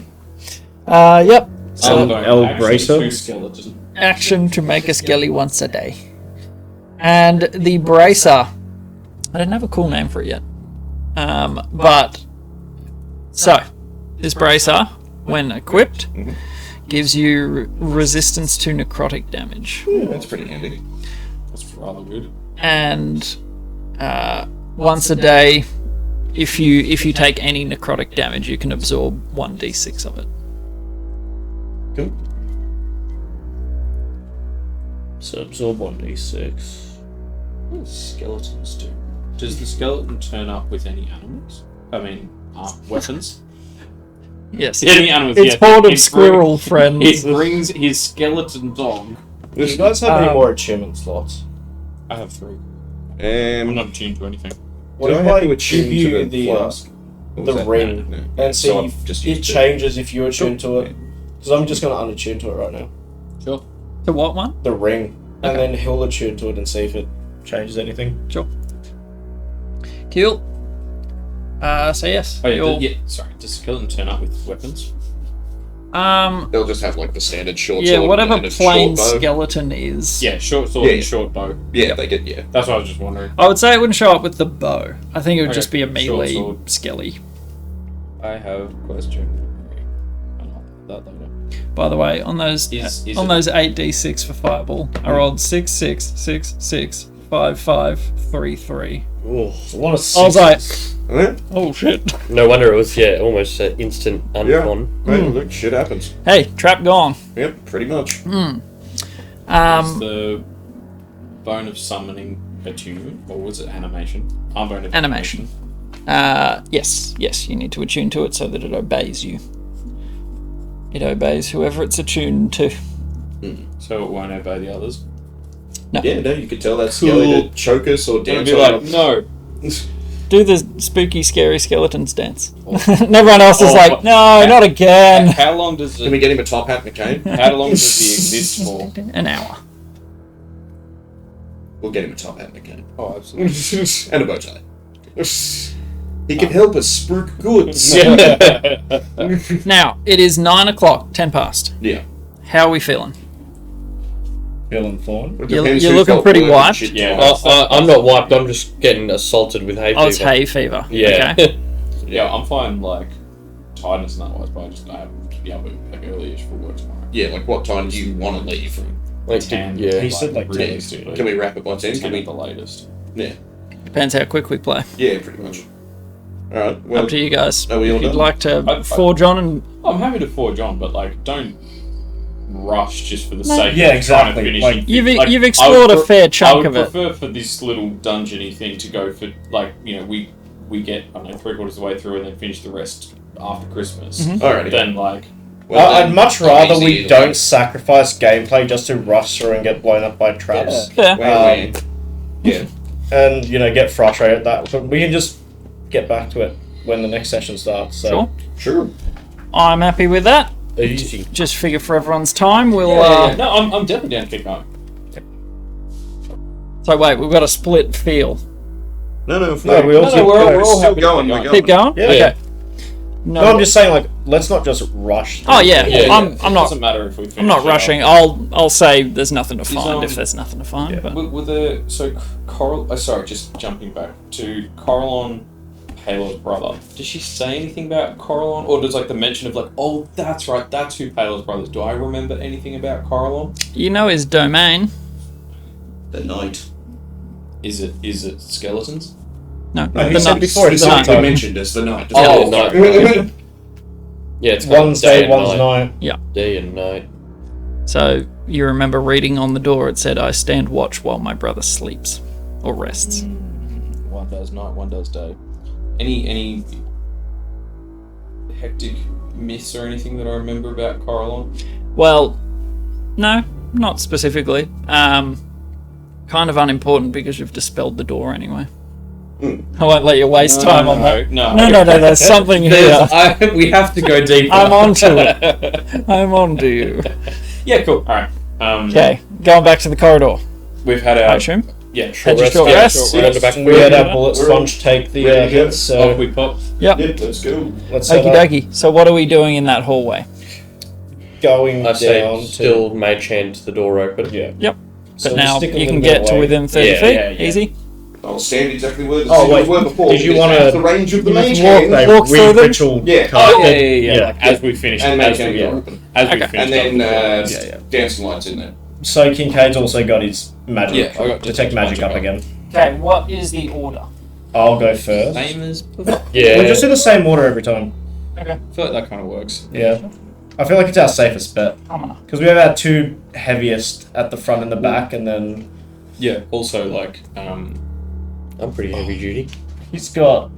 Yep. So I'm going El action Bracer? to skeleton. Action to make a skelly once a day. And the bracer. I don't have a cool name for it yet. But so this bracer, when equipped, gives you resistance to necrotic damage. That's pretty handy. That's rather good. And once a day, if you take any necrotic damage, you can absorb 1d6 of it. Cool. So absorb 1d6. What do skeletons do? Does the skeleton turn up with any animals? I mean, weapons? Yes. Any animals? It's yeah. horde of It squirrel It friends. brings his skeleton dog. Do you guys have any more achievement slots? I have 3. I'm Um, not attuned to anything. What do I if have I to give attune you to the flask? Or was that- ring no. and see So I've if just it used changes if you attune to it? Because I'm just going to unattune to it right now. Sure. To what one? The ring. And Okay. then he'll attune to it and see if it changes anything. Sure. Cool. So yes. Oh, yeah, you'll- sorry. Does skeleton turn up with weapons? They'll just have the standard short Yeah, sword whatever and a plain short bow. skeleton is. Yeah, short sword Yeah. and short bow. Yeah, they get That's what I was just wondering. I would say it wouldn't show up with the bow. I think it would Okay, just be a short melee sword. skelly. I have a question. That later. By the way, on those Is on it- those 8d6 for fireball, I rolled 6, 6, 6, 6, 5, 5, 3, 3. Oh, it's a lot of I was like, Yeah, oh shit. No wonder it was almost an instant uncon. look, shit happens. Hey, trap gone. Yep, pretty much. Is the bone of summoning attunement, or was it animation? Bone of Animation. Yes, you need to attune to it so that it obeys you. It obeys whoever it's attuned to. So it won't obey the others. Yeah, no, you could tell that skeleton to choke us or It'll dance be like, no. Do the spooky, scary skeletons dance. And everyone else is Oh, like, what- no, not again. How long does Can we get him a top hat and a cane? How long does he exist for? An hour. We'll get him a top hat and a cane. Oh, absolutely. And a bow tie. He can help us spruik goods. Now, it is 9 o'clock, 10 past. Yeah. How are we feeling? feeling fine. It You're depends looking who's got pretty work and wiped. shit Yeah. to do. I'm not wiped. I'm just getting assaulted with hay fever. Oh, it's hay fever. Yeah. Okay. Yeah, I'm fine, tiredness and that wise, but I have to be up early-ish for work tomorrow. Yeah, what time do you want to leave? Like, 10. yeah. He said 10. realistically. Can we wrap it by 10? 10 Can at we? the latest. Yeah. Depends how quick we play. Yeah, pretty much. Alright, well, Up to you guys. are we all If you'd done? like to I- forge on and I'm happy to forge on, but don't rush just for the sake Yeah, of exactly. trying to finish Like, it. you've I explored would a fair I chunk would of it. prefer for this little dungeony thing to go for we get I don't know 3/4 of the way through and then finish the rest after Christmas. Mm-hmm. Alrighty. Then Well, I'd then, much rather easy we either don't way. sacrifice gameplay just to rush through and get blown up by traps. Yeah. Wait. Yeah. And, get frustrated at that. But we can just get back to it when the next session starts. So. Sure. Sure. I'm happy with that. Easy. Just figure for everyone's time. We'll. yeah. No, I'm definitely down to keep going. So wait, we've got a split feel. No, No, we're we're all still happy to going. keep We're going. Keep going. Yeah. Okay. No, I'm just saying, let's not just rush. Oh yeah, Yeah, I'm It not. doesn't matter if we finish I'm not it rushing. up. I'll say there's nothing to find um, if there's nothing to find. But With the Coral, sorry, just jumping back to Coralon, Halo's brother. Does she say anything about Coralon, or does the mention of oh, that's right, that's who Halo's brother is? Do I remember anything about Coralon? you know his domain. The night. Is it skeletons? No, No, he the said night. before it's The night. night. mentioned as the night. Oh, Yeah. no. Yeah, it's One's day, one's night. Day and night. So you remember reading on the door. It said, "I stand watch while my brother sleeps or rests." One does night, one does day. Any hectic myths or anything that I remember about Coralon? Well, no, not specifically. Kind of unimportant because you've dispelled the door anyway. I won't let you waste time on that. No. No, there's something here. We have to go deeper. I'm onto it. I'm onto you. Yeah, cool. All right. Okay, going back to the corridor. We've had I our assume. yeah Had your short rest. We had our bullet sponge take the hits, so we pop. Yep. Let's go. let's Okie set up. dokie. So what are we doing in that hallway? Going I say down to still mage hand the door open. yeah. Yep. So But we'll now stick a you little can bit get to away. within 30 Yeah, feet. yeah. Easy. I'll stand exactly where the Oh, seals wait, were before. did you because wanna- that's the range of the mage walk hand. there. Walk through them? ritual Yeah. card. Oh, yeah. Yeah. Like, as we finish, And as make we it go, open. as we Okay. finish, And then Yeah. dancing lights in there. So Kincaid's also got his magic. Yeah, I got detect magic up again. Okay, what is the order? I'll go first. same as before. Yeah. We'll just do the same order every time. I feel like that kind of works. Yeah. I feel like it's our safest bet. Because we have our two heaviest at the front and the back, and then Yeah. Also, like, I'm pretty heavy duty. he's got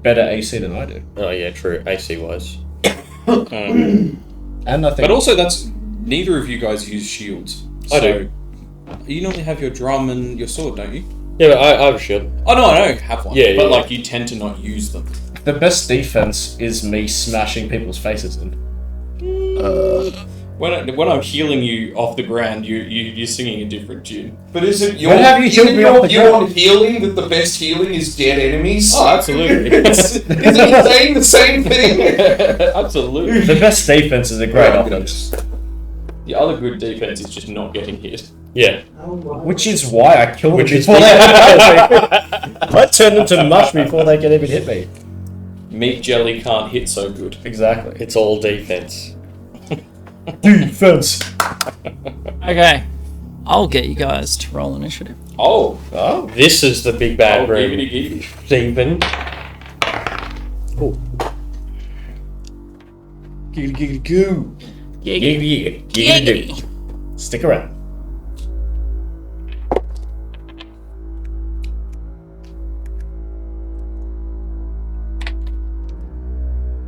better AC than I do. Oh yeah, true. AC wise. And I think. but also that's neither of you guys use shields. I do. You normally have your drum and your sword, don't you? Yeah, but I have a shield. Oh no, I don't have one. Yeah, but yeah, like you tend to not use them. the best defense is me smashing people's faces in. When I'm healing you off the ground, you're singing a different tune. But is it your, When have you healed me off the your healing that the best healing is dead enemies? Oh, absolutely. Isn't he saying the same thing? Absolutely. The best defense is a great Oh, offense. The other good defense is just not getting hit. Yeah. Which is why I killed them Which is before they had me. I turned them to mush before they could even hit me. Meat jelly can't hit so good. Exactly. It's all defense. Defense. Okay, I'll get you guys to roll initiative. Oh, Oh. This is the big bad room. giggity. Steven. Giggity goo. Giggity giggity. Stick around.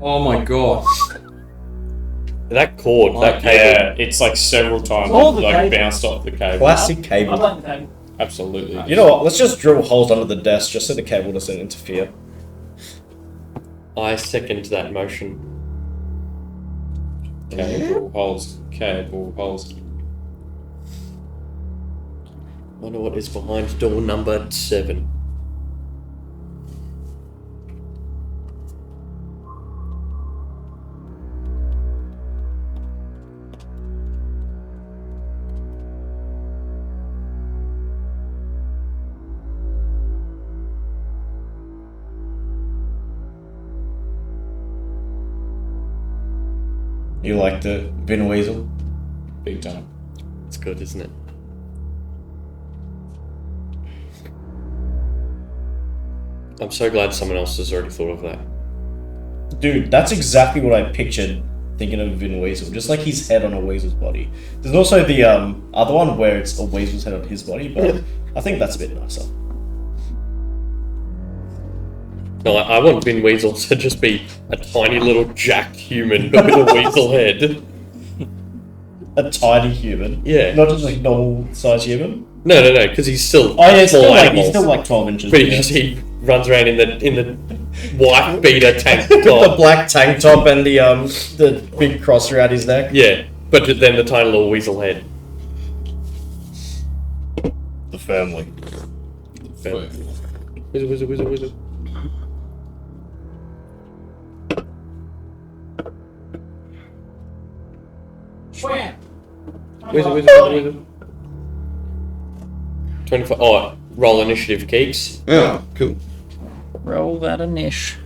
Oh my god. That cord, that cable. Yeah, it's like several times Oh, the like cable. bounced off the cable. Classic cable. Absolutely. You know what? Let's just drill holes under the desk just so the cable doesn't interfere. I second that motion. Cable holes. Cable holes. Wonder what is behind door number 7. You like the Vin Weasel? Big time. It's good, isn't it? I'm so glad someone else has already thought of that. Dude, that's exactly what I pictured thinking of Vin Weasel. Just like his head on a weasel's body. There's also the other one where it's a weasel's head on his body, but I think that's a bit nicer. No, I want Vin Weasel to just be a tiny little jacked human but with a weasel head. A tiny human. Yeah. Not just like normal size human. No, because he's still Oh yeah, a it's small still like, animal. he's still like 12 inches. But yeah. he runs around in the wife beater tank the top. black tank top and the big cross around his neck. Yeah, but then the tiny little weasel head. The family. Wizard. Wizard. 25. Oh, roll initiative, Keeks. Yeah, cool. Roll that a niche.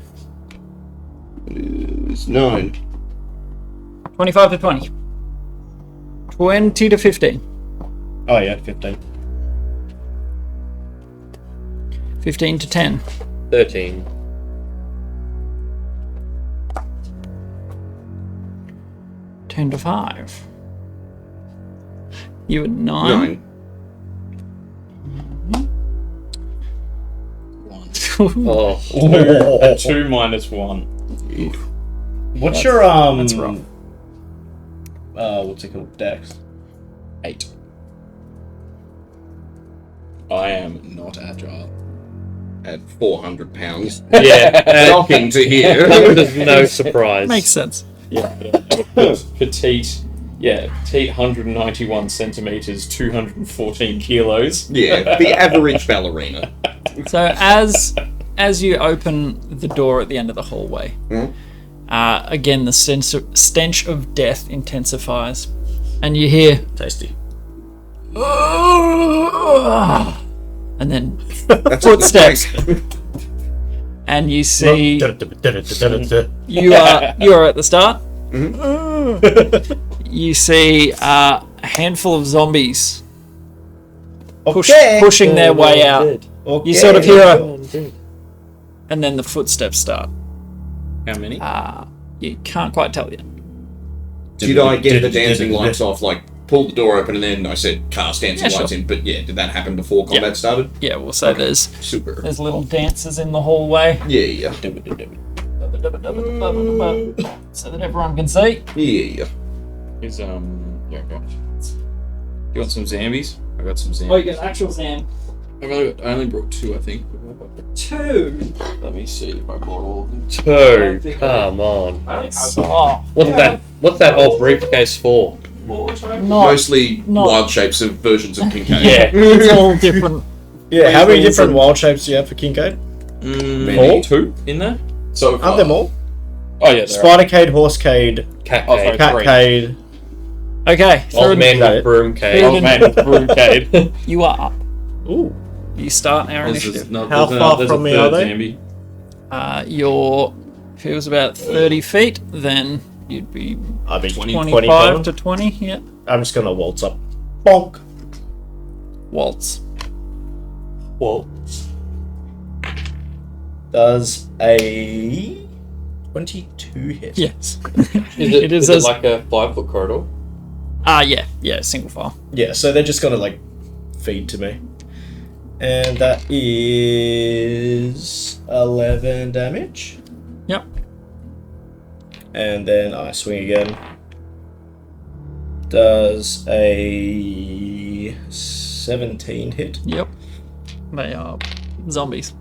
It's 9. 25 to 20. 20 to 15. Oh yeah, 15. 15 to 10. 13. 10 to 5. You at 9? Oh, A 2 minus 1. What's your That's rough. What's it called? Dex. 8. I am not agile. At 400 pounds. Yeah, Shocking to hear. there's no surprise. Makes sense. Yeah. Petite. Yeah, petite 191 centimeters, 214 kilos. Yeah, the average ballerina. So as you open the door at the end of the hallway, again the stench of death intensifies, and you hear Tasty. and then footsteps, and you see you are at the start. You see a handful of zombies pushing their way out. You sort of hear and then the footsteps start. How many? You can't quite tell yet. Did I get the dancing lights off, like, pull the door open and then I said cast dancing lights in, but yeah, did that happen before combat started? Yeah, we'll say there's Super. little dancers in the hallway Yeah. so that everyone can see. Yeah. Is yeah, okay. You want some zombies? I got some zombies. Oh, you got actual Zam. I only brought 2, I think. 2. Let me see if I bought all of them. 2. Come on. Oh, What's that old briefcase for? Mostly wild shapes of versions of Kincaid. Yeah. it's all different. Yeah, how many different wild shapes do you have for Kincaid? Many? 2 in there? So Aren't them all? Oh yeah, Spidercade, Horsecade, Catcade. Catcade. Okay, Old third, man with broomcade. Old man with broomcade. you are up. Ooh. You start our initiative. How far from me are they? Zambi. If it was about 30 feet, then you'd be I'll be 25 to 20, yeah. I'm just gonna waltz up. Bonk. Waltz. Does a 22 hit? Yes. Is it like a 5-foot corridor? Yeah, single file. Yeah, so they're just gonna like feed to me. And that is 11 damage. Yep. And then I swing again. Does a 17 hit Yep. They are zombies.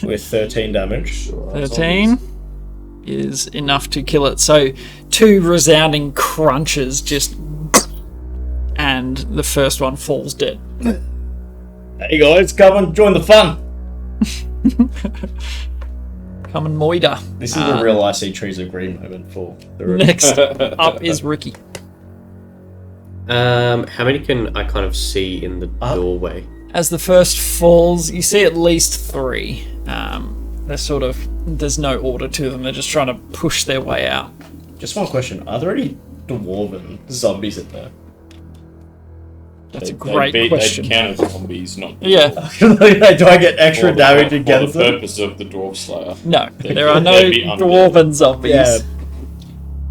with 13 damage. 13 is enough to kill it. So 2 resounding crunches just, and the first one falls dead. Hey guys, come and join the fun. Come and moida. This is a real I see trees of green moment for the room. Next up is Ricky. How many can I kind of see in the doorway? As the first falls, you see at least 3. They're sort of, there's no order to them. They're just trying to push their way out. Just one question: are there any dwarven zombies in there? That's a great question. They count as zombies, not. Yeah. Do I get extra damage against for the them? purpose of the dwarf slayer. No, there are no They'd be undead. dwarven zombies. Yeah.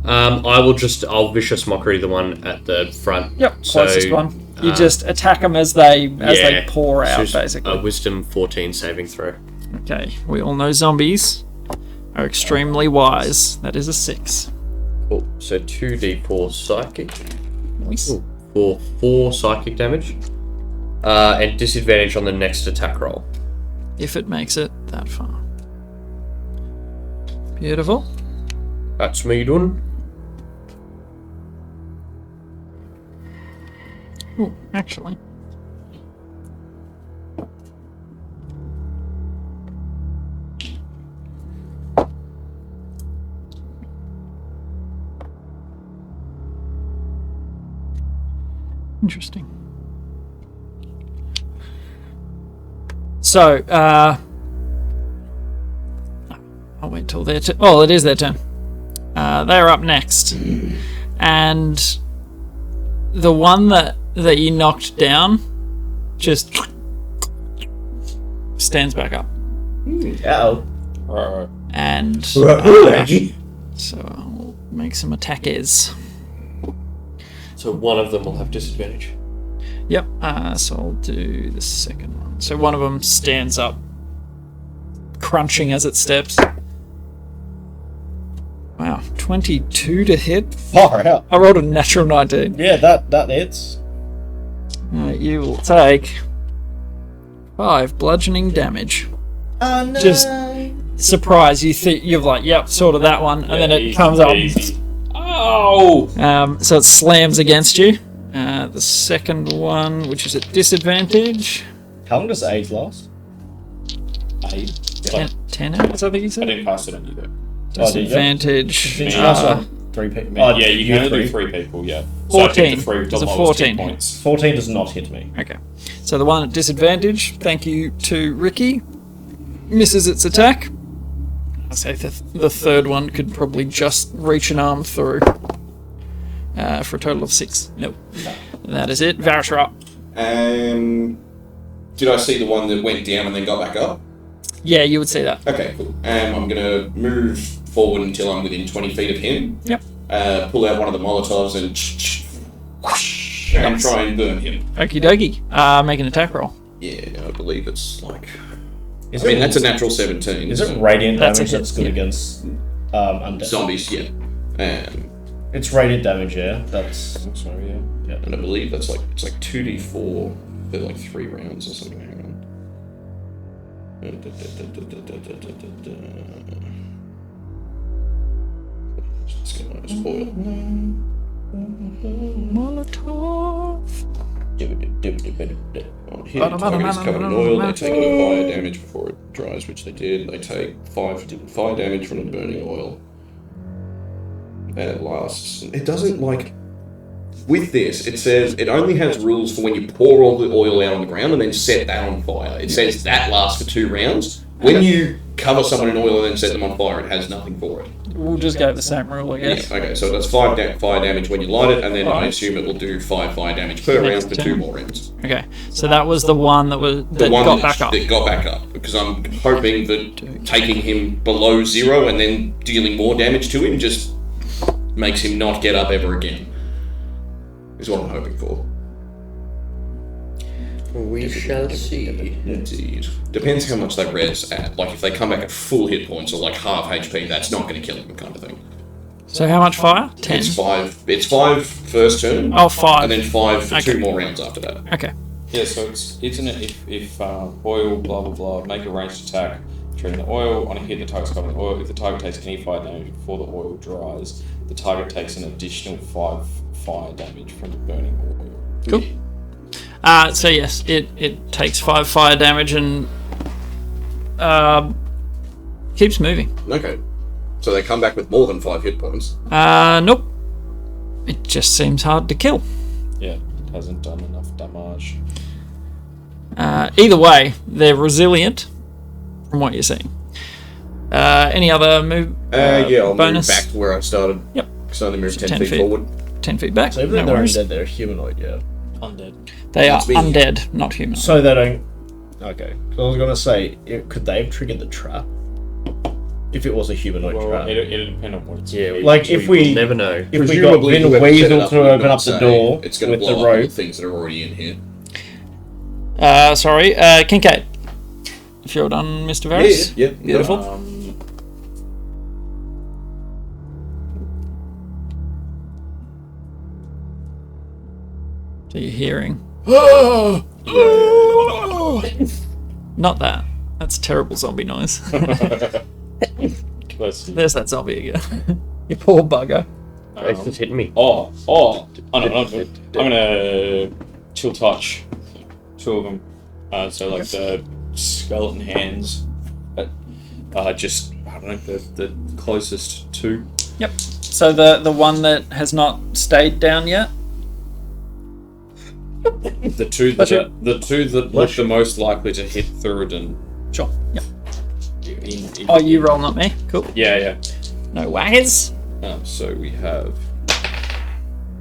I'll vicious mockery the one at the front. Yep, closest one. You just attack them as they pour out, Just basically. a wisdom 14 saving throw. Okay, we all know zombies are extremely wise. That is a 6. Cool. So 2d4 psychic. Nice. Ooh. For 4 psychic damage. And disadvantage on the next attack roll. If it makes it that far. Beautiful. That's me done. Oh, actually. Interesting. So, I'll wait till their turn. Oh, it is their turn. They're up next. And the one that you knocked down just stands back up. Oh. Right. And so I'll make some attackers. So one of them will have disadvantage. Yep, so I'll do the second one. So one of them stands up, crunching as it steps. Wow, 22 to hit. Far out. I rolled a natural 19. Yeah, that hits. You will take 5 bludgeoning damage. Oh no. Just surprise, you're like, yep, sort of that one, and then it comes up. Oh! So it slams against you. The second one, which is at disadvantage. How long does age last? 10 hours, I think he I said. didn't pass it on either. Disadvantage. Did you last on 3 people? Yeah, you can only do 3 people, yeah. 14. So I picked the It's a 3 lowest 14. hit points. 14 does not hit me. Okay. So the one at disadvantage, thank you to Ricky, misses its attack. I say the third one could probably just reach an arm through. For a total of 6. Nope. That is it. Varus, you're up. Did I see the one that went down and then got back up? Yeah, you would see that. Okay, cool. I'm going to move forward until I'm within 20 feet of him. Yep. Pull out one of the Molotovs and try and burn him. Okie dokie. Make an attack roll. Yeah, I believe it's like... That's a natural 17. Is it radiant That's damage a hit, that's good yeah. against undead? Zombies, yeah. It's radiant damage, yeah. That's Sorry, yeah. And I believe that's like, it's like 2d4 for like 3 rounds or something. Hang on. Let's get minus foil. Molotov. On hit, target is covered in oil. They take any fire damage before it dries, which they did. They take 5 fire damage from the burning oil. And it lasts. It doesn't like. With this, it says it only has rules for when you pour all the oil out on the ground and then set that on fire. It says that lasts for 2 rounds. When you cover someone in oil and then set them on fire, it has nothing for it. We'll just go with the same rule, I guess. Yeah, okay, so it does 5 fire damage when you light it, and then I assume it will do 5 fire damage per round for 2 more rounds. Okay, so that was the one that got back up. That got back up, because I'm hoping that taking him below 0 and then dealing more damage to him just makes him not get up ever again. Is what I'm hoping for. We shall see. Indeed. Depends how much they res at. Like, if they come back at full hit points or like half HP, that's not going to kill him, kind of thing. So how much fire? 10? It's 5. It's 5 first turn. Oh, 5. And then 5 for Okay. 2 more rounds after that. Okay. Yeah, so isn't it if oil, blah blah blah, make a ranged attack, treating the oil, on a hit the target's covered in oil, if the target takes any fire damage before the oil dries, the target takes an additional 5 fire damage from the burning oil. Cool. So yes, it takes 5 fire damage and keeps moving. Okay. So they come back with more than 5 hit points. Nope. It just seems hard to kill. Yeah, it hasn't done enough damage. Either way, they're resilient from what you're seeing. Any other move? I'll bonus? move back to where I started. Yep. Because I only moved 10 10 feet feet. forward. 10 feet back. So even No though they're worries. undead, they're humanoid, yeah. Undead. They are It's me. undead, not human. So they don't. Okay. So I was gonna say, could they have triggered the trap? If it was a humanoid Well, trap. it'll depend on what it's. Yeah, Like if we never know. if we got Presumably, Vin whoever set it Weasel up to would open not up the say door it's going with to the blow up all the rope. things that are already in here. Sorry, Kincaid. If you're done, Mr. Varus. Yeah. Beautiful. So you're hearing. Not that. That's a terrible zombie noise. There's that zombie again. You poor bugger. It's just hitting me. No. I'm gonna chill touch 2 of them. So like the skeleton hands, just I don't know the closest 2. Yep. So the one that has not stayed down yet. The two that look the most likely to hit Thuridin. Sure. Yep. In Oh, you roll, not me. Cool. Yeah. No waggers. So we have.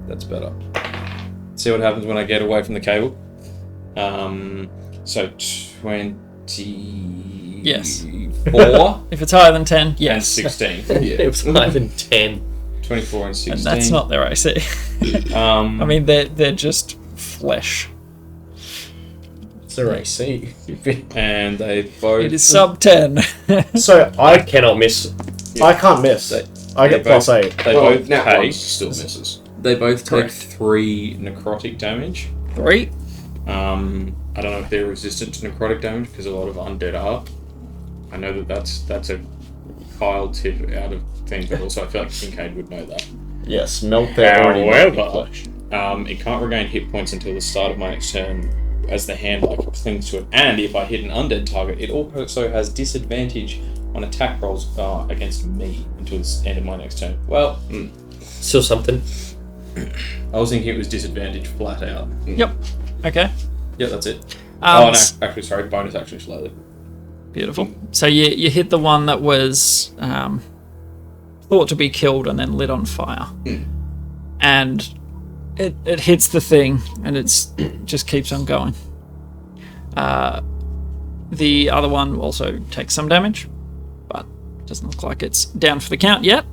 That's better. See what happens when I get away from the cable. So 20. Yes. 4 If it's higher than 10, and yes. 16. It was higher than 10. 24 and 16. And that's not their AC. I mean, they're just flesh. It's their AC. And they both. It is sub 10. So I cannot miss. I can't miss. I get plus 8. They Well, both nat take. ones still misses. They both take Correct. 3 necrotic damage. 3. I don't know if they're resistant to necrotic damage because a lot of undead are. I know that's a Kyle tip out of thing, but also I feel like Kincaid would know that. Yes, melt their already melted However, flesh. it can't regain hit points until the start of my next turn as the hand clings to it. And if I hit an undead target, it also has disadvantage on attack rolls against me until the end of my next turn. Well, Still something. I was thinking it was disadvantage flat out. Yep. Okay. Yeah, that's it. Um, Oh, no, actually, sorry, bonus action slowly. Beautiful. So you hit the one that was thought to be killed and then lit on fire. And it hits the thing and it just keeps on going. The other one also takes some damage, but doesn't look like it's down for the count yet.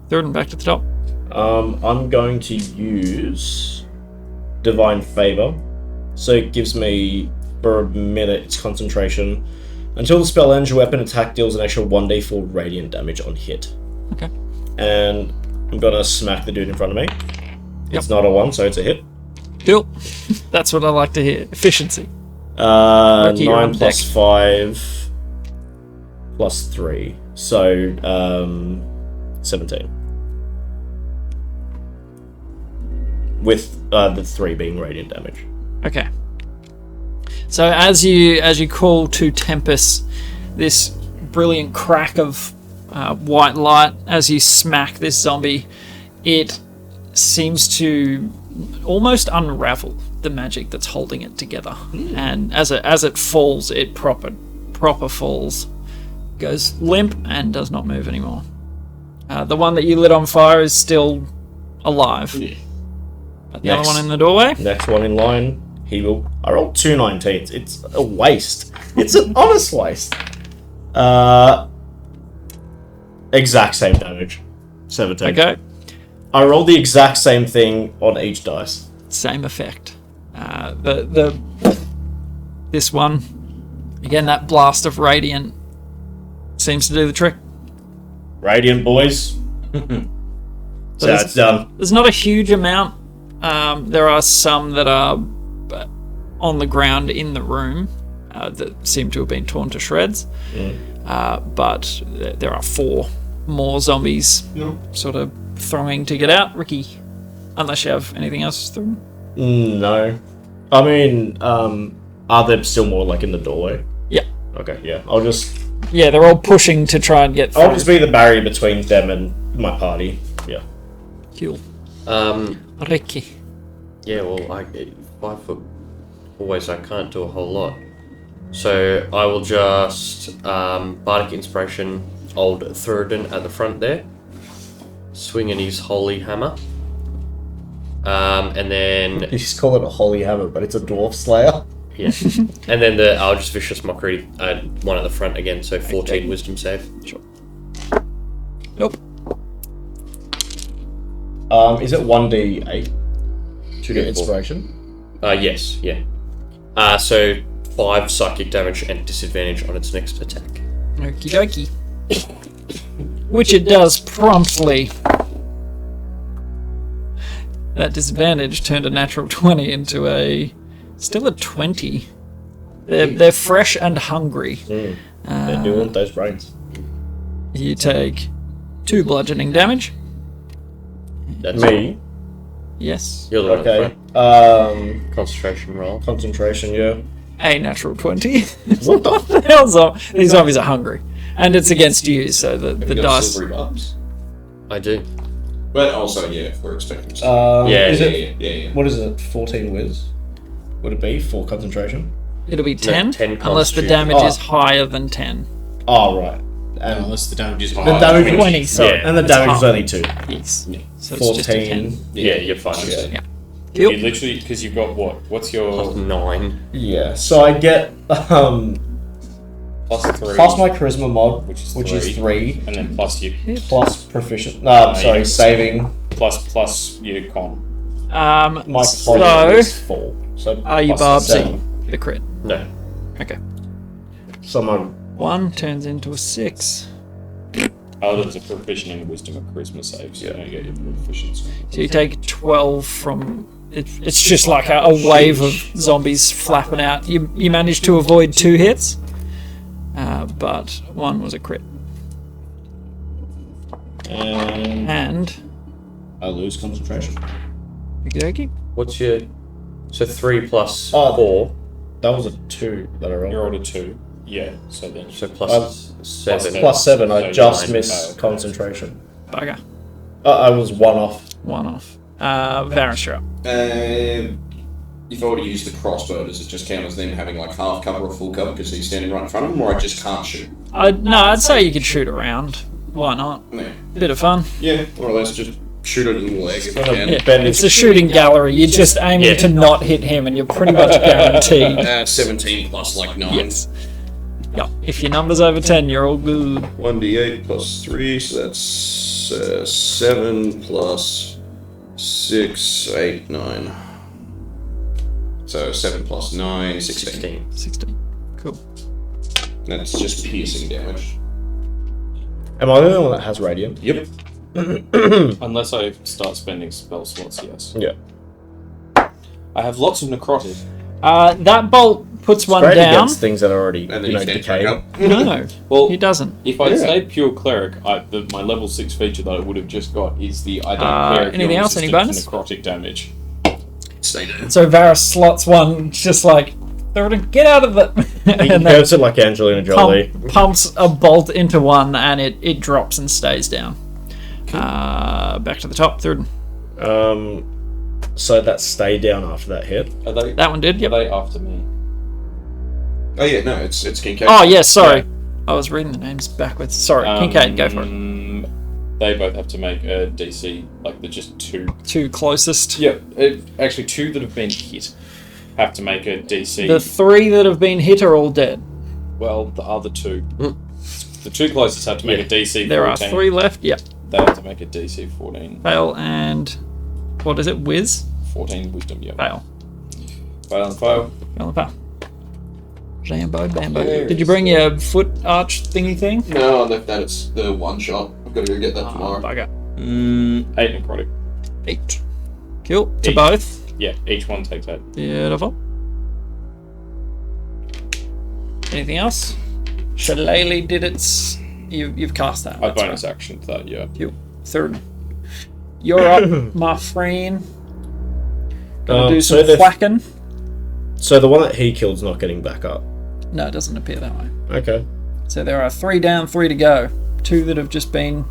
Throw it back to the top. I'm going to use Divine Favor. So it gives me, for a minute, its concentration. Until the spell ends, your weapon attack deals an extra 1d4 radiant damage on hit. Okay. And I'm going to smack the dude in front of me. Yep. It's not a 1, so it's a hit. Cool. That's what I like to hear. Efficiency. 9 you're on plus deck. 5 plus 3. So, 17. With the 3 being radiant damage. Okay. So as you call to Tempest, this brilliant crack of white light as you smack this zombie, it seems to almost unravel the magic that's holding it together. And as it falls, it proper falls, goes limp and does not move anymore. The one that you lit on fire is still alive. But the other one in the doorway. Next one in line, he will. I rolled 2 19s. It's a waste. It's an honest waste. Exact same damage. 17. Okay. I rolled the exact same thing on each dice. Same effect. This one, again, that blast of radiant seems to do the trick. Radiant boys. So it's done. There's not a huge amount. There are some that are on the ground in the room that seem to have been torn to shreds. But there are 4 more zombies sort of throwing to get out. Ricky, unless you have anything else to throw. No. I mean, are there still more like in the doorway? Yeah. Okay, yeah. I'll just Yeah, they're all pushing to try and get through. be the barrier between them and my party. Yeah. Cool. Ricky. Yeah, well, 5 foot always I can't do a whole lot. So I will just Bardic Inspiration old Thuridin at the front there, swinging his holy hammer. And then You just call it a holy hammer, but it's a dwarf slayer. yeah, and then I'll just Vicious Mockery one at the front again. So 14 Wisdom save. Sure. Nope. Is it 1d8? 2d4. Inspiration. Yes, yeah. So 5 psychic damage and disadvantage on its next attack. Okie dokie. Which it does promptly. That disadvantage turned a natural 20 into still a 20. They're fresh and hungry. They do want those brains. You take 2 bludgeoning damage. That's Me? Yes. You're the one at the Okay. front. Concentration roll. Concentration, yeah. A natural 20. What the Hell's these zombies are hungry. And it's against you, so the You got dice. silvery barbs. I do. But also, yeah, if we're expecting something. Yeah, is yeah, it, yeah. what is it, 14 whiz? Would it be for concentration? It'll be 10, 10 unless the constitution. damage Oh. is higher than 10. Oh, right. And Unless the damage is the higher. damage 20, sorry. Yeah. And the It's damage is half. only 2. Yes. So it's just a 10. 14. Yeah, you're fine. Yeah. You literally, because you've got what? What's your 9. Yeah, so I get plus 3? plus my charisma mod, Which is which is 3, And then plus your plus proficient. you Sorry, get saving. plus your con. My So, con is 4. So are you plus barbsing 7. the crit? No. Okay. So my 1 turns into a 6. Oh, there's a proficient in wisdom or charisma save, so you don't get your proficiency. So you take 12 from... It's just like a wave of zombies flapping out. You managed to avoid 2 hits, but 1 was a crit. And I lose concentration. okey-dokey. What's your... So 3 plus 4. That was a 2 that I rolled. You rolled a 2. Yeah, so then... So plus 7. Plus 7, I So just nine. missed Okay. concentration. Bugger. I was 1 off. 1 off. Varus, you're up. If I were to use the crossbow, does it just count as them having like half cover or full cover because he's standing right in front of him, or I just can't shoot? I'd say you could shoot around. Why not? Yeah, Bit of fun. yeah, more or less just shoot it in the leg if I can. Yeah, it's a shooting gallery. You're just aiming to not hit him, and you're pretty much guaranteed. 17 plus like 9. Yes. Yeah. If your number's over 10, you're all good. 1d8 plus 3, so that's 7 plus 6, 8, 9. So 7 plus 9, 16. 16. Cool. That's just piercing damage. Am I the only one that has radiant? Yep. Unless I start spending spell slots, yes. Yeah. I have lots of necrotic. That bolt puts one Great down. against things that are already, And then he stands back decayed. up. No, Well, he doesn't. if I'd stayed pure cleric, my level 6 feature that I would have just got is the I don't care if anything you're else? Any resistant to bonus? necrotic damage. Stay there. So Varus slots one, just like, get out of it. He and then goes it like Angelina Jolie. pumps a bolt into one, and it drops and stays down. Back to the top, third. So that stayed down after that hit. Are they? That one did, yep. Are they after me? Oh yeah, no, it's Kincaid. Oh, yes, sorry. I was reading the names backwards. Sorry, Kincaid, go for it. They both have to make a DC, like they're just 2. 2 closest. Yeah, actually 2 that have been hit have to make a DC. The 3 that have been hit are all dead. Well, the other 2. The 2 closest have to make a DC 14. There are 3 left, yep. They have to make a DC 14. Fail and... What is it? Whiz? 14 wisdom, yeah. Fail. Fail and fail. Fail and fail. Jambo, bambo. Did you bring your foot arch thingy thing? No, I left that. It's the one shot. I've got to go get that tomorrow. Bugger. 8 necrotic. 8. Cool. To Eight. both. Yeah, each one takes 8. Beautiful. Anything else? Shillelagh did its... You've cast that. I that's bonus right. action to that, yeah. You. Third. You're up, my friend. Gonna do some whacking. So the one that he killed's not getting back up. No, it doesn't appear that way. Okay. So there are 3 down, 3 to go. 2 that have just been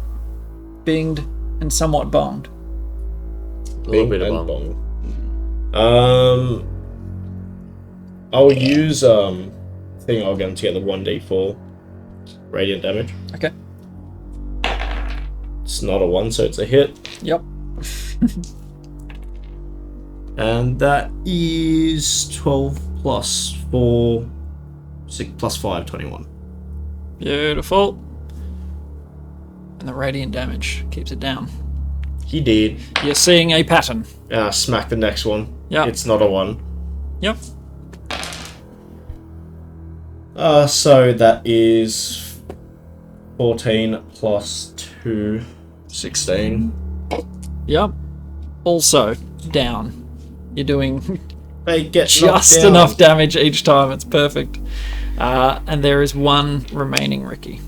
binged and somewhat bombed. A little bit of and bomb. bong. I'll use thing I'll get to get the 1d4 radiant damage. Okay. It's not a 1, so it's a hit. Yep. And that is 12 plus 4, 6 plus 5, 21. Beautiful. And the radiant damage keeps it down. He did. You're seeing a pattern. Smack the next one. Yeah. It's not a 1. Yep. So that is 14 plus 2, 16. Yep. Also down. You're doing They get just knocked down. enough damage each time. It's perfect. And there is 1 remaining Ricky.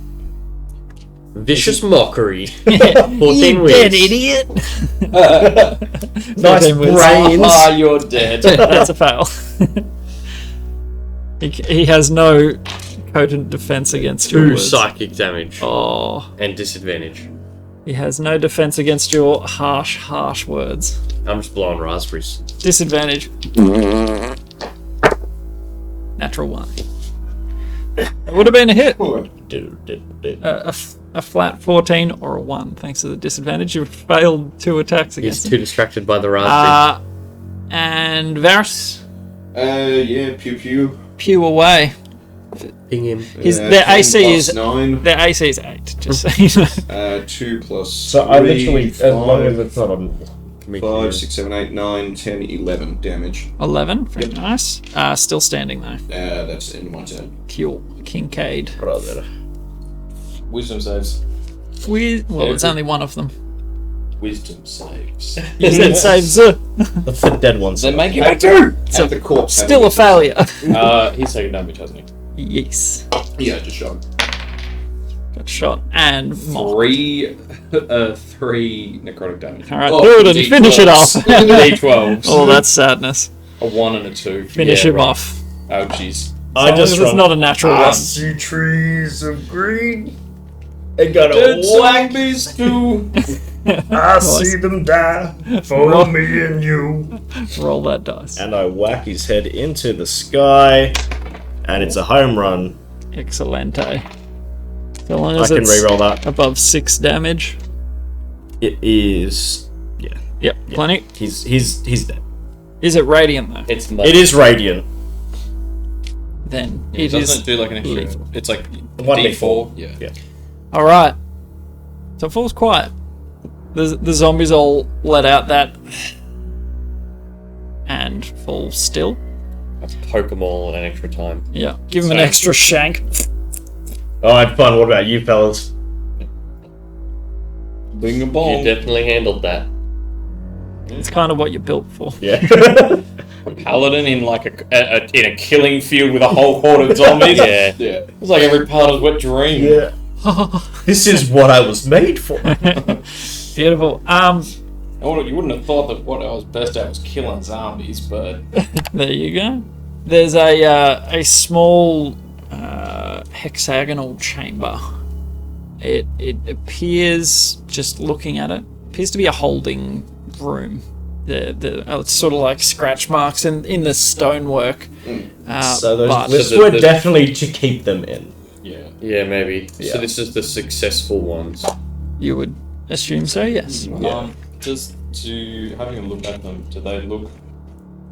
Vicious mockery. 14 You wins. dead idiot. Nice 14 wins. brains. You're dead. That's a fail. He has no potent defense against your 2 words. psychic damage Oh, and disadvantage. he has no defense against your harsh words. I'm just blowing raspberries. Disadvantage. Natural 1. It would have been a hit. A flat 14 or a 1. Thanks to the disadvantage, you failed 2 attacks He's against too him. distracted by the raspberries. And Varus, Yeah, pew pew. pew away. Ping him. Their 10 AC plus is 9. their AC is 8. Just so you know. 2 plus So 3, I literally, as long 5, as it's not on. 5, 6, 7, 8, 9, 10, 11 damage. 11. Very nice. Still standing though. That's the end of my turn. Cool. Kincaid. Right there. Wisdom saves. It's only one of them. Wisdom saves. You said saves. That's the dead ones. They make it Have the corpse. Still a failure. He's taking damage, hasn't he? Yes. Yeah, just shot. Got shot and mocked. 3 necrotic damage. Alright, Oh, do it and D12s. finish it off. D12s. Oh, that's sadness. A 1 and a 2. Finish him off. Oh, jeez. I just It's not a natural I one. see trees of green. And got Dead a whack. zombies too. I see them die for me and you. Roll that dice. And I whack his head into the sky, and it's a home run. Excelente. So long I as can it's reroll that. above 6 damage. It is. Yeah, Yep, plenty. he's dead. Is it radiant though? It's It is radiant. Then It it doesn't is do like an extra. lethal. It's like 1d4. Yeah. Yeah. Alright. So it falls quiet. The zombies all let out that and fall still. poke them all an extra time. Yeah. Give them an extra shank. Alright, fun. What about you fellas? Bing a You bong. definitely handled that. It's kind of what you're built for. Yeah. A paladin in like in a killing field with a whole horde of zombies. Yeah. Yeah. It's like every paladin's wet dream. Yeah. This is what I was made for. Beautiful. You wouldn't have thought that what I was best at was killing zombies, but There you go. There's a small hexagonal chamber. It appears, just looking at it, appears to be a holding room. It's sort of like scratch marks in the stonework. So those but glyphs were definitely to keep them in. yeah. Yeah, maybe. Yeah. So this is the successful ones. you would assume so, yes. Just to having a look at them, do they look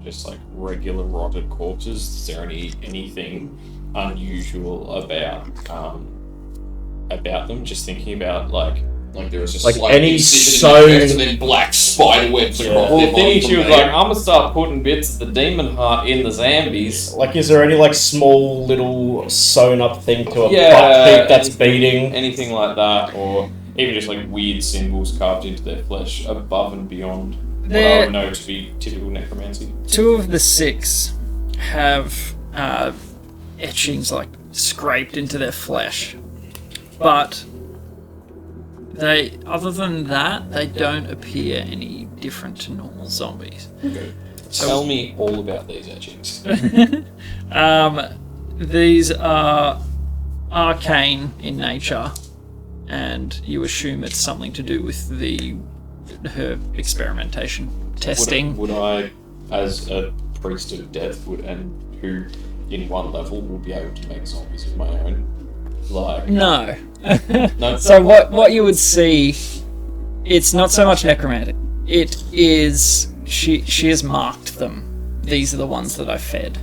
just like regular rotted corpses? Is there anything unusual about them? Just thinking about like there was a Like slight any incision sewn- in the chest and then black spider webs across well, their thinking body she from was like, there. I'm gonna start putting bits of the demon heart in the zombies. Like, is there any like small little sewn up thing to a Yeah, butt cheek that's beating? Anything like that, or even just like weird symbols carved into their flesh above and beyond what I would know to be typical necromancy. 2 of the 6 have etchings like scraped into their flesh, but other than that, they don't appear any different to normal zombies. Okay. Tell me all about these etchings. These are arcane in nature, and you assume it's something to do with her experimentation, testing. Would I, as a priest of death, who in one level will be able to make zombies of my own? Like No. no. So what you would see, it's not so much necromantic. It is she has marked them. These are the ones that I fed.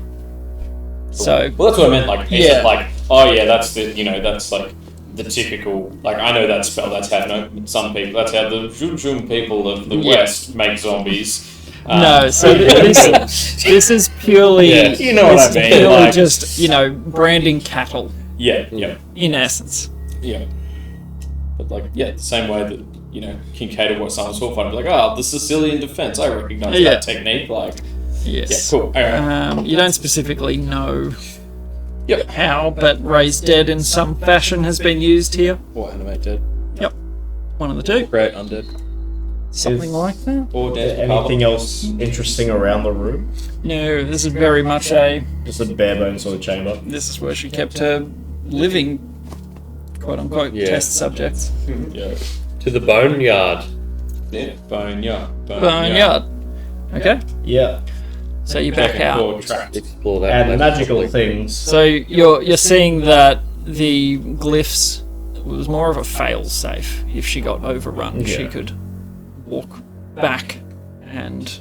So Well, that's what I meant. Like, is Yeah. it like, oh yeah, that's that's like the typical. Like, I know that spell. That's how some people. That's how the Jum people of the Yeah. West make zombies. no, so this is purely Yeah, you know what I this is mean, purely like- just branding cattle Yeah, in essence. yeah. But like, yeah, the same way that Kincaid or someone saw fight, like, oh, the Sicilian defense. I recognize Yeah. that technique. Like, Yes. yeah, cool. All right. You don't specifically know Yep. how, but Raise Dead in some fashion has been used here. Or animate dead. One of the two. Create undead. Something like that. Or dead. Anything else interesting around the room? No, this is very much Just a bare bones sort of chamber. this is where she kept her living, quote unquote, Yeah. test subjects. Yeah. To the boneyard. Yeah. Boneyard. Boneyard. Okay, Yeah. so you back out. Explore that. And place magical properly. things. So you're seeing that the glyphs was more of a fail safe. If she got overrun, she Yeah. could walk back and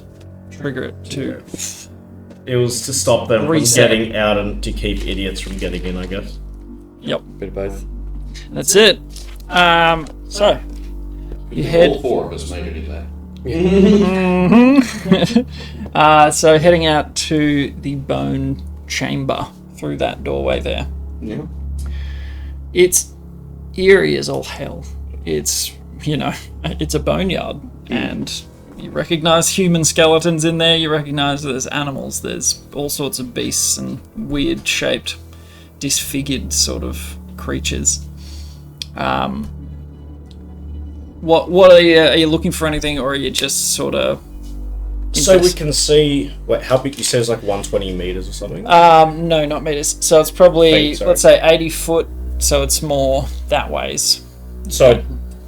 trigger it to. It was to stop them Reset. from getting out and to keep idiots from getting in, I guess. Yep, Bit of both. that's it. So you All head. 4 of us made it in there. So heading out to the bone chamber through that doorway there. Yeah. It's eerie as all hell. it's, it's a boneyard, and you recognize human skeletons in there, you recognize there's animals, there's all sorts of beasts and weird shaped, disfigured sort of creatures. What are you looking for anything, or are you just sort of... So we can see... Wait, how big? You say it's like 120 meters or something? No, not meters. So it's probably, Feet, sorry. let's say 80 foot, so it's more that ways. So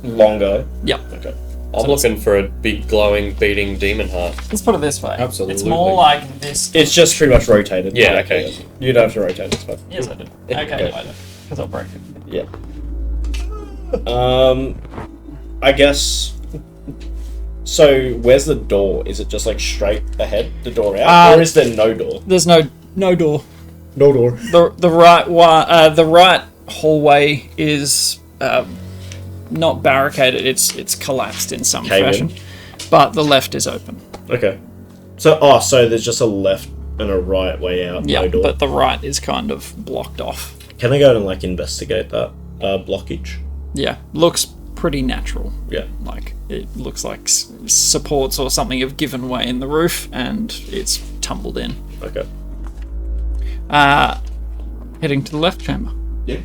longer. Yep. Okay. I'm looking for a big, glowing, beating demon heart. Let's put it this way. Absolutely. It's more like this. It's just pretty much rotated. Yeah, okay. You don't have to rotate it. It's fine. Yes, I do. Okay, no, I don't. Because I'll break it. Yeah. I guess... So, where's the door? Is it just like straight ahead, the door out? Or is there no door? There's no door. No door. The right hallway is not barricaded. It's collapsed in some fashion, but the left is open. Okay. So so there's just a left and a right way out. Yeah, no door. but the right is kind of blocked off. Can I go and like investigate that blockage? Yeah, looks pretty natural. Yeah. Like it looks like supports or something have given way in the roof and it's tumbled in. Okay. Heading to the left chamber. Yeah.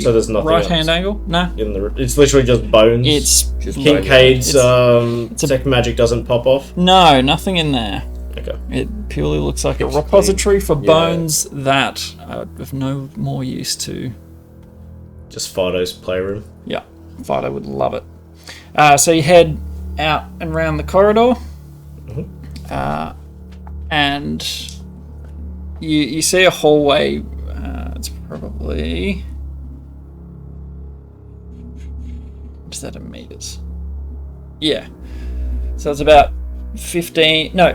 So there's nothing right-hand else angle? No. It's literally just bones. It's Just Kincaid's it's a- detect magic doesn't pop off. No, nothing in there. Okay. It purely looks like a repository for bones that are of no more use to... Just Fido's playroom. Yeah, Fido would love it. So you head out and round the corridor, and you see a hallway. It's probably... Is that in meters? Yeah. So it's about 15... No,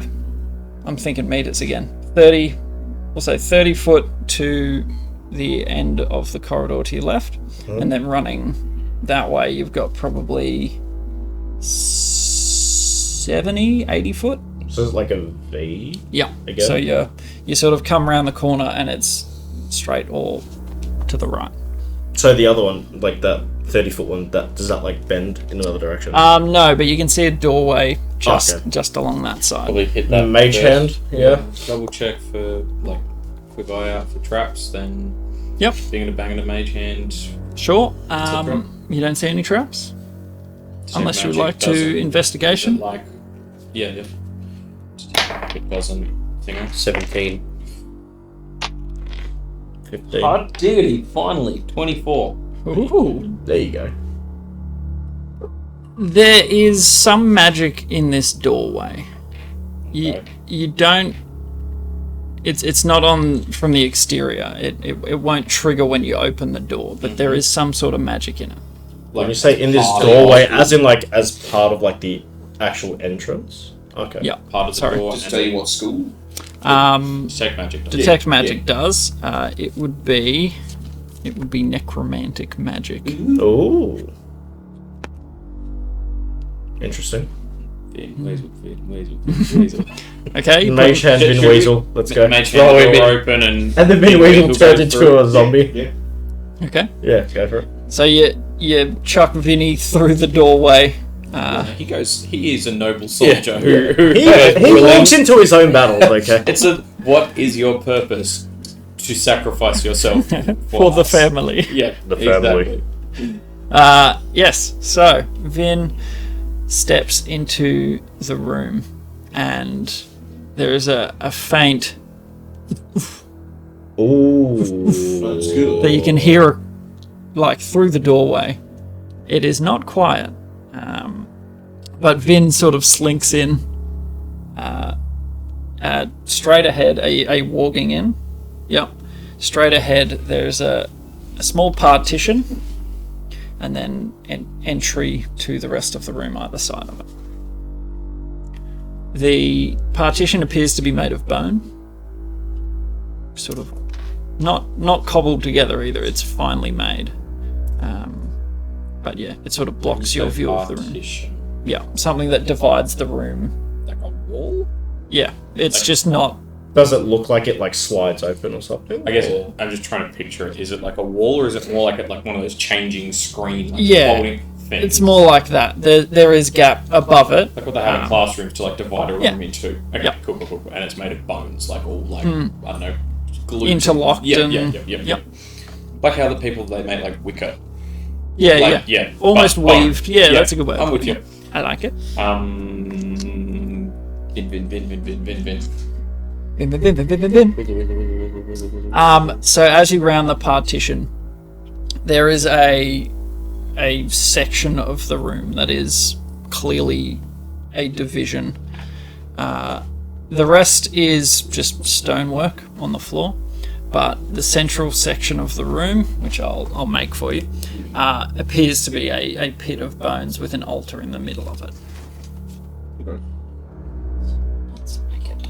I'm thinking meters again. 30... We'll say 30 foot to the end of the corridor to your left, and then running that way you've got probably 70, 80 foot. So it's like a V? Yeah. Again? So you sort of come around the corner and it's straight or to the right. So the other one, like that 30-foot one, does that like bend in another direction? No, but you can see a doorway just along that side. Probably hit that Mage first. hand? Yeah. Double check for like quick eye out for traps, then Yep. being a bang in a mage hand. Sure. trap. You don't see any traps? detect Unless you would magic like to doesn't- investigation. Like, yeah. It doesn't thing. 17. 15. Hot diggity! Finally, 24. Ooh. There you go. There is some magic in this doorway. You don't. It's not on from the exterior. It won't trigger when you open the door, but there is some sort of magic in it. When you say in this part of doorway, the- as in like as part of like the actual entrance? Okay. Yeah. Part of the Sorry. door. Just tell you what school. Detect magic. does. Detect magic does. It would be necromantic magic. Ooh. Interesting. Weasel. Okay. you Mage put- hand, Vin Weasel. Let's go. Mage Roll hand with door me. open and And then Vin Weasel goes turns into through. a zombie. Okay. Yeah, go for it. So you chuck Vinny through the doorway. He is a noble soldier who He walks into his own battles, okay? It's a what is your purpose? To sacrifice yourself For the us. family. Yeah, The family. Exactly. Yes, so Vin steps into the room and there is a faint Ooh. That's good. that you can hear like through the doorway. It is not quiet, but Vin sort of slinks in straight ahead. Are you walking in? Yep. Straight ahead there's a small partition and then an entry to the rest of the room either side of it. The partition appears to be made of bone. Sort of not cobbled together either, it's finely made. But yeah, it sort of blocks your view of the room. Yeah, something that divides the room. Like a wall? Yeah, it's just not Does it look like it like slides open or something? I guess I'm just trying to picture it. Is it like a wall, or is it more like one of those changing screen, like Yeah. folding things? It's more like that. There is gap above it. Like what they have in classrooms to like divide a room Yeah. into. Okay, Yep. cool. And it's made of bones, like all like I don't know, glued. Interlocked Yeah, and- yeah. Like how the people they make like wicker. Yeah, Like, yeah. yeah. Almost Bone. weaved. Yeah, that's a good word. I'm with you. I like it. Vin. So as you round the partition, there is a section of the room that is clearly a division. The rest is just stonework on the floor, but the central section of the room, which I'll make for you, appears to be a pit of bones with an altar in the middle of it. Let's make it.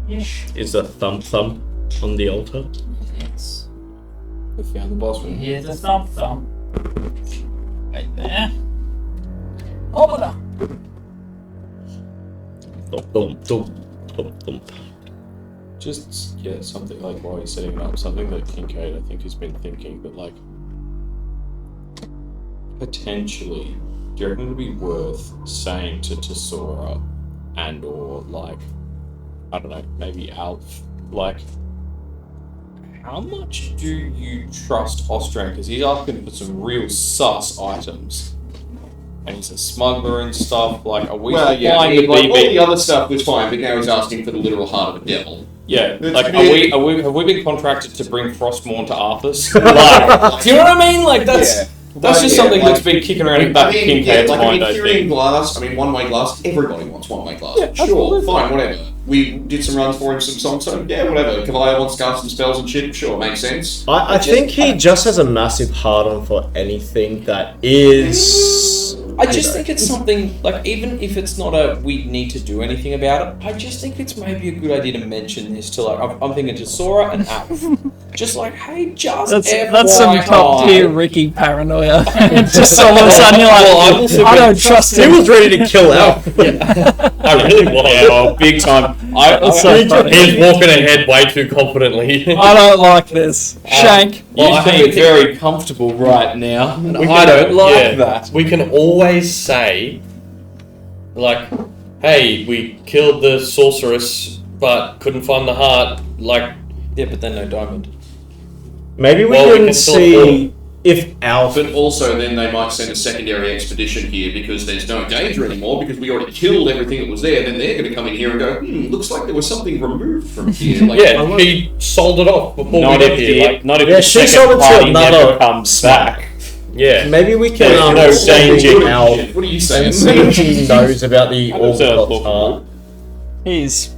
Is the thump on the altar? Yes. We found the boss room. Here's a thump. Right there. Open up. Thump. Just something like while he's setting it up, something that Kincaid I think has been thinking that like potentially, do you reckon it would be worth saying to Tesora and or like I don't know, maybe Alf, like how much do you trust Austrian? Because he's asking for some real sus items. And he's a smuggler and stuff. Like, are we Well, yeah, flying I mean, the like, DB? all the other stuff was fine, but now he's asking for the literal heart of a devil. Yeah, It's like, really- have we been contracted to bring Frostmourne to Arthur's? Like, do you know what I mean? Like, that's just something that's been kicking around in back of Kincaid's mind, I Tyrian think. glass, one-way glass, everybody wants one-way glass. Yeah, sure, absolutely. fine, whatever. We did some runs for him, some songs, so yeah, whatever. Cavalier wants to cast some spells and shit, sure, makes sense. I think he just has a massive hard-on for anything that is... I just think it's something, like, even if it's not we need to do anything about it, I just think it's maybe a good idea to mention this to, like, I'm thinking to Sora and Alf. Just like, hey, just That's some FYI. top tier Ricky paranoia. Just all of a sudden you're like, I don't trust He him. was ready to kill Alf. I really was. Yeah, well, big time. That's so funny. He's walking ahead way too confidently. I don't like this. Shank. Well, I I think- think very comfortable right now, and I don't like that. We can always say, like, hey, we killed the sorceress, but couldn't find the heart. Like, Yeah, but then no diamond. Maybe we Well, we can can still see if Alf... But also, then they might send a secondary expedition here because there's no danger anymore because we already killed everything that was there. Then they're going to come in here and go, looks like there was something removed from here. Like, yeah, he sold it off before Not we if got here. the Like, not if Yeah, the she second sold it to party another never comes back. yeah. Maybe we can There's no send danger. Alf what are you saying? and see if he knows about the I don't say that's Orthodox lawful. heart. He's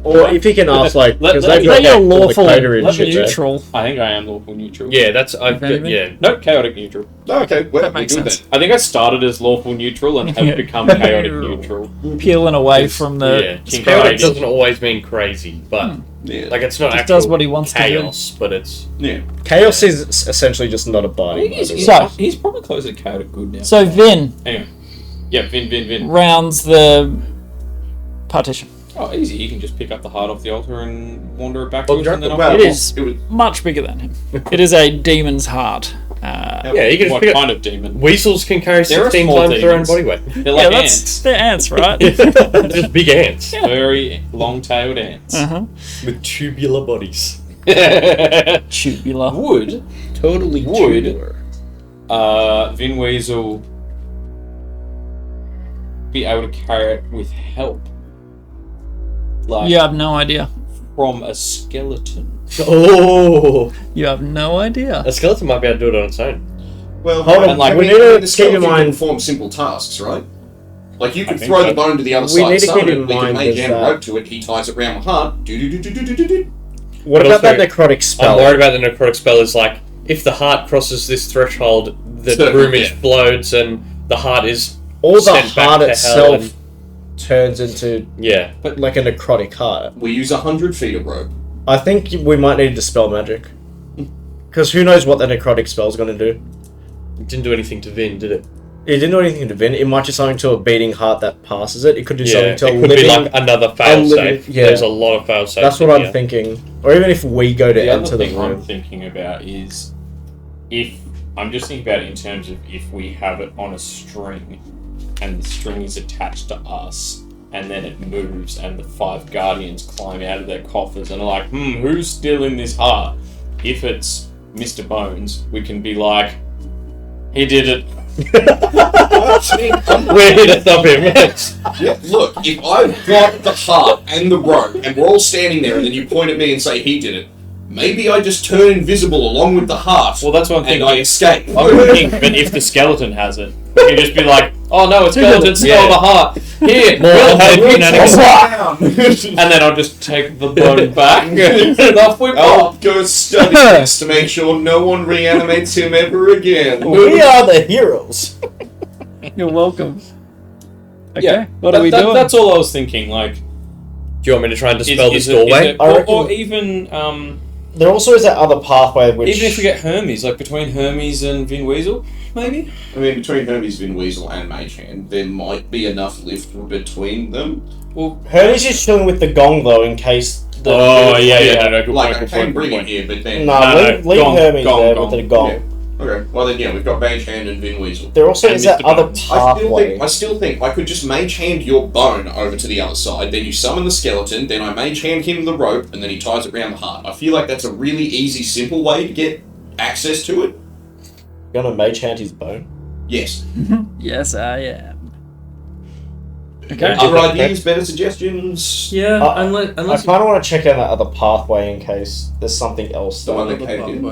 Or if he can ask, like, because they've They're got your all the lawful coder and shit there. neutral. I think I am lawful neutral. Yeah, that's yeah. No, chaotic neutral. Okay, well, That makes we're good sense. I think I started as lawful neutral and have Yeah. become chaotic neutral. Peeling away from the Yeah, King chaotic Craig. doesn't always mean crazy, but then. Yeah. like it's not Just actual does what he wants to do. chaos, but it's Yeah. Chaos is essentially just not a body. So- He's probably closer to chaotic good now. So Vin Anyway. Yeah, Vin. rounds the partition. Oh, easy. You can just pick up the heart off the altar and wander it back to us and then Well, It is it was, much bigger than him. It is a demon's heart. yeah. You can just What pick up. kind of demon? Weasels can carry They're 16 small times their own demons. body weight. They're Yeah, like that's they're ants, right? Just big ants Very long-tailed ants. Uh-huh. with tubular bodies. Tubular. Would Totally Would. tubular. Vin Weasel be able to carry it with help? Like You have no idea. from a skeleton. Oh, You have no idea. a skeleton might be able to do it on its own. well, Hold on, And, like, we need the to keep in skeleton can mind. perform simple tasks, right? Like you I could think throw so. the bone to the other We side, need to summon keep it, in we can mind lay is down a that- rope to it, he ties it around the heart, do. What But about that also, necrotic I'm spell? worried about the necrotic spell. Is like if the heart crosses this threshold, the So, room yeah. explodes and the heart is Or the sent back heart to hell itself and- turns into yeah. like a necrotic heart. We use 100 feet of rope. I think we might need to dispel magic. Because who knows what the necrotic spell's going to do? It didn't do anything to Vin, did it? It didn't do anything to Vin. It might do something to a beating heart that passes it. It could do something to it a could living... be like another failsafe. Yeah. There's a lot of failsafes. That's what I'm thinking. Or even if we go to enter the thing room. I'm thinking about is if I'm just thinking about it in terms of if we have it on a string and the string is attached to us and then it moves and the 5 guardians climb out of their coffers and are like, who's still in this heart? If it's Mr. Bones, we can be like, he did it. We're here to stop him. Yeah, look, if I've got the heart and the rope and we're all standing there and then you point at me and say he did it, maybe I just turn invisible along with the heart. Well, that's what I'm thinking. And I escape. I'm thinking, but if the skeleton has it, we can just be like, oh no, it's skeleton, stole the heart. Here, we'll help you. And then I'll just take the bone back and off we I'll pop. go study this to make sure no one reanimates him ever again. We are the heroes. You're welcome. Okay, Yeah, what are we doing? That's all I was thinking. Like, Do you want me to try and dispel this is doorway? it, I or, reckon- or even There also is that other pathway which... even if we get Hermes, like between Hermes and Vin Weasel, maybe. I mean, between Hermes, Vin Weasel, and Mage Hand, there might be enough lift between them. Well, Hermes is chilling with the gong, though, in case... The no, good Like, point, I can good bring point. it here, but then... No, No, leave gong, Hermes gong, there gong. with the gong. Yeah. Okay, well then, yeah, we've got Mage Hand and Vin Weasel. There also And is that Mr. other Bones. pathway. I still think I could just Mage Hand your bone over to the other side, then you summon the skeleton, then I Mage Hand him the rope, and then he ties it around the heart. I feel like that's a really easy, simple way to get access to it. You're gonna mage hand his bone? Yes. Yes, I am. Okay. Other ideas, better suggestions? Yeah, I unless kind of want to check out that other pathway in case there's something else. The one there. that caved in.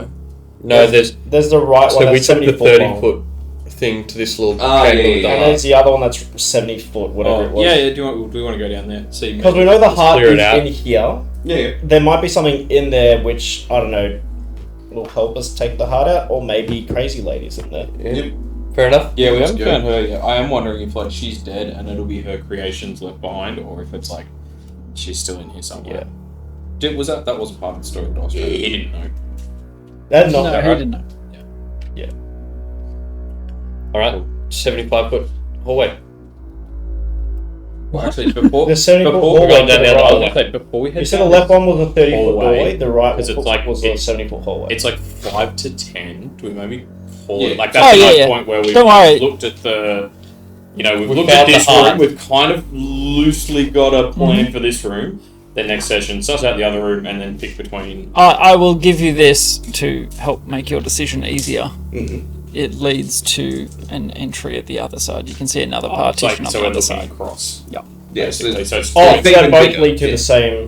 No, there's... There's the right one So we that's took the 70 foot long. 30-foot thing to this little Ah, chamber yeah, with the yeah. And heart. there's the other one that's 70 foot, whatever it was. yeah. Do we want to go down there? See, Because we know the heart clear is it out. in here. Yeah. There might be something in there which, I don't know, will help us take the heart out, or maybe Crazy Lady's in there. Yep. Fair enough. Yeah, we haven't Good. found her yet. I am wondering if like she's dead and it'll be her creations left behind, or if it's like she's still in here somewhere. Yeah. Was that wasn't part of the story of Australia? He didn't know. That's not No, that he right. didn't know. Alright, 75-foot hallway. Well, actually, before The 70 foot before hallway we go down to the other right. hallway. before we head You said down the left one was a 30 foot hallway, doorway, the right 'cause it's was like- a 70 foot hallway. It's like 5 to 10. Do we maybe call Yeah. it like that's Oh, the yeah, nice yeah. point where we've Don't worry. looked at the. You know, we've We looked at found the this heart. room. We've kind of loosely got a plan for this room. Then next session, suss out the other room, and then pick between. I will give you this to help make your decision easier. Mm-hmm. It leads to an entry at the other side. You can see another It's like, partition on so the we're other looking side. across. Yeah, Basically, so it's Oh, three they feet both bigger. lead to the same. Oh,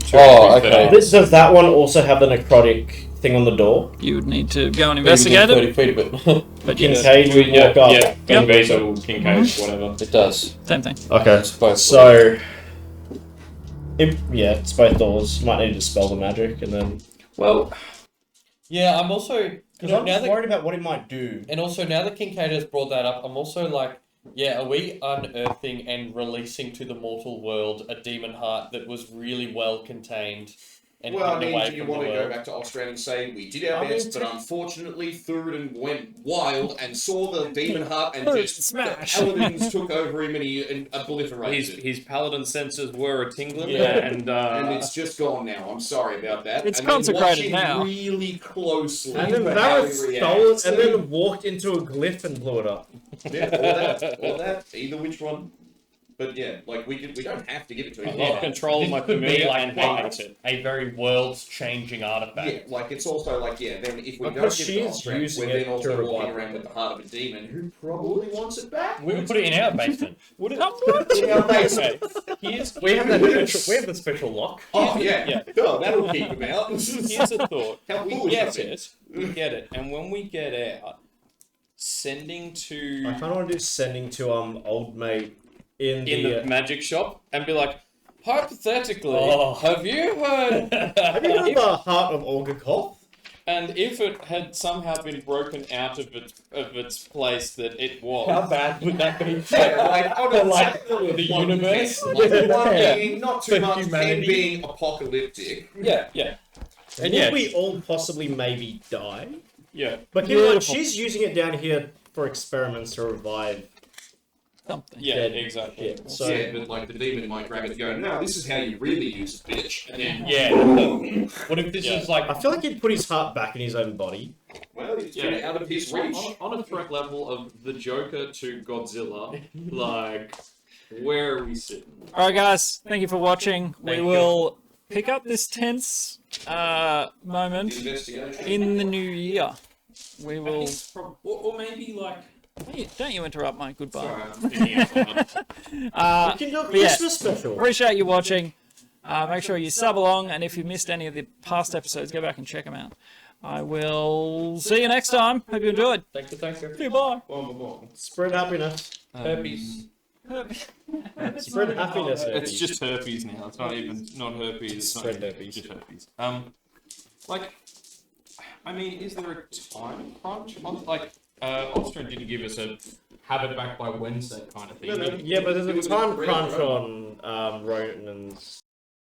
feet okay. up. Does that one also have the necrotic thing on the door? You would need to go and investigate it. 30 feet of it. But yes, Kincaid would Yeah, walk up. yeah. Yep. Basil, Kincaid, whatever. It does. same thing. Okay, It's both so... it's both doors. You might need to dispel the magic, and then... Well, Yeah, I'm also... Because I'm now just that, worried about what it might do. and also, now that Kincaid has brought that up, I'm also like, yeah, are we unearthing and releasing to the mortal world a demon heart that was really well contained and Well, I hidden mean, away do you from want the to go world? back to Australia and say we did our I mean, best, but unfortunately Thuridin went wild and saw the demon heart and just Smash. the paladins took over him and he obliterated it. his paladin senses were a tingling, Yeah. and It's just gone now. I'm sorry about that. It's And then consecrated watch him now. really closely. And then for how that he was reacts. stolen, and then walked into a glyph and blew it up. Yeah, or that, either which one. But yeah, like we don't have to give it to I him. lost control of my could be familiar like and hate it. a very world-changing artifact. Yeah, like it's also like then if we Because don't she give it is to Australia, using we're it then also to walking revive around with the heart of a demon who probably wants it back. We would put it in our basement. Would it? In our basement. Here's We have the special lock. Oh yeah, Yeah. Oh, that'll keep him out. here's a thought. How We foolish get of him. it. We get it. And when we get out, sending to I kind of want to do sending to old mate in the magic shop and be like, hypothetically, Oh. have you heard? Have you heard the heart of Olga Koth? And if it had somehow been broken out of its place that it was, How bad would that be? Yeah, like on a Like, scale of the 1 to universe? 10, like one Yeah. being not too For much, 10 humanity. being apocalyptic. yeah, yeah, And yeah. would we all possibly maybe die? yeah. But you know what? Beautiful. She's using it down here for experiments to revive Something. Yeah, Dead. exactly. Yeah. So Yeah, but like the demon might grab it and go, no, this is how you really use a bitch. And then, Yeah. What if this Yeah. is like I feel like he'd put his heart back in his own body. well, it's Yeah. been out of his reach. On a threat level of the Joker to Godzilla, like, where are we sitting? All right, guys. Thank you for watching. We you. will pick up this tense moment Investigation. in the new year. We will. Or maybe like. Don't you interrupt my goodbye. Sorry, I'm thinking out loud. We can do a but yeah. Christmas special. Appreciate you watching. Make sure you sub along, and if you missed any of the past episodes, go back and check them out. I will see you next time. Hope you enjoyed. thanks for See you, bye. Spread happiness. herpes? Spread happiness. It's just herpes now. It's not even not herpes. It's not Spread herpes. Just herpes. Like, I mean, is there a time crunch on like? Ostrom didn't give us a have it back by Wednesday kind of thing. Yeah, but there's a time crunch on Ronan and